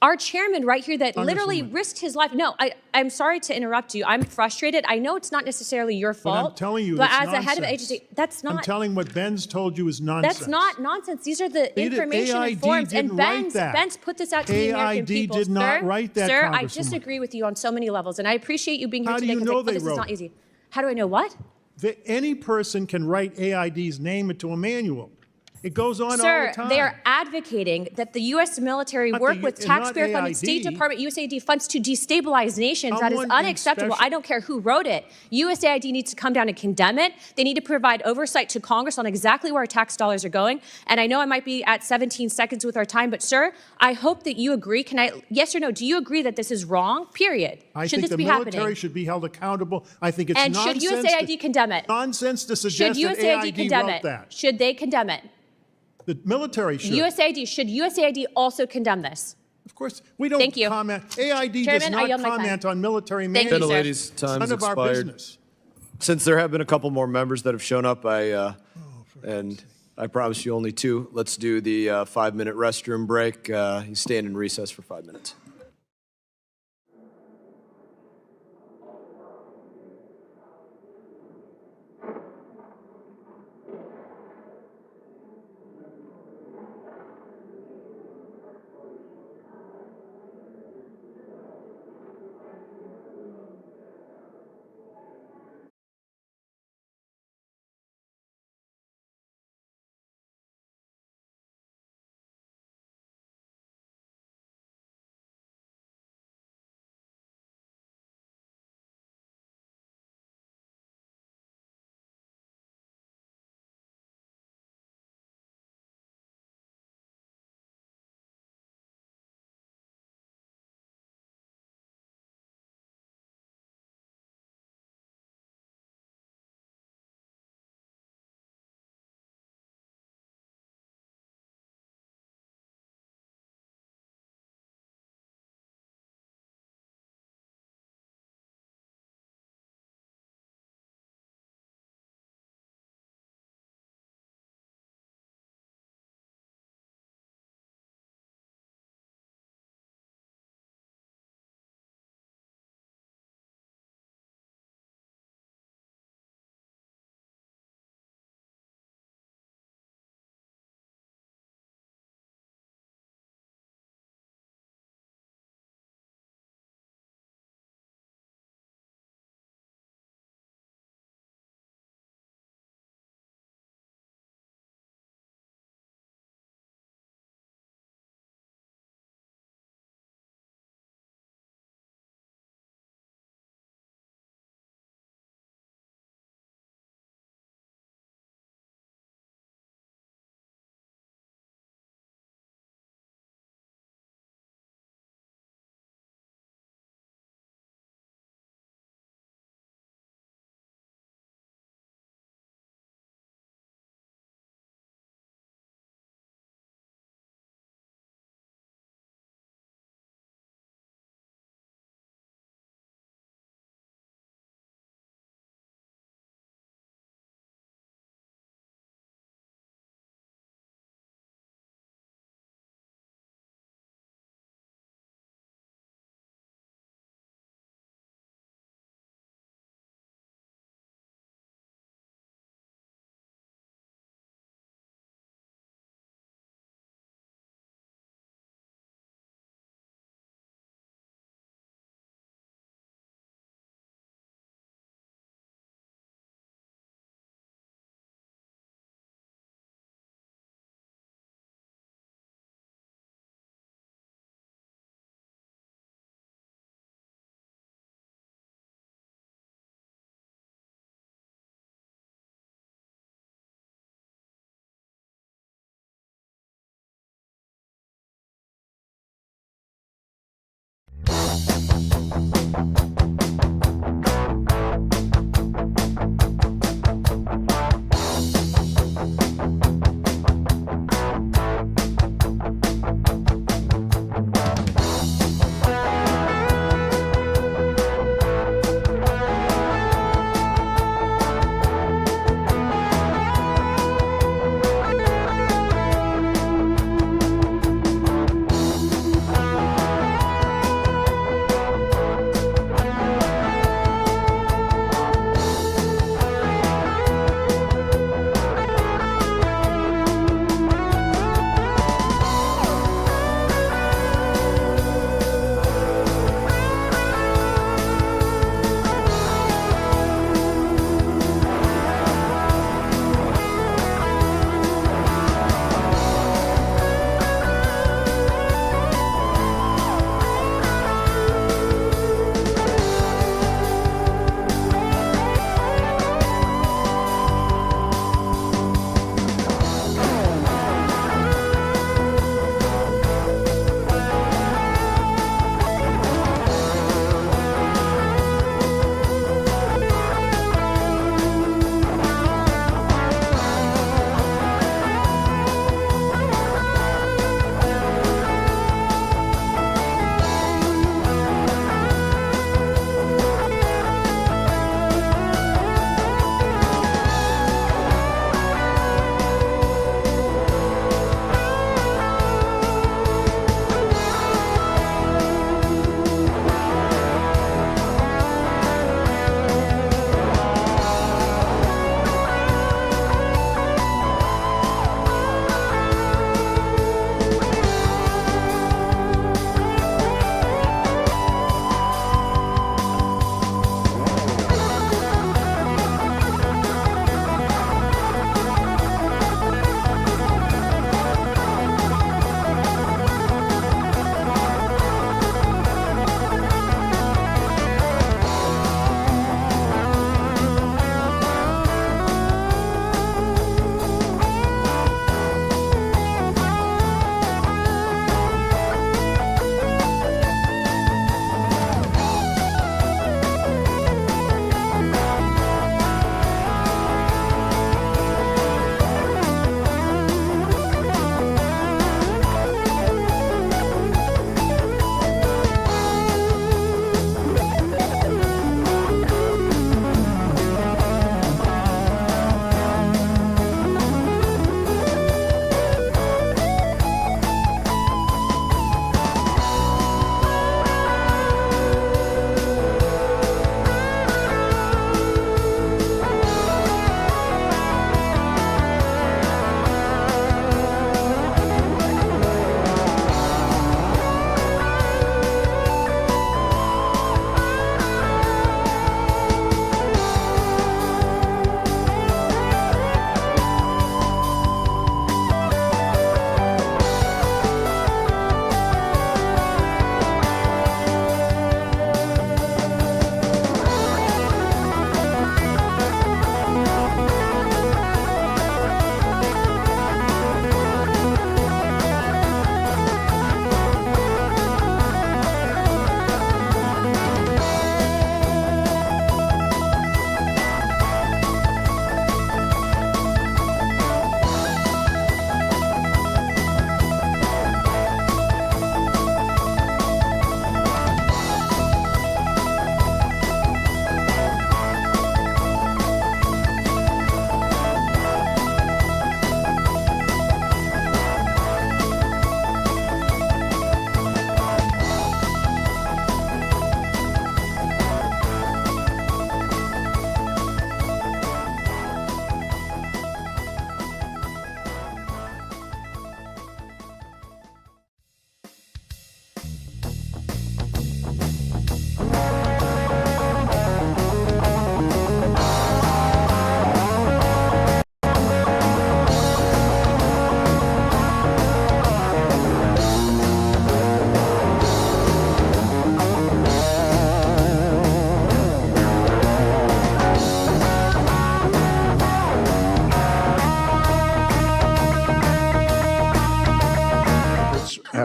our chairman right here that literally risked his life. No, I'm sorry to interrupt you. I'm frustrated. I know it's not necessarily your fault. But I'm telling you, but it's as a head of nonsense. agency, that's not. I'm telling what Ben's told you is nonsense. That's not nonsense. These are the information and AID forms. didn't And write that. Ben's put this out to the American AID people. did not Sir, write that, Sir, I Congresswoman. disagree with you on so many levels, and I appreciate you being here How do today you know because they this is wrote not it? easy. How do I know what? Any person can write AID's name into a manual. It goes on all Sir, the time. they are advocating that the U.S. military Not work the- with and not taxpayer-funded AID. State Department, USAID funds to destabilize nations. That is Someone in unacceptable. special- I don't care who wrote it. USAID needs to come down and condemn it. They need to provide oversight to Congress on exactly where our tax dollars are going. And I know I might be at 17 seconds with our time, but sir, I hope that you agree. Yes or no, do you agree that this is wrong, period? I Should think this the be military happening? should be held accountable. I think it's And should nonsense. USAID condemn it? Nonsense to Should suggest that USAID AID condemn wrote it? that. Should they condemn it? The military should. Should USAID also condemn this? Of course, we don't Thank you. comment. AID Chairman, does I not yield my time. comment on military Thank you, manuals. sir. Ladies, time's None of our expired. business. Since there have been a couple more members that have shown up, and I promise you only two, let's do the 5-minute restroom break. You stand in recess for 5 minutes.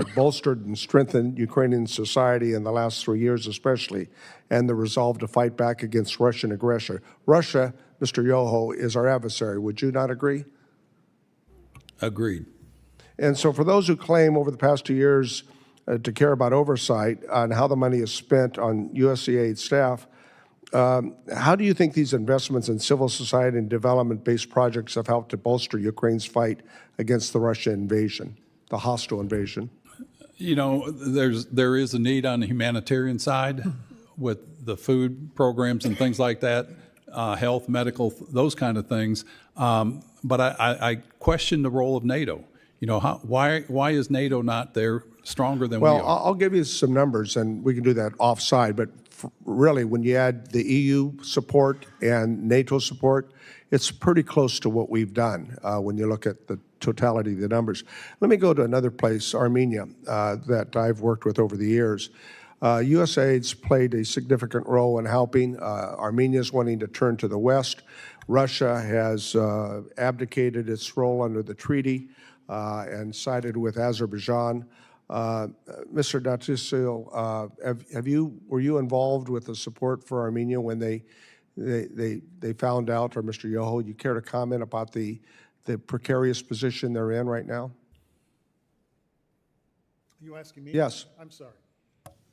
have bolstered and strengthened Ukrainian society in the last 3 years especially, and the resolve to fight back against Russian aggression. Russia, Mr. Yoho, is our adversary. Would you not agree? Agreed. And so for those who claim over the past 2 years to care about oversight on how the money is spent on USAID staff, how do you think these investments in civil society and development-based projects have helped to bolster Ukraine's fight against the Russian invasion, the hostile invasion? You know, there is a need on the humanitarian side with the food programs and things like that, health, medical, those kind of things. But I question the role of NATO. You know, why is NATO not there stronger than we are? Well, I'll give you some numbers, and we can do that offside, but really, when you add the EU support and NATO support, it's pretty close to what we've done when you look at the totality of the numbers. Let me go to another place, Armenia, that I've worked with over the years. USAID's played a significant role in helping. Armenia's wanting to turn to the West. Russia has abdicated its role under the treaty and sided with Azerbaijan. Mr. Datisio, were you involved with the support for Armenia when they found out, or Mr. Yoho, you care to comment about the precarious position they're in right now? Are you asking me? Yes. I'm sorry.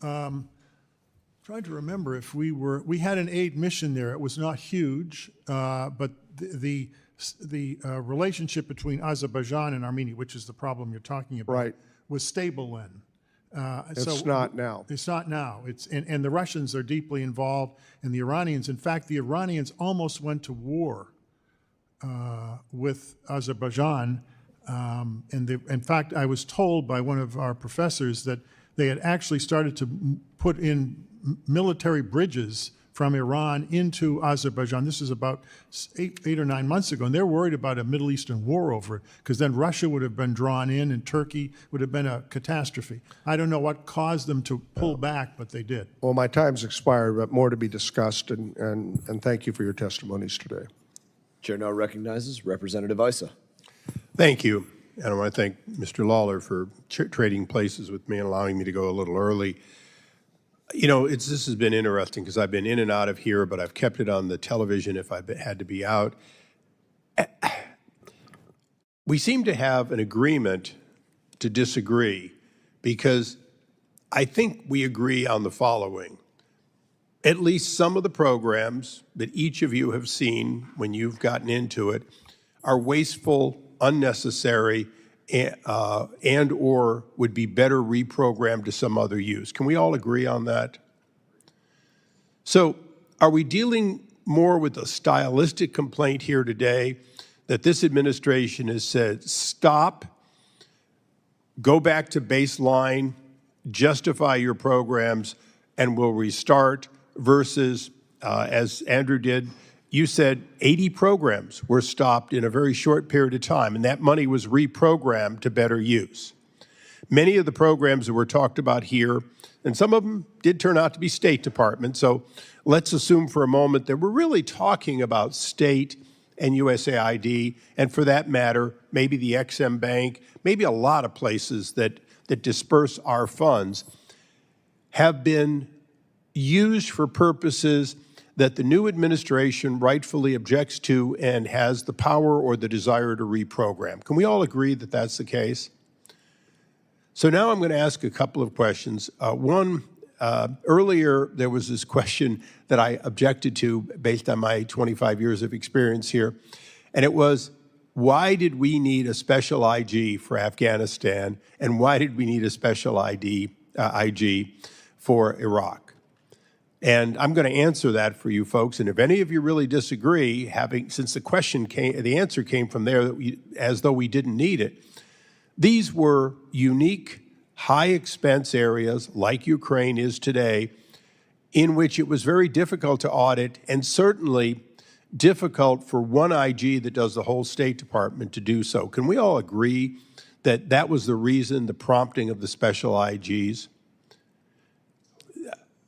Trying to remember if we had an aid mission there. It was not huge, but the relationship between Azerbaijan and Armenia, which is the problem you're talking about, right, was stable then. It's not now. It's not now. And the Russians are deeply involved, and the Iranians. In fact, the Iranians almost went to war with Azerbaijan. In fact, I was told by one of our professors that they had actually started to put in military bridges from Iran into Azerbaijan. This is about eight or 9 months ago, and they're worried about a Middle Eastern war over it, because then Russia would have been drawn in, and Turkey would have been a catastrophe. I don't know what caused them to pull back, but they did. Well, my time's expired, but more to be discussed, and thank you for your testimonies today. Chair now recognizes Representative Issa. Thank you. And I want to thank Mr. Lawler for trading places with me and allowing me to go a little early. You know, this has been interesting because I've been in and out of here, but I've kept it on the television if I've had to be out. We seem to have an agreement to disagree because I think we agree on the following. At least some of the programs that each of you have seen when you've gotten into it are wasteful, unnecessary, and or would be better reprogrammed to some other use. Can we all agree on that? So are we dealing more with a stylistic complaint here today that this administration has said, stop, go back to baseline, justify your programs, and we'll restart, versus, as Andrew did, you said 80 programs were stopped in a very short period of time, and that money was reprogrammed to better use. Many of the programs that were talked about here, and some of them did turn out to be State Department, so let's assume for a moment that we're really talking about state and USAID, and for that matter, maybe the XM Bank, maybe a lot of places that disperse our funds, have been used for purposes that the new administration rightfully objects to and has the power or the desire to reprogram. Can we all agree that that's the case? So now I'm going to ask a couple of questions. One, earlier there was this question that I objected to based on my 25 years of experience here, and it was, why did we need a special IG for Afghanistan, and why did we need a special IG for Iraq? And I'm going to answer that for you folks. And if any of you really disagree, since the answer came from there, as though we didn't need it, these were unique, high expense areas like Ukraine is today, in which it was very difficult to audit, and certainly difficult for one IG that does the whole State Department to do so. Can we all agree that that was the reason, the prompting of the special IGs?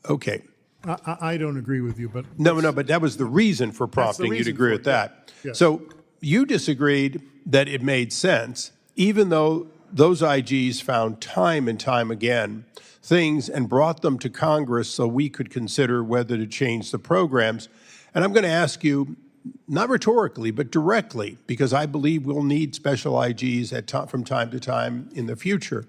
Okay. I don't agree with you, but... No, but that was the reason for prompting. You'd agree with that. Yes. So you disagreed that it made sense, even though those IGs found time and time again things and brought them to Congress so we could consider whether to change the programs. And I'm going to ask you, not rhetorically, but directly, because I believe we'll need special IGs from time to time in the future.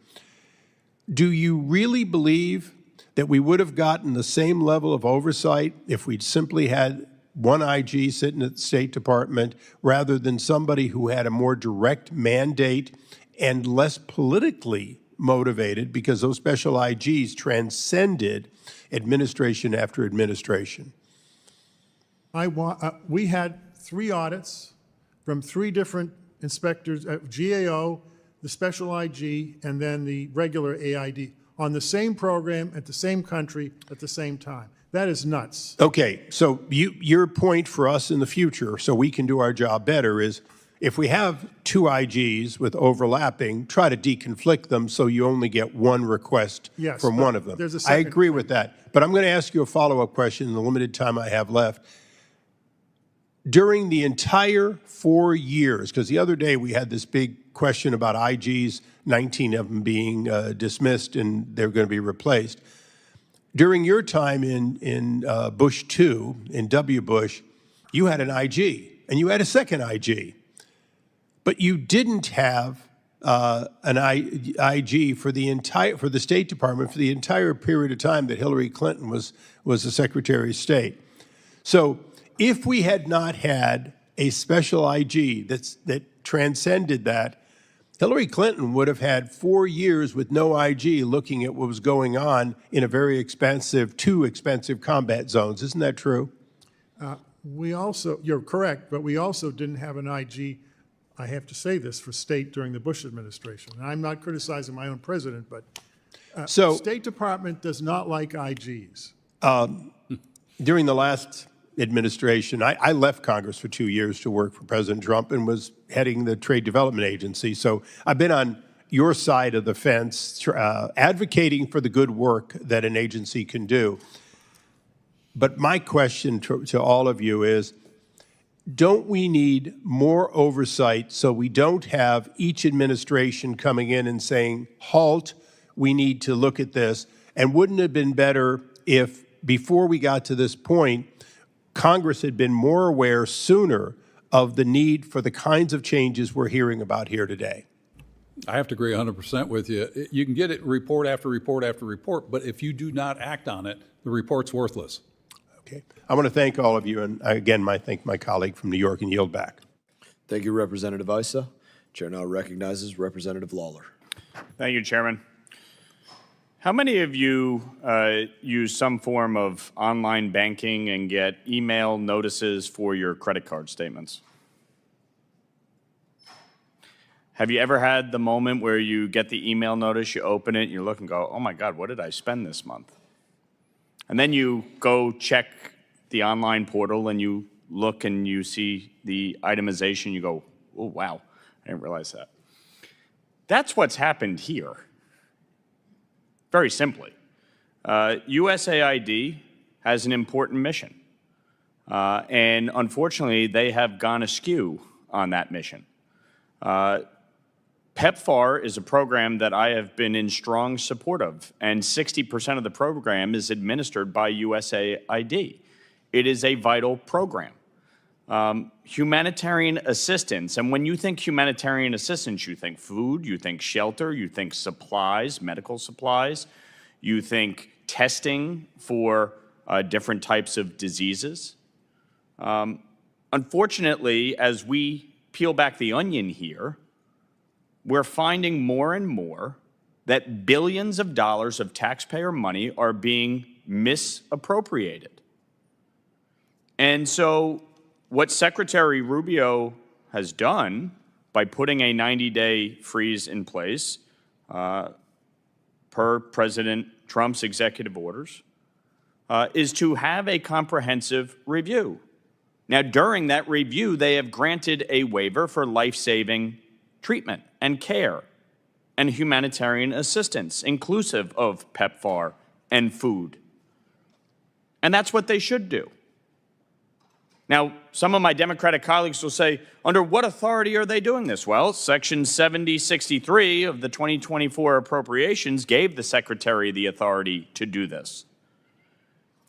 Do you really believe that we would have gotten the same level of oversight if we'd simply had one IG sitting at the State Department rather than somebody who had a more direct mandate and less politically motivated, because those special IGs transcended administration after administration? We had 3 audits from 3 different inspectors, GAO, the special IG, and then the regular AID, on the same program at the same country at the same time. That is nuts. Okay, so your point for us in the future, so we can do our job better, is if we have 2 IGs with overlapping, try to deconflict them so you only get one request from one of them. I agree with that. But I'm going to ask you a follow-up question in the limited time I have left. During the entire 4 years, because the other day we had this big question about IGs, 19 of them being dismissed and they're going to be replaced. During your time in Bush 2, in W. Bush, you had an IG and you had a second IG. But you didn't have an IG for the State Department for the entire period of time that Hillary Clinton was the Secretary of State. So if we had not had a special IG that transcended that, Hillary Clinton would have had 4 years with no IG looking at what was going on in a very expensive, 2 expensive combat zones. Isn't that true? You're correct, but we also didn't have an IG, I have to say this, for state during the Bush administration. And I'm not criticizing my own president, but the State Department does not like IGs. During the last administration, I left Congress for 2 years to work for President Trump and was heading the Trade Development Agency. So I've been on your side of the fence, advocating for the good work that an agency can do. But my question to all of you is, don't we need more oversight so we don't have each administration coming in and saying, halt, we need to look at this? And wouldn't it have been better if, before we got to this point, Congress had been more aware sooner of the need for the kinds of changes we're hearing about here today? I have to agree 100% with you. You can get it report after report after report, but if you do not act on it, the report's worthless. Okay. I want to thank all of you, and again, thank my colleague from New York, and yield back. Thank you, Representative Issa. Chair now recognizes Representative Lawler. Thank you, Chairman. How many of you use some form of online banking and get email notices for your credit card statements? Have you ever had the moment where you get the email notice, you open it, you look and go, oh my God, what did I spend this month? And then you go check the online portal and you look and you see the itemization, you go, oh wow, I didn't realize that. That's what's happened here. Very simply, USAID has an important mission, and unfortunately, they have gone askew on that mission. PEPFAR is a program that I have been in strong support of, and 60% of the program is administered by USAID. It is a vital program. Humanitarian assistance, and when you think humanitarian assistance, you think food, you think shelter, you think supplies, medical supplies, you think testing for different types of diseases. Unfortunately, as we peel back the onion here, we're finding more and more that billions of dollars of taxpayer money are being misappropriated. And so what Secretary Rubio has done by putting a 90-day freeze in place per President Trump's executive orders is to have a comprehensive review. Now, during that review, they have granted a waiver for life-saving treatment and care and humanitarian assistance, inclusive of PEPFAR and food. And that's what they should do. Now, some of my Democratic colleagues will say, under what authority are they doing this? Well, Section 7063 of the 2024 appropriations gave the Secretary the authority to do this.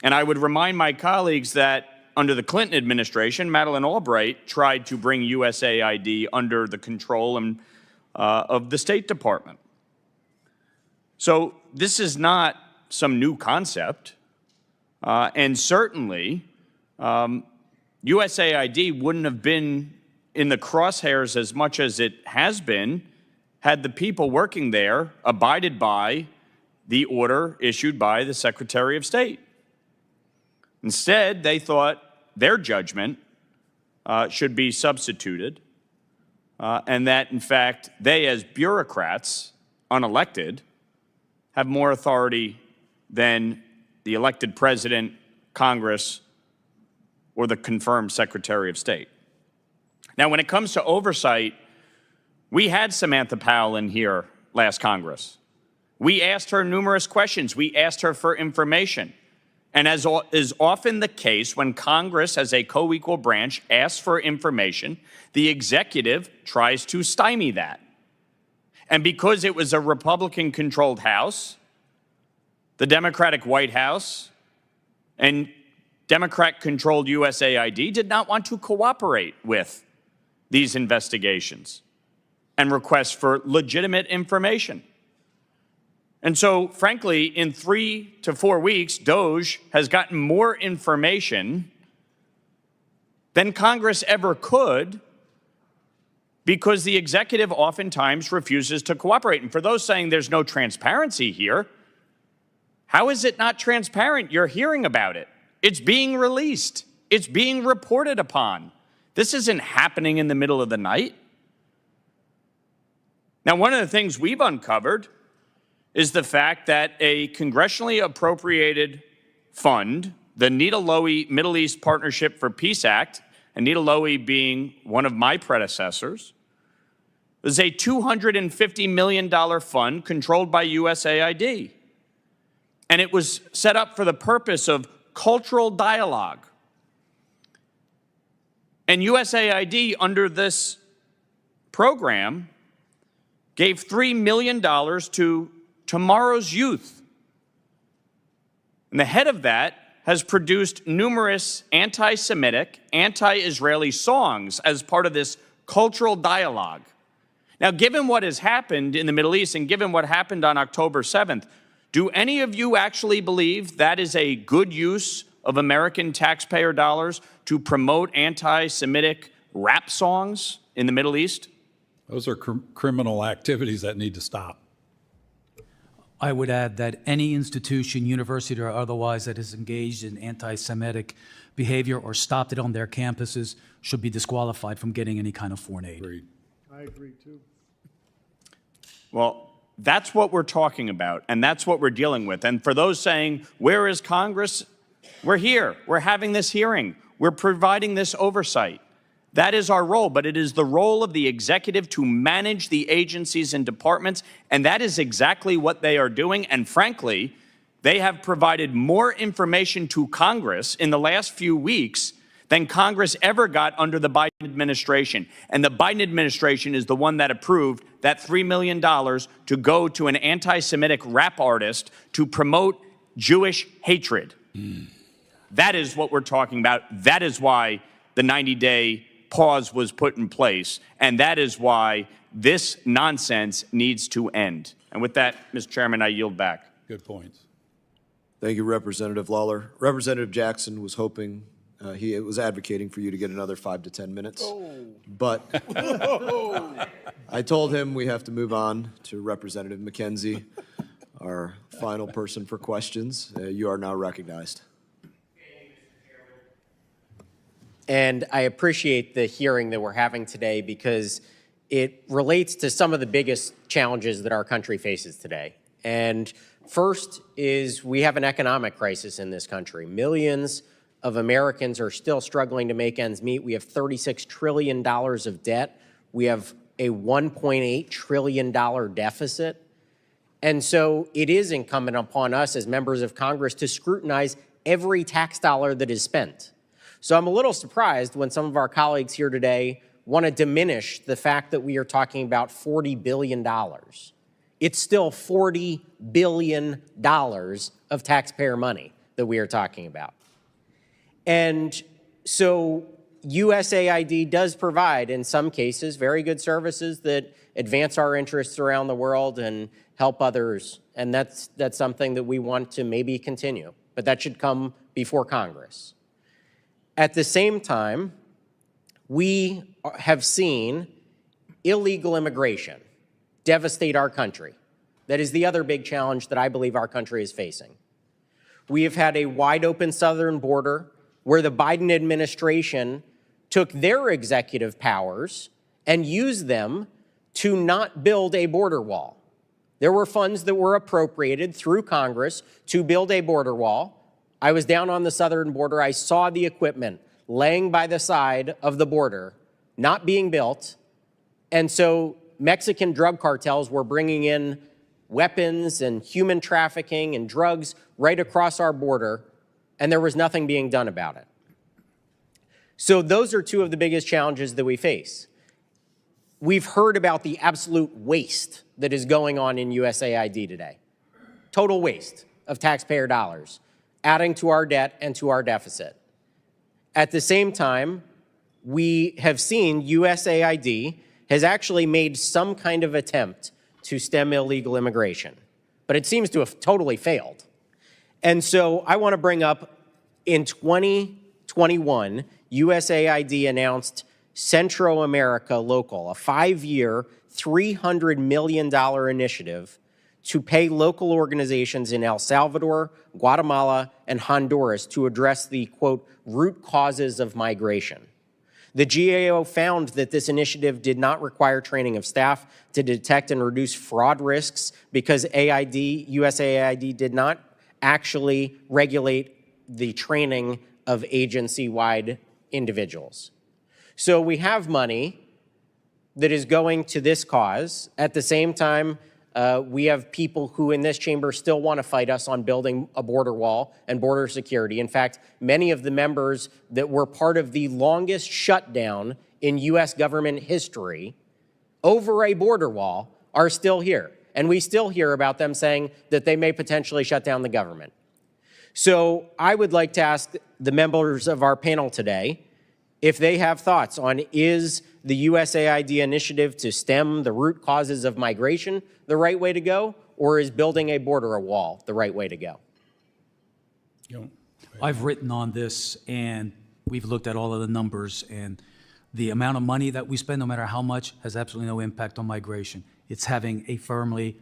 And I would remind my colleagues that under the Clinton administration, Madeleine Albright tried to bring USAID under the control of the State Department. So this is not some new concept, and certainly USAID wouldn't have been in the crosshairs as much as it has been had the people working there abided by the order issued by the Secretary of State. Instead, they thought their judgment should be substituted, and that, in fact, they, as bureaucrats, unelected, have more authority than the elected president, Congress, or the confirmed Secretary of State. Now, when it comes to oversight, we had Samantha Powell in here last Congress. We asked her numerous questions. We asked her for information. And as is often the case when Congress, as a co-equal branch, asks for information, the executive tries to stymie that. And because it was a Republican-controlled House, the Democratic White House, and Democrat-controlled USAID did not want to cooperate with these investigations and requests for legitimate information. And so, frankly, in 3 to 4 weeks, DOGE has gotten more information than Congress ever could because the executive oftentimes refuses to cooperate. And for those saying there's no transparency here, how is it not transparent? You're hearing about it. It's being released. It's being reported upon. This isn't happening in the middle of the night. Now, one of the things we've uncovered is the fact that a congressionally appropriated fund, the Nita Lowey Middle East Partnership for Peace Act, and Nita Lowey being one of my predecessors, was a $250 million fund controlled by USAID. And it was set up for the purpose of cultural dialogue. And USAID, under this program, gave $3 million to tomorrow's youth. And the head of that has produced numerous anti-Semitic, anti-Israeli songs as part of this cultural dialogue. Now, given what has happened in the Middle East and given what happened on October 7th, do any of you actually believe that is a good use of American taxpayer dollars to promote anti-Semitic rap songs in the Middle East? Those are criminal activities that need to stop. I would add that any institution, university or otherwise, that is engaged in anti-Semitic behavior or stopped it on their campuses should be disqualified from getting any kind of foreign aid. Agreed. I agree, too. Well, that's what we're talking about, and that's what we're dealing with. And for those saying, where is Congress? We're here. We're having this hearing. We're providing this oversight. That is our role, but it is the role of the executive to manage the agencies and departments, and that is exactly what they are doing. And frankly, they have provided more information to Congress in the last few weeks than Congress ever got under the Biden administration. And the Biden administration is the one that approved that $3 million to go to an anti-Semitic rap artist to promote Jewish hatred. That is what we're talking about. That is why the 90-day pause was put in place, and that is why this nonsense needs to end. And with that, Mr. Chairman, I yield back. Good points. Thank you, Representative Lawler. Representative Jackson was hoping, he was advocating for you to get another 5 to 10 minutes. But I told him we have to move on to Representative McKenzie, our final person for questions. You are now recognized. And I appreciate the hearing that we're having today because it relates to some of the biggest challenges that our country faces today. And first is we have an economic crisis in this country. Millions of Americans are still struggling to make ends meet. We have $36 trillion of debt. We have a $1.8 trillion deficit. And so it is incumbent upon us as members of Congress to scrutinize every tax dollar that is spent. So I'm a little surprised when some of our colleagues here today want to diminish the fact that we are talking about $40 billion. It's still $40 billion of taxpayer money that we are talking about. And so USAID does provide, in some cases, very good services that advance our interests around the world and help others. And that's something that we want to maybe continue, but that should come before Congress. At the same time, we have seen illegal immigration devastate our country. That is the other big challenge that I believe our country is facing. We have had a wide open southern border where the Biden administration took their executive powers and used them to not build a border wall. There were funds that were appropriated through Congress to build a border wall. I was down on the southern border. I saw the equipment laying by the side of the border, not being built. And so Mexican drug cartels were bringing in weapons and human trafficking and drugs right across our border, and there was nothing being done about it. So those are two of the biggest challenges that we face. We've heard about the absolute waste that is going on in USAID today. Total waste of taxpayer dollars, adding to our debt and to our deficit. At the same time, we have seen USAID has actually made some kind of attempt to stem illegal immigration, but it seems to have totally failed. And so I want to bring up, in 2021, USAID announced Central America Local, a 5-year, $300 million initiative to pay local organizations in El Salvador, Guatemala, and Honduras to address the, quote, root causes of migration. The GAO found that this initiative did not require training of staff to detect and reduce fraud risks because USAID did not actually regulate the training of agency-wide individuals. So we have money that is going to this cause. At the same time, we have people who in this chamber still want to fight us on building a border wall and border security. In fact, many of the members that were part of the longest shutdown in U.S. government history over a border wall are still here. And we still hear about them saying that they may potentially shut down the government. So I would like to ask the members of our panel today if they have thoughts on, is the USAID initiative to stem the root causes of migration the right way to go, or is building a border wall the right way to go? I've written on this, and we've looked at all of the numbers, and the amount of money that we spend, no matter how much, has absolutely no impact on migration. It's having a firmly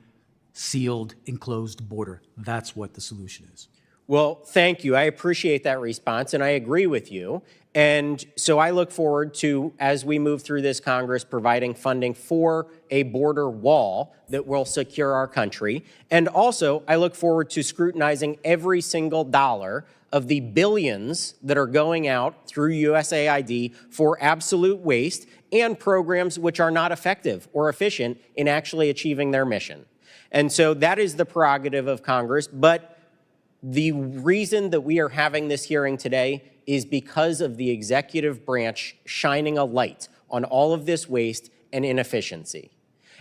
sealed, enclosed border. That's what the solution is. Well, thank you. I appreciate that response, and I agree with you. And so I look forward to, as we move through this Congress, providing funding for a border wall that will secure our country. And also, I look forward to scrutinizing every single dollar of the billions that are going out through USAID for absolute waste and programs which are not effective or efficient in actually achieving their mission. And so that is the prerogative of Congress. But the reason that we are having this hearing today is because of the executive branch shining a light on all of this waste and inefficiency.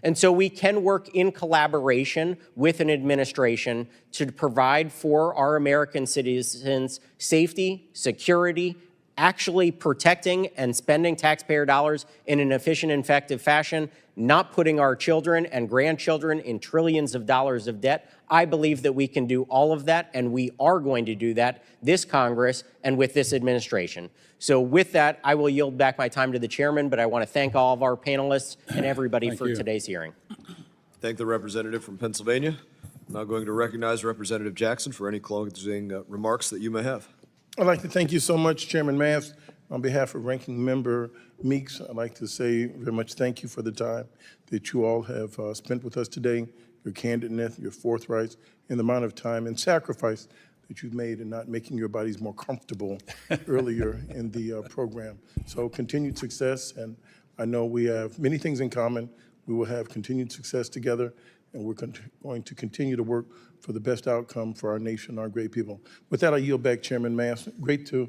And so we can work in collaboration with an administration to provide for our American citizens safety, security, actually protecting and spending taxpayer dollars in an efficient and effective fashion, not putting our children and grandchildren in trillions of dollars of debt. I believe that we can do all of that, and we are going to do that this Congress and with this administration. So with that, I will yield back my time to the chairman, but I want to thank all of our panelists and everybody for today's hearing. Thank the representative from Pennsylvania. I'm now going to recognize Representative Jackson for any closing remarks that you may have. I'd like to thank you so much, Chairman Mass. On behalf of Ranking Member Meeks, I'd like to say very much thank you for the time that you all have spent with us today, your candidness, your forthright, and the amount of time and sacrifice that you've made in not making your bodies more comfortable earlier in the program. So continued success, and I know we have many things in common. We will have continued success together, and we're going to continue to work for the best outcome for our nation, our great people. With that, I yield back, Chairman Mass. Great to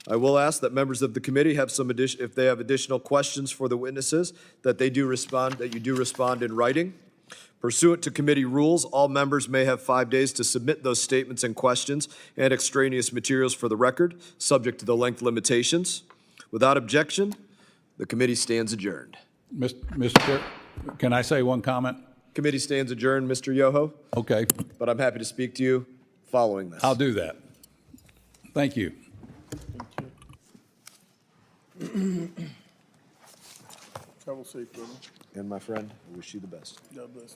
I will ask that members of the committee have some if they have additional questions for the witnesses, that you do respond in writing. Pursuant to committee rules, all members may have 5 days to submit those statements and questions and extraneous materials for the record, subject to the length limitations. Without objection, the committee stands adjourned. Mr. Chair, can I say one comment? Committee stands adjourned, Mr. Yoho. Okay. But I'm happy to speak to you following this. I'll do that. Thank you. Travel safe, brother. And my friend, I wish you the best. God bless.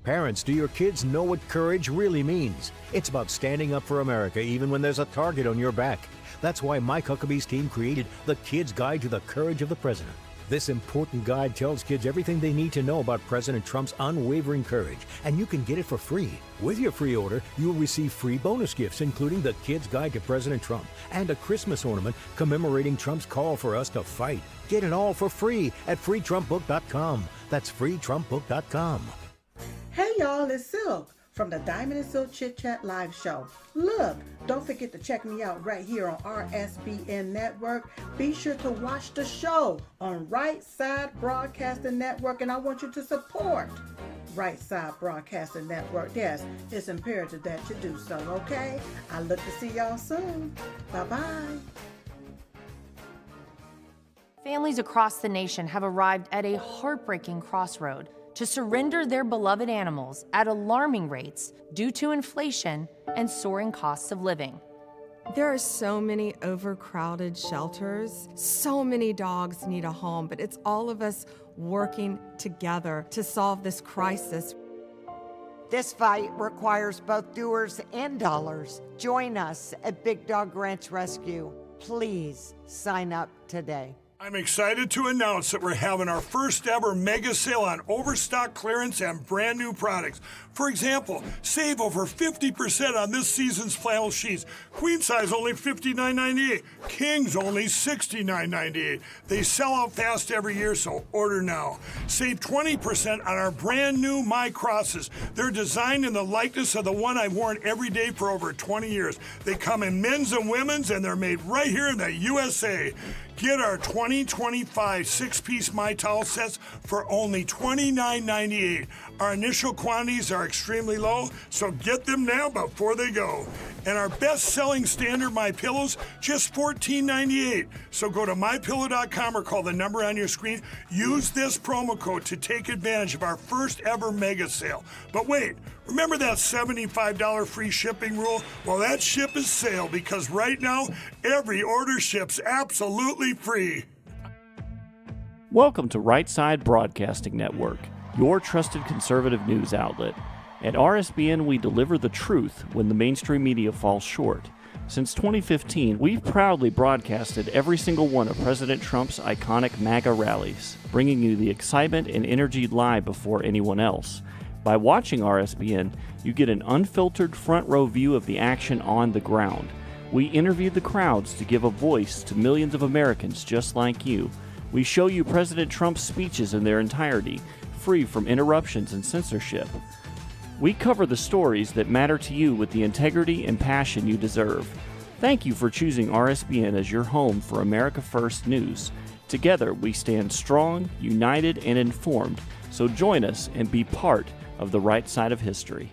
Parents, do your kids know what courage really means? It's about standing up for America even when there's a target on your back. That's why Mike Huckabee's team created the Kids Guide to the Courage of the President. This important guide tells kids everything they need to know about President Trump's unwavering courage, and you can get it for free. With your free order, you'll receive free bonus gifts, including the Kids Guide to President Trump and a Christmas ornament commemorating Trump's call for us to fight. Get it all for free at freetrumpbook.com. That's freetrumpbook.com. Hey y'all, it's Silk from the Diamond and Silk Chit Chat Live Show. Look, don't forget to check me out right here on RSBN Network. Be sure to watch the show on Right Side Broadcasting Network, and I want you to support Right Side Broadcasting Network. Yes, it's imperative that you do so, okay? I look to see y'all soon. Bye-bye. Families across the nation have arrived at a heartbreaking crossroad to surrender their beloved animals at alarming rates due to inflation and soaring costs of living. There are so many overcrowded shelters. So many dogs need a home, but it's all of us working together to solve this crisis. This fight requires both doers and dollars. Join us at Big Dog Ranch Rescue. Please sign up today. I'm excited to announce that we're having our first ever mega sale on overstock clearance and brand new products. For example, save over 50% on this season's flannel sheets. Queen size only $59.98. Kings only $69.98. They sell out fast every year, so order now. Save 20% on our brand new My Crosses. They're designed in the likeness of the one I've worn every day for over 20 years. They come in men's and women's, and they're made right here in the USA. Get our 2025 6-piece My Towel sets for only $29.98. Our initial quantities are extremely low, so get them now before they go. And our best-selling standard My Pillows, just $14.98. So go to MyPillow.com or call the number on your screen. Use this promo code to take advantage of our first ever mega sale. But wait, remember that $75 free shipping rule? Well, that ship is sailed, because right now, every order ships absolutely free. Welcome to Right Side Broadcasting Network, your trusted conservative news outlet. At RSBN, we deliver the truth when the mainstream media falls short. Since 2015, we've proudly broadcasted every single one of President Trump's iconic MAGA rallies, bringing you the excitement and energy live before anyone else. By watching RSBN, you get an unfiltered front row view of the action on the ground. We interview the crowds to give a voice to millions of Americans just like you. We show you President Trump's speeches in their entirety, free from interruptions and censorship. We cover the stories that matter to you with the integrity and passion you deserve. Thank you for choosing RSBN as your home for America First News. Together, we stand strong, united, and informed. So join us and be part of the right side of history.